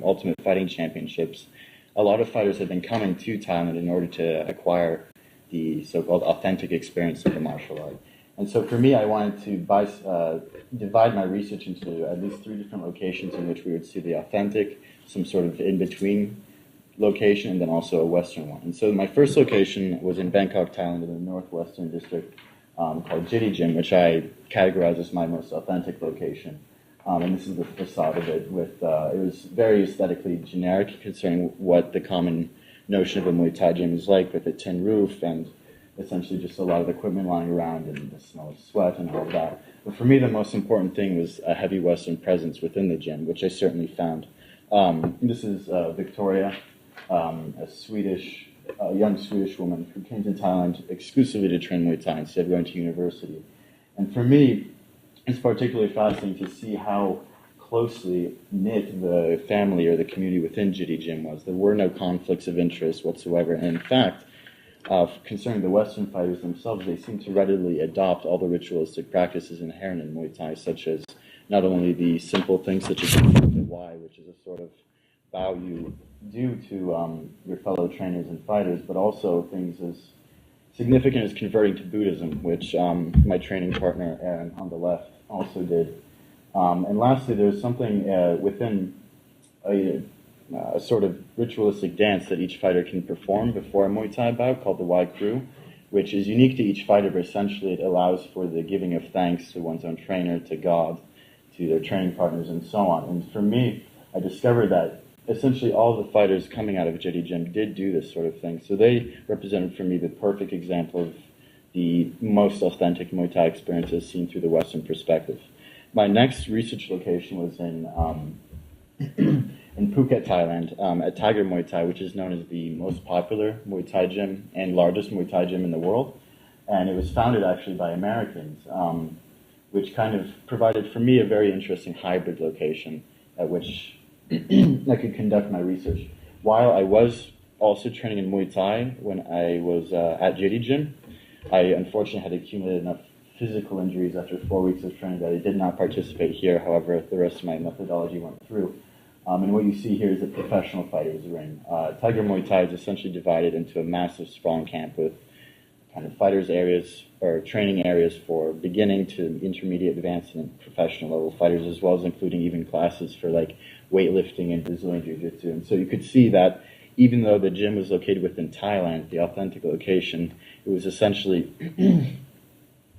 Ultimate Fighting Championships, a lot of fighters have been coming to Thailand in order to acquire the so-called authentic experience of the martial art. And so for me, I wanted to divide my research into at least 3 different locations in which we would see the authentic, some sort of in-between location, and then also a Western one. And so my first location was in Bangkok, Thailand, in the northwestern district called Jitty Gym, which I categorize as my most authentic location. And this is the facade of it. It was very aesthetically generic concerning what the common notion of a Muay Thai gym is like, with a tin roof and essentially just a lot of equipment lying around and the smell of sweat and all of that. But for me, the most important thing was a heavy Western presence within the gym, which I certainly found. This is Victoria, a young Swedish woman who came to Thailand exclusively to train Muay Thai instead of going to university. And for me, it's particularly fascinating to see how closely knit the family or the community within Jitty Gym was. There were no conflicts of interest whatsoever. And in fact, concerning the Western fighters themselves, they seem to readily adopt all the ritualistic practices inherent in Muay Thai, such as not only the simple things such as the Y, which is a sort of bow you do to your fellow trainers and fighters, but also things as significant as converting to Buddhism, which my training partner, Aaron, on the left, also did. And lastly, there's something within a sort of ritualistic dance that each fighter can perform before a Muay Thai bout called the Y Crew, which is unique to each fighter, but essentially it allows for the giving of thanks to one's own trainer, to God, to their training partners, and so on. And for me, I discovered that essentially all the fighters coming out of Jitty Gym did do this sort of thing. So they represented for me the perfect example of the most authentic Muay Thai experiences seen through the Western perspective. My next research location was in Phuket, Thailand, at Tiger Muay Thai, which is known as the most popular Muay Thai gym and largest Muay Thai gym in the world. And it was founded actually by Americans, which kind of provided for me a very interesting hybrid location at which I could conduct my research. While I was also training in Muay Thai when I was at Jitty Gym, I unfortunately had accumulated enough physical injuries after 4 weeks of training that I did not participate here. However, the rest of my methodology went through. And what you see here is a professional fighter's ring. Tiger Muay Thai is essentially divided into a massive sprawling camp with kind of fighters areas or training areas for beginning to intermediate, advanced, and professional level fighters, as well as including even classes for like weightlifting and Brazilian Jiu-Jitsu. And so you could see that even though the gym was located within Thailand, the authentic location, it was essentially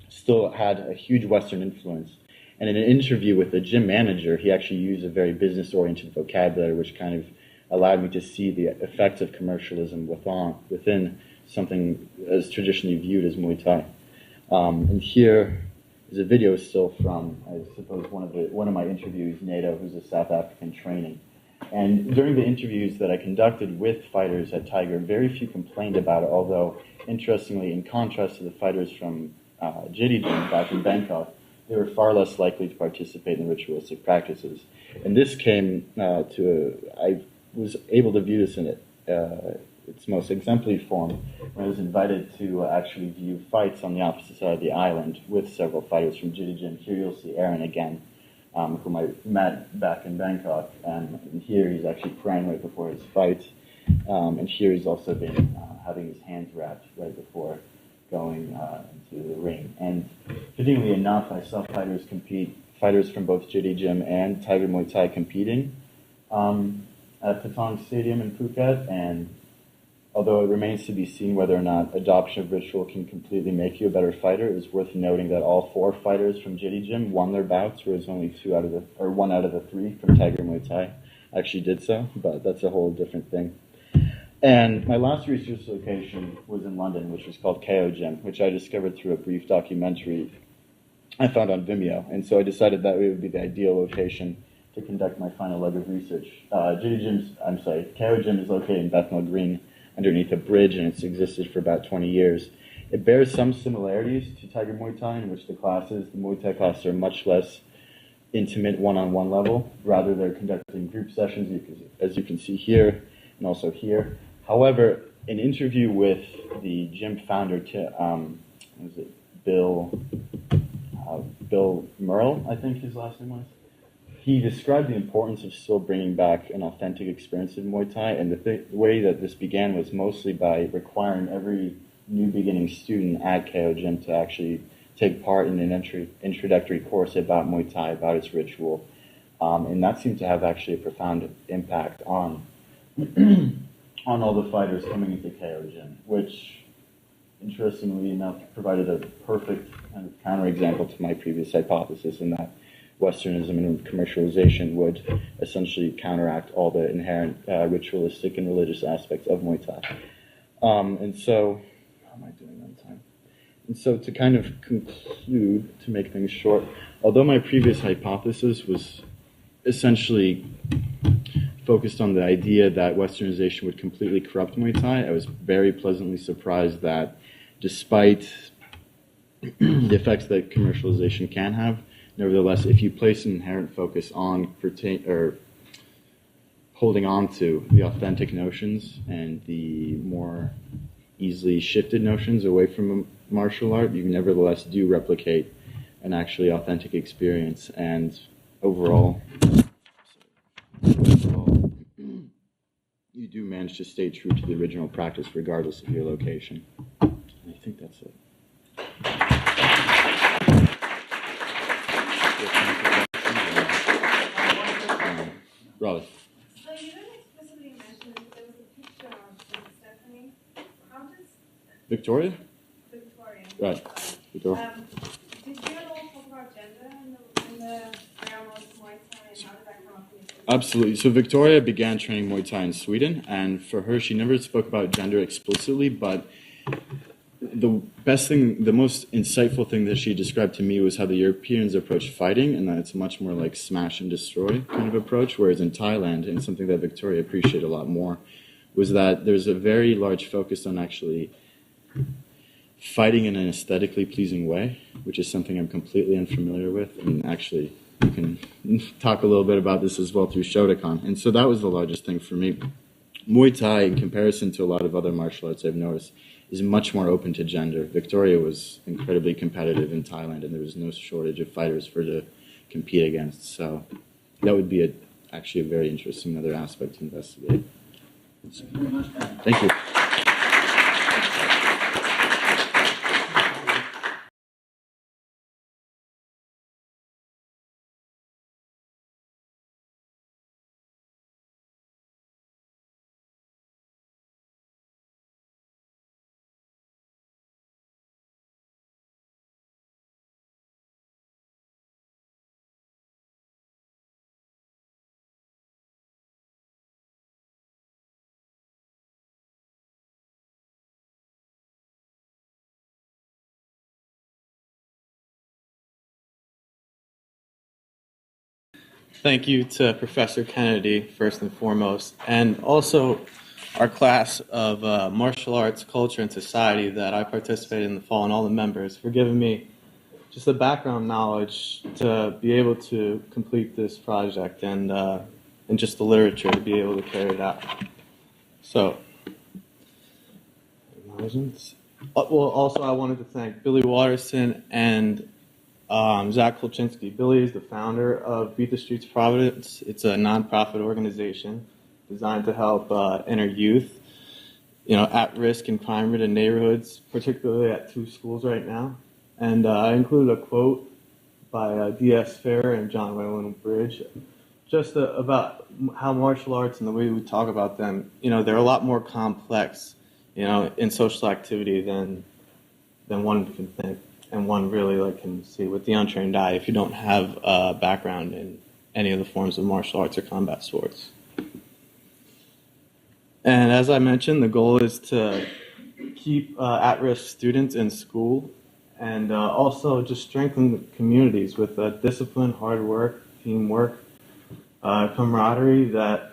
still had a huge Western influence. And in an interview with the gym manager, he actually used a very business-oriented vocabulary, which kind allowed me to see the effects of commercialism within something as traditionally viewed as Muay Thai. And here is a video still from, I suppose, one of my interviews, NATO, who's a South African training. And during the interviews that I conducted with fighters at Tiger, very few complained about it, although, interestingly, in contrast to the fighters from Jitty Gym back in Bangkok, they were far less likely to participate in ritualistic practices. And this came I was able to view this in its most exemplary form when I was invited to actually view fights on the opposite side of the island with several fighters from Jitty Gym. Here you'll see Aaron again, whom I met back in Bangkok, and here he's actually praying right before his fight, and here he's also been having his hands wrapped right before going into the ring. And fittingly enough, I saw fighters from both Jitty Gym and Tiger Muay Thai competing at Patong Stadium in Phuket, and although it remains to be seen whether or not adoption of ritual can completely make you a better fighter, it is worth noting that all 4 fighters from Jitty Gym won their bouts, whereas only 1 out of the 3 from Tiger Muay Thai actually did so, but that's a whole different thing. And my last research location was in London, which was called Koga Gym, which I discovered through a brief documentary I found on Vimeo, and so I decided that it would be the ideal location to conduct my final leg of research. Koga Gym is located in Bethnal Green, underneath a bridge, and it's existed for about 20 years. It bears some similarities to Tiger Muay Thai, in which the Muay Thai classes are much less intimate one-on-one level. Rather, they're conducting group sessions, as you can see here, and also here. However, an interview with the gym founder, Bill Merle, I think his last name was, he described the importance of still bringing back an authentic experience of Muay Thai, and the way that this began was mostly by requiring every new beginning student at Koga Gym to actually take part in an introductory course about Muay Thai, about its ritual, and that seemed to have actually a profound impact on on all the fighters coming into Koga Gym, which, interestingly enough, provided a perfect kind of counterexample to my previous hypothesis in that Westernism and commercialization would essentially counteract all the inherent ritualistic and religious aspects of Muay Thai. And so, how am I doing on time? And so to kind of conclude, to make things short, although my previous hypothesis was essentially focused on the idea that Westernization would completely corrupt Muay Thai, I was very pleasantly surprised that despite the effects that commercialization can have, nevertheless, if you place an inherent focus on holding on to the authentic notions and the more easily shifted notions away from martial art, you nevertheless do replicate an actually authentic experience, and overall, you do manage to stay true to the original practice regardless of your location. I think that's it. Raleigh. So you didn't explicitly mention there was a picture of Stephanie. How does Victoria? Victoria. Right. Victoria. Did you at all talk about gender in the realm of Muay Thai, and how did that come up in your Absolutely. So Victoria began training Muay Thai in Sweden, and for her, she never spoke about gender explicitly, but the most insightful thing that she described to me was how the Europeans approach fighting, and that it's much more like smash and destroy kind of approach, whereas in Thailand, and something that Victoria appreciated a lot more, was that there's a very large focus on actually fighting in an aesthetically pleasing way, which is something I'm completely unfamiliar with, and actually you can talk a little bit about this as well through Shotokan. And so that was the largest thing for me. Muay Thai, in comparison to a lot of other martial arts I've noticed, is much more open to gender. Victoria was incredibly competitive in Thailand, and there was no shortage of fighters for her to compete against. So that would be actually a very interesting other aspect to investigate. Thank you. Thank you to Professor Kennedy, first and foremost, and also our class of martial arts, culture, and society that I participated in the fall, and all the members for giving me just the background knowledge to be able to complete this project and just the literature to be able to carry it out. So, well, also I wanted to thank Billy Watterson and Zach Kolchinsky. Billy is the founder of Beat the Streets Providence. It's a nonprofit organization designed to help inner youth, at risk in crime-ridden neighborhoods, particularly at 2 schools right now. And I included a quote by D.S. Fair and John Wayland Bridge, just about how martial arts and the way we talk about them, they're a lot more complex, in social activity than one can think, and one really can see with the untrained eye if you don't have a background in any of the forms of martial arts or combat sports. And as I mentioned, the goal is to keep at-risk students in school and also just strengthen communities with discipline, hard work, teamwork, camaraderie that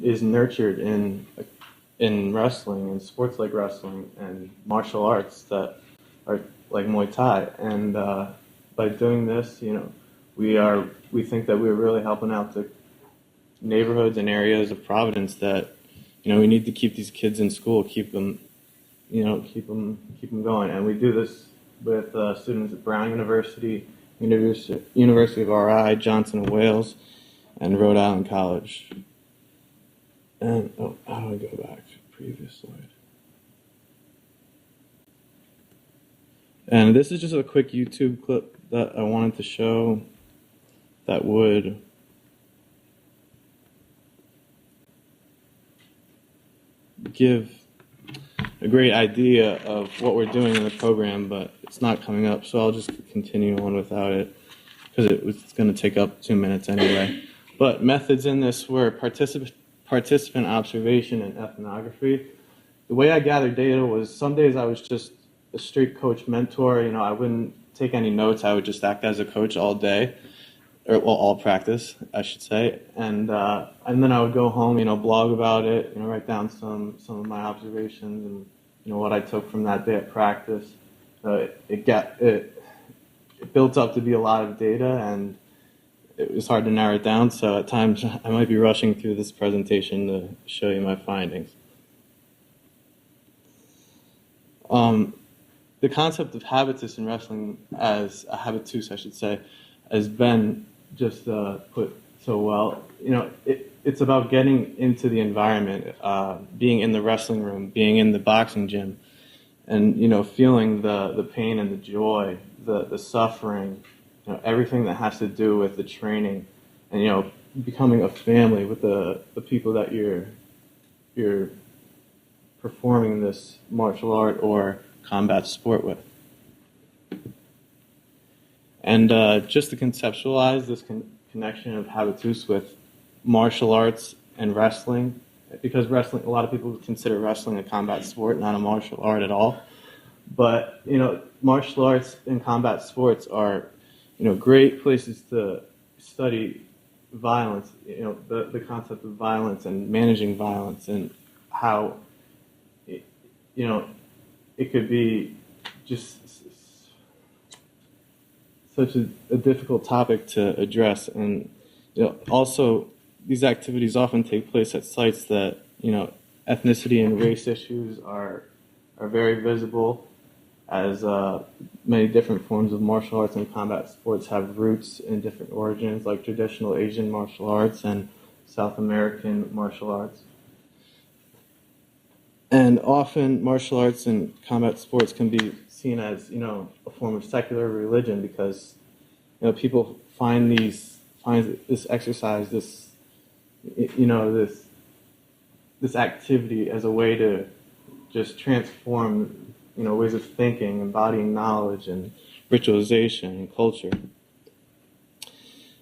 is nurtured in wrestling and sports like wrestling and martial arts that are like Muay Thai. And by doing this, we think that we're really helping out the neighborhoods and areas of Providence that we need to keep these kids in school, keep them going. And we do this with students at Brown University, University of RI, Johnson & Wales, and Rhode Island College. And, how do I go back? Previous slide. And this is just a quick YouTube clip that I wanted to show that would give a great idea of what we're doing in the program, but it's not coming up, so I'll just continue on without it because it's going to take up 2 minutes anyway. But methods in this were participant observation and ethnography. The way I gathered data was some days I was just a straight coach mentor. I wouldn't take any notes. I would just act as a coach all day, or all practice, I should say. And then I would go home, blog about it, write down some of my observations and what I took from that day at practice. It built up to be a lot of data, and it was hard to narrow it down. So at times I might be rushing through this presentation to show you my findings. The concept of habitus in wrestling, as a habitus, I should say, has been just put so well. It's about getting into the environment, being in the wrestling room, being in the boxing gym, and feeling the pain and the joy, the suffering, everything that has to do with the training, and becoming a family with the people that you're performing this martial art or combat sport with. And just to conceptualize this connection of habitus with martial arts and wrestling, because wrestling, a lot of people consider wrestling a combat sport, not a martial art at all. But martial arts and combat sports are great places to study violence. The concept of violence and managing violence, and how it could be just such a difficult topic to address. And also these activities often take place at sites that ethnicity and race issues are very visible, as many different forms of martial arts and combat sports have roots in different origins, like traditional Asian martial arts and South American martial arts. And often martial arts and combat sports can be seen as, a form of secular religion, because, people find this exercise, this activity as a way to just transform, ways of thinking, embodying knowledge and ritualization and culture.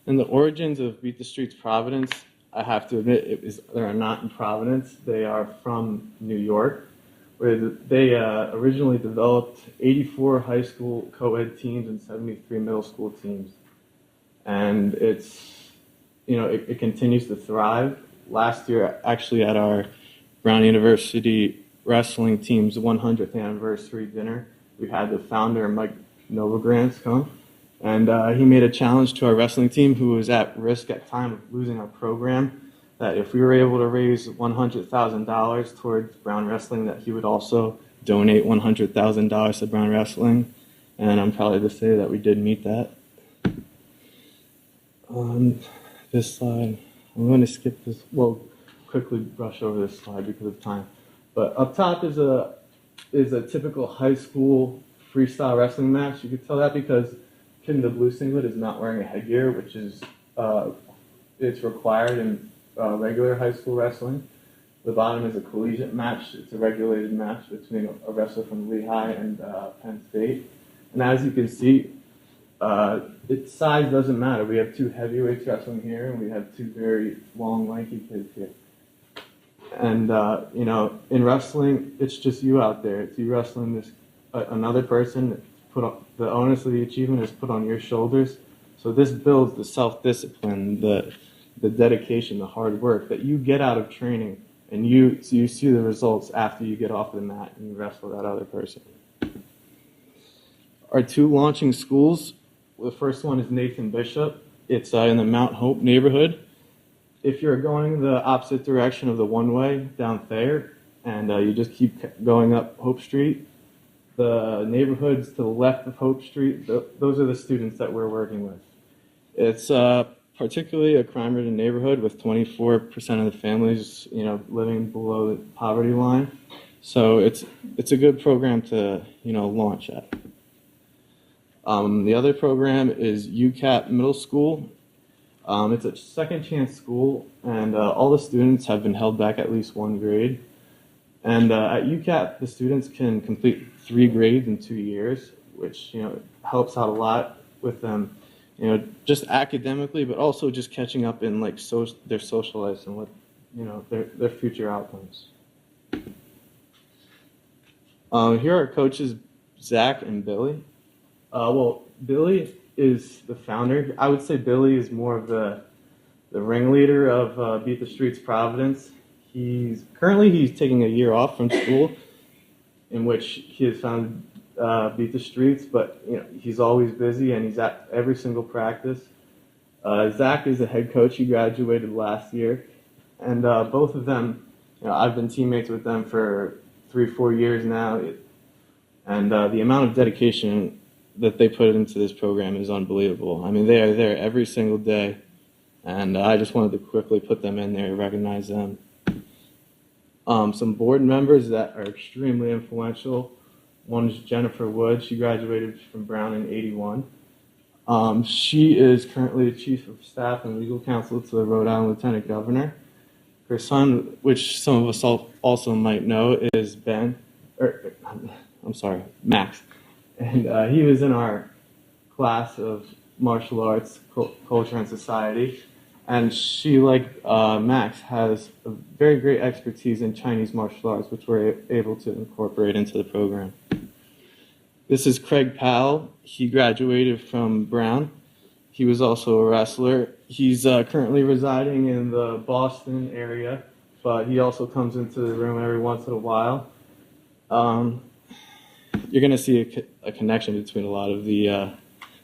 And the origins of Beat the Streets Providence, I have to admit, they are not in Providence. They are from New York, where they originally developed 84 high school co-ed teams and 73 middle school teams. And it's it continues to thrive. Last year, actually, at our Brown University wrestling team's 100th anniversary dinner, we had the founder, Mike Novogratz, come. And he made a challenge to our wrestling team, who was at risk at time of losing our program, that if we were able to raise $100,000 towards Brown Wrestling, that he would also donate $100,000 to Brown Wrestling. And I'm proud to say that we did meet that. On this slide, I'm going to skip this, quickly brush over this slide because of time. But up top is a typical high school freestyle wrestling match. You can tell that because kid in the blue singlet is not wearing a headgear, which is it's required in regular high school wrestling. The bottom is a collegiate match. It's a regulated match between a wrestler from Lehigh and Penn State. And as you can see, its size doesn't matter. We have two heavyweights wrestling here, and we have two very long, lanky kids here. And in wrestling, it's just you out there. It's you wrestling this another person. The onus of the achievement is put on your shoulders. So this builds the self-discipline, the dedication, the hard work that you get out of training, and you see the results after you get off the mat and you wrestle that other person. Our two launching schools, the first one is Nathan Bishop. It's in the Mount Hope neighborhood. If you're going the opposite direction of the one-way down Thayer, and you just keep going up Hope Street, the neighborhoods to the left of Hope Street, those are the students that we're working with. It's particularly a crime-ridden neighborhood with 24% of the families, living below the poverty line. So it's a good program to, launch at. The other program is UCAP Middle School. It's a second chance school, and all the students have been held back at least one grade. And at UCAP, the students can complete 3 grades in 2 years, which helps out a lot with them, just academically, but also just catching up in their social lives and what their future outcomes. Here are coaches Zach and Billy. Billy is the founder. I would say Billy is more of the ringleader of Beat the Streets Providence. He's taking a year off from school, in which he has founded Beat the Streets, but he's always busy and he's at every single practice. Zach is the head coach. He graduated last year, and both of them, I've been teammates with them for 3-4 years now, and the amount of dedication that they put into this program is unbelievable. I mean, they are there every single day, and I just wanted to quickly put them in there to recognize them. Some board members that are extremely influential. One is Jennifer Wood. She graduated from Brown in '81. She is currently the chief of staff and legal counsel to the Rhode Island Lieutenant Governor. Her son, which some of us also might know, is Max. And he was in our class of martial arts, culture, and society. And she, like Max, has a very great expertise in Chinese martial arts, which we're able to incorporate into the program. This is Craig Powell. He graduated from Brown. He was also a wrestler. He's currently residing in the Boston area, but he also comes into the room every once in a while. You're going to see a connection between a lot of the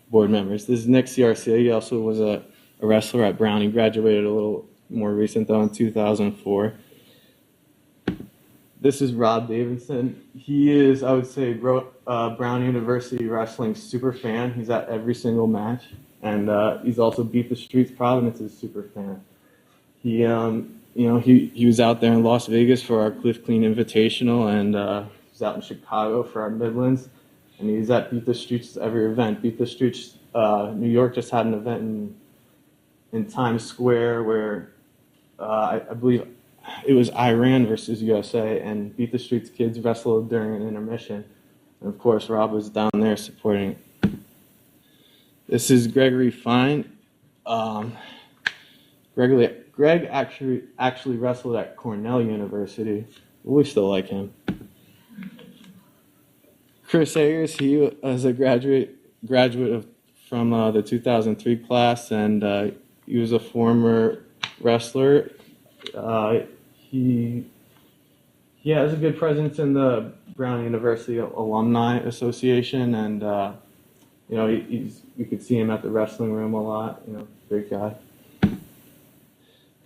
board members. This is Nick CRC. He also was a wrestler at Brown. He graduated a little more recent, though, in 2004. This is Rob Davidson. He is, I would say, Brown University wrestling super fan. He's at every single match, and he's also Beat the Streets Providence's super fan. He was out there in Las Vegas for our Cliff Clean Invitational, and he's out in Chicago for our Midlands, and he's at Beat the Streets every event. Beat the Streets, New York just had an event in Times Square where I believe it was Iran versus USA, and Beat the Streets kids wrestled during an intermission. And of course, Rob was down there supporting it. This is Gregory Fine. Greg actually wrestled at Cornell University. We still like him. Chris Ayers, he was a graduate from the 2003 class, and He was a former wrestler. He has a good presence in the Brown University Alumni Association, and you could see him at the wrestling room a lot. Great guy.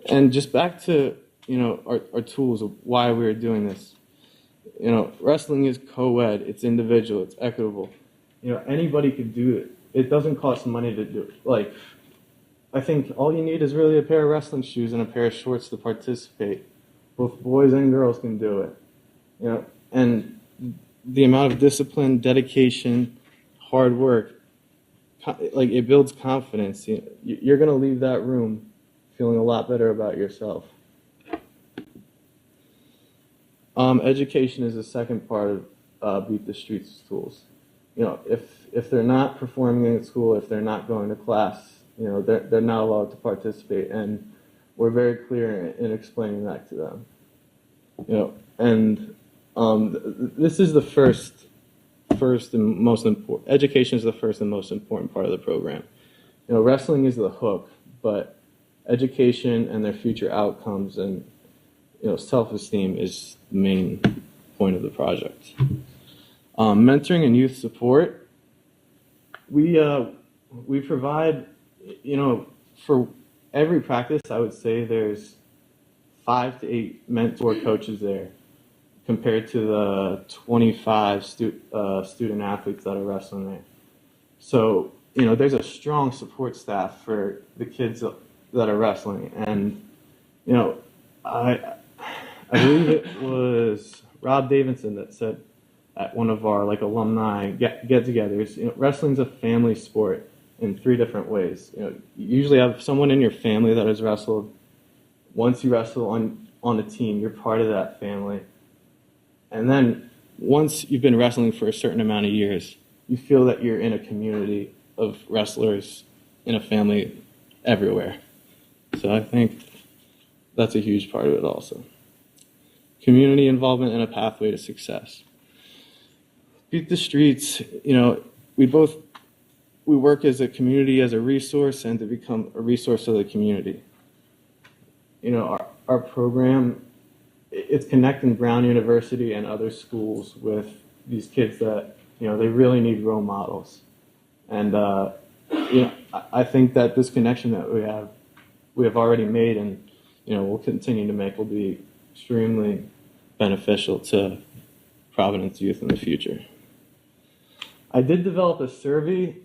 And just back to our tools of why we were doing this. Wrestling is co-ed. It's individual. It's equitable. Anybody could do it. It doesn't cost money to do it. I think all you need is really a pair of wrestling shoes and a pair of shorts to participate. Both boys and girls can do it. And the amount of discipline, dedication, hard work, it builds confidence. You're going to leave that room feeling a lot better about yourself. Education is the second part of Beat the Streets tools. If they're not performing in school, if they're not going to class, they're not allowed to participate, and we're very clear in explaining that to them. This is the first and most important. Education is the first and most important part of the program. Wrestling is the hook, but education and their future outcomes and self-esteem is the main point of the project. Mentoring and youth support. We provide, for every practice, I would say there's 5 to 8 mentor coaches there, compared to the 25 student athletes that are wrestling there. So, there's a strong support staff for the kids that are wrestling. And, I believe it was Rob Davidson that said at one of our alumni get-togethers, wrestling's a family sport in 3 different ways. You usually have someone in your family that has wrestled. Once you wrestle on a team, you're part of that family. And then once you've been wrestling for a certain amount of years, you feel that you're in a community of wrestlers in a family everywhere. So I think that's a huge part of it also. Community involvement and a pathway to success. Beat the Streets, we work as a community, as a resource, and to become a resource of the community. Our program, it's connecting Brown University and other schools with these kids that, they really need role models. And, I think that this connection that we have already made and, we'll continue to make will be extremely beneficial to Providence youth in the future. I did develop a survey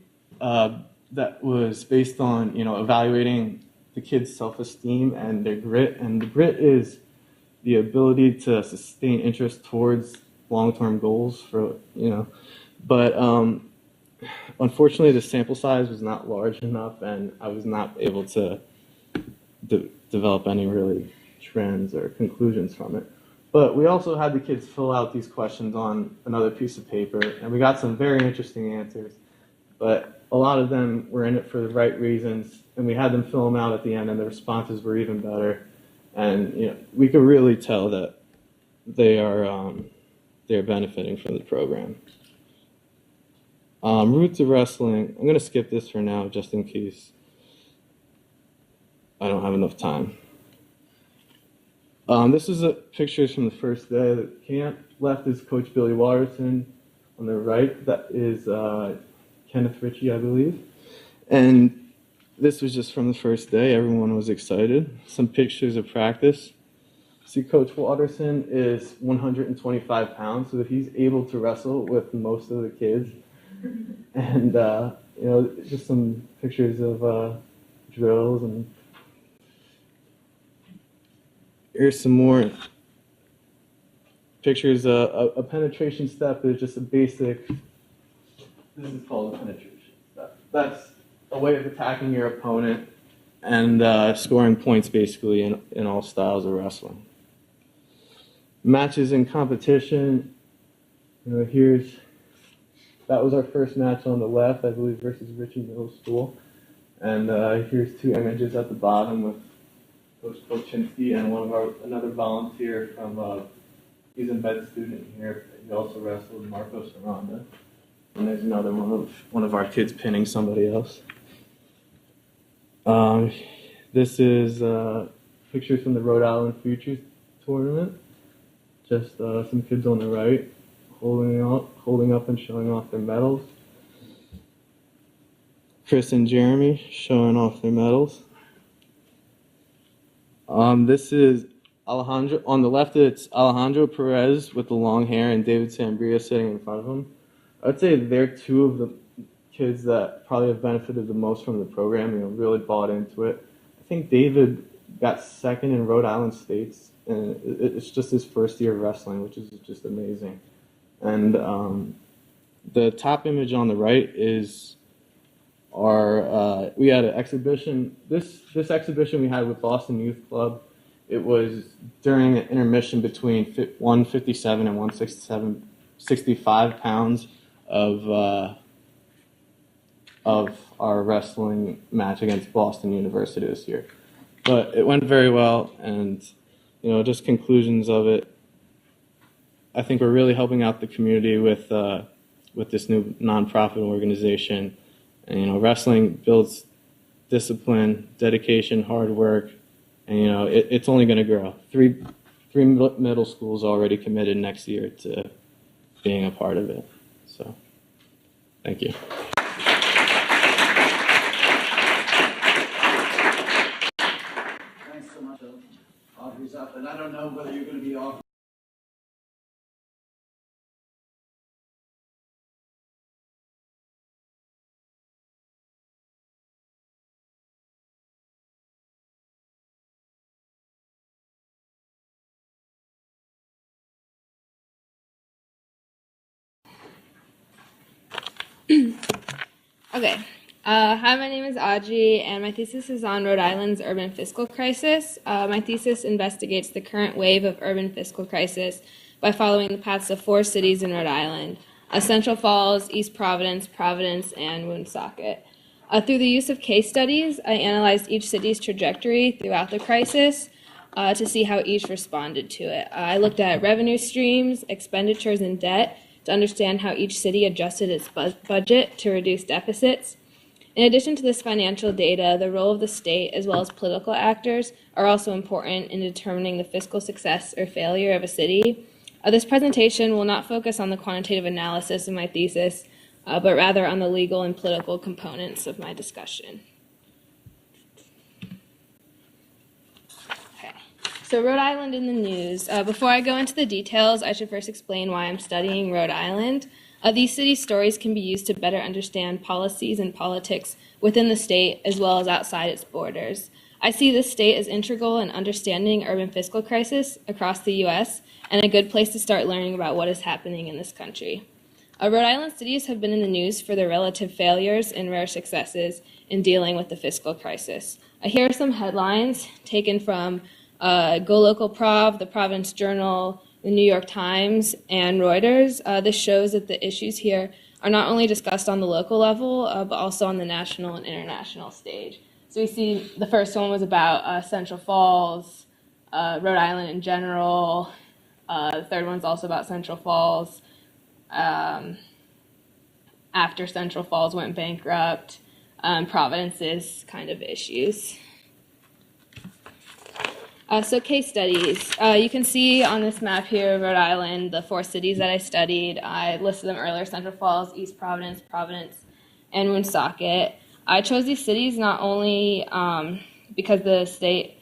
that was based on, evaluating the kids' self-esteem and their grit. And the grit is the ability to sustain interest towards long-term goals but unfortunately the sample size was not large enough, and I was not able to develop any really trends or conclusions from it. But we also had the kids fill out these questions on another piece of paper, and we got some very interesting answers. But a lot of them were in it for the right reasons, and we had them fill them out at the end, and the responses were even better. And we could really tell that they're benefiting from the program. Roots of wrestling. I'm going to skip this for now, just in case I don't have enough time. This is pictures from the first day of the camp. Left is Coach Billy Watterson. On the right, that is Kenneth Ritchie, I believe. And this was just from the first day. Everyone was excited. Some pictures of practice. See, Coach Watterson is 125 pounds, so he's able to wrestle with most of the kids. And, just some pictures of drills. And here's some more pictures. A penetration step is just a basic, this is called a penetration step. That's a way of attacking your opponent and scoring points basically in all styles of wrestling. Matches in competition, that was our first match on the left, I believe, versus Ritchie Middle School. And here's 2 images at the bottom with Coach Kolchinsky and another volunteer from, he's a med student here. He also wrestled Marcos Aranda. And there's another one of our kids pinning somebody else. This is pictures from the Rhode Island Futures Tournament. Just some kids on the right holding up and showing off their medals. Chris and Jeremy showing off their medals. This is Alejandro. On the left, it's Alejandro Perez with the long hair and David Sambria sitting in front of him. I'd say they're two of the kids that probably have benefited the most from the program, really bought into it. I think David got second in Rhode Island States, and it's just his first year of wrestling, which is just amazing. And the top image on the right is we had an exhibition. This exhibition we had with Boston Youth Club. It was during an intermission between 157 and 165 pounds of our wrestling match against Boston University this year. But it went very well, and just conclusions of it. I think we're really helping out the community with this new nonprofit organization. And wrestling builds discipline, dedication, hard work, and it's only going to grow. Three middle schools already committed next year to being a part of it. So, thank you. Thanks so much. Audrey's up, and I don't know whether you're going to be off. Okay. Hi, my name is Audrey, and my thesis is on Rhode Island's urban fiscal crisis. My thesis investigates the current wave of urban fiscal crisis by following the paths of 4 cities in Rhode Island: Central Falls, East Providence, Providence, and Woonsocket. Through the use of case studies, I analyzed each city's trajectory throughout the crisis to see how each responded to it. I looked at revenue streams, expenditures, and debt to understand how each city adjusted its budget to reduce deficits. In addition to this financial data, the role of the state as well as political actors are also important in determining the fiscal success or failure of a city. This presentation will not focus on the quantitative analysis of my thesis, but rather on the legal and political components of my discussion. So Rhode Island in the news. Before I go into the details, I should first explain why I'm studying Rhode Island. These city stories can be used to better understand policies and politics within the state as well as outside its borders. I see this state as integral in understanding urban fiscal crisis across the U.S. and a good place to start learning about what is happening in this country. Rhode Island cities have been in the news for their relative failures and rare successes in dealing with the fiscal crisis. Here are some headlines taken from Go Local Prov, the Providence Journal, the New York Times, and Reuters. This shows that the issues here are not only discussed on the local level, but also on the national and international stage. So we see the first one was about Central Falls, Rhode Island in general. The third one's also about Central Falls. After Central Falls went bankrupt, Providence's kind of issues. So case studies. You can see on this map here, Rhode Island, the 4 cities that I studied. I listed them earlier: Central Falls, East Providence, Providence, and Woonsocket. I chose these cities not only because the state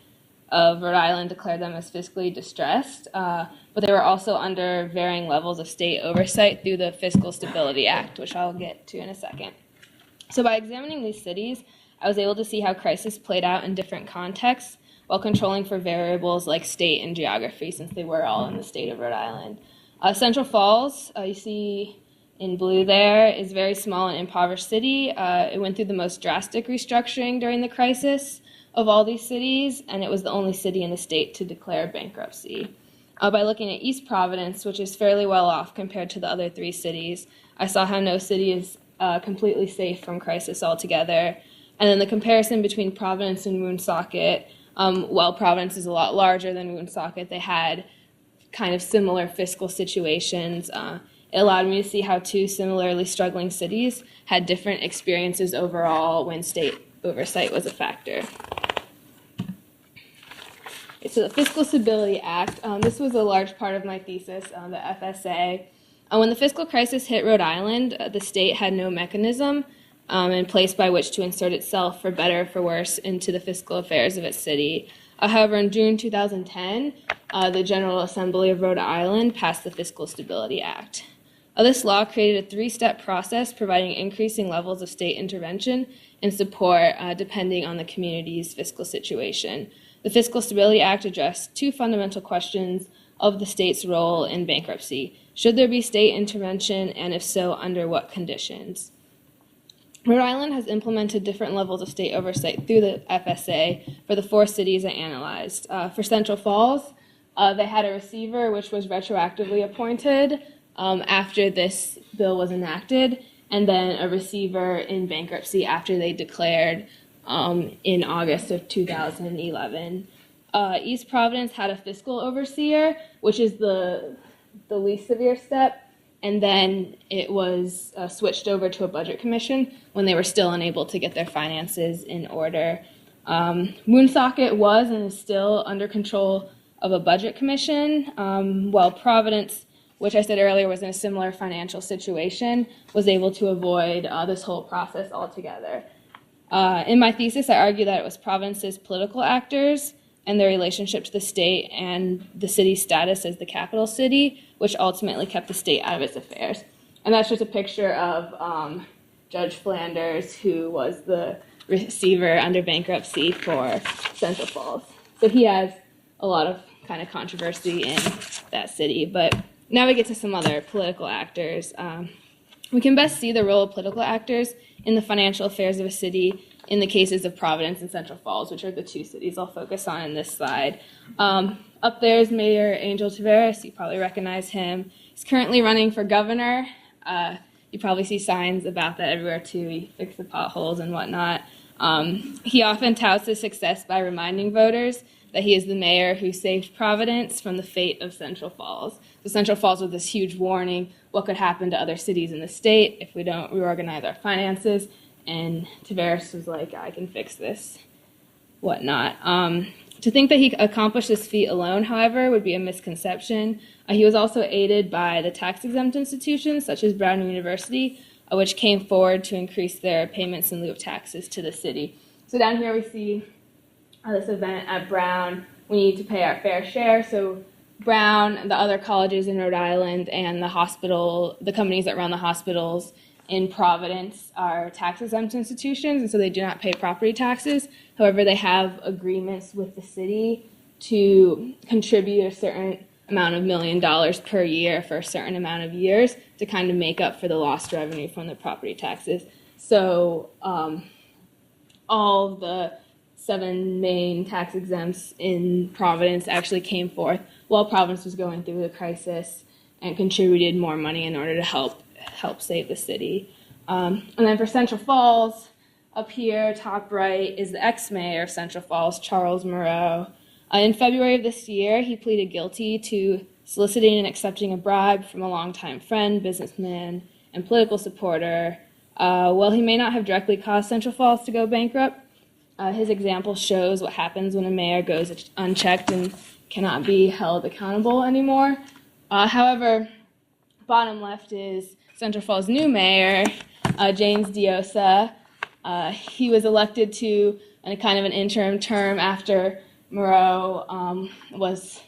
of Rhode Island declared them as fiscally distressed, but they were also under varying levels of state oversight through the Fiscal Stability Act, which I'll get to in a second. So by examining these cities, I was able to see how crisis played out in different contexts, while controlling for variables like state and geography, since they were all in the state of Rhode Island. Central Falls, you see in blue there, is a very small and impoverished city. It went through the most drastic restructuring during the crisis of all these cities, and it was the only city in the state to declare bankruptcy. By looking at East Providence, which is fairly well off compared to the other 3 cities, I saw how no city is completely safe from crisis altogether. And then the comparison between Providence and Woonsocket, while Providence is a lot larger than Woonsocket, they had kind of similar fiscal situations. It allowed me to see how 2 similarly struggling cities had different experiences overall when state oversight was a factor. So the Fiscal Stability Act, this was a large part of my thesis on the FSA. When the fiscal crisis hit Rhode Island, the state had no mechanism in place by which to insert itself, for better or for worse, into the fiscal affairs of its city. However, in June 2010, the General Assembly of Rhode Island passed the Fiscal Stability Act. This law created a three-step process providing increasing levels of state intervention and support depending on the community's fiscal situation. The Fiscal Stability Act addressed two fundamental questions of the state's role in bankruptcy. Should there be state intervention, and if so, under what conditions? Rhode Island has implemented different levels of state oversight through the FSA for the 4 cities I analyzed. For Central Falls, they had a receiver which was retroactively appointed after this bill was enacted, and then a receiver in bankruptcy after they declared in August of 2011. East Providence had a fiscal overseer, which is the least severe step, and then it was switched over to a budget commission when they were still unable to get their finances in order. Woonsocket was and is still under control of a budget commission, while Providence, which I said earlier was in a similar financial situation, was able to avoid this whole process altogether. In my thesis, I argue that it was Providence's political actors and their relationship to the state and the city's status as the capital city, which ultimately kept the state out of its affairs. And that's just a picture of Judge Flanders, who was the receiver under bankruptcy for Central Falls. So he has a lot of kind of controversy in that city. But now we get to some other political actors. We can best see the role of political actors in the financial affairs of a city in the cases of Providence and Central Falls, which are the 2 cities I'll focus on in this slide. Up there is Mayor Angel Taveras. You probably recognize him. He's currently running for governor. You probably see signs about that everywhere too. He fixed the potholes and whatnot. He often touts his success by reminding voters that he is the mayor who saved Providence from the fate of Central Falls. So Central Falls was this huge warning, what could happen to other cities in the state if we don't reorganize our finances. And Taveras was like, I can fix this, whatnot. To think that he accomplished this feat alone, however, would be a misconception. He was also aided by the tax-exempt institutions, such as Brown University, which came forward to increase their payments in lieu of taxes to the city. So down here we see this event at Brown. We need to pay our fair share. So Brown, the other colleges in Rhode Island, and the hospital, the companies that run the hospitals in Providence are tax-exempt institutions, and so they do not pay property taxes. However, they have agreements with the city to contribute a certain amount of $1 million per year for a certain amount of years to kind of make up for the lost revenue from the property taxes. So all the 7 main tax exempts in Providence actually came forth while Providence was going through the crisis and contributed more money in order to help save the city. And then for Central Falls, up here, top right, is the ex-mayor of Central Falls, Charles Moreau. In February of this year, he pleaded guilty to soliciting and accepting a bribe from a longtime friend, businessman, and political supporter. While he may not have directly caused Central Falls to go bankrupt, his example shows what happens when a mayor goes unchecked and cannot be held accountable anymore. However, bottom left is Central Falls' new mayor, James Diosa. He was elected to a kind of an interim term after Moreau was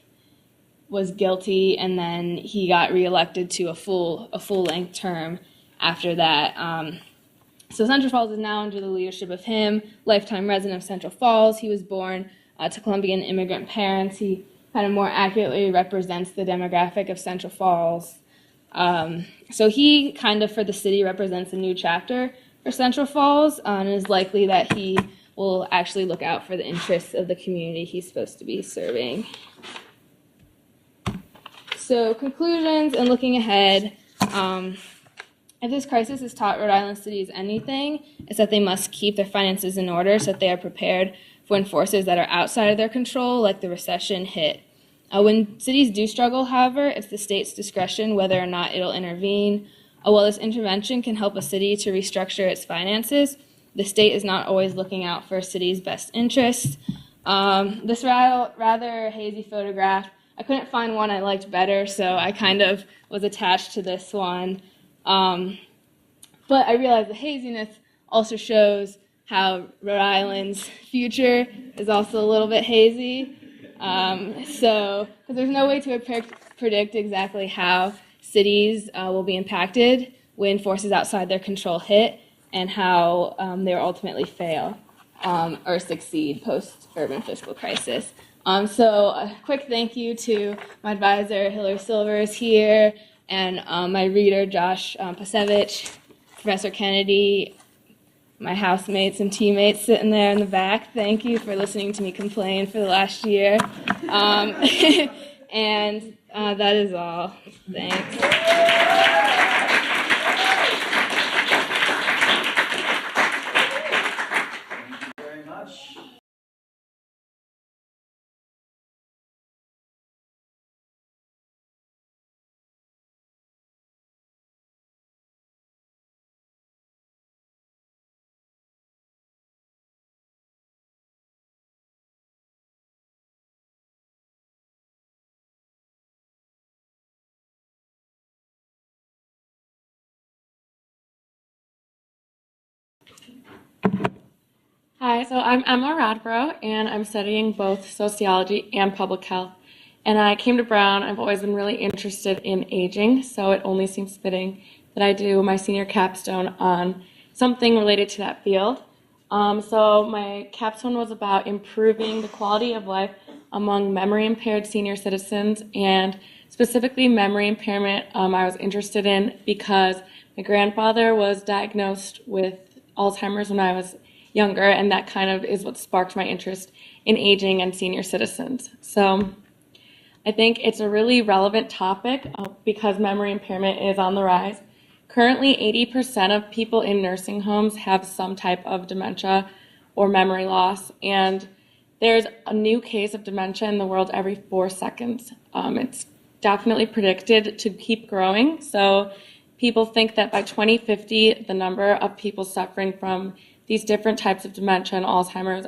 guilty, and then he got reelected to a full-length term after that. So Central Falls is now under the leadership of him, lifetime resident of Central Falls. He was born to Colombian immigrant parents. He kind of more accurately represents the demographic of Central Falls. So he kind of, for the city, represents a new chapter for Central Falls, and is likely that he will actually look out for the interests of the community he's supposed to be serving. So conclusions and looking ahead, if this crisis has taught Rhode Island cities anything, it's that they must keep their finances in order so that they are prepared for when forces that are outside of their control, like the recession, hit. When cities do struggle, however, it's the state's discretion whether or not it'll intervene. While this intervention can help a city to restructure its finances, the state is not always looking out for a city's best interests. This rather hazy photograph, I couldn't find one I liked better, so I kind of was attached to this one. But I realized the haziness also shows how Rhode Island's future is also a little bit hazy. Because there's no way to predict exactly how cities will be impacted when forces outside their control hit, and how they will ultimately fail or succeed post-urban fiscal crisis. So a quick thank you to my advisor, Hillary Silvers, here, and my reader, Josh Pasevich, Professor Kennedy, my housemates and teammates sitting there in the back. Thank you for listening to me complain for the last year. And that is all. Thanks. Very much. Hi, so I'm Anwar, and I'm studying both sociology and public health. And I came to Brown. I've always been really interested in aging, so it only seems fitting that I do my senior capstone on something related to that field. So my capstone was about improving the quality of life among memory-impaired senior citizens, and specifically memory impairment I was interested in because my grandfather was diagnosed with Alzheimer's when I was younger, and that kind of is what sparked my interest in aging and senior citizens. So I think it's a really relevant topic because memory impairment is on the rise. Currently, 80% of people in nursing homes have some type of dementia or memory loss, and there's a new case of dementia in the world every 4 seconds. It's definitely predicted to keep growing, so people think that by 2050, the number of people suffering from these different types of dementia and Alzheimer's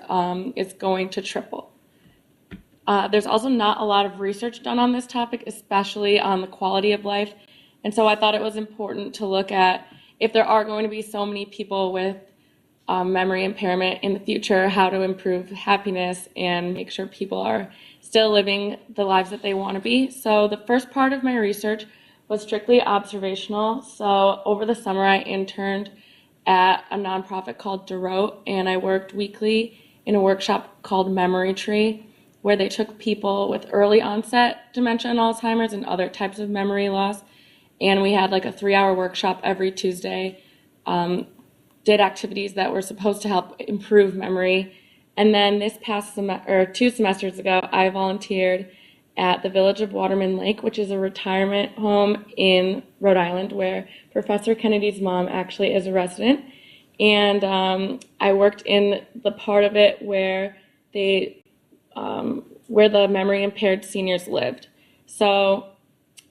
is going to triple. There's also not a lot of research done on this topic, especially on the quality of life. And so I thought it was important to look at if there are going to be so many people with memory impairment in the future, how to improve happiness and make sure people are still living the lives that they want to be. So the first part of my research was strictly observational. So over the summer, I interned at a nonprofit called Rhode, and I worked weekly in a workshop called Memory Tree, where they took people with early onset dementia and Alzheimer's and other types of memory loss, and we had like a 3-hour workshop every Tuesday, did activities that were supposed to help improve memory. And then this past 2 semesters ago, I volunteered at the village of Waterman Lake, which is a retirement home in Rhode Island where Professor Kennedy's mom actually is a resident. And I worked in the part of it where the memory impaired seniors lived. So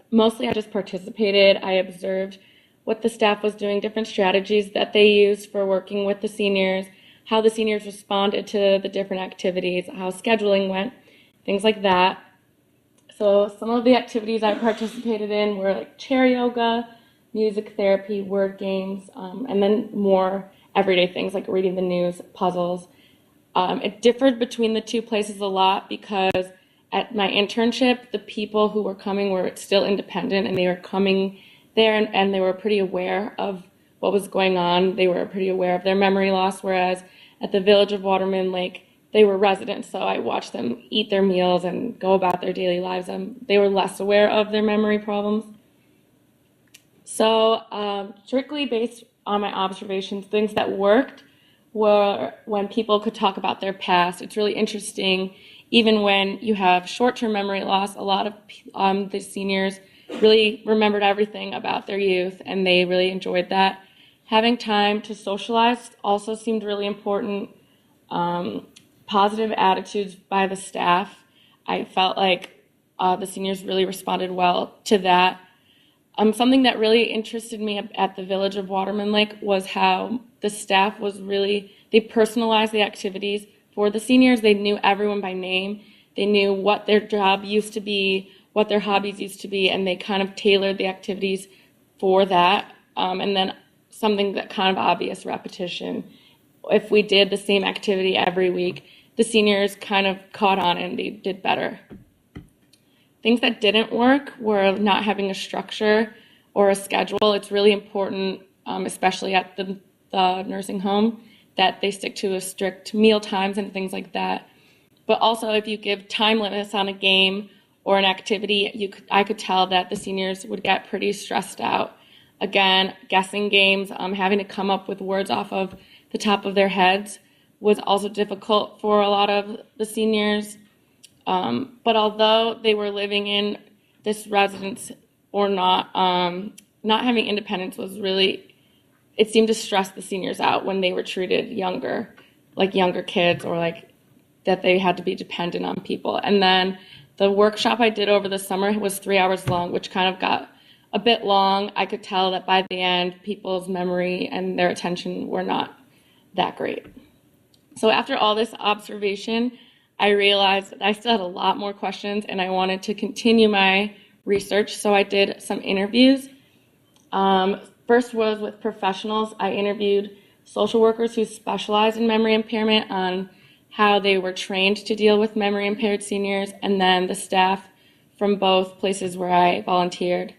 mostly I just participated. I observed what the staff was doing, different strategies that they used for working with the seniors, how the seniors responded to the different activities, how scheduling went, things like that. So some of the activities I participated in were like chair yoga, music therapy, word games, and then more everyday things like reading the news, puzzles. It differed between the two places a lot because at my internship, the people who were coming were still independent, and they were coming there and they were pretty aware of what was going on. They were pretty aware of their memory loss, whereas at the village of Waterman Lake, they were residents, so I watched them eat their meals and go about their daily lives, and they were less aware of their memory problems. So strictly based on my observations, things that worked were when people could talk about their past. It's really interesting, even when you have short-term memory loss, a lot of the seniors really remembered everything about their youth, and they really enjoyed that. Having time to socialize also seemed really important. Positive attitudes by the staff. I felt like the seniors really responded well to that. Something that really interested me at the village of Waterman Lake was how the staff was really, they personalized the activities for the seniors, they knew everyone by name. They knew what their job used to be, what their hobbies used to be, and they kind of tailored the activities for that. And then something that kind of obvious repetition. If we did the same activity every week, the seniors kind of caught on and they did better. Things that didn't work were not having a structure or a schedule. It's really important, especially at the nursing home, that they stick to a strict meal times and things like that. But also, if you give time limits on a game or an activity, I could tell that the seniors would get pretty stressed out. Again, guessing games, having to come up with words off of the top of their heads was also difficult for a lot of the seniors. But although they were living in this residence or not, not having independence was really, it seemed to stress the seniors out when they were treated younger, like younger kids, or like that they had to be dependent on people. And then the workshop I did over the summer was 3 hours long, which kind of got a bit long. I could tell that by the end, people's memory and their attention were not that great. So after all this observation, I realized that I still had a lot more questions and I wanted to continue my research. So I did some interviews. First was with professionals. I interviewed social workers who specialize in memory impairment on how they were trained to deal with memory impaired seniors, and then the staff from both places where I volunteered.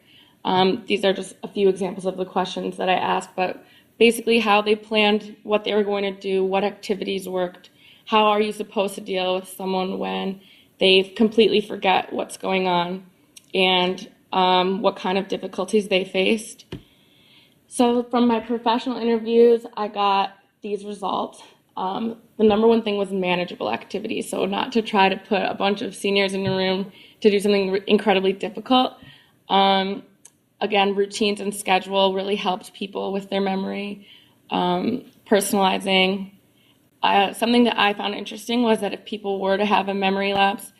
These are just a few examples of the questions that I asked, but basically how they planned what they were going to do, what activities worked, how are you supposed to deal with someone when they completely forget what's going on, and what kind of difficulties they faced. So from my professional interviews, I got these results. The number one thing was manageable activities, so not to try to put a bunch of seniors in a room to do something incredibly difficult. Again, routines and schedule really helped people with their memory. Personalizing. Something that I found interesting was that if people were to have a memory lapse,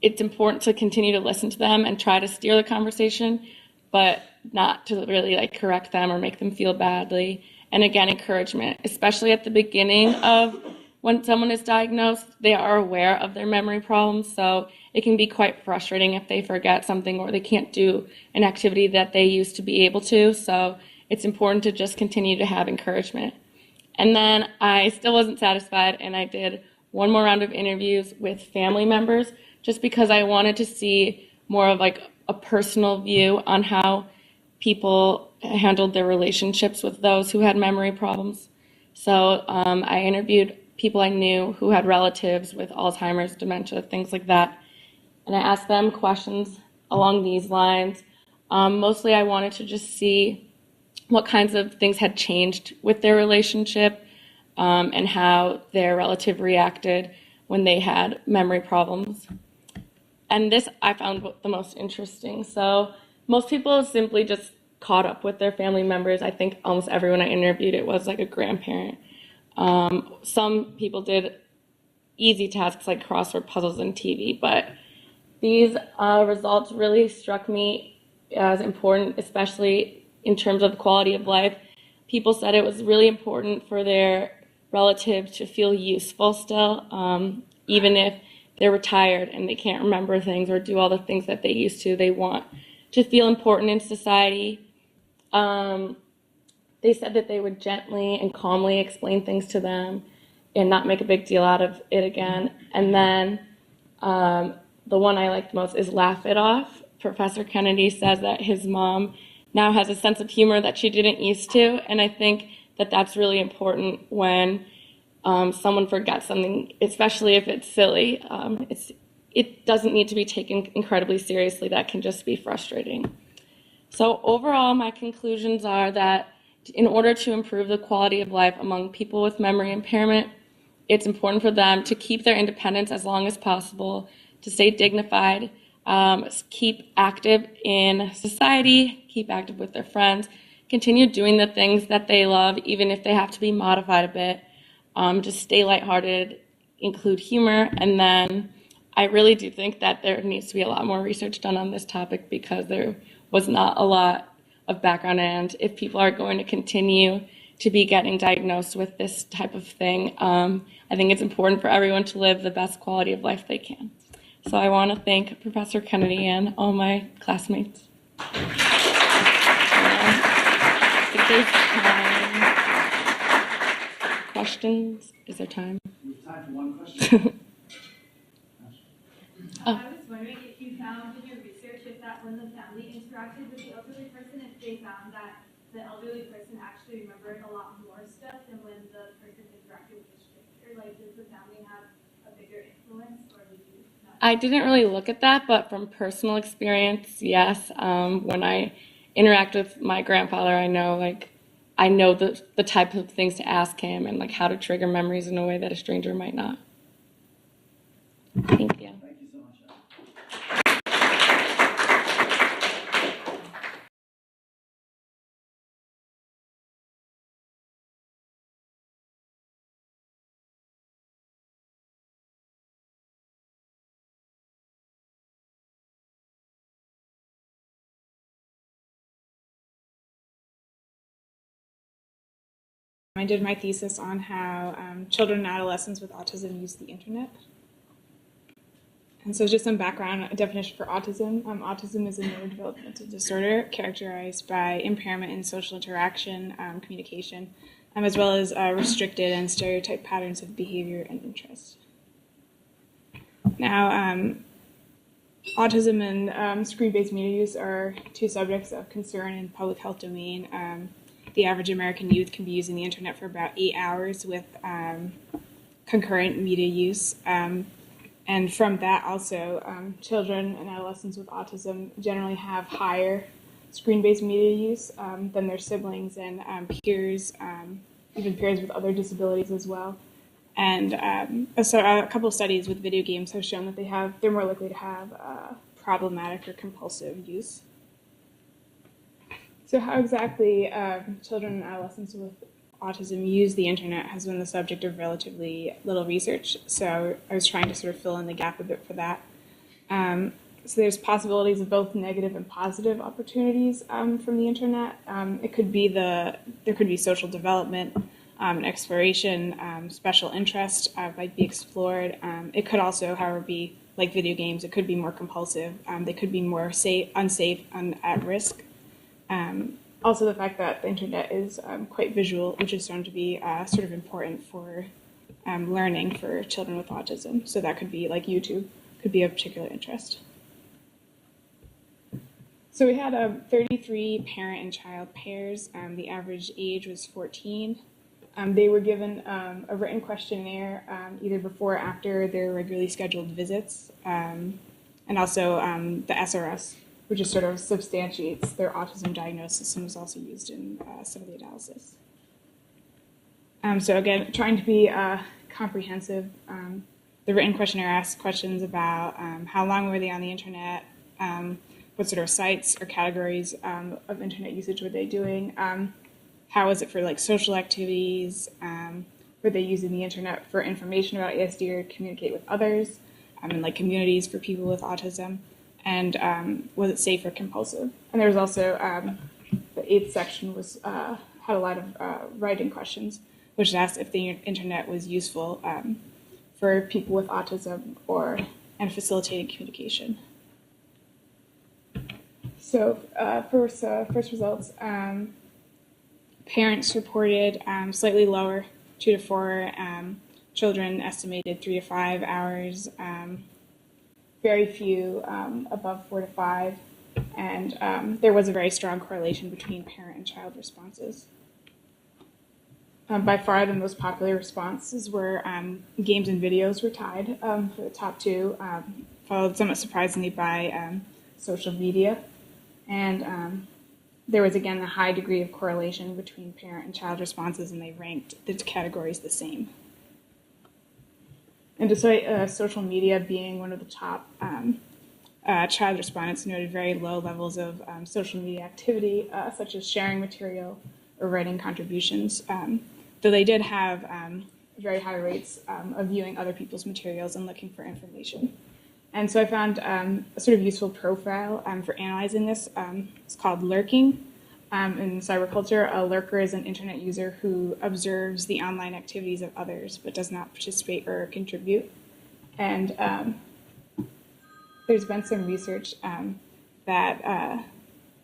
it's important to continue to listen to them and try to steer the conversation, but not to really like correct them or make them feel badly. And again, encouragement, especially at the beginning of when someone is diagnosed, they are aware of their memory problems, so it can be quite frustrating if they forget something or they can't do an activity that they used to be able to. So it's important to just continue to have encouragement. And then I still wasn't satisfied, and I did one more round of interviews with family members just because I wanted to see more of like a personal view on how people handled their relationships with those who had memory problems. So I interviewed people I knew who had relatives with Alzheimer's, dementia, things like that. And I asked them questions along these lines. Mostly I wanted to just see what kinds of things had changed with their relationship and how their relative reacted when they had memory problems. And this I found the most interesting. So most people simply just caught up with their family members. I think almost everyone I interviewed, it was like a grandparent. Some people did easy tasks like crossword puzzles and TV, but these results really struck me as important, especially in terms of quality of life. People said it was really important for their relative to feel useful still, even if they're retired and they can't remember things or do all the things that they used to. They want to feel important in society. They said that they would gently and calmly explain things to them and not make a big deal out of it again. And then the one I liked most is laugh it off. Professor Kennedy says that his mom now has a sense of humor that she didn't used to, and I think that that's really important when someone forgets something, especially if it's silly. It doesn't need to be taken incredibly seriously. That can just be frustrating. So overall, my conclusions are that in order to improve the quality of life among people with memory impairment, it's important for them to keep their independence as long as possible, to stay dignified, keep active in society, keep active with their friends, continue doing the things that they love, even if they have to be modified a bit, just stay lighthearted, include humor, and then I really do think that there needs to be a lot more research done on this topic because there was not a lot of background, and if people are going to continue to be getting diagnosed with this type of thing. I think it's important for everyone to live the best quality of life they can. So I want to thank Professor Kennedy and all my classmates. I think there's time. Questions? Is there time? We have time for one question. I was wondering if you found in your research if that when the family interacted with the elderly person, if they found that the elderly person actually remembered a lot more stuff than when the person interacted with the stranger. Like, does the family have a bigger influence, or did you not? I didn't really look at that, but from personal experience, yes. When I interact with my grandfather, I know the type of things to ask him and like how to trigger memories in a way that a stranger might not. Thank you. Thank you so much. I did my thesis on how children and adolescents with autism use the internet. And so just some background definition for autism. Autism is a neurodevelopmental disorder characterized by impairment in social interaction, communication, as well as restricted and stereotyped patterns of behavior and interest. Now, autism and screen-based media use are two subjects of concern in public health domain. The average American youth can be using the internet for about 8 hours with concurrent media use. And from that also, children and adolescents with autism generally have higher screen-based media use than their siblings and peers, even peers with other disabilities as well. And so a couple of studies with video games have shown that they're more likely to have problematic or compulsive use. So how exactly children and adolescents with autism use the internet has been the subject of relatively little research. So I was trying to sort of fill in the gap a bit for that. So there's possibilities of both negative and positive opportunities from the internet. There could be social development, exploration, special interest might be explored. It could also, however, be like video games. It could be more compulsive. They could be more unsafe and at risk. Also, the fact that the internet is quite visual, which is shown to be sort of important for learning for children with autism. So that could be like YouTube, could be of particular interest. So we had 33 parent and child pairs. The average age was 14. They were given a written questionnaire either before or after their regularly scheduled visits, and also the SRS, which just sort of substantiates their autism diagnosis and was also used in some of the analysis. So again, trying to be comprehensive, the written questionnaire asks questions about how long were they on the internet, what sort of sites or categories of internet usage were they doing, how was it for like social activities, were they using the internet for information about ASD or communicate with others, and like communities for people with autism, and was it safe or compulsive? And there was also, the 8th section was had a lot of writing questions, which asked if the internet was useful for people with autism and facilitating communication. So first results, parents reported slightly lower, 2 to 4, children estimated 3 to 5 hours, very few above 4 to 5, and there was a very strong correlation between parent and child responses. By far, the most popular responses were games and videos were tied for the top 2, followed somewhat surprisingly by social media. And there was, again, a high degree of correlation between parent and child responses, and they ranked the categories the same. And despite social media being one of the top, child respondents noted very low levels of social media activity, such as sharing material or writing contributions, though they did have very high rates of viewing other people's materials and looking for information. And so I found a sort of useful profile for analyzing this. It's called lurking. In cyberculture, a lurker is an internet user who observes the online activities of others but does not participate or contribute. And there's been some research that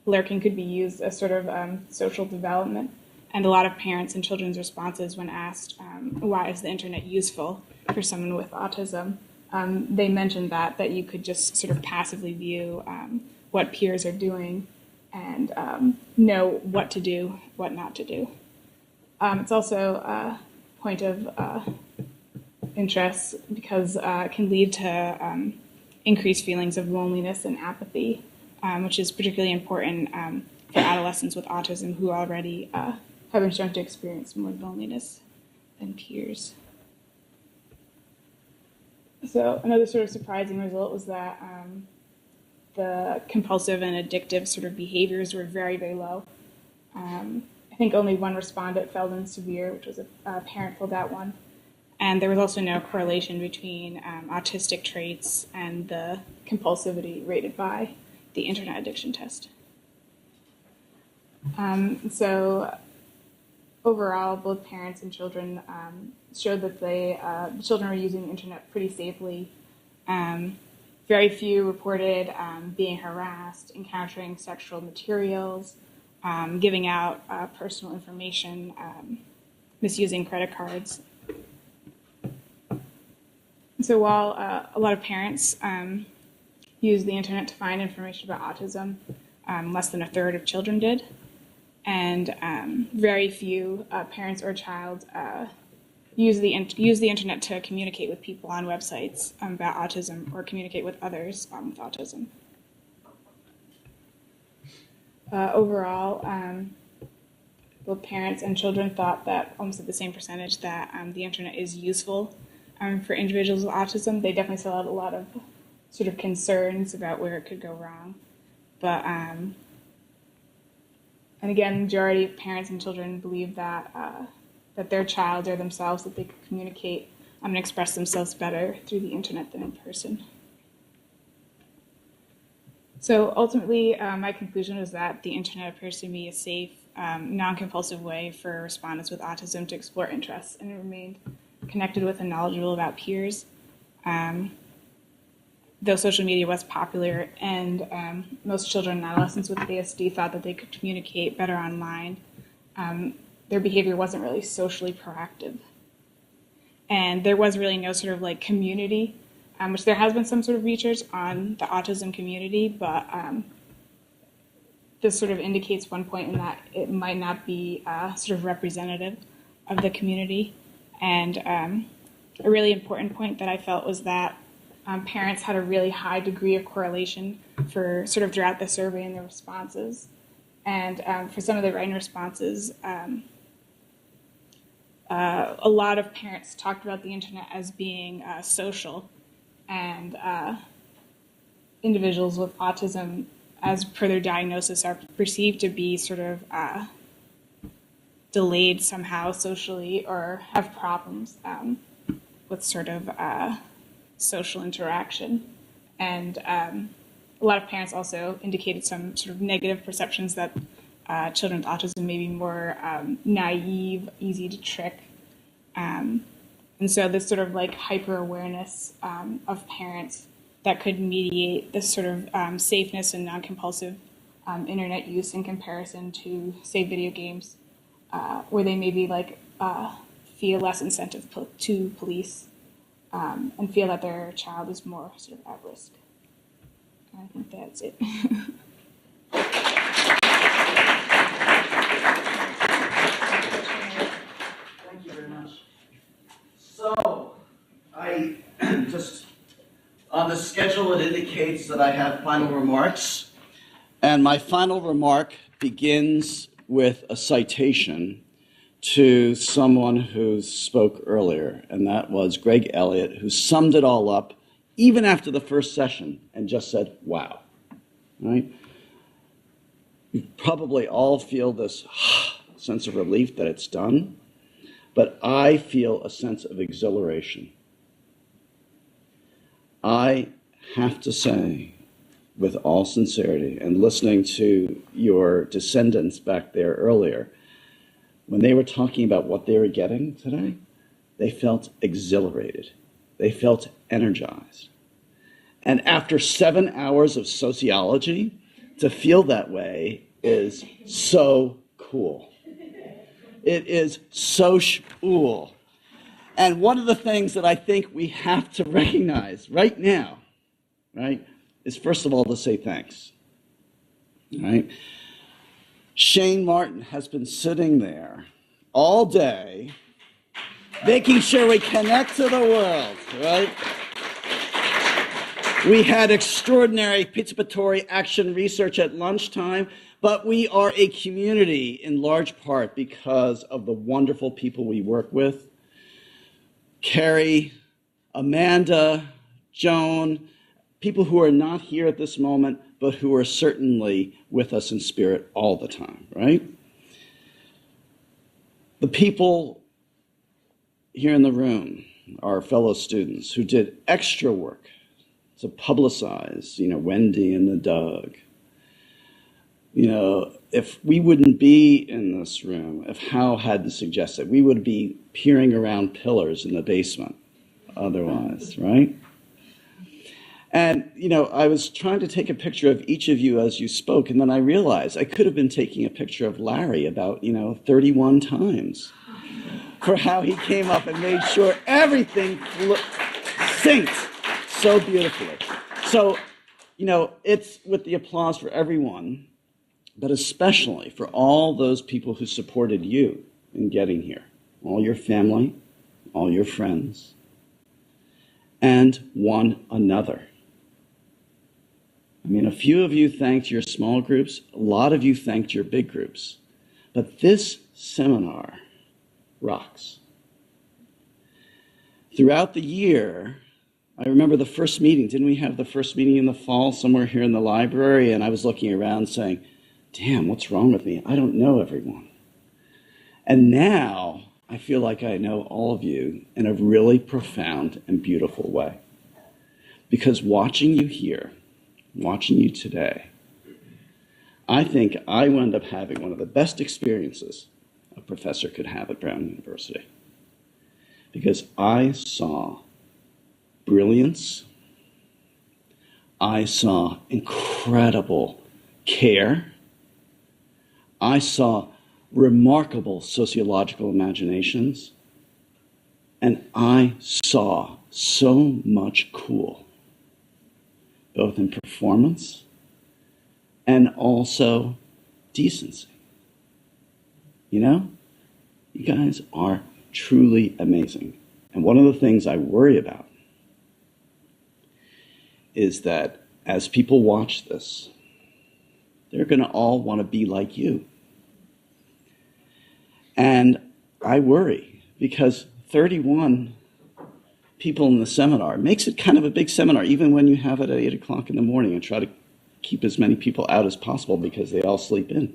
lurking could be used as sort of social development. And a lot of parents and children's responses when asked why is the internet useful for someone with autism, they mentioned that you could just sort of passively view what peers are doing and know what to do, what not to do. It's also a point of interest because it can lead to increased feelings of loneliness and apathy, which is particularly important for adolescents with autism who already have been shown to experience more loneliness than peers. So another sort of surprising result was that the compulsive and addictive sort of behaviors were very, very low. I think only one respondent fell in severe, which was a parent filled out one. And there was also no correlation between autistic traits and the compulsivity rated by the internet addiction test. So overall, both parents and children showed that the children were using the internet pretty safely. Very few reported being harassed, encountering sexual materials, giving out personal information, misusing credit cards. So while a lot of parents use the internet to find information about autism, less than a third of children did. And very few parents or child use the internet to communicate with people on websites about autism or communicate with others with autism. Overall, both parents and children thought that almost at the same percentage that the internet is useful for individuals with autism. They definitely still had a lot of sort of concerns about where it could go wrong. But, and again, the majority of parents and children believe that that their child or themselves, that they could communicate and express themselves better through the internet than in person. So ultimately, my conclusion was that the internet appears to be a safe, non-compulsive way for respondents with autism to explore interests and remain connected with and knowledgeable about peers. Though social media was popular and most children and adolescents with ASD thought that they could communicate better online, their behavior wasn't really socially proactive. And there was really no sort of like community, which there has been some sort of research on the autism community, but this sort of indicates one point in that it might not be sort of representative of the community. And a really important point that I felt was that parents had a really high degree of correlation for sort of throughout the survey and the responses. And for some of the written responses, a lot of parents talked about the internet as being social, and individuals with autism, as per their diagnosis, are perceived to be sort of delayed somehow socially or have problems with sort of social interaction. And a lot of parents also indicated some sort of negative perceptions that children with autism may be more naive, easy to trick. And so this sort of like hyper-awareness of parents that could mediate this sort of safeness and non-compulsive internet use in comparison to, say, video games, where they maybe like feel less incentive to police and feel that their child is more sort of at risk. I think that's it. Thank you very much. So, I just, on the schedule it indicates that I have final remarks, and my final remark begins with a citation to someone who spoke earlier, and that was Greg Elliott, who summed it all up even after the first session and just said, wow, right? You probably all feel this sense of relief that it's done, but I feel a sense of exhilaration. I have to say with all sincerity, and listening to your descendants back there earlier, when they were talking about what they were getting today, they felt exhilarated. They felt energized. And after 7 hours of sociology, to feel that way is so cool. It is so cool. And one of the things that I think we have to recognize right now, right, is first of all to say thanks. Right? Shane Martin has been sitting there all day, making sure we connect to the world, right? We had extraordinary participatory action research at lunchtime, but we are a community in large part because of the wonderful people we work with. Carrie, Amanda, Joan, people who are not here at this moment, but who are certainly with us in spirit all the time, right? The people here in the room, our fellow students who did extra work to publicize, Wendy and the Doug. If we wouldn't be in this room, if Hal hadn't suggested, we would be peering around pillars in the basement otherwise, right? And, I was trying to take a picture of each of you as you spoke, and then I realized I could have been taking a picture of Larry about, 31 times for how he came up and made sure everything synced so beautifully. So, it's with the applause for everyone, but especially for all those people who supported you in getting here, all your family, all your friends, and one another. A few of you thanked your small groups, a lot of you thanked your big groups, but this seminar rocks. Throughout the year, I remember the first meeting. Didn't we have the first meeting in the fall somewhere here in the library? And I was looking around saying, damn, what's wrong with me? I don't know everyone. And now I feel like I know all of you in a really profound and beautiful way. Because watching you here, watching you today, I think I wound up having one of the best experiences a professor could have at Brown University. Because I saw brilliance, I saw incredible care, I saw remarkable sociological imaginations, and I saw so much cool, both in performance and also decency. You guys are truly amazing. And one of the things I worry about is that as people watch this, they're going to all want to be like you. And I worry because 31 people in the seminar makes it kind of a big seminar, even when you have it at 8 o'clock in the morning and try to keep as many people out as possible because they all sleep in,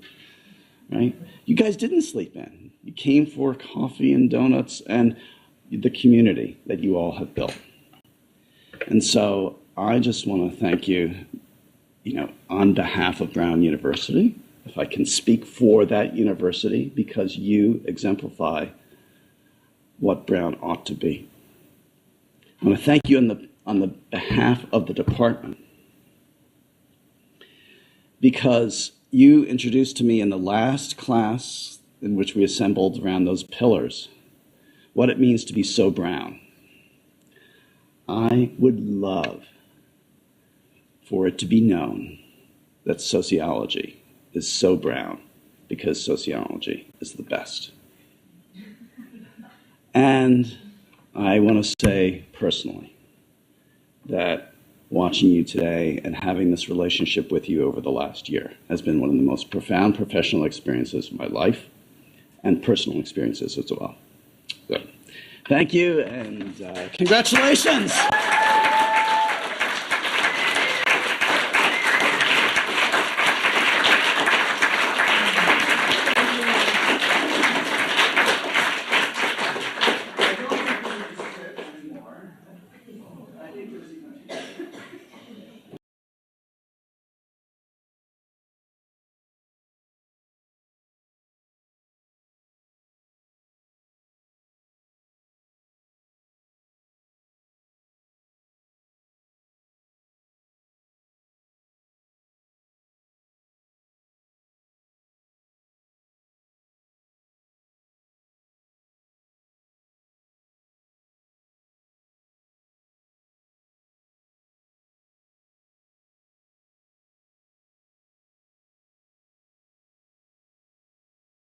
right? You guys didn't sleep in. You came for coffee and donuts and the community that you all have built. And so I just want to thank you, on behalf of Brown University, if I can speak for that university, because you exemplify what Brown ought to be. I want to thank you on the behalf of the department, because you introduced to me in the last class in which we assembled around those pillars what it means to be so Brown. I would love for it to be known that sociology is so Brown because sociology is the best. And I want to say personally that watching you today and having this relationship with you over the last year has been one of the most profound professional experiences of my life and personal experiences as well. So, thank you and congratulations.